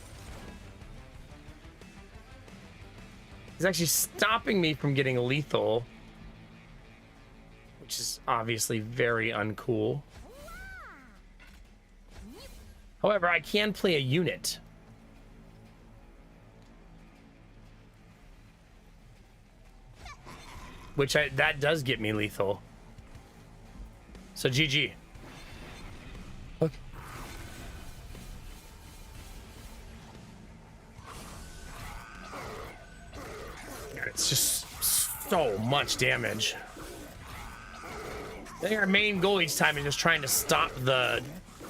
He's actually stopping me from getting lethal, which is obviously very uncool. However, I can play a unit. Which that does get me lethal. So GG. Okay. It's just so much damage. I think our main goal each time is just trying to stop the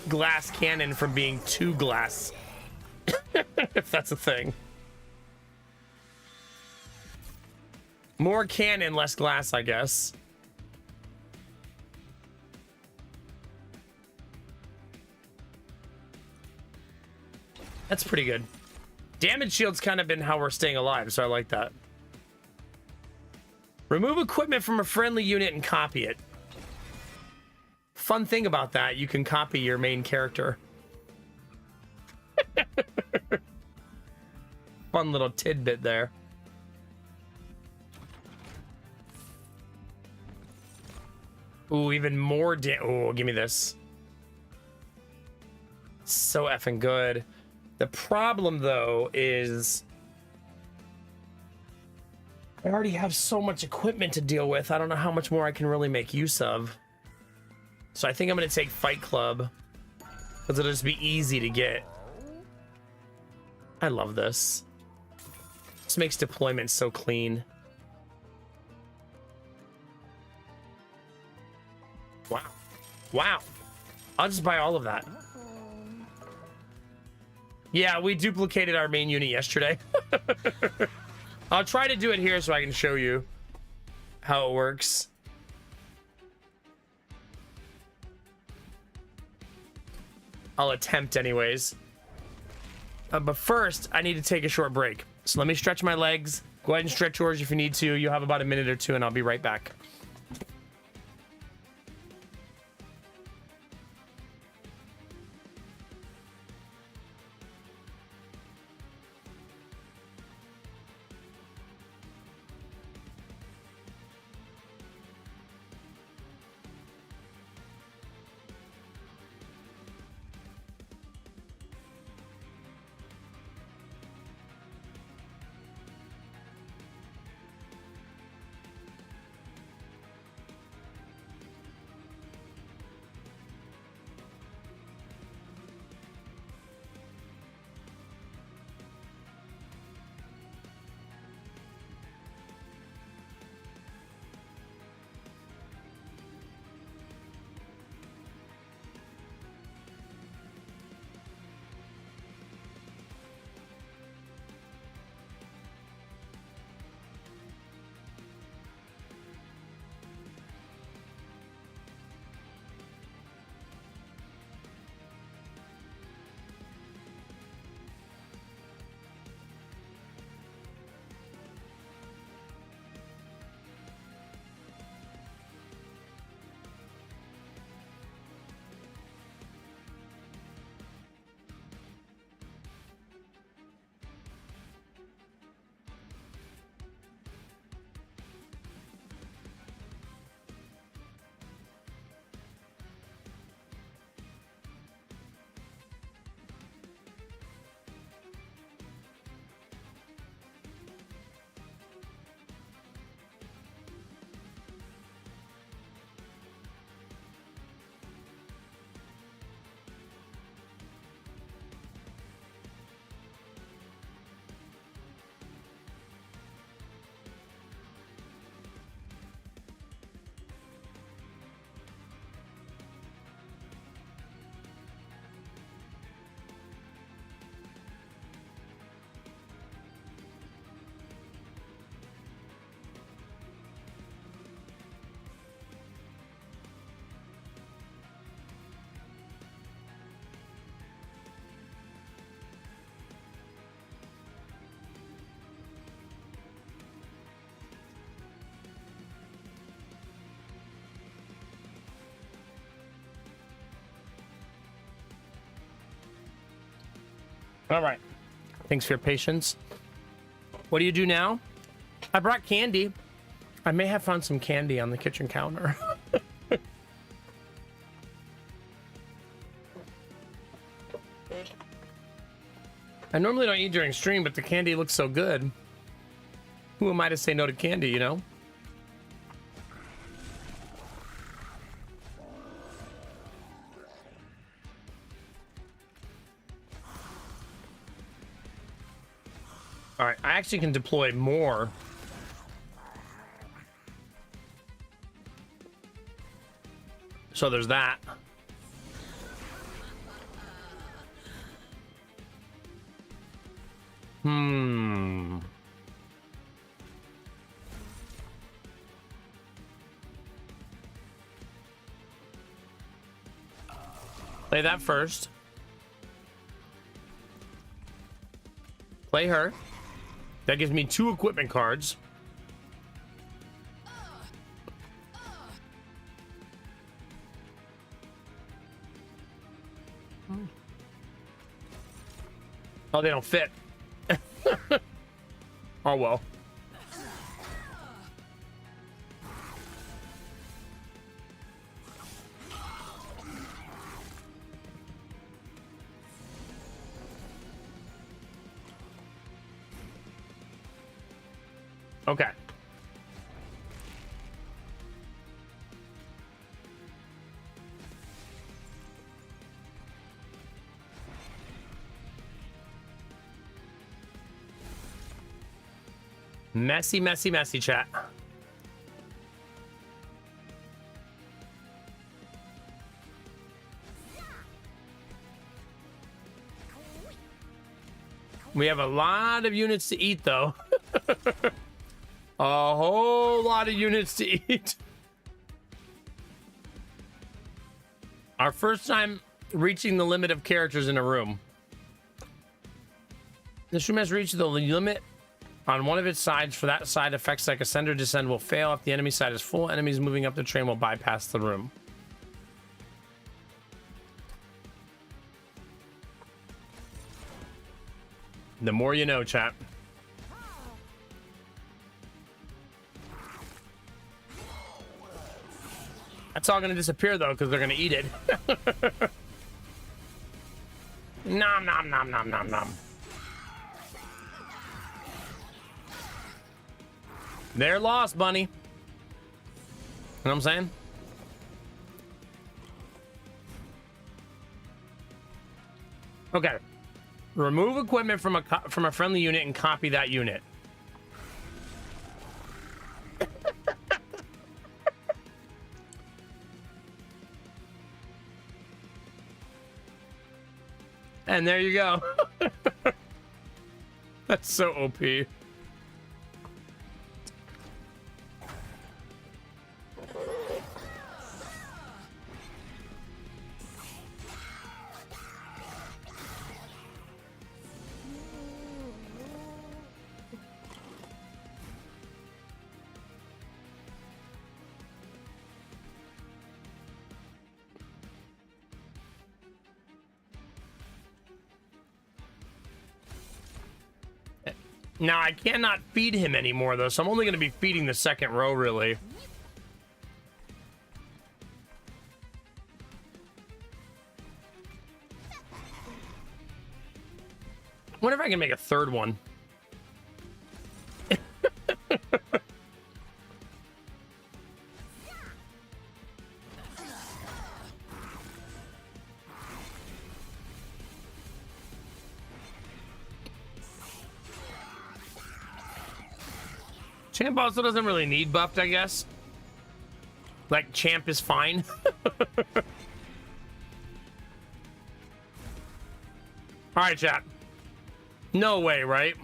glass cannon from being too glass. If that's a thing. More cannon, less glass, I guess. That's pretty good. Damage shield's kind of been how we're staying alive, so I like that. Remove equipment from a friendly unit and copy it. Fun thing about that, you can copy your main character. Fun little tidbit there. Ooh, even more oh, give me this. So effing good. The problem, though, is I already have so much equipment to deal with. I don't know how much more I can really make use of. So I think I'm going to take Fight Club, because it'll just be easy to get. I love this. This makes deployment so clean. Wow. Wow. I'll just buy all of that. Yeah, we duplicated our main unit yesterday. I'll try to do it here so I can show you how it works. I'll attempt anyways. But first, I need to take a short break. So let me stretch my legs. Go ahead and stretch yours if you need to. You'll have about a minute or two, and I'll be right back. All right. Thanks for your patience. What do you do now? I brought candy. I may have found some candy on the kitchen counter. I normally don't eat during stream, but the candy looks so good. Who am I to say no to candy, you know? All right, I actually can deploy more. So there's that. Play that first. Play her. That gives me 2 equipment cards. Oh, they don't fit. Oh, well. Okay. Messy, messy, messy, chat. We have a lot of units to eat, though. A whole lot of units to eat. Our first time reaching the limit of characters in a room. This room has reached the limit on one of its sides. For that side, effects like ascend or descend will fail. If the enemy side is full, enemies moving up the train will bypass the room. The more you know, chat. That's all gonna disappear though, because they're gonna eat it. Nom nom nom nom nom nom. They're lost, bunny. You know what I'm saying? Okay. Remove equipment from a friendly unit and copy that unit. And there you go. That's so OP. Now, I cannot feed him anymore, though, so I'm only going to be feeding the second row, really. I wonder if I can make a third one. Champ also doesn't really need buffed, I guess. Like, Champ is fine. Alright, chat. No way, right?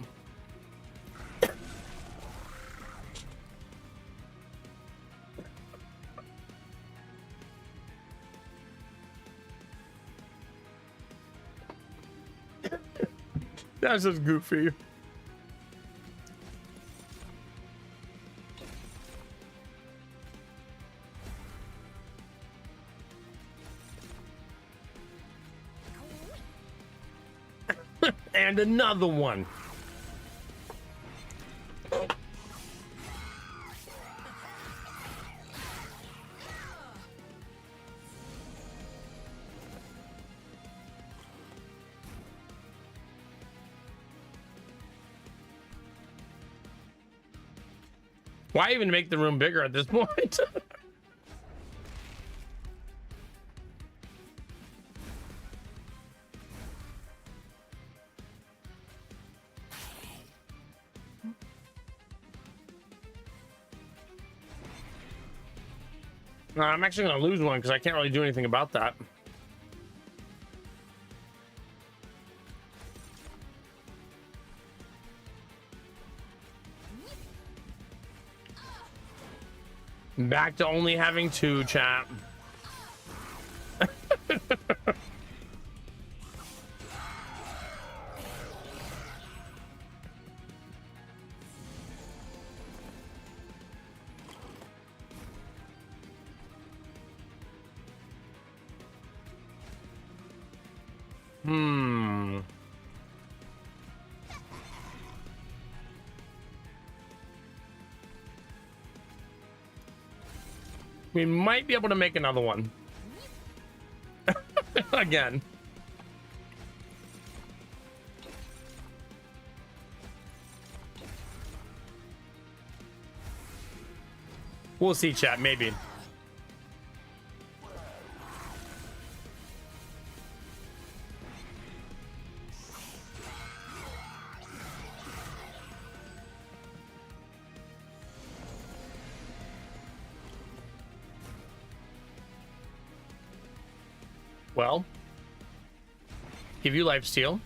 That's just goofy. And another one. Why even make the room bigger at this point? I'm actually going to lose one because I can't really do anything about that. Back to only having two, chat. We might be able to make another one. Again. We'll see, chat, maybe. Well, give you lifesteal.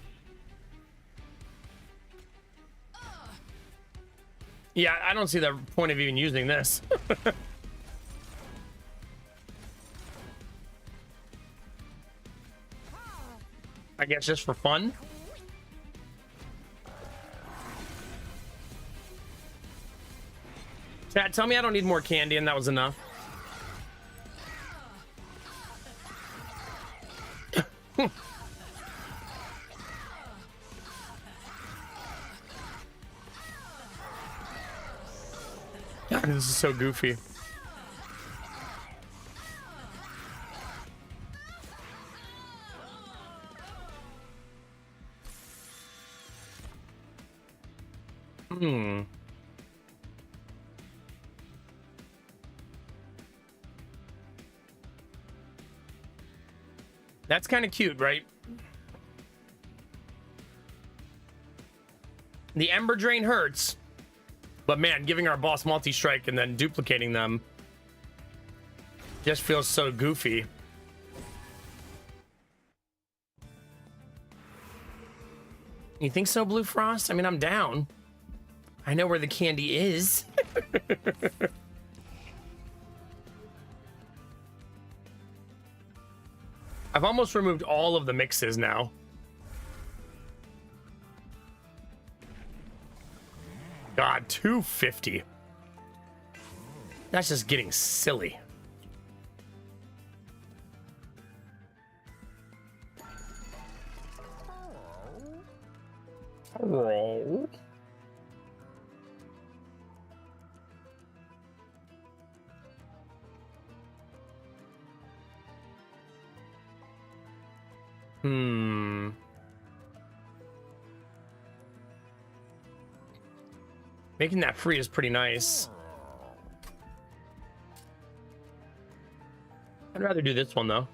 Yeah, I don't see the point of even using this. I guess just for fun. Chat, tell me I don't need more candy and that was enough. God, this is so goofy. That's kind of cute, right? The Ember Drain hurts, but man, giving our boss multi-strike and then duplicating them just feels so goofy. You think so, Blue Frost? I mean, I'm down. I know where the candy is. I've almost removed all of the mixes now. God, 250. That's just getting silly. Hello. Making that free is pretty nice. I'd rather do this one though.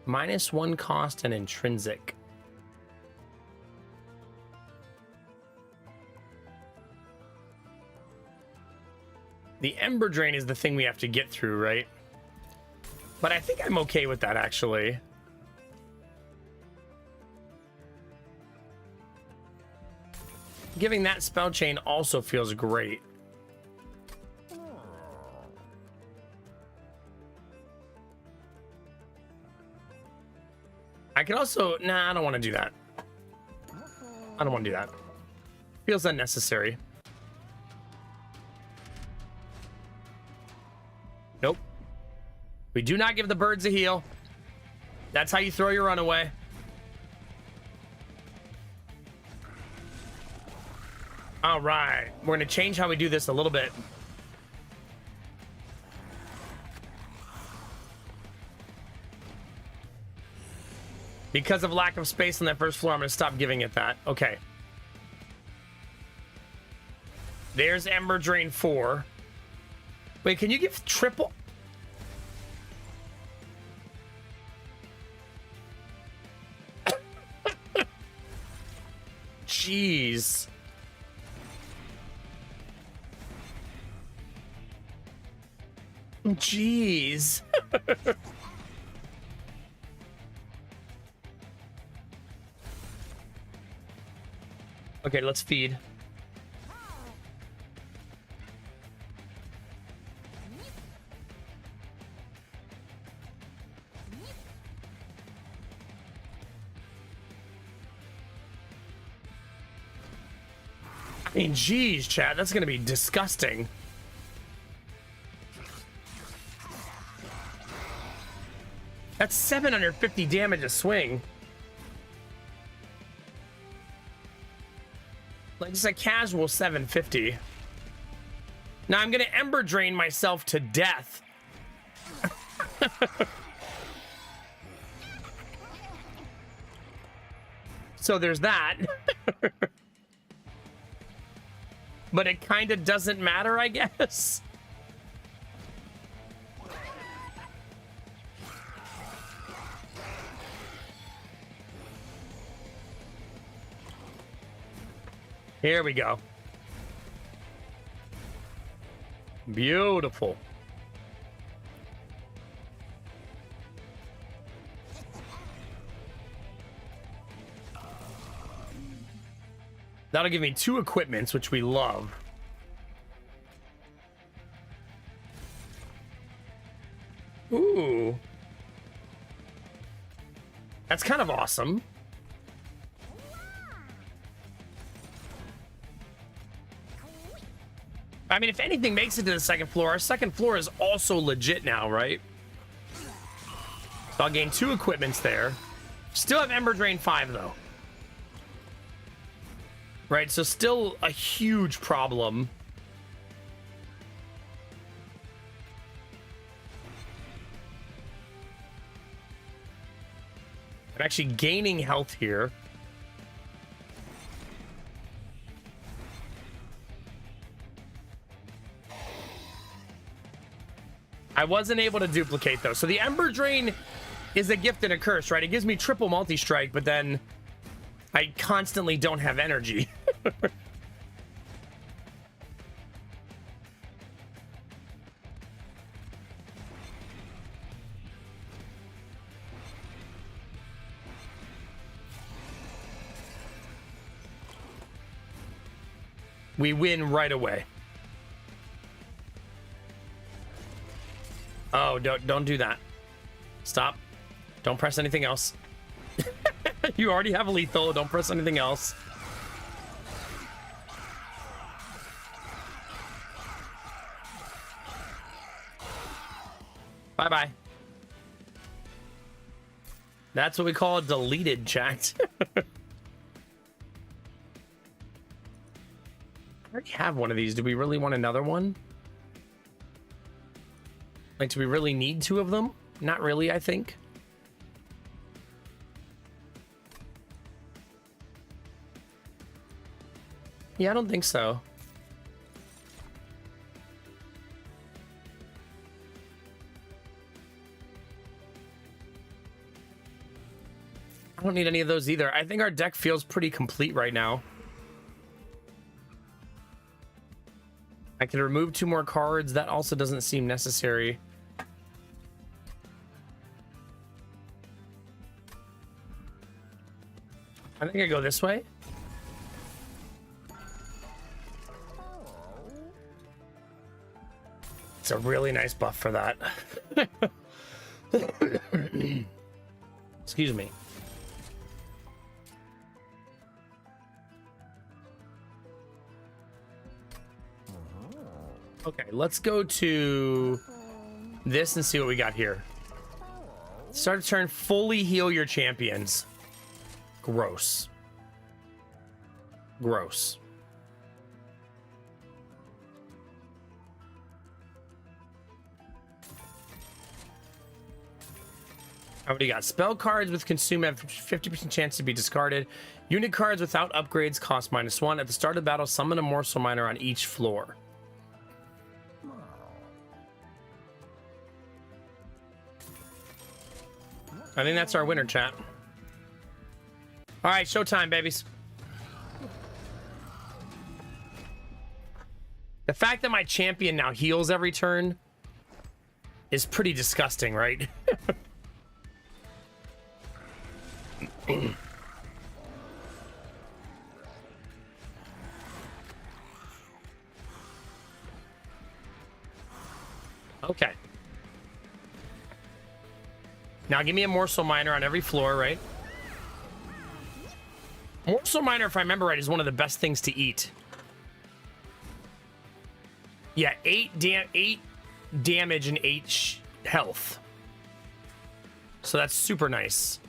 -1 cost and intrinsic. The Ember Drain is the thing we have to get through, right? But I think I'm okay with that, actually. Giving that spell chain also feels great. I could also... Nah, I don't want to do that. I don't want to do that. Feels unnecessary. Nope. We do not give the birds a heal. That's how you throw your runaway. All right. We're going to change how we do this a little bit. Because of lack of space on that first floor, I'm going to stop giving it that. Okay. There's Ember Drain 4. Wait, can you give triple? Jeez. Jeez. Okay, let's feed. I mean, geez, chat, that's gonna be disgusting. That's 750 damage a swing. Like, it's a casual 750. Now I'm gonna Ember Drain myself to death. So there's that. But it kind of doesn't matter, I guess. Here we go. Beautiful. That'll give me 2 equipments, which we love. Ooh. That's kind of awesome. I mean, if anything makes it to the 2nd floor, our 2nd floor is also legit now, right? So I'll gain 2 equipments there. Still have Ember Drain 5, though. Right, so still a huge problem. I'm actually gaining health here. I wasn't able to duplicate, though. So the Ember Drain is a gift and a curse, right? It gives me triple multi-strike, but then I constantly don't have energy. We win right away. Oh, don't do that. Stop. Don't press anything else. You already have lethal. Don't press anything else. Bye-bye. That's what we call a deleted chat. I already have one of these. Do we really want another one? Like, do we really need 2 of them? Not really, I think. Yeah, I don't think so. I don't need any of those either. I think our deck feels pretty complete right now. I can remove 2 more cards. That also doesn't seem necessary. I think I go this way. It's a really nice buff for that. Excuse me. Okay, let's go to this and see what we got here. Start a turn, fully heal your champions. Gross. Gross. I already got spell cards with consume have 50% chance to be discarded. Unit cards without upgrades cost -1. At the start of battle, summon a morsel miner on each floor. I think that's our winner, chat. All right, showtime, babies. The fact that my champion now heals every turn is pretty disgusting, right? Okay. Now give me a morsel miner on every floor, right? Morsel miner, if I remember right, is one of the best things to eat. Yeah, 8 damage and 8 health. So that's super nice.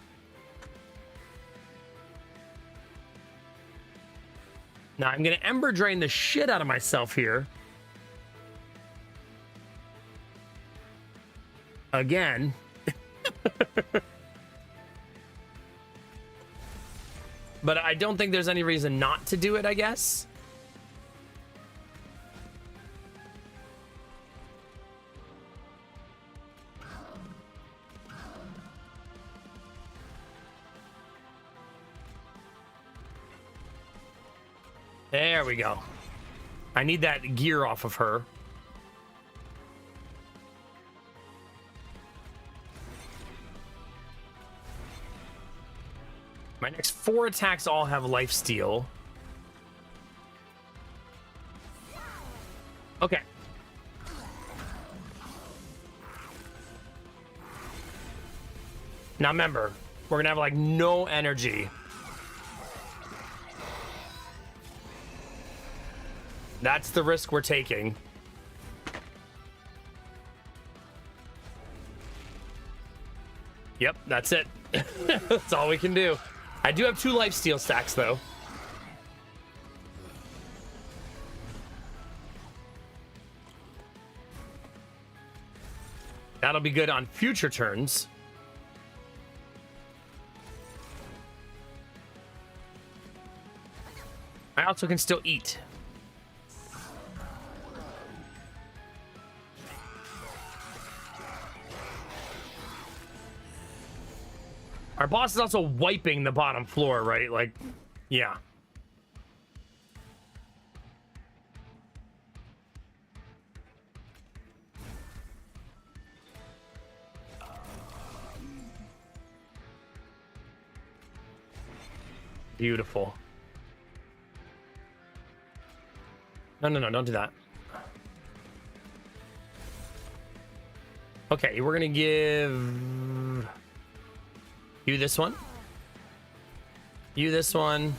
Now I'm gonna Ember Drain the shit out of myself here. Again. But I don't think there's any reason not to do it, I guess. There we go. I need that gear off of her. My next 4 attacks all have lifesteal. Okay. Now remember, we're gonna have like no energy. That's the risk we're taking. Yep, that's it. That's all we can do. I do have 2 lifesteal stacks though. That'll be good on future turns. I also can still eat. Our boss is also wiping the bottom floor, right? Like, yeah. Beautiful. No, don't do that. Okay, we're gonna give you this one. You this one.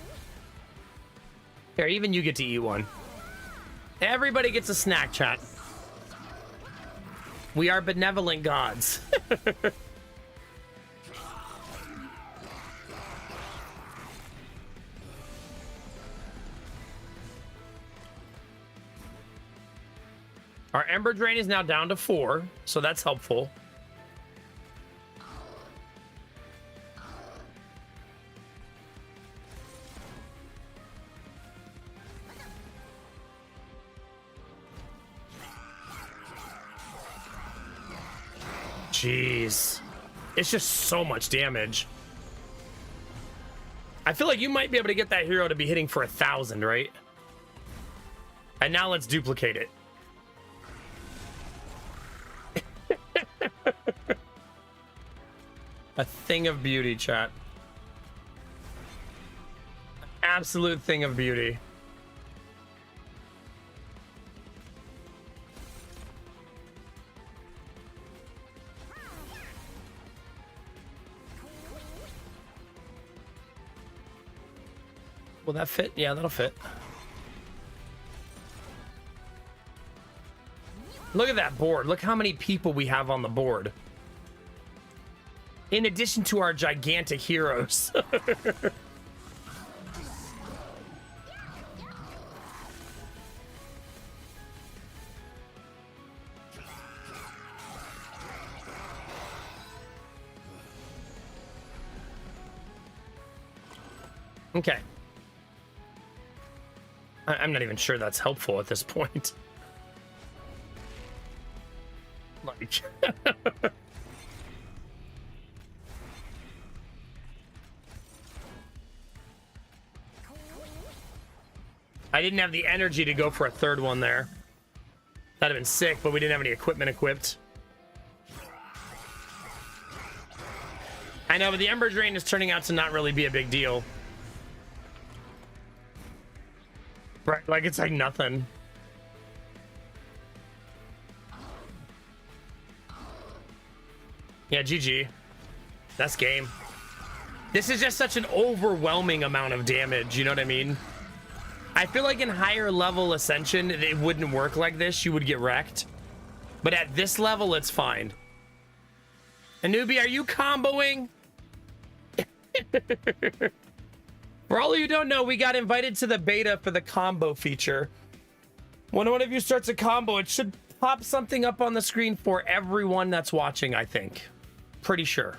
Here, even you get to eat one. Everybody gets a snack, chat. We are benevolent gods. Our Ember Drain is now down to 4, so that's helpful. Jeez. It's just so much damage. I feel like you might be able to get that hero to be hitting for 1,000, right? And now let's duplicate it. A thing of beauty, chat. Absolute thing of beauty. Will that fit? Yeah, that'll fit. Look at that board. Look how many people we have on the board. In addition to our gigantic heroes. Okay. I'm not even sure that's helpful at this point. Like... I didn't have the energy to go for a third one there. That'd have been sick, but we didn't have any equipment equipped. I know, but the Ember Drain is turning out to not really be a big deal. Right, like it's like nothing. Yeah, GG. That's game. This is just such an overwhelming amount of damage, you know what I mean? I feel like in higher level Ascension, it wouldn't work like this. You would get wrecked. But at this level, it's fine. Anubi, are you comboing? For all of you who don't know, we got invited to the beta for the combo feature. When one of you starts a combo, it should pop something up on the screen for everyone that's watching, I think. Pretty sure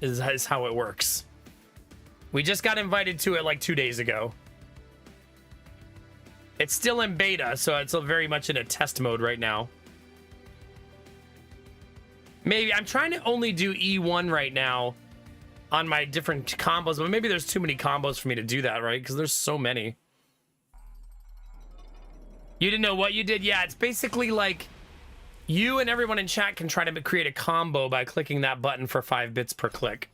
is how it works. We just got invited to it like 2 days ago. It's still in beta, so it's very much in a test mode right now. Maybe I'm trying to only do E1 right now on my different combos, but maybe there's too many combos for me to do that, right? Because there's so many. You didn't know what you did? Yeah, it's basically like you and everyone in chat can try to create a combo by clicking that button for 5 bits per click.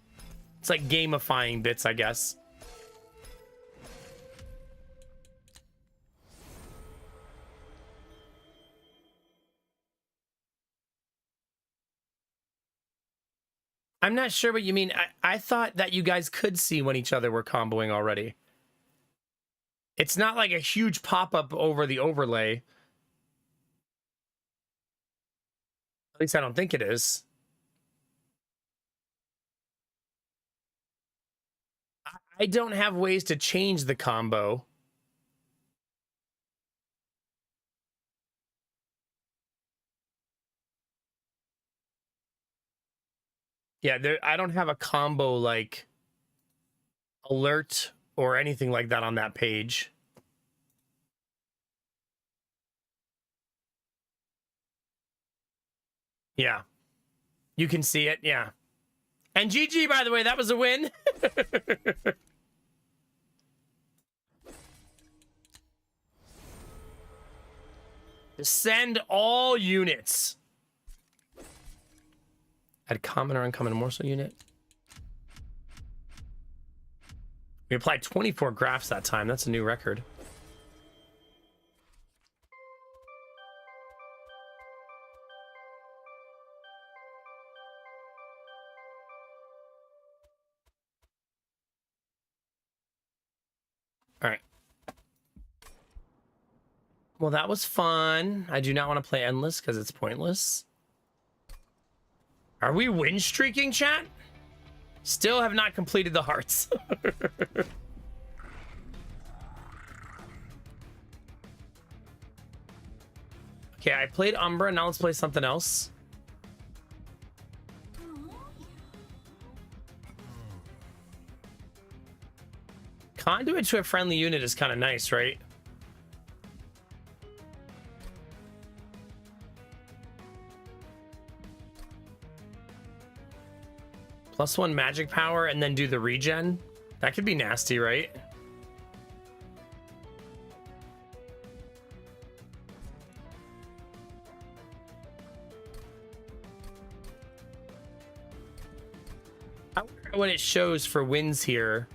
It's like gamifying bits, I guess. I'm not sure what you mean. I thought that you guys could see when each other were comboing already. It's not like a huge pop-up over the overlay. At least I don't think it is. I don't have ways to change the combo. Yeah, I don't have a combo like alert or anything like that on that page. Yeah. You can see it, yeah. And GG, by the way, that was a win. Send all units. Add common or uncommon morsel unit. We applied 24 graphs that time. That's a new record. All right. Well, that was fun. I do not want to play Endless because it's pointless. Are we win streaking, chat? Still have not completed the hearts. Okay, I played Umbra. Now let's play something else. Conduit to a friendly unit is kind of nice, right? +1 magic power and then do the regen. That could be nasty, right? I wonder what it shows for wins here.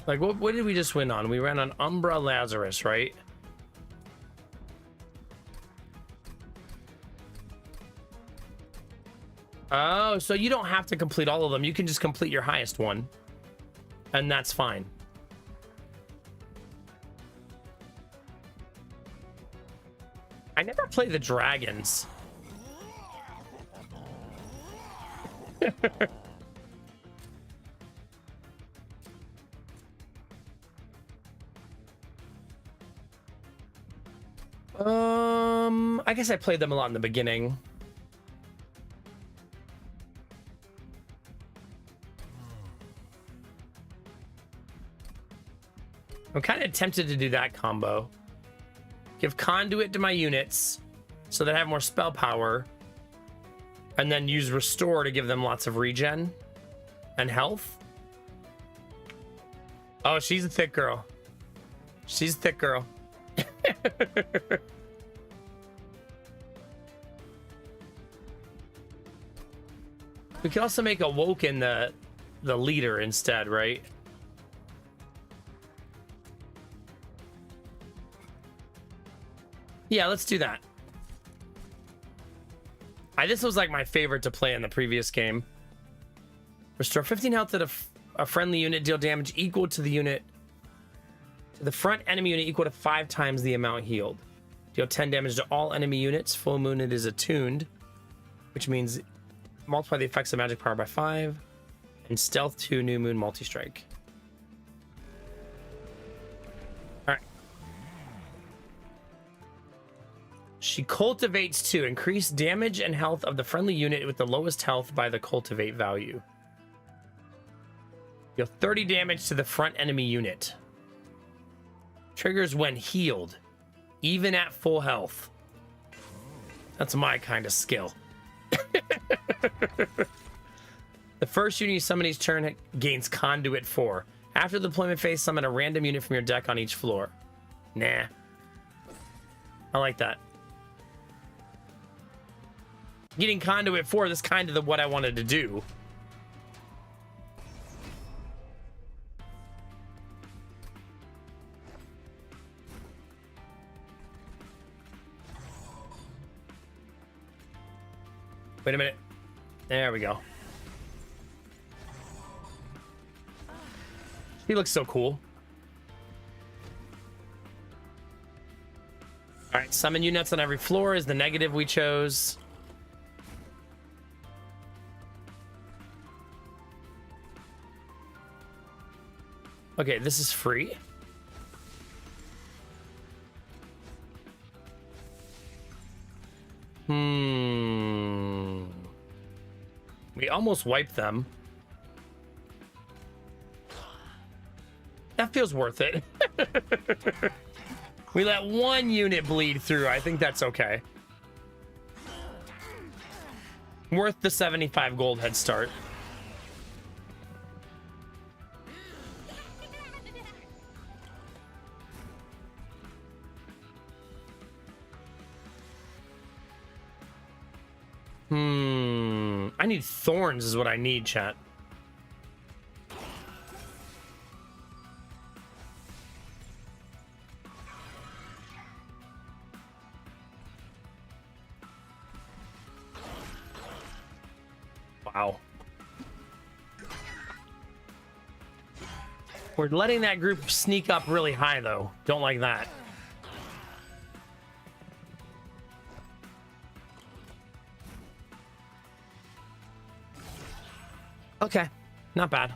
Like, what did we just win on? We ran on Umbra Lazarus, right? Oh, so you don't have to complete all of them. You can just complete your highest one. And that's fine. I never play the dragons. I guess I played them a lot in the beginning. I'm kind of tempted to do that combo. Give conduit to my units so that I have more spell power. And then use restore to give them lots of regen and health. Oh, she's a thick girl. She's a thick girl. We could also make Awoken the leader instead, right? Yeah, let's do that. This was like my favorite to play in the previous game. Restore 15 health to a friendly unit, deal damage equal to the unit to the front enemy unit equal to 5 times the amount healed. Deal 10 damage to all enemy units. Full moon it is attuned, which means multiply the effects of magic power by 5, and stealth 2 new moon multi-strike. Alright. She cultivates to increase damage and health of the friendly unit with the lowest health by the cultivate value. Deal 30 damage to the front enemy unit. Triggers when healed, even at full health. That's my kind of skill. The first unit you summon each turn gains Conduit 4. After the deployment phase, summon a random unit from your deck on each floor. Nah. I like that. Getting Conduit 4, that's kind of what I wanted to do. Wait a minute. There we go. He looks so cool. All right, summon units on every floor is the negative we chose. Okay, this is free. We almost wiped them. That feels worth it. We let one unit bleed through. I think that's okay. Worth the 75 gold head start. I need thorns is what I need, chat. Wow. We're letting that group sneak up really high, though. Don't like that. Okay, not bad.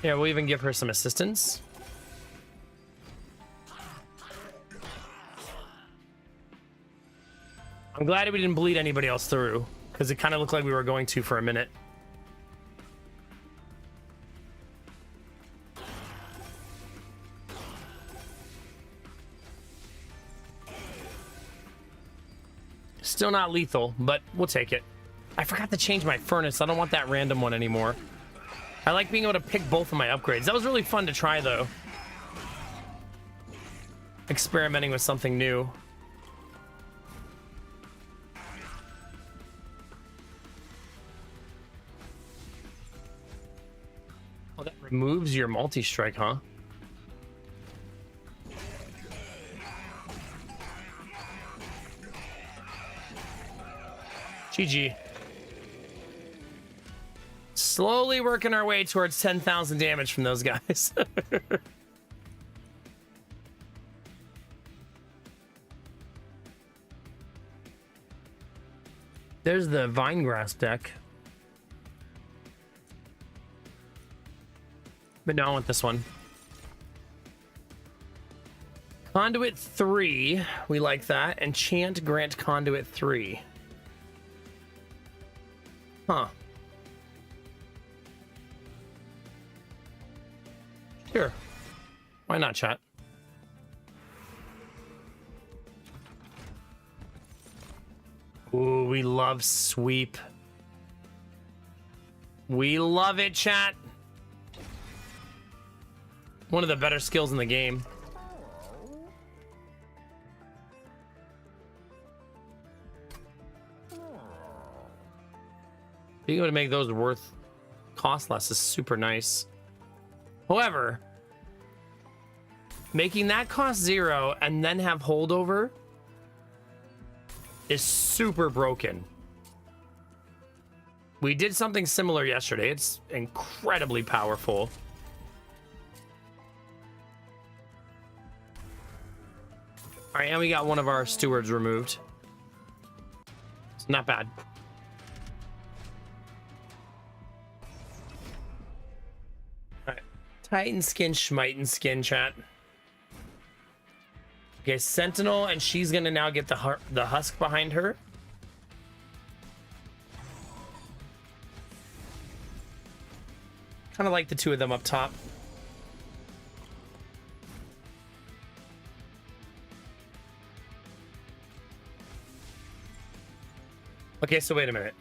Yeah, we'll even give her some assistance. I'm glad we didn't bleed anybody else through, because it kind of looked like we were going to for a minute. Still not lethal, but we'll take it. I forgot to change my furnace. I don't want that random one anymore. I like being able to pick both of my upgrades. That was really fun to try, though. Experimenting with something new. Oh, that removes your multi-strike, huh? GG. Slowly working our way towards 10,000 damage from those guys. There's the Vinegrass deck. But no, I want this one. Conduit 3. We like that. Enchant grant Conduit 3. Huh. Sure. Why not, chat? Ooh, we love sweep. We love it, chat. One of the better skills in the game. Being able to make those worth cost less is super nice. However, making that cost 0 and then have holdover is super broken. We did something similar yesterday. It's incredibly powerful. All right, and we got one of our stewards removed. It's not bad. Titan skin, Schmiten skin, chat. Okay, Sentinel, and she's gonna now get the husk behind her. Kind of like the two of them up top. Okay, so wait a minute.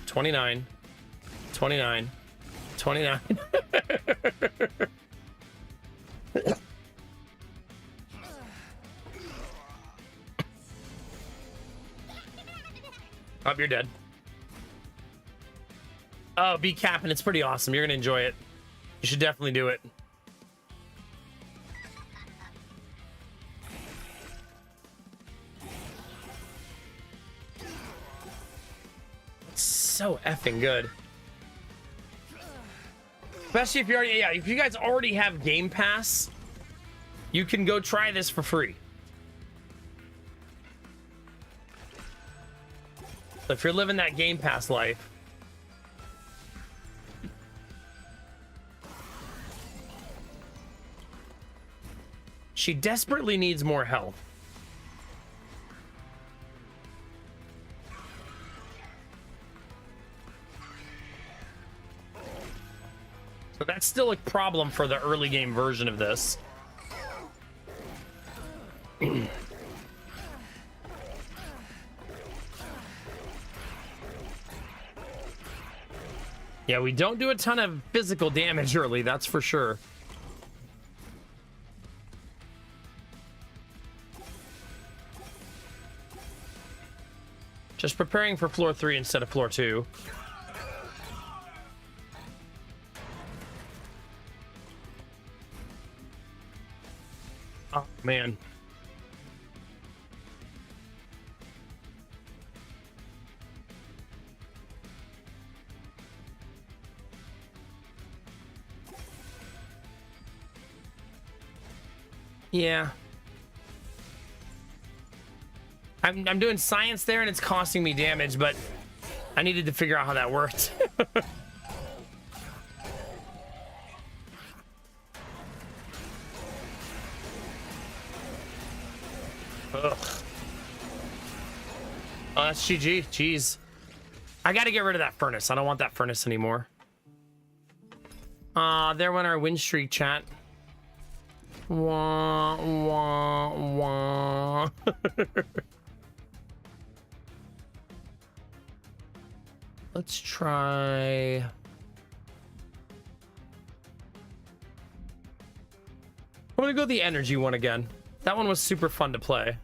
29, 29. 29. Oh, you're dead. Oh, be capping. It's pretty awesome. You're gonna enjoy it. You should definitely do it. It's so effing good. Especially if you already, yeah, if you guys already have Game Pass, you can go try this for free. So if you're living that Game Pass life, she desperately needs more health. So that's still a problem for the early game version of this. Yeah, we don't do a ton of physical damage early, that's for sure. Just preparing for floor 3 instead of floor 2. Oh, man. Yeah. I'm doing science there and it's costing me damage, but I needed to figure out how that worked. Ugh. Oh, that's GG. Jeez. I gotta get rid of that furnace. I don't want that furnace anymore. There went our win streak, chat. Wah, wah, wah. Let's try... I'm gonna go the energy one again. That one was super fun to play.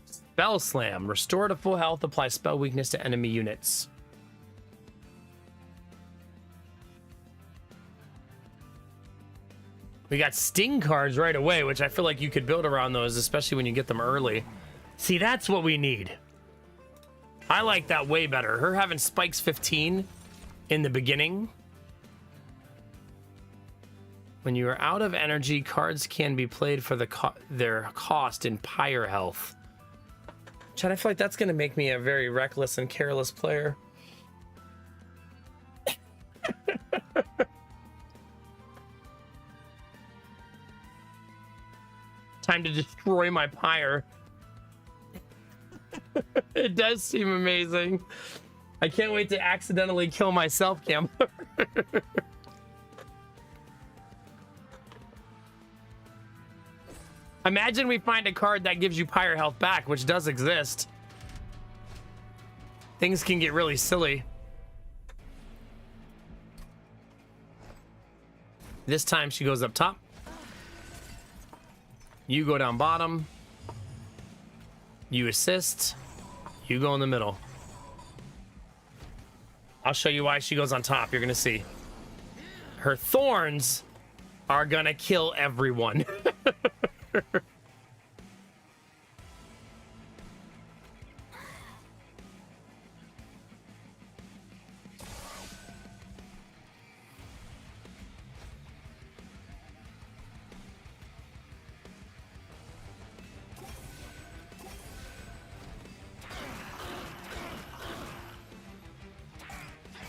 Spell Slam. Restore to full health. Apply spell weakness to enemy units. We got Sting cards right away, which I feel like you could build around those, especially when you get them early. See, that's what we need. I like that way better. Her having Spikes 15 in the beginning. When you are out of energy, cards can be played for their cost in Pyre health. Chad, I feel like that's going to make me a very reckless and careless player. Time to destroy my Pyre. It does seem amazing. I can't wait to accidentally kill myself, Gambler. Imagine we find a card that gives you Pyre health back, which does exist. Things can get really silly. This time she goes up top. You go down bottom. You assist. You go in the middle. I'll show you why she goes on top. You're gonna see. Her thorns are gonna kill everyone.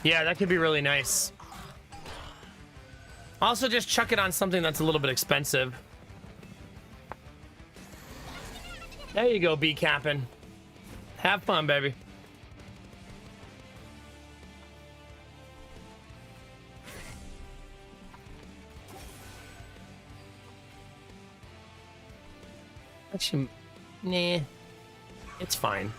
Yeah, that could be really nice. Also, just chuck it on something that's a little bit expensive. There you go, B-capping. Have fun, baby. Actually, nah. It's fine.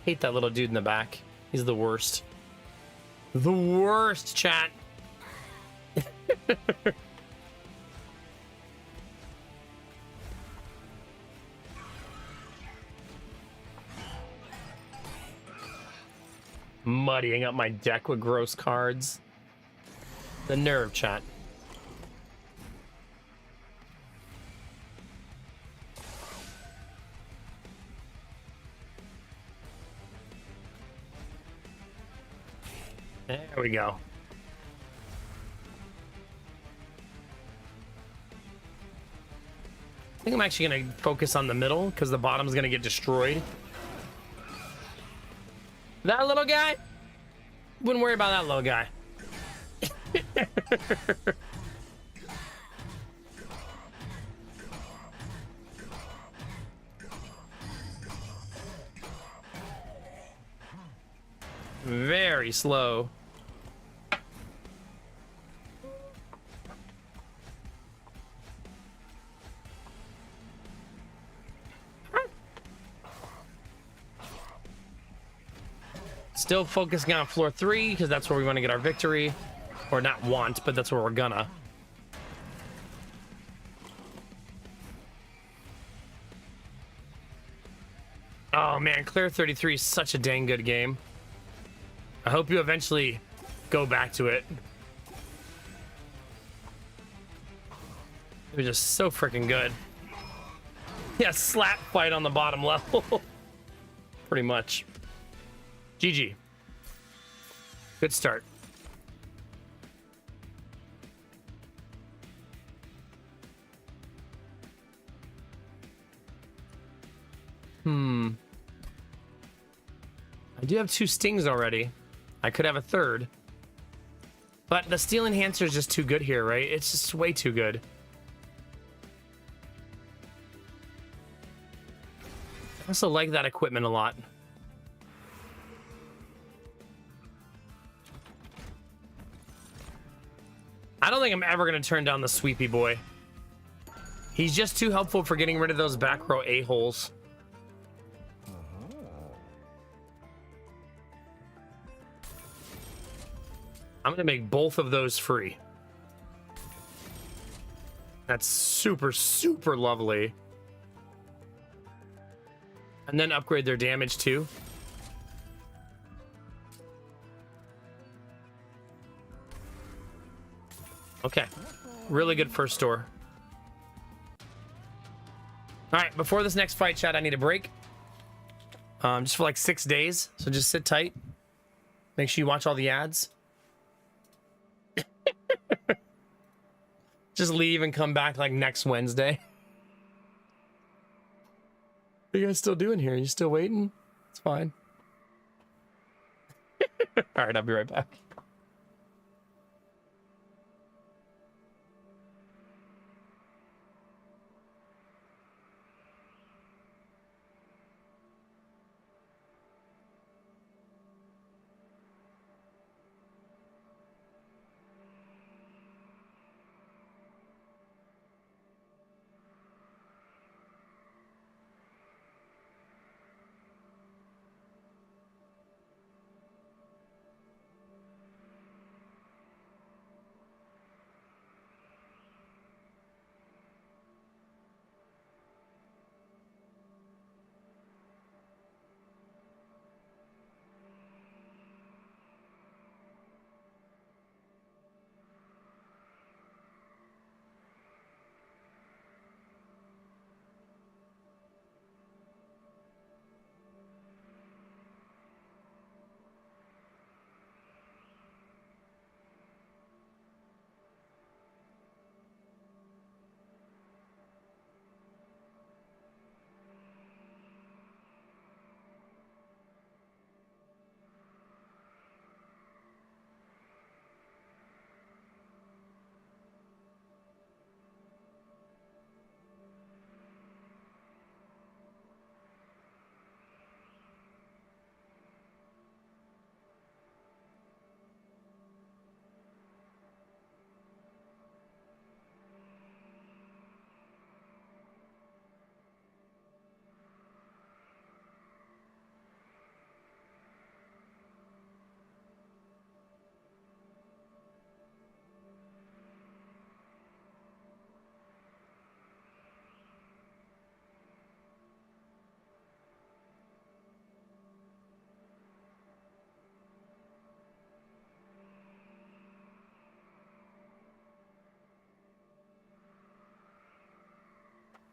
Hate that little dude in the back. He's the worst. The worst, chat. Muddying up my deck with gross cards. The nerve, chat. There we go. I think I'm actually going to focus on the middle because the bottom's going to get destroyed. That little guy? Wouldn't worry about that little guy. Very slow. Still focusing on floor 3 because that's where we want to get our victory. Or not want, but that's where we're gonna. Oh man, Clear 33 is such a dang good game. I hope you eventually go back to it. It was just so freaking good. Yeah, slap fight on the bottom level. Pretty much. GG. Good start. I do have 2 stings already. I could have a 3rd. But the steel enhancer is just too good here, right? It's just way too good. I also like that equipment a lot. I don't think I'm ever going to turn down the Sweepy Boy. He's just too helpful for getting rid of those back row a-holes. I'm going to make both of those free. That's super, super lovely. And then upgrade their damage too. Okay. Really good first store. All right, before this next fight, chat, I need a break. Just for like 6 days. So just sit tight. Make sure you watch all the ads. Just leave and come back like next Wednesday. What are you guys still doing here? Are you still waiting? It's fine. All right, I'll be right back.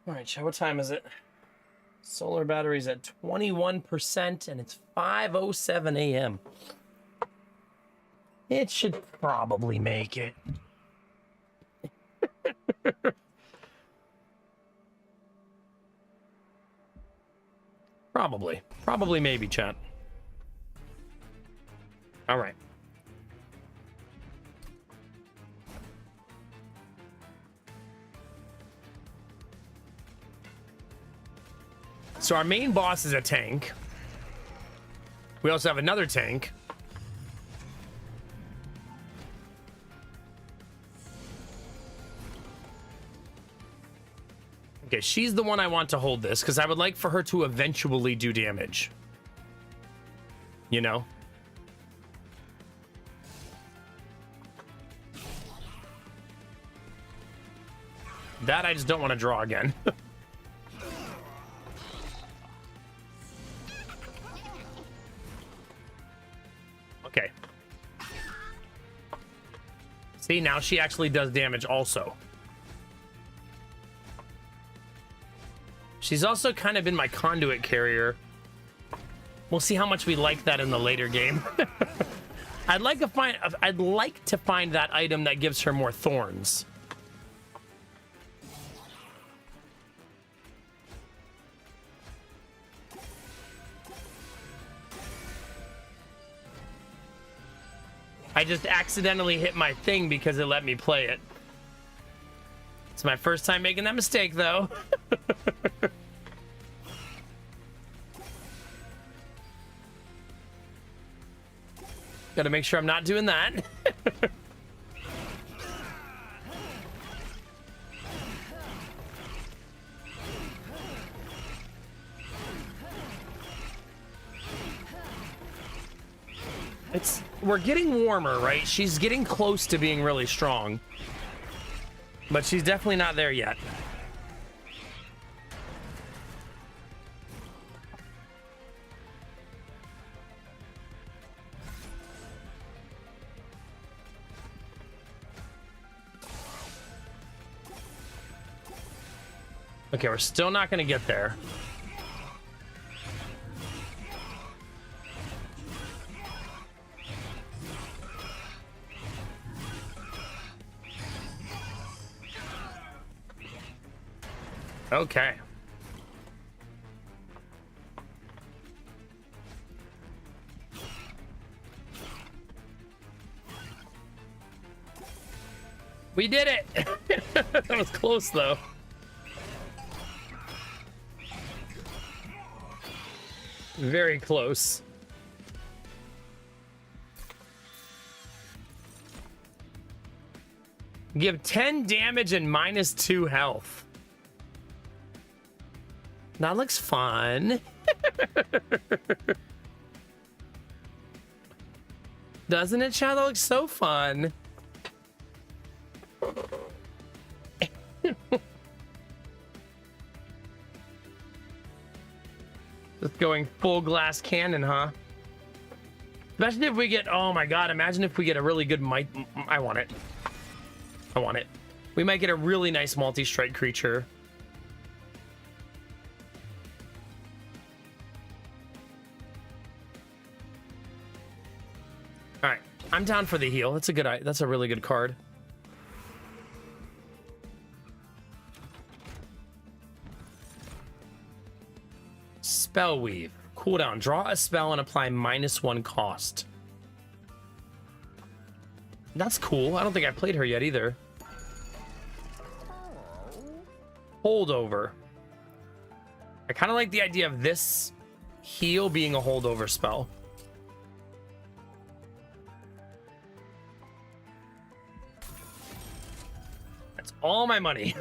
All right, Chad, what time is it? Solar battery's at 21%, and it's 5:07 a.m. It should probably make it. Probably, maybe, chat. All right. So our main boss is a tank. We also have another tank. Okay, she's the one I want to hold this because I would like for her to eventually do damage. You know? That I just don't want to draw again. Okay. See, now she actually does damage also. She's also kind of been my conduit carrier. We'll see how much we like that in the later game. I'd like to find that item that gives her more thorns. I just accidentally hit my thing because it let me play it. It's my first time making that mistake, though. Gotta make sure I'm not doing that. We're getting warmer, right? She's getting close to being really strong. But she's definitely not there yet. Okay, we're still not going to get there. Okay. We did it! That was close, though. Very close. Give 10 damage and -2 health. That looks fun. Doesn't it, Chad? That looks so fun. Just going full glass cannon, huh? Imagine if we get, oh my god, imagine if we get a really good I want it. I want it. We might get a really nice multi-strike creature. All right, I'm down for the heal. That's a really good card. Spell Weave. Cooldown. Draw a spell and apply -1 cost. That's cool. I don't think I played her yet either. Holdover. I kind of like the idea of this heal being a holdover spell. That's all my money.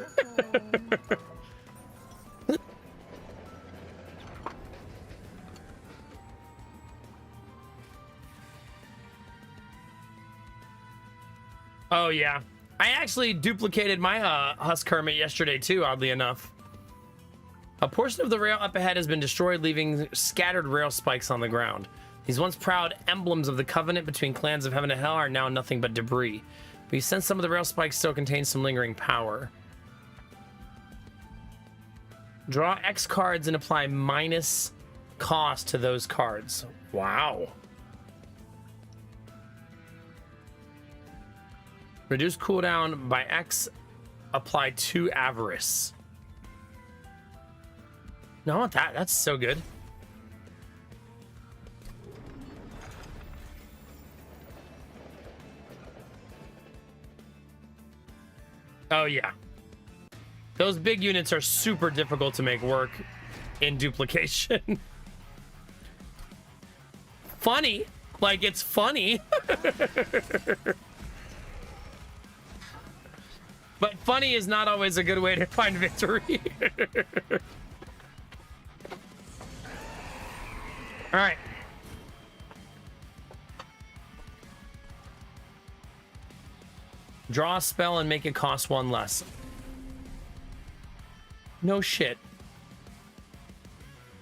Oh, yeah. I actually duplicated my Husk Hermit yesterday, too, oddly enough. A portion of the rail up ahead has been destroyed, leaving scattered rail spikes on the ground. These once proud emblems of the covenant between clans of heaven and hell are now nothing but debris. We sense some of the rail spikes still contain some lingering power. Draw X cards and apply minus cost to those cards. Wow. Reduce cooldown by X. Apply 2 Avarice. No, I want that. That's so good. Oh, yeah. Those big units are super difficult to make work in duplication. Funny. Like, it's funny. But funny is not always a good way to find victory. All right. Draw a spell and make it cost 1 less. No shit.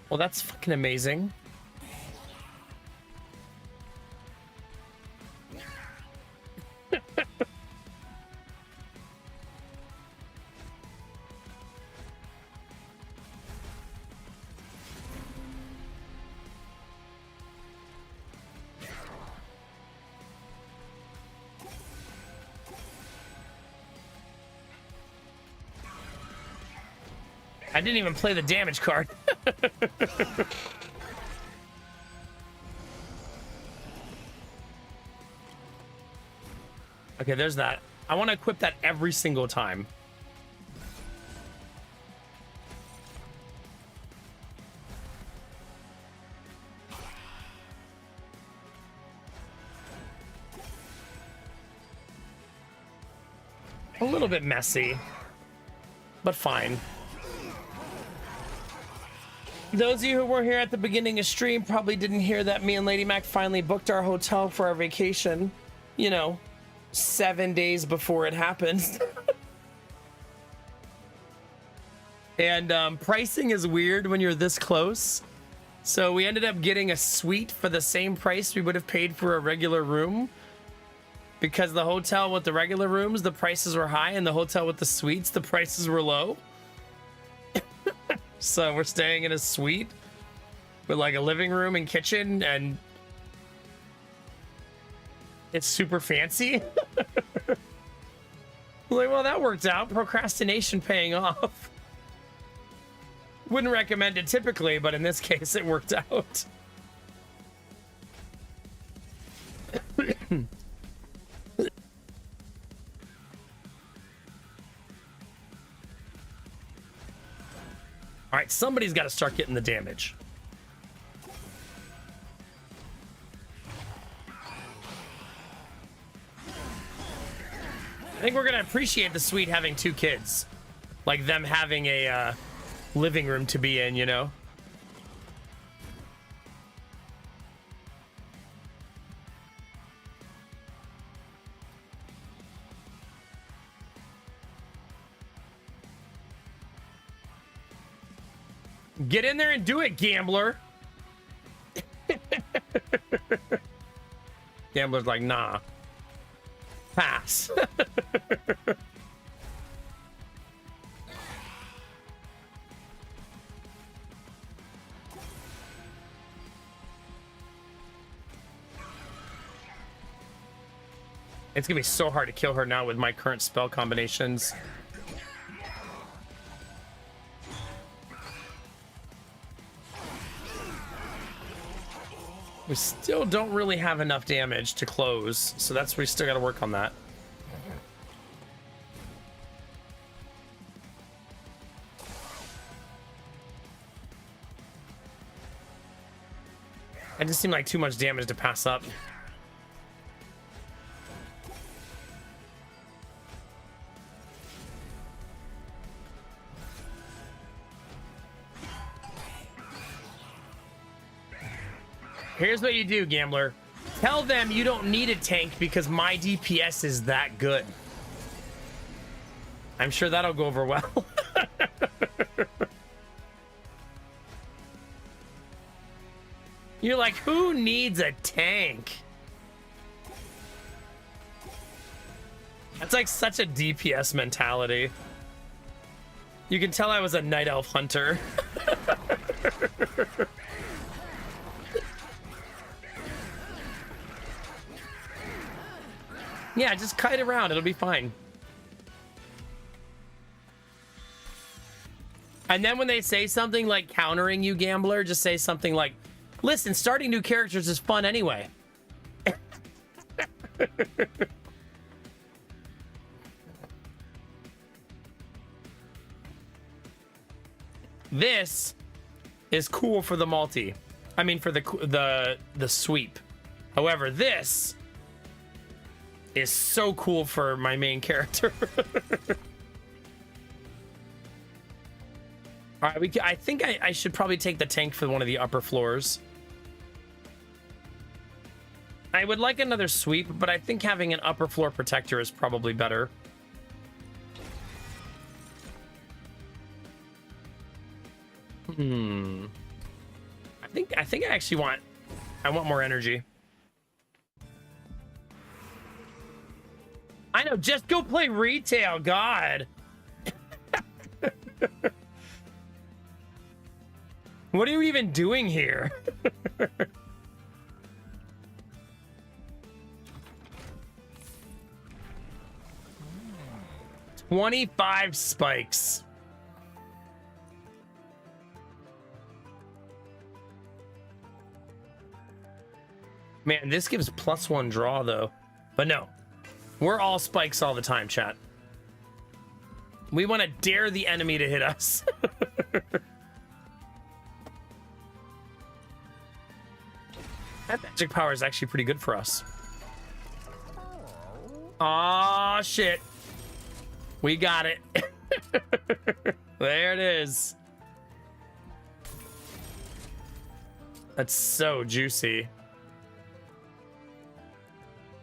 Well, that's fucking amazing. I didn't even play the damage card. Okay, there's that. I want to equip that every single time. A little bit messy, but fine. Those of you who were here at the beginning of stream probably didn't hear that me and Lady Mac finally booked our hotel for our vacation, you know, 7 days before it happened. And pricing is weird when you're this close. So we ended up getting a suite for the same price we would have paid for a regular room. Because the hotel with the regular rooms, the prices were high, and the hotel with the suites, the prices were low. So we're staying in a suite with like a living room and kitchen, and it's super fancy. Like, well, that worked out. Procrastination paying off. Wouldn't recommend it typically, but in this case, it worked out. All right, somebody's got to start getting the damage. I think we're going to appreciate the suite having 2 kids. Like them having a living room to be in, you know? Get in there and do it, gambler. Gambler's like, nah. Pass. It's gonna be so hard to kill her now with my current spell combinations. We still don't really have enough damage to close, so that's we still got to work on that. It just seemed like too much damage to pass up. Here's what you do, gambler. Tell them you don't need a tank because my DPS is that good. I'm sure that'll go over well. You're like, who needs a tank? That's like such a DPS mentality. You can tell I was a night elf hunter. Yeah, just kite around. It'll be fine. And then when they say something like countering you, gambler, just say something like, listen, starting new characters is fun anyway. This is cool for the multi. I mean, for the sweep. However, this is so cool for my main character. All right, I think I should probably take the tank for one of the upper floors. I would like another sweep, but I think having an upper floor protector is probably better. I think I actually want more energy. I know, just go play retail, God. What are you even doing here? 25 spikes. Man, this gives +1 draw, though. But no, we're all spikes all the time, chat. We want to dare the enemy to hit us. That magic power is actually pretty good for us. Aw, shit. We got it. There it is. That's so juicy.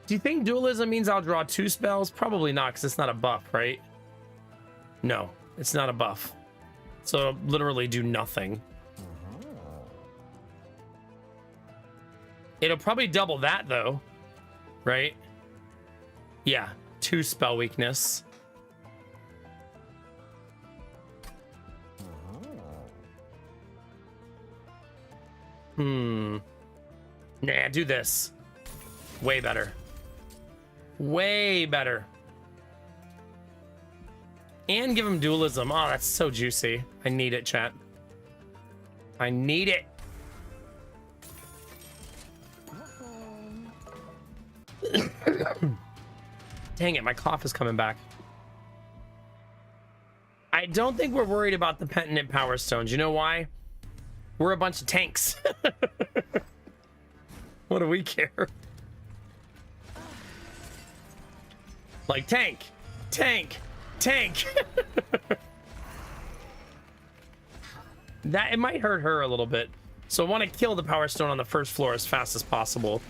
Do you think dualism means I'll draw 2 spells? Probably not, because it's not a buff, right? No, it's not a buff. So it'll literally do nothing. It'll probably double that, though. Right? Yeah, 2 spell weakness. Nah, do this. Way better. Way better. And give him dualism. Oh, that's so juicy. I need it, chat. I need it. Dang it, my cough is coming back. I don't think we're worried about the Penitent Power Stones. You know why? We're a bunch of tanks. What do we care? Like, tank, tank, tank. That, it might hurt her a little bit. So I want to kill the Power Stone on the first floor as fast as possible.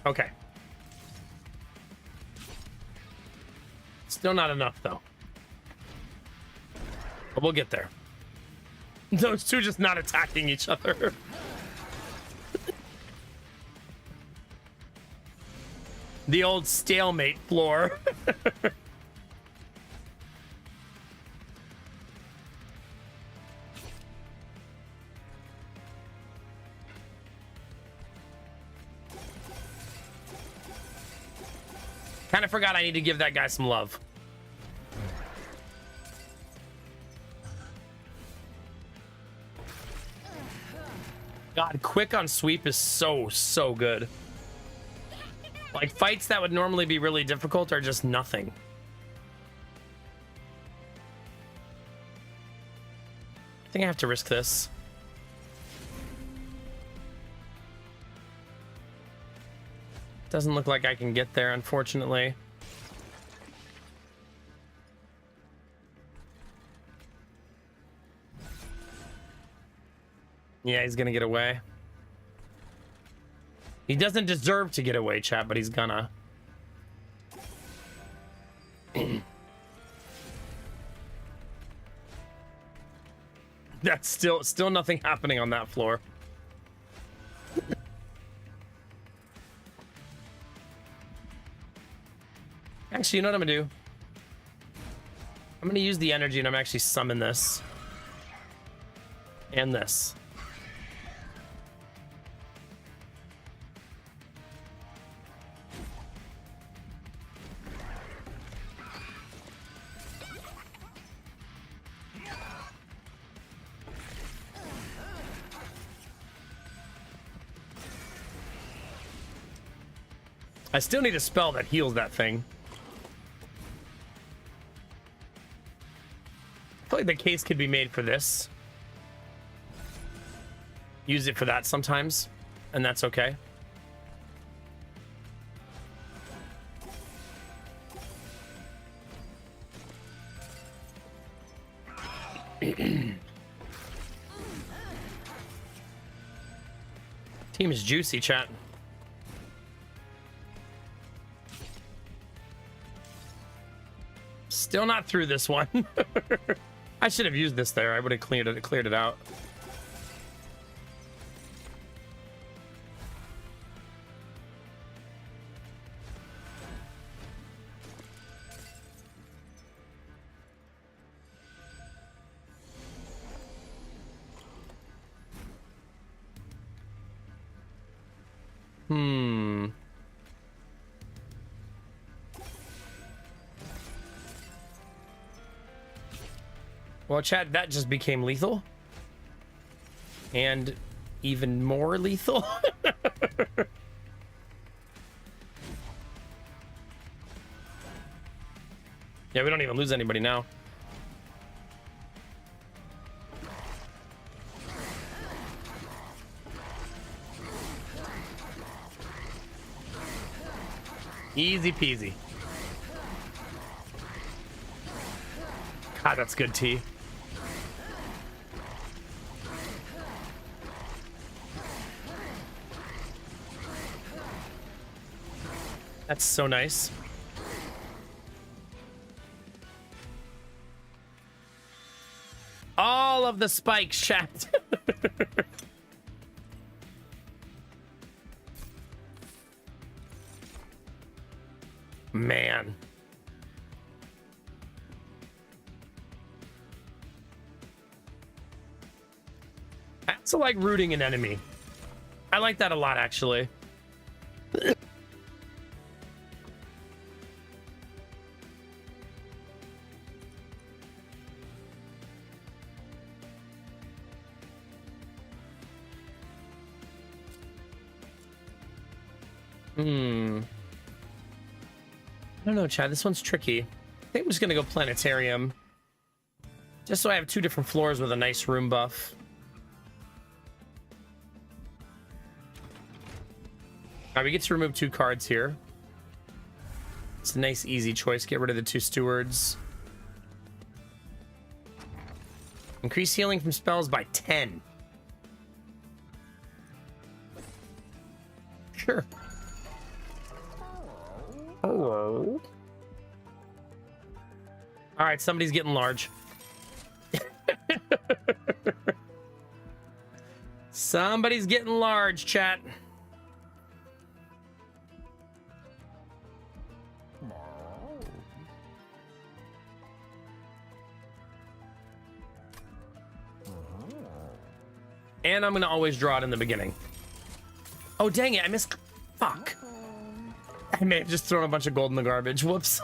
Okay. Still not enough, though. But we'll get there. Those two just not attacking each other. The old stalemate floor. Kind of forgot I need to give that guy some love. God, quick on sweep is so good. Like, fights that would normally be really difficult are just nothing. I think I have to risk this. Doesn't look like I can get there, unfortunately. Yeah, he's gonna get away. He doesn't deserve to get away, chat, but he's gonna. That's still nothing happening on that floor. Actually, you know what I'm gonna do? I'm gonna use the energy and I'm actually summon this. And this. I still need a spell that heals that thing. I feel like the case could be made for this. Use it for that sometimes, and that's okay. Team is juicy, chat. Still not through this one. I should have used this there. I would have cleared it out. Well, chat, that just became lethal. And even more lethal. Yeah, we don't even lose anybody now. Easy peasy. God, that's good tea. That's so nice. All of the spikes, chat. Man. I also like rooting an enemy. I like that a lot, actually. I don't know, Chad. This one's tricky. I think I'm just gonna go planetarium. Just so I have two different floors with a nice room buff. Alright, we get to remove 2 cards here. It's a nice, easy choice. Get rid of the 2 stewards. Increase healing from spells by 10. Sure. Hello. All right, somebody's getting large. Somebody's getting large, chat. And I'm gonna always draw it in the beginning. Oh, dang it, I missed. Fuck. I may have just thrown a bunch of gold in the garbage. Whoops.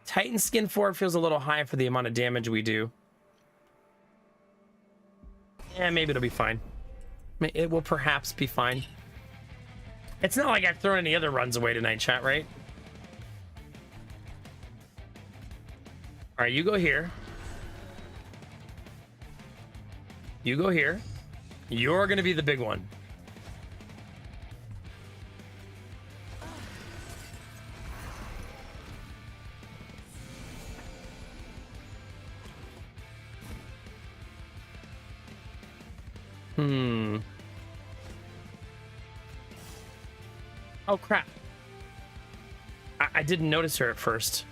Titan Skin 4 feels a little high for the amount of damage we do. Yeah, maybe it'll be fine. It will perhaps be fine. It's not like I've thrown any other runs away tonight, chat, right? All right, you go here. You go here. You're gonna be the big one. Oh, crap. I didn't notice her at first.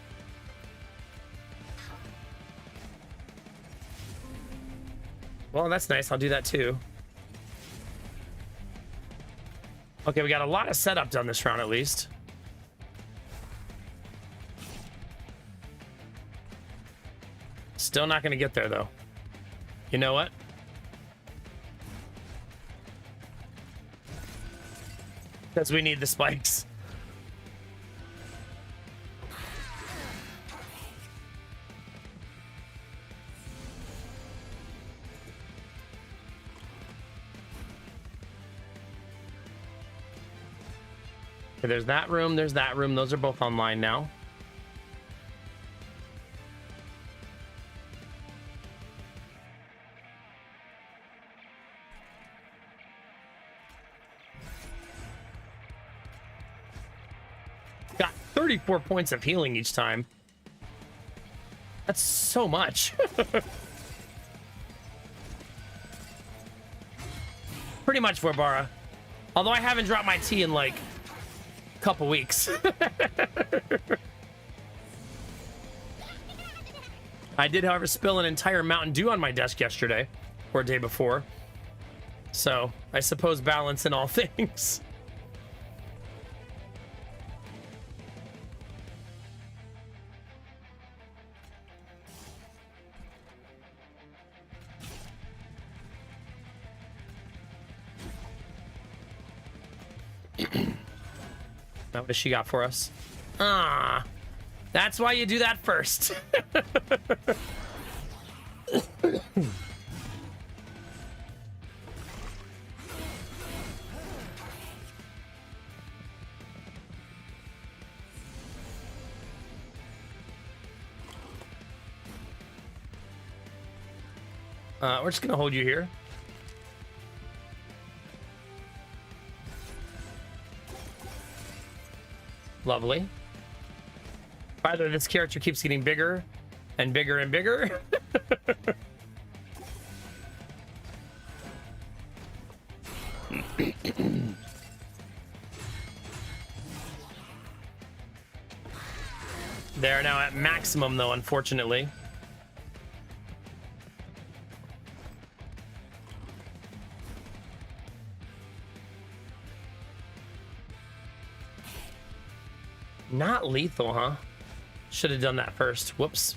Well, that's nice. I'll do that too. Okay, we got a lot of setup done this round at least. Still not going to get there though. You know what? Because we need the spikes. Okay, there's that room, there's that room. Those are both online now. Got 34 points of healing each time. That's so much. Pretty much for Bara. Although I haven't dropped my tea in like couple weeks. I did, however, spill an entire Mountain Dew on my desk yesterday or day before. So I suppose balance in all things. Now, what does she got for us? Ah, that's why you do that first. We're just gonna hold you here. Lovely. By the way, this character keeps getting bigger and bigger and bigger. They're now at maximum, though, unfortunately. Not lethal, huh? Should have done that first. Whoops.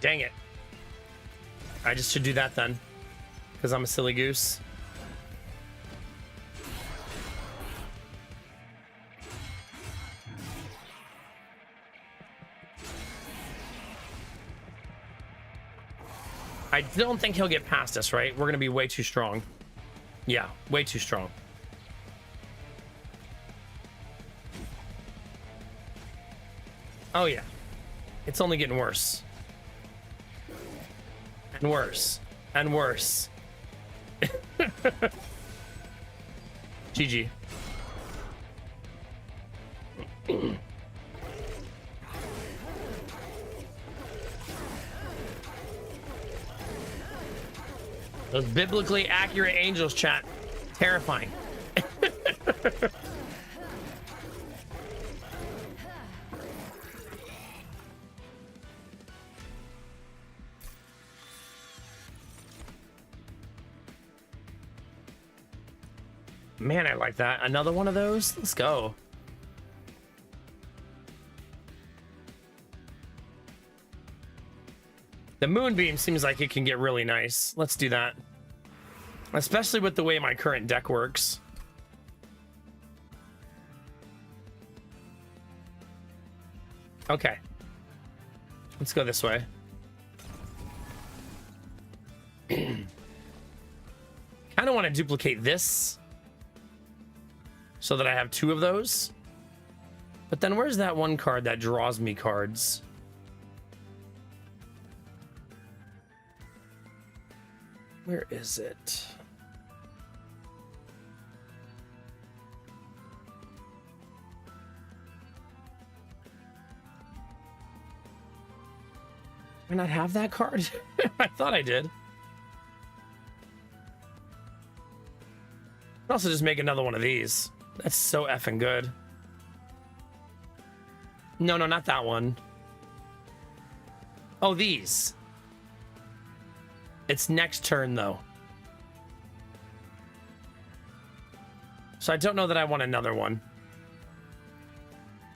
Dang it. I just should do that then, because I'm a silly goose. I don't think he'll get past us, right? We're going to be way too strong. Yeah, way too strong. Oh, yeah. It's only getting worse. And worse. And worse. GG. Those biblically accurate angels, chat. Terrifying. Man, I like that. Another one of those? Let's go. The Moonbeam seems like it can get really nice. Let's do that. Especially with the way my current deck works. Okay. Let's go this way. Kind of want to duplicate this so that I have two of those. But then where's that one card that draws me cards? Where is it? Do I not have that card? I thought I did. I'll also just make another one of these. That's so effing good. No, not that one. Oh, these. It's next turn, though. So I don't know that I want another one.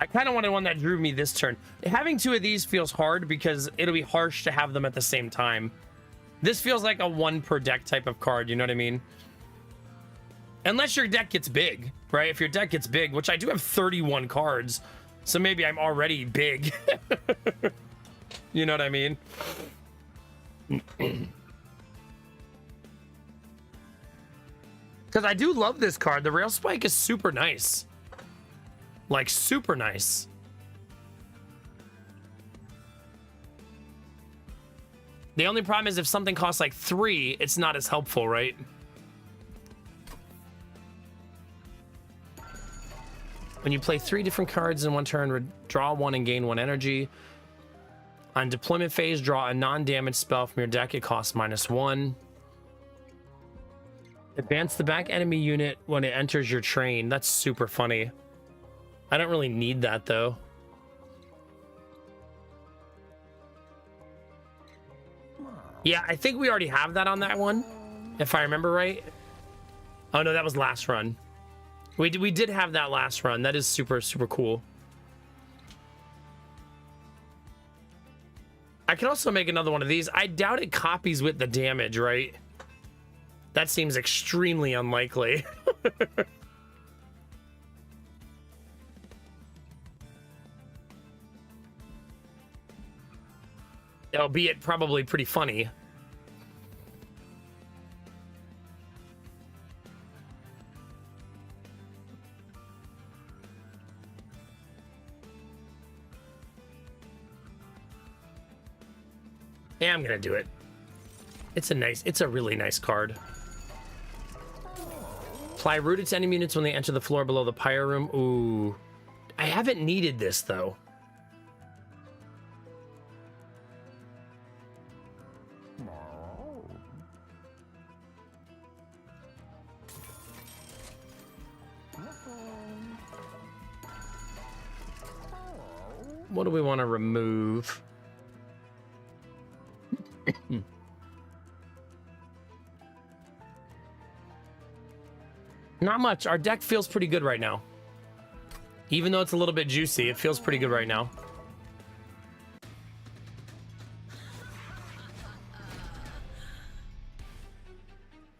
I kind of wanted one that drew me this turn. Having two of these feels hard because it'll be harsh to have them at the same time. This feels like a one per deck type of card, you know what I mean? Unless your deck gets big, right? If your deck gets big, which I do have 31 cards, so maybe I'm already big. You know what I mean? Because I do love this card. The Rail Spike is super nice. Like, super nice. The only problem is if something costs like 3, it's not as helpful, right? When you play 3 different cards in one turn, draw 1 and gain 1 energy. On deployment phase, draw a non-damage spell from your deck. It costs -1. Advance the back enemy unit when it enters your train. That's super funny. I don't really need that, though. Yeah, I think we already have that on that one, if I remember right. Oh, no, that was last run. We did have that last run. That is super, super cool. I can also make another one of these. I doubt it copies with the damage, right? That seems extremely unlikely. Albeit probably pretty funny. Yeah, I'm gonna do it. It's a really nice card. Apply rooted to enemy units when they enter the floor below the pyre room. Ooh. I haven't needed this, though. What do we want to remove? Not much. Our deck feels pretty good right now. Even though it's a little bit juicy, it feels pretty good right now.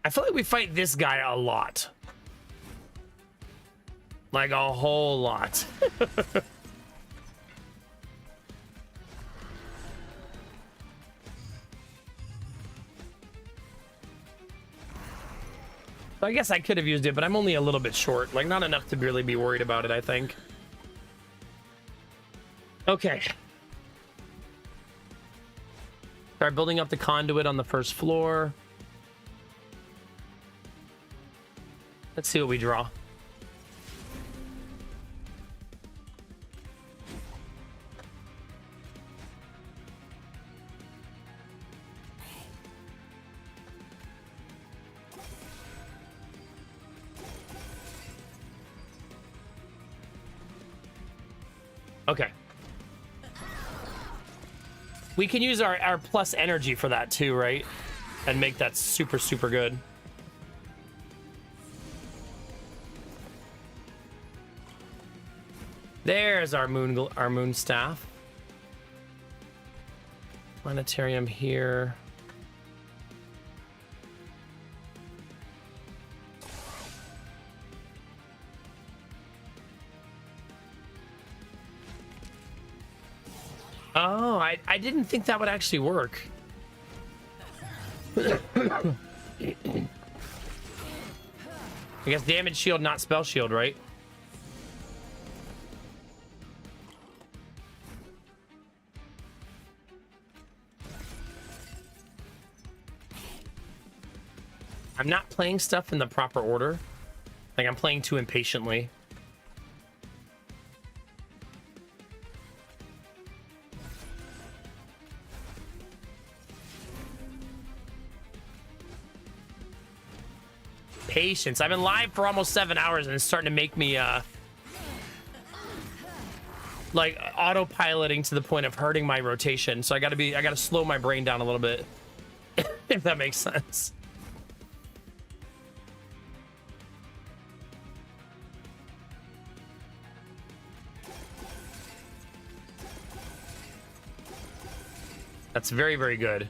I feel like we fight this guy a lot. Like a whole lot. I guess I could have used it, but I'm only a little bit short. Like, not enough to really be worried about it, I think. Okay. Start building up the conduit on the first floor. Let's see what we draw. Okay. We can use our plus energy for that too, right? And make that super, super good. There's our moon staff. Planetarium here. Oh, I didn't think that would actually work. I guess damage shield, not spell shield, right? I'm not playing stuff in the proper order. Like, I'm playing too impatiently. Patience. I've been live for almost 7 hours and it's starting to make me like autopiloting to the point of hurting my rotation. So I gotta slow my brain down a little bit, if that makes sense. That's very, very good.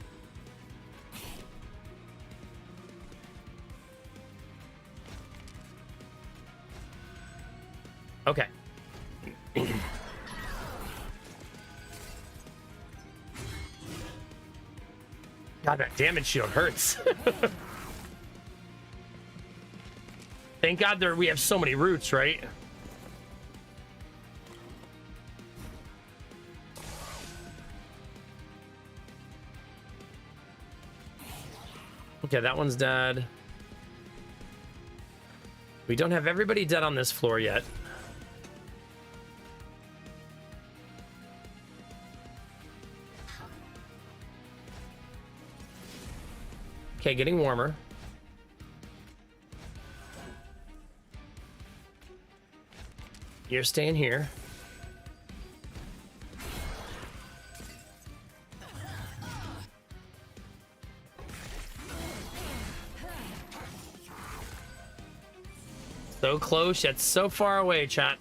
Okay. God, that damage shield hurts. Thank God we have so many roots, right? Okay, that one's dead. We don't have everybody dead on this floor yet. Okay, getting warmer. You're staying here. So close, yet so far away, chat.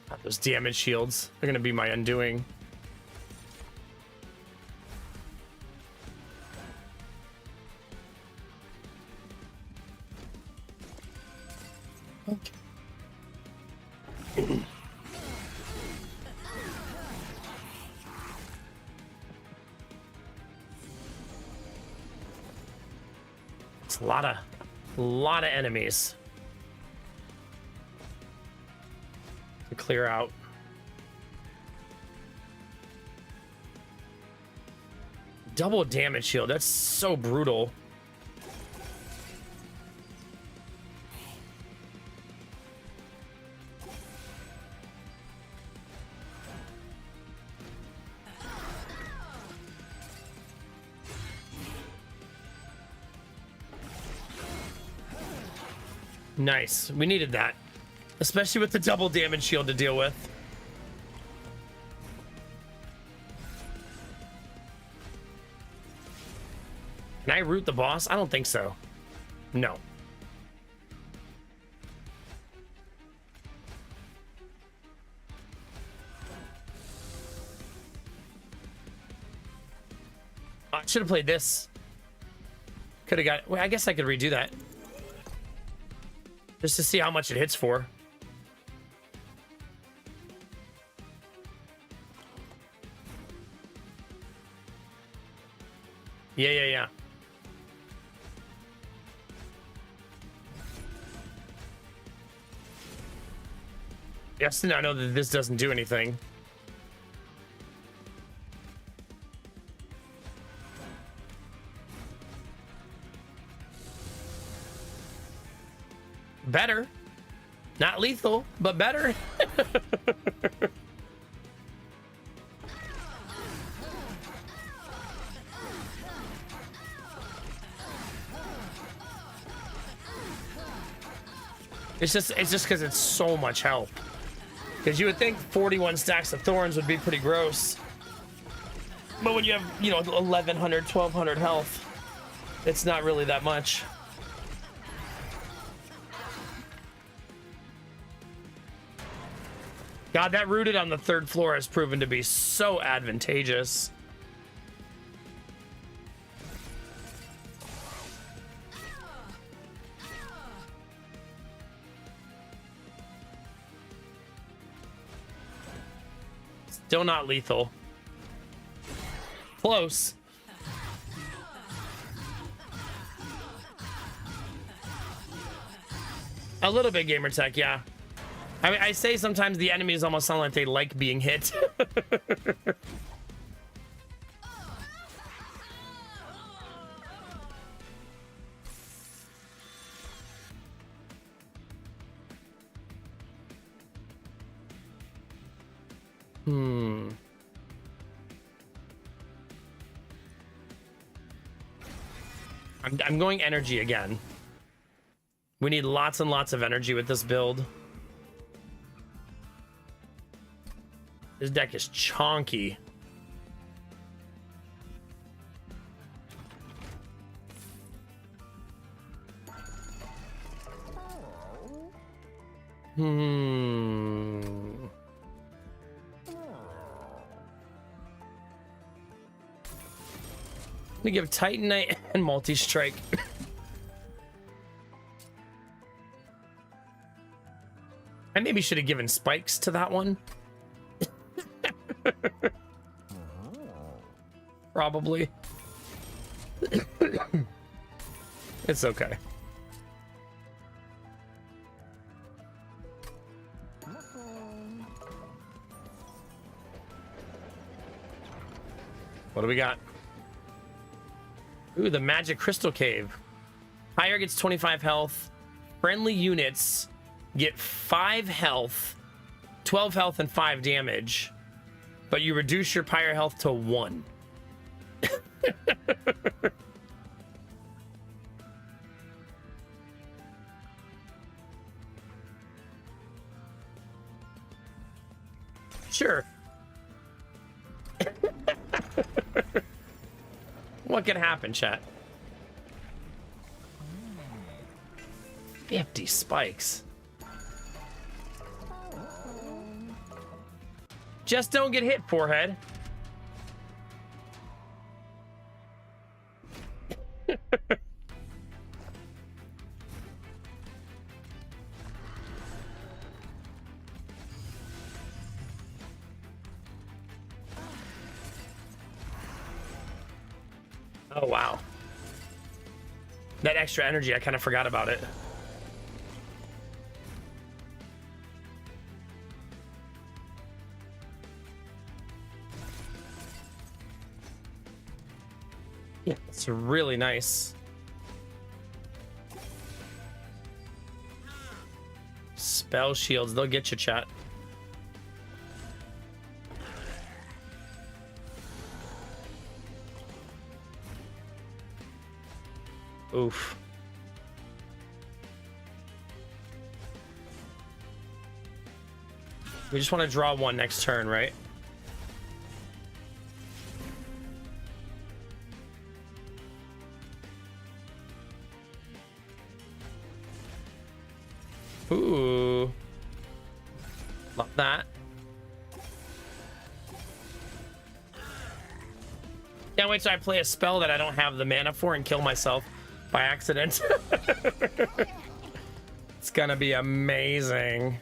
God, those damage shields, they're gonna be my undoing. Okay. It's a lot of enemies to clear out. Double damage shield, that's so brutal. Nice. We needed that. Especially with the double damage shield to deal with. Can I root the boss? I don't think so. No. I should have played this. Could have got... Well, I guess I could redo that. Just to see how much it hits for. Yeah. Yes, now I know that this doesn't do anything. Better. Not lethal, but better. It's just because it's so much help. Because you would think 41 stacks of thorns would be pretty gross. But when you have, 1,100, 1,200 health, it's not really that much. God, that rooted on the third floor has proven to be so advantageous. Still not lethal. Close. A little bit, Gamertech, yeah. I mean, I say sometimes the enemies almost sound like they like being hit. I'm going energy again. We need lots and lots of energy with this build. This deck is chonky. We give Titanite and multi-strike. I maybe should have given spikes to that one. Probably. It's okay. What do we got? Ooh, the Magic Crystal Cave. Higher gets 25 health. Friendly units get 5 health, 12 health, and 5 damage. But you reduce your pyre health to 1. Sure. What could happen, chat? 50 spikes. Just don't get hit, forehead. Oh, wow. That extra energy, I kind of forgot about it. Yeah, it's really nice. Spell shields, they'll get you, chat. Oof. We just want to draw one next turn, right? Ooh. Love that. Can't wait till I play a spell that I don't have the mana for and kill myself by accident. It's gonna be amazing.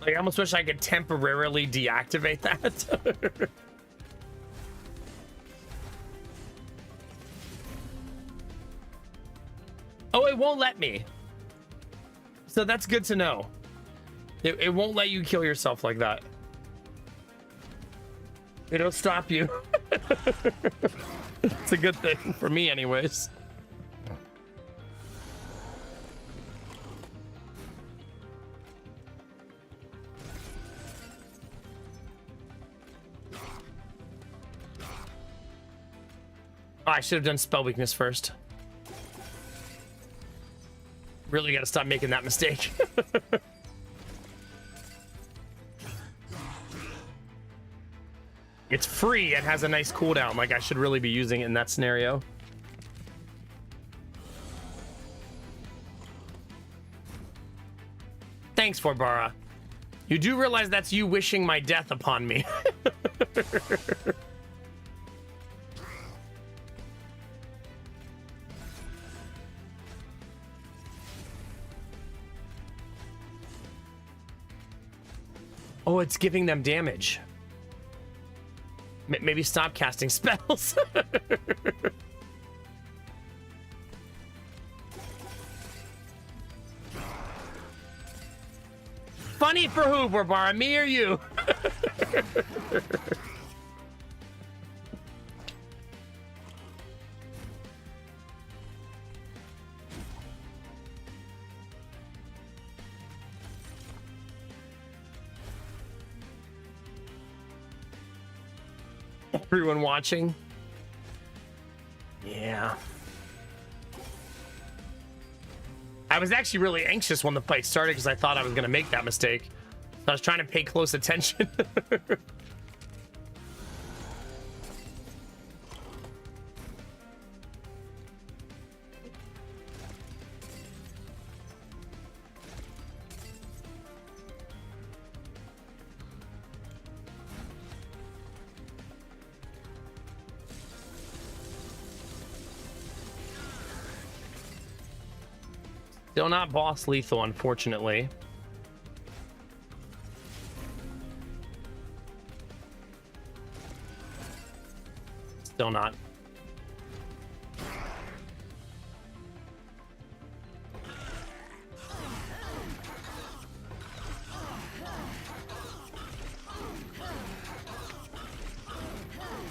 Like, I almost wish I could temporarily deactivate that. Oh, it won't let me. So that's good to know. It won't let you kill yourself like that. It'll stop you. It's a good thing for me anyways. Oh, I should have done spell weakness first. Really gotta stop making that mistake. It's free and has a nice cooldown. Like, I should really be using it in that scenario. Thanks, Forbara. You do realize that's you wishing my death upon me. Oh, it's giving them damage. Maybe stop casting spells. Funny for who, Barbara? Me or you? Everyone watching. Yeah. I was actually really anxious when the fight started because I thought I was going to make that mistake. I was trying to pay close attention. Still not boss lethal, unfortunately. Still not.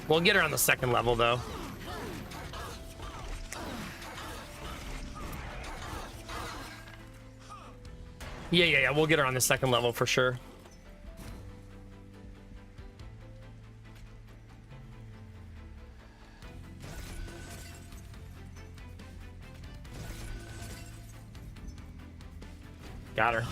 We'll get her on the second level, though. Yeah. We'll get her on the second level for sure. Got her.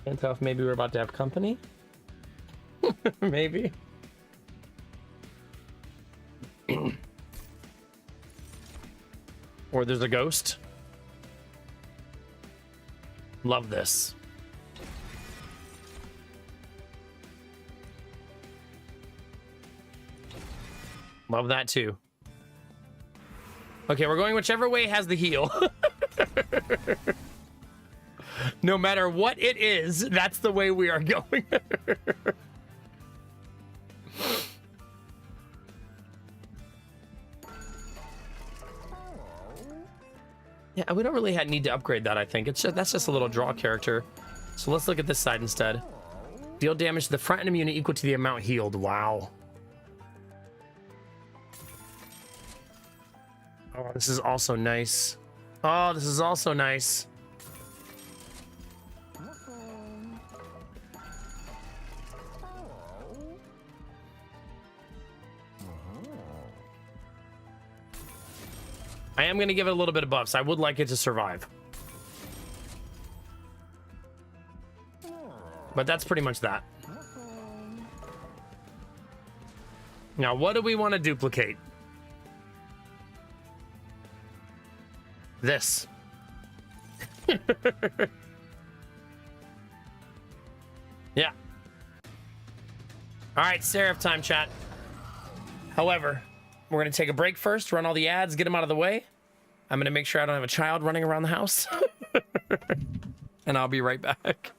Can't tell if maybe we're about to have company. Maybe. Or there's a ghost. Love this. Love that too. Okay, we're going whichever way has the heal. No matter what it is, that's the way we are going. Yeah, we don't really need to upgrade that, I think. That's just a little draw character. So let's look at this side instead. Deal damage to the front enemy unit equal to the amount healed. Wow. Oh, this is also nice. Oh, this is also nice. I am going to give it a little bit of buffs. I would like it to survive. But that's pretty much that. Now, what do we want to duplicate? This. Yeah. All right, Seraph time, chat. However, we're going to take a break first, run all the ads, get them out of the way. I'm going to make sure I don't have a child running around the house. And I'll be right back.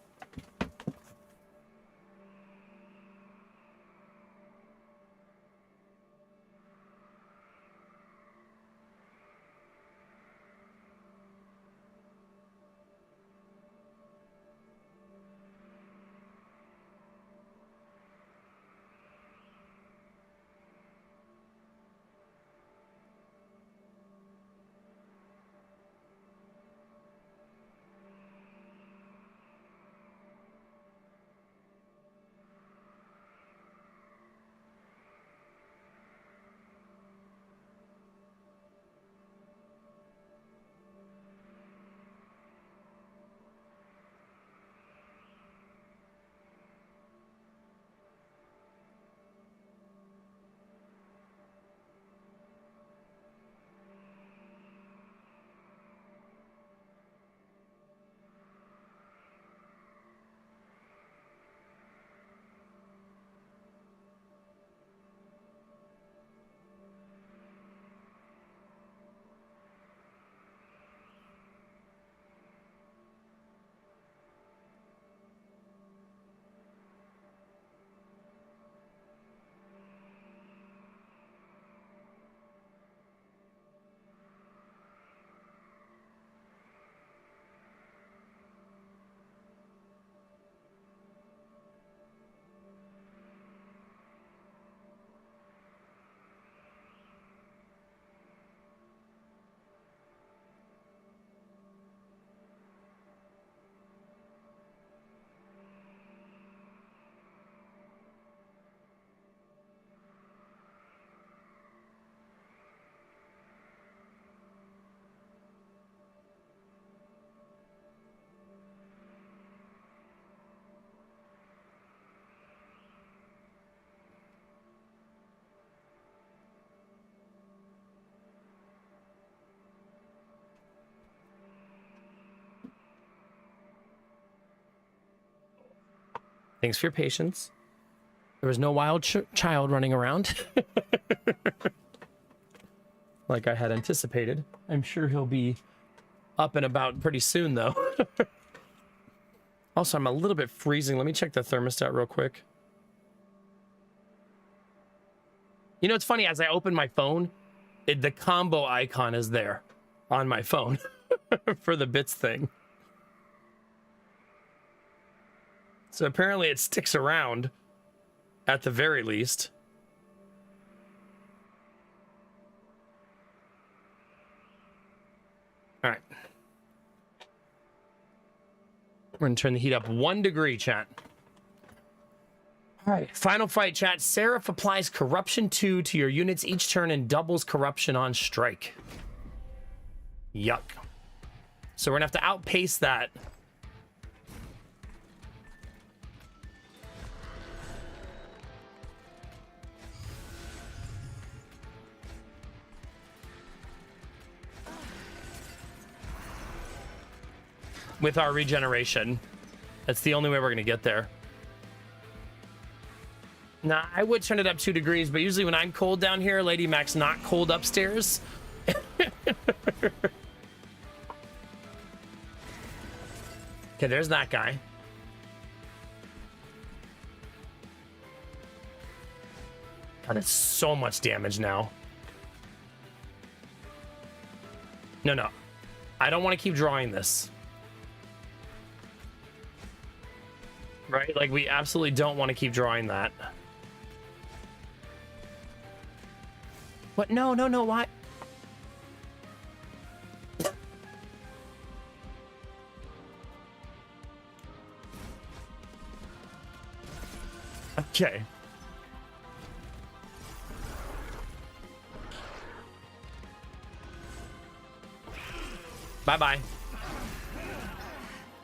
Thanks for your patience. There was no wild child running around. Like I had anticipated. I'm sure he'll be up and about pretty soon, though. Also, I'm a little bit freezing. Let me check the thermostat real quick. You know, it's funny. As I open my phone, the combo icon is there on my phone for the bits thing. So apparently it sticks around at the very least. All right. We're going to turn the heat up 1 degree, chat. All right. Final fight, chat. Seraph applies Corruption 2 to your units each turn and doubles Corruption on strike. Yuck. So we're going to have to outpace that. With our regeneration. That's the only way we're going to get there. Nah, I would turn it up 2 degrees, but usually when I'm cold down here, Lady Mac's not cold upstairs. Okay, there's that guy. God, it's so much damage now. No. I don't want to keep drawing this. Right? Like, we absolutely don't want to keep drawing that. What? No, why? Okay. Bye-bye.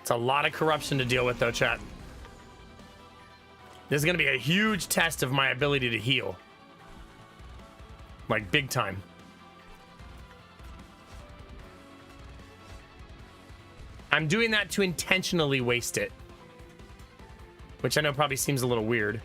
It's a lot of corruption to deal with, though, chat. This is going to be a huge test of my ability to heal. Like, big time. I'm doing that to intentionally waste it. Which I know probably seems a little weird.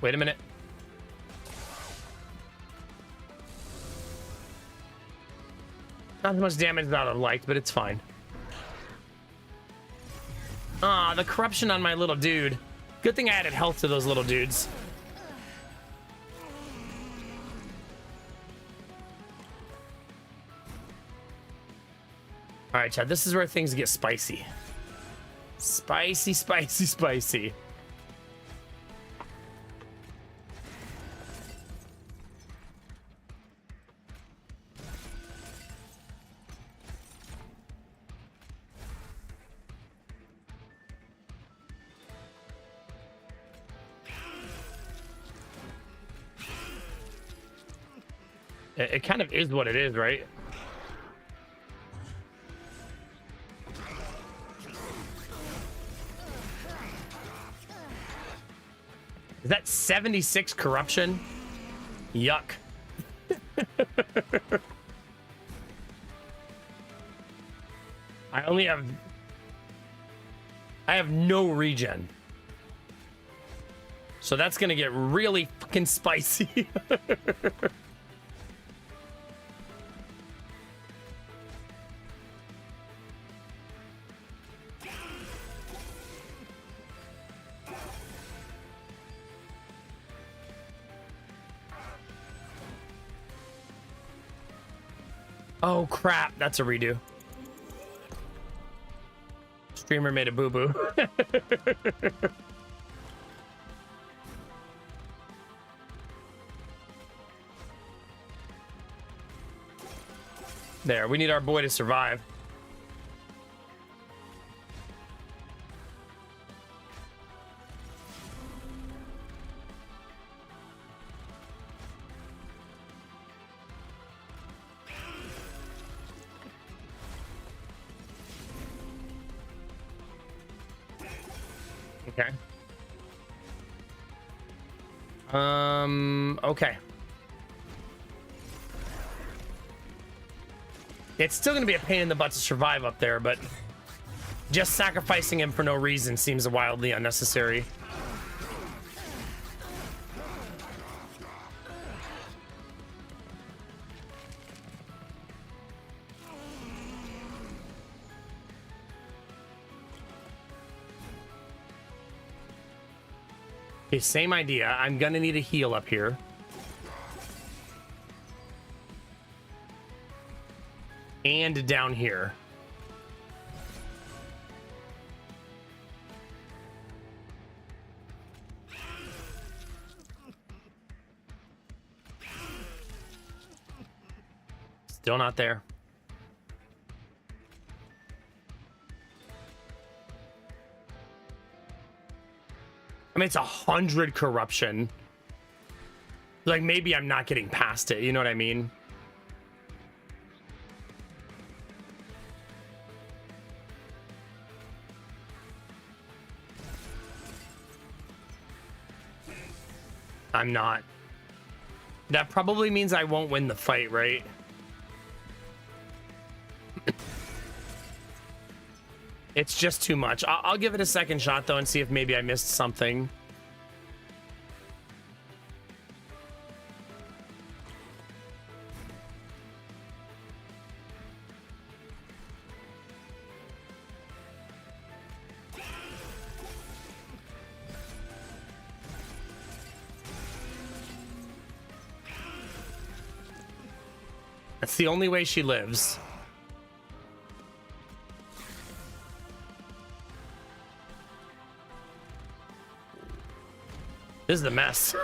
Wait a minute. Not as much damage as I would have liked, but it's fine. Ah, the corruption on my little dude. Good thing I added health to those little dudes. All right, Chad, this is where things get spicy. Spicy. It kind of is what it is, right? Is that 76 corruption? Yuck. I have no regen. So that's gonna get really fucking spicy. Oh crap, that's a redo. Streamer made a boo-boo. There, we need our boy to survive. Okay. Okay. It's still gonna be a pain in the butt to survive up there, but just sacrificing him for no reason seems wildly unnecessary. Okay, same idea. I'm gonna need a heal up here. And down here. Still not there. I mean, it's 100 corruption. Like, maybe I'm not getting past it. You know what I mean? I'm not. That probably means I won't win the fight, right? It's just too much. I'll give it a second shot, though, and see if maybe I missed something. That's the only way she lives. This is a mess.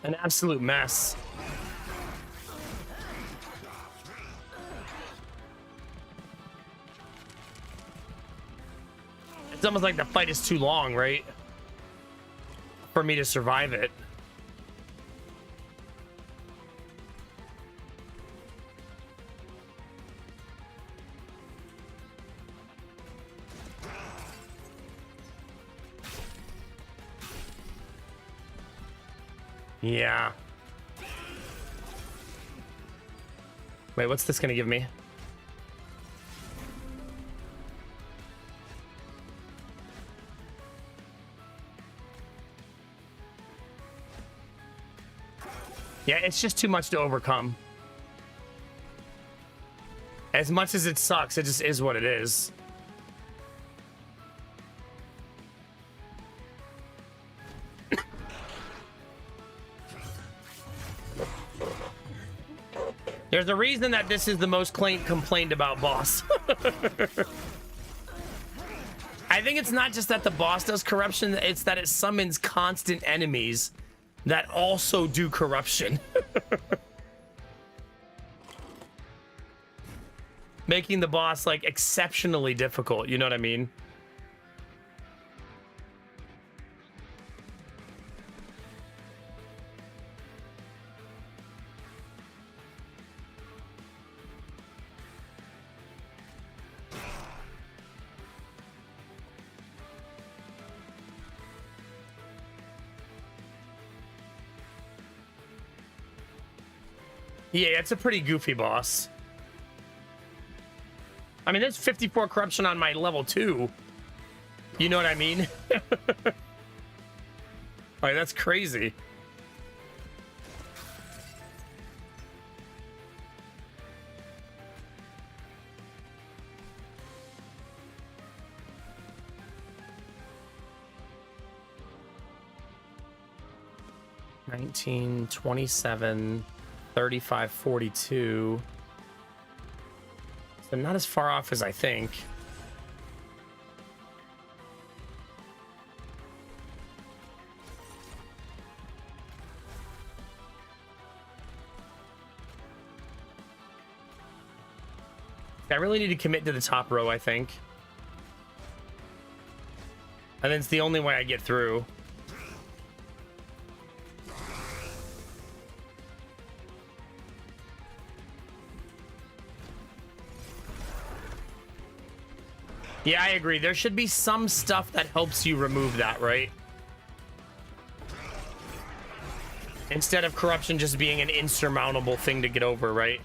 An absolute mess. It's almost like the fight is too long, right? For me to survive it. Yeah. Wait, what's this gonna give me? Yeah, it's just too much to overcome. As much as it sucks, it just is what it is. There's a reason that this is the most complained about boss. I think it's not just that the boss does corruption, it's that it summons constant enemies that also do corruption. Making the boss, like, exceptionally difficult, you know what I mean? Yeah, it's a pretty goofy boss. I mean, there's 54 corruption on my level 2. You know what I mean? Like, that's crazy. $19, $27, $35, $42. So not as far off as I think. I really need to commit to the top row, I think. And it's the only way I get through. Yeah, I agree. There should be some stuff that helps you remove that, right? Instead of corruption just being an insurmountable thing to get over, right?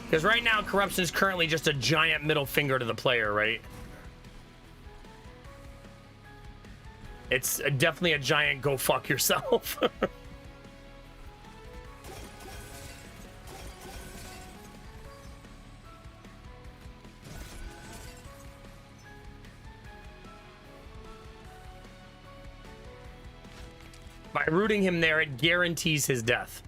Because right now, corruption is currently just a giant middle finger to the player, right? It's definitely a giant go fuck yourself. By rooting him there, it guarantees his death.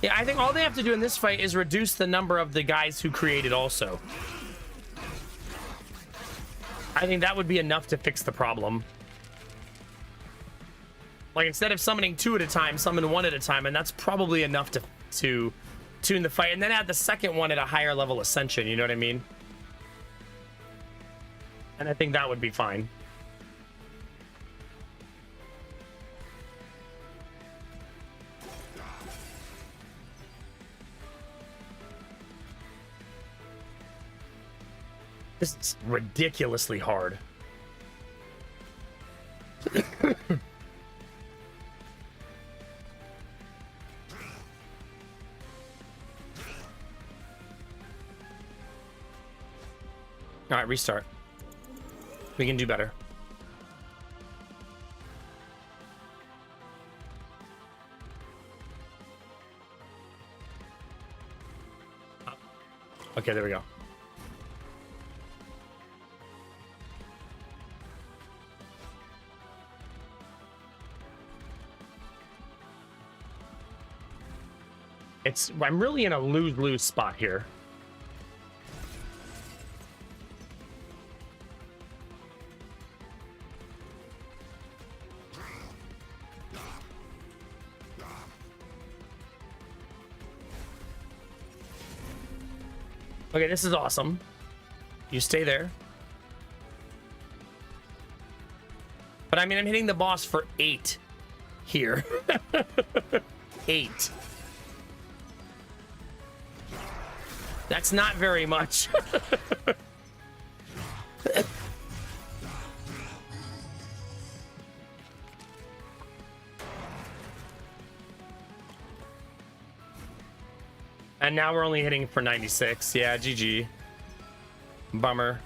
Yeah, I think all they have to do in this fight is reduce the number of the guys who create it also. I think that would be enough to fix the problem. Like, instead of summoning 2 at a time, summon 1 at a time, and that's probably enough to tune the fight. And then add the second one at a higher level ascension, you know what I mean? And I think that would be fine. This is ridiculously hard. All right, restart. We can do better. Okay, there we go. I'm really in a lose-lose spot here. Okay, this is awesome. You stay there. But I mean, I'm hitting the boss for 8 here. 8. That's not very much. And now we're only hitting for 96. Yeah, GG. Bummer.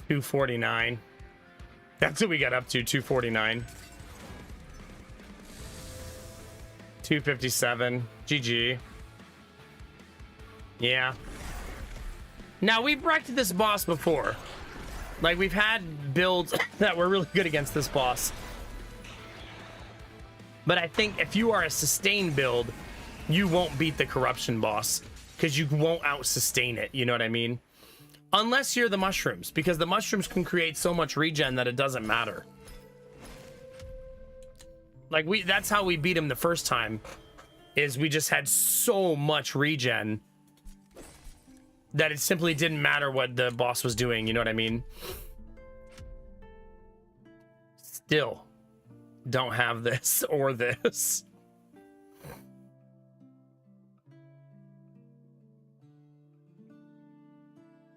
$249. That's what we got up to, 249. 257. GG. Yeah. Now, we've wrecked this boss before. Like, we've had builds that were really good against this boss. But I think if you are a sustained build, you won't beat the corruption boss. Because you won't out-sustain it, you know what I mean? Unless you're the mushrooms, because the mushrooms can create so much regen that it doesn't matter. Like, that's how we beat him the first time, is we just had so much regen that it simply didn't matter what the boss was doing, you know what I mean? Still don't have this or this.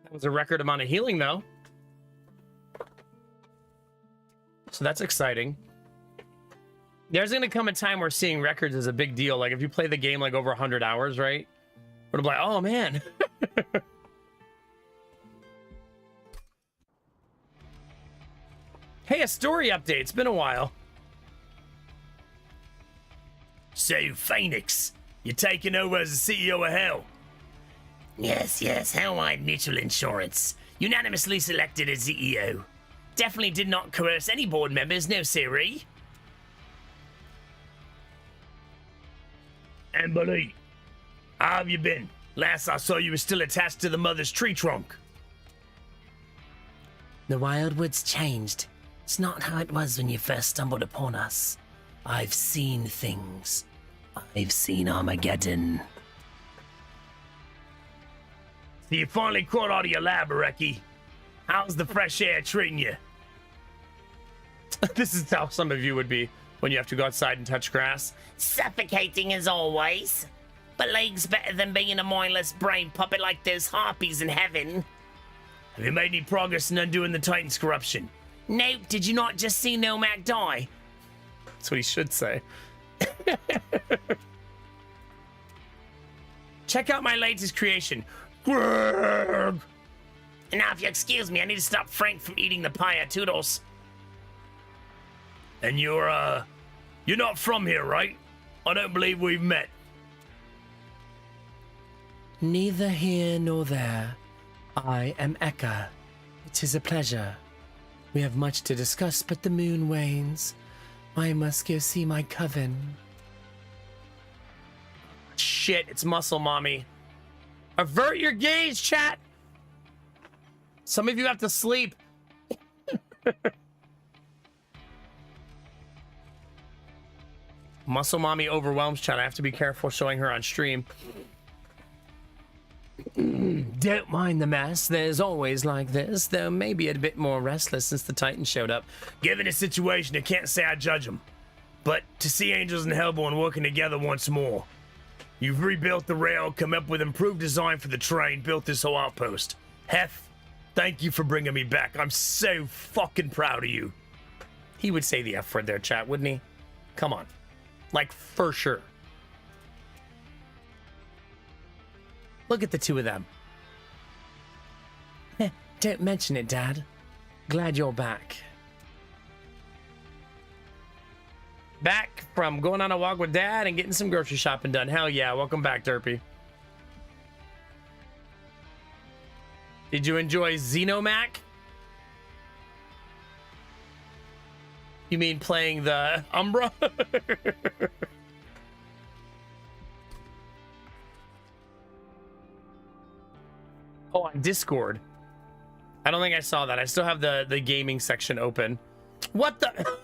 That was a record amount of healing, though. So that's exciting. There's going to come a time where seeing records is a big deal. Like, if you play the game, like, over 100 hours, right? We're like, oh, man. Hey, a story update. It's been a while. So, Phoenix, you're taking over as the CEO of Hell. Yes, Hellwide Mutual Insurance. Unanimously selected as CEO. Definitely did not coerce any board members, no siree. Amberly, how have you been? Last I saw you were still attached to the mother's tree trunk. The Wildwood's changed. It's not how it was when you first stumbled upon us. I've seen things. I've seen Armageddon. So you finally crawled out of your lab, Reki. How's the fresh air treating you? This is how some of you would be when you have to go outside and touch grass. Suffocating as always. But league's better than being a mindless brain puppet like those harpies in heaven. Have you made any progress in undoing the Titan's corruption? Nope, did you not just see Nomak die? That's what he should say. Check out my latest creation. Greg! Now, if you excuse me, I need to stop Frank from eating the pie at Toodles. And you're not from here, right? I don't believe we've met. Neither here nor there. I am Eka. It is a pleasure. We have much to discuss, but the moon wanes. I must go see my coven. Shit, it's Muscle Mommy. Avert your gaze, chat! Some of you have to sleep. Muscle Mommy overwhelms chat. I have to be careful showing her on stream. Don't mind the mess. There's always like this, though maybe a bit more restless since the Titan showed up. Given the situation, I can't say I judge them. But to see Angels and Hellborn working together once more. You've rebuilt the rail, come up with improved design for the train, built this whole outpost. Hef, thank you for bringing me back. I'm so fucking proud of you. He would say the F word there, chat, wouldn't he? Come on. Like, for sure. Look at the two of them. Don't mention it, Dad. Glad you're back. Back from going on a walk with Dad and getting some grocery shopping done. Hell yeah, welcome back, Derpy. Did you enjoy Xenomac? You mean playing the Umbra? Oh, on Discord. I don't think I saw that. I still have the gaming section open. What the?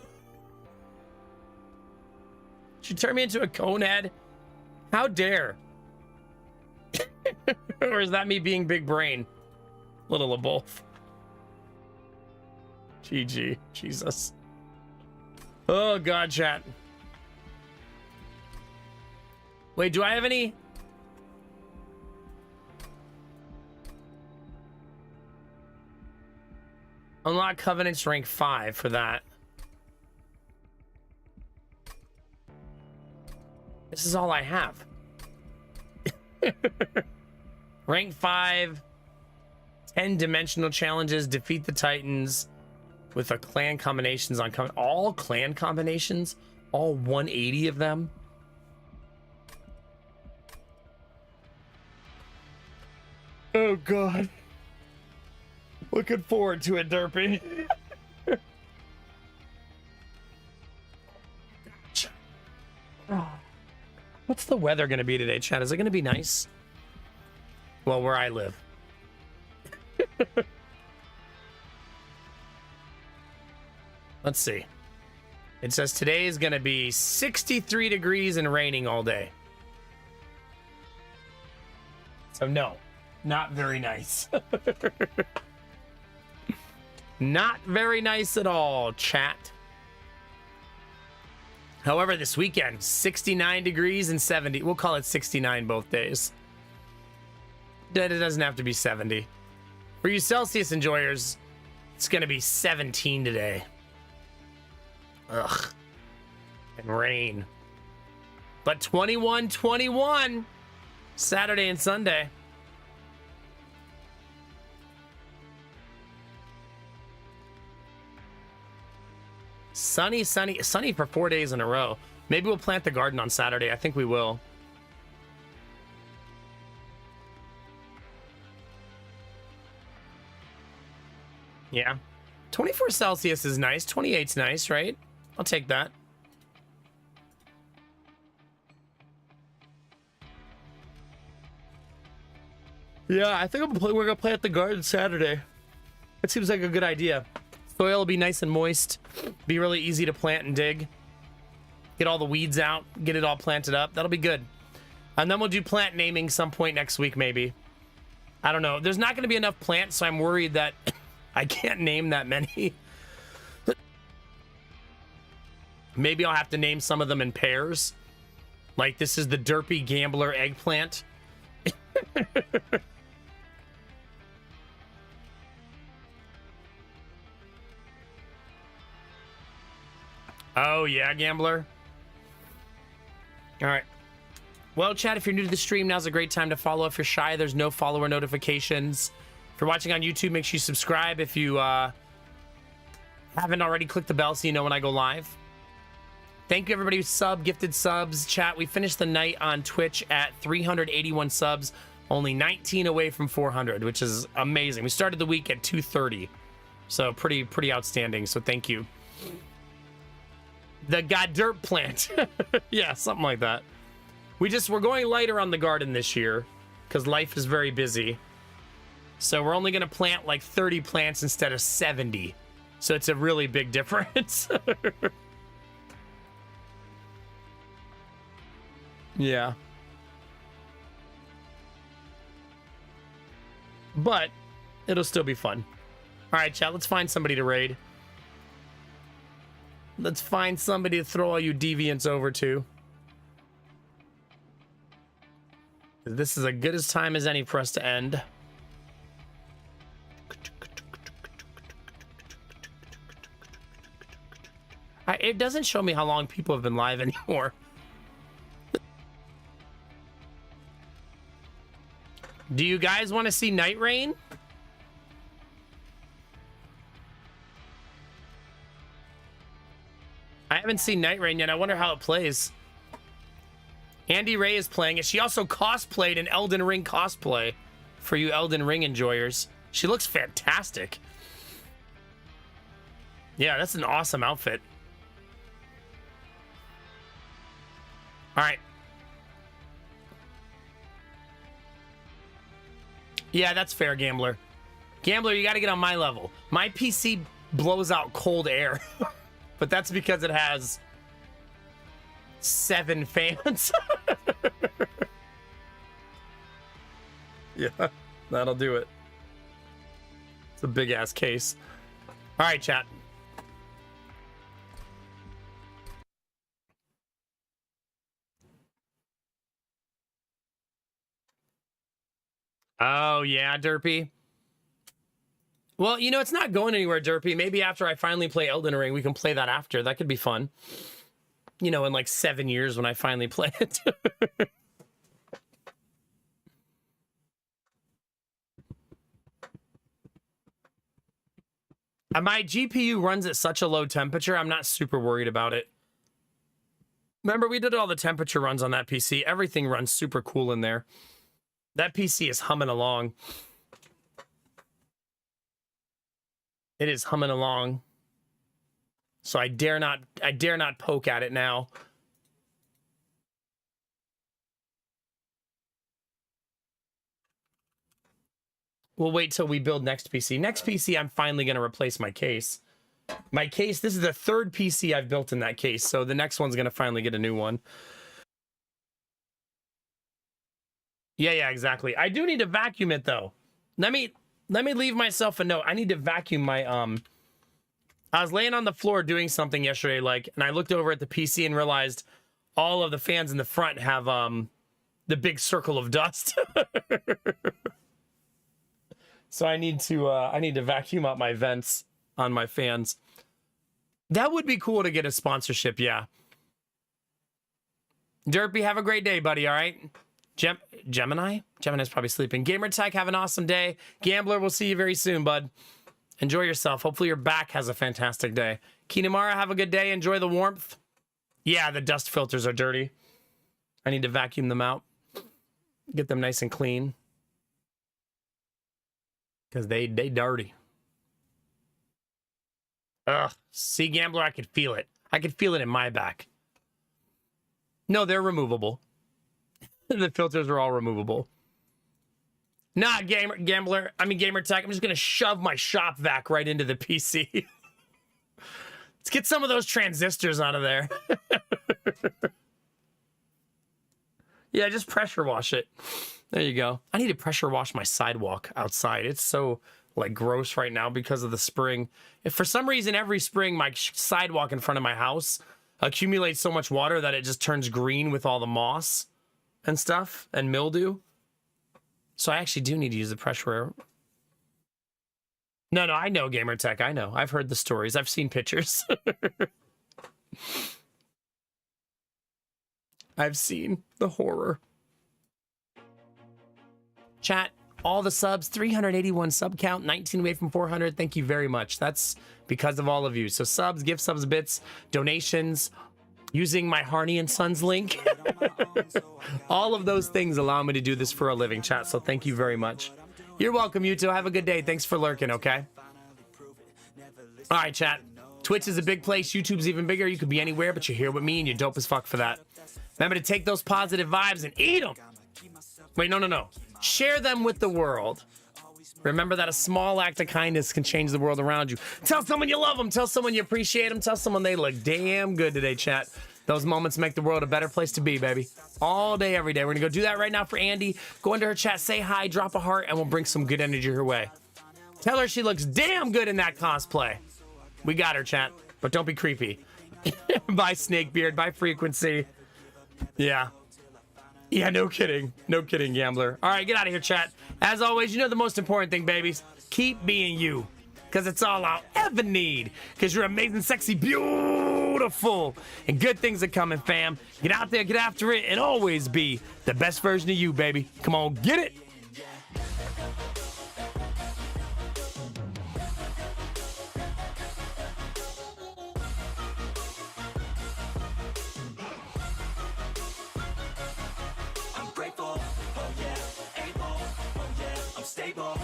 She turned me into a conehead? How dare? Or is that me being big brain? Little of both. GG. Jesus. Oh, God, chat. Wait, do I have any? Unlock Covenants rank 5 for that. This is all I have. Rank 5, 10 dimensional challenges, defeat the Titans with a clan combinations on all clan combinations, all 180 of them. Oh God. Looking forward to it, Derpy. What's the weather going to be today, Chad? Is it going to be nice? Well, where I live. Let's see. It says today is going to be 63 degrees and raining all day. So no, not very nice. Not very nice at all, chat. However, this weekend, 69 degrees and 70. We'll call it 69 both days. It doesn't have to be 70. For you Celsius enjoyers, it's going to be 17 today. Ugh. And rain. But 21 Saturday and Sunday. Sunny for 4 days in a row. Maybe we'll plant the garden on Saturday. I think we will. Yeah. 24 Celsius is nice. 28's nice, right? I'll take that. Yeah, I think we're gonna play at the garden Saturday. It seems like a good idea. Soil will be nice and moist, be really easy to plant and dig. Get all the weeds out, get it all planted up. That'll be good. And then we'll do plant naming some point next week, maybe. I don't know. There's not going to be enough plants, so I'm worried that I can't name that many. Maybe I'll have to name some of them in pairs. Like, this is the Derpy Gambler eggplant. Oh, yeah, Gambler. All right. Well, chat, if you're new to the stream, now's a great time to follow. If you're shy, there's no follower notifications. If you're watching on YouTube, make sure you subscribe. If you haven't already, click the bell so you know when I go live. Thank you, everybody who gifted subs. Chat, we finished the night on Twitch at 381 subs, only 19 away from 400, which is amazing. We started the week at 230, so pretty outstanding, so thank you. The Goddirt plant. Yeah, something like that. We're going lighter on the garden this year because life is very busy. So we're only going to plant like 30 plants instead of 70. So it's a really big difference. Yeah. But it'll still be fun. All right, chat, let's find somebody to raid. Let's find somebody to throw all you deviants over to. This is as good as time as any for us to end. It doesn't show me how long people have been live anymore. Do you guys want to see Night Rain? I haven't seen Night Rain yet. I wonder how it plays. Andy Ray is playing it. She also cosplayed an Elden Ring cosplay for you Elden Ring enjoyers. She looks fantastic. Yeah, that's an awesome outfit. All right. Yeah, that's fair, Gambler. Gambler, you got to get on my level. My PC blows out cold air, but that's because it has 7 fans. Yeah, that'll do it. It's a big ass case. All right, chat. Oh, yeah, Derpy. Well, you know, it's not going anywhere, Derpy. Maybe after I finally play Elden Ring, we can play that after. That could be fun. You know, in like 7 years when I finally play it. My GPU runs at such a low temperature, I'm not super worried about it. Remember, we did all the temperature runs on that PC. Everything runs super cool in there. That PC is humming along. It is humming along. So I dare not poke at it now. We'll wait till we build next PC. Next PC, I'm finally going to replace my case. My case, this is the 3rd PC I've built in that case, so the next one's going to finally get a new one. Yeah, exactly. I do need to vacuum it, though. Let me leave myself a note. I need to vacuum my, I was laying on the floor doing something yesterday, and I looked over at the PC and realized all of the fans in the front have, the big circle of dust. So I need to vacuum out my vents on my fans. That would be cool to get a sponsorship, yeah. Derpy, have a great day, buddy, all right? Gemini? Gemini's probably sleeping. Gamertech, have an awesome day. Gambler, we'll see you very soon, bud. Enjoy yourself. Hopefully your back has a fantastic day. Kinamara, have a good day. Enjoy the warmth. Yeah, the dust filters are dirty. I need to vacuum them out. Get them nice and clean. Because they dirty. Ugh. See, Gambler, I could feel it. I could feel it in my back. No, they're removable. The filters are all removable. Nah, gamer tech. I'm just gonna shove my shop vac right into the PC. Let's get some of those transistors out of there. Yeah, just pressure wash it. There you go. I need to pressure wash my sidewalk outside. It's so like gross right now because of the spring. If for some reason every spring my sidewalk in front of my house accumulates so much water that it just turns green with all the moss and stuff and mildew. So I actually do need to use the pressure. No, I know gamer tech. I know. I've heard the stories. I've seen pictures. I've seen the horror. Chat, all the subs, 381 sub count, 19 away from 400. Thank you very much. That's because of all of you. So subs, gift subs, bits, donations, using my Harney and Sons link. All of those things allow me to do this for a living, chat. So thank you very much. You're welcome, you two. Have a good day. Thanks for lurking, okay? All right, chat. Twitch is a big place. YouTube's even bigger. You could be anywhere, but you're here with me, and you're dope as fuck for that. Remember to take those positive vibes and eat them. Wait, no. Share them with the world. Remember that a small act of kindness can change the world around you. Tell someone you love them. Tell someone you appreciate them. Tell someone they look damn good today, chat. Those moments make the world a better place to be, baby. All day, every day. We're going to go do that right now for Andy. Go into her chat, say hi, drop a heart, and we'll bring some good energy her way. Tell her she looks damn good in that cosplay. We got her, chat. But don't be creepy. Bye, Snakebeard. Bye, Frequency. Yeah. Yeah, no kidding. No kidding, gambler. All right, get out of here, chat. As always, you know the most important thing, babies. Keep being you. Because it's all I'll ever need. Because you're amazing, sexy, beautiful. And good things are coming, fam. Get out there, get after it, and always be the best version of you, baby. Come on, get it. I'm grateful, oh yeah, able, oh yeah, I'm stable.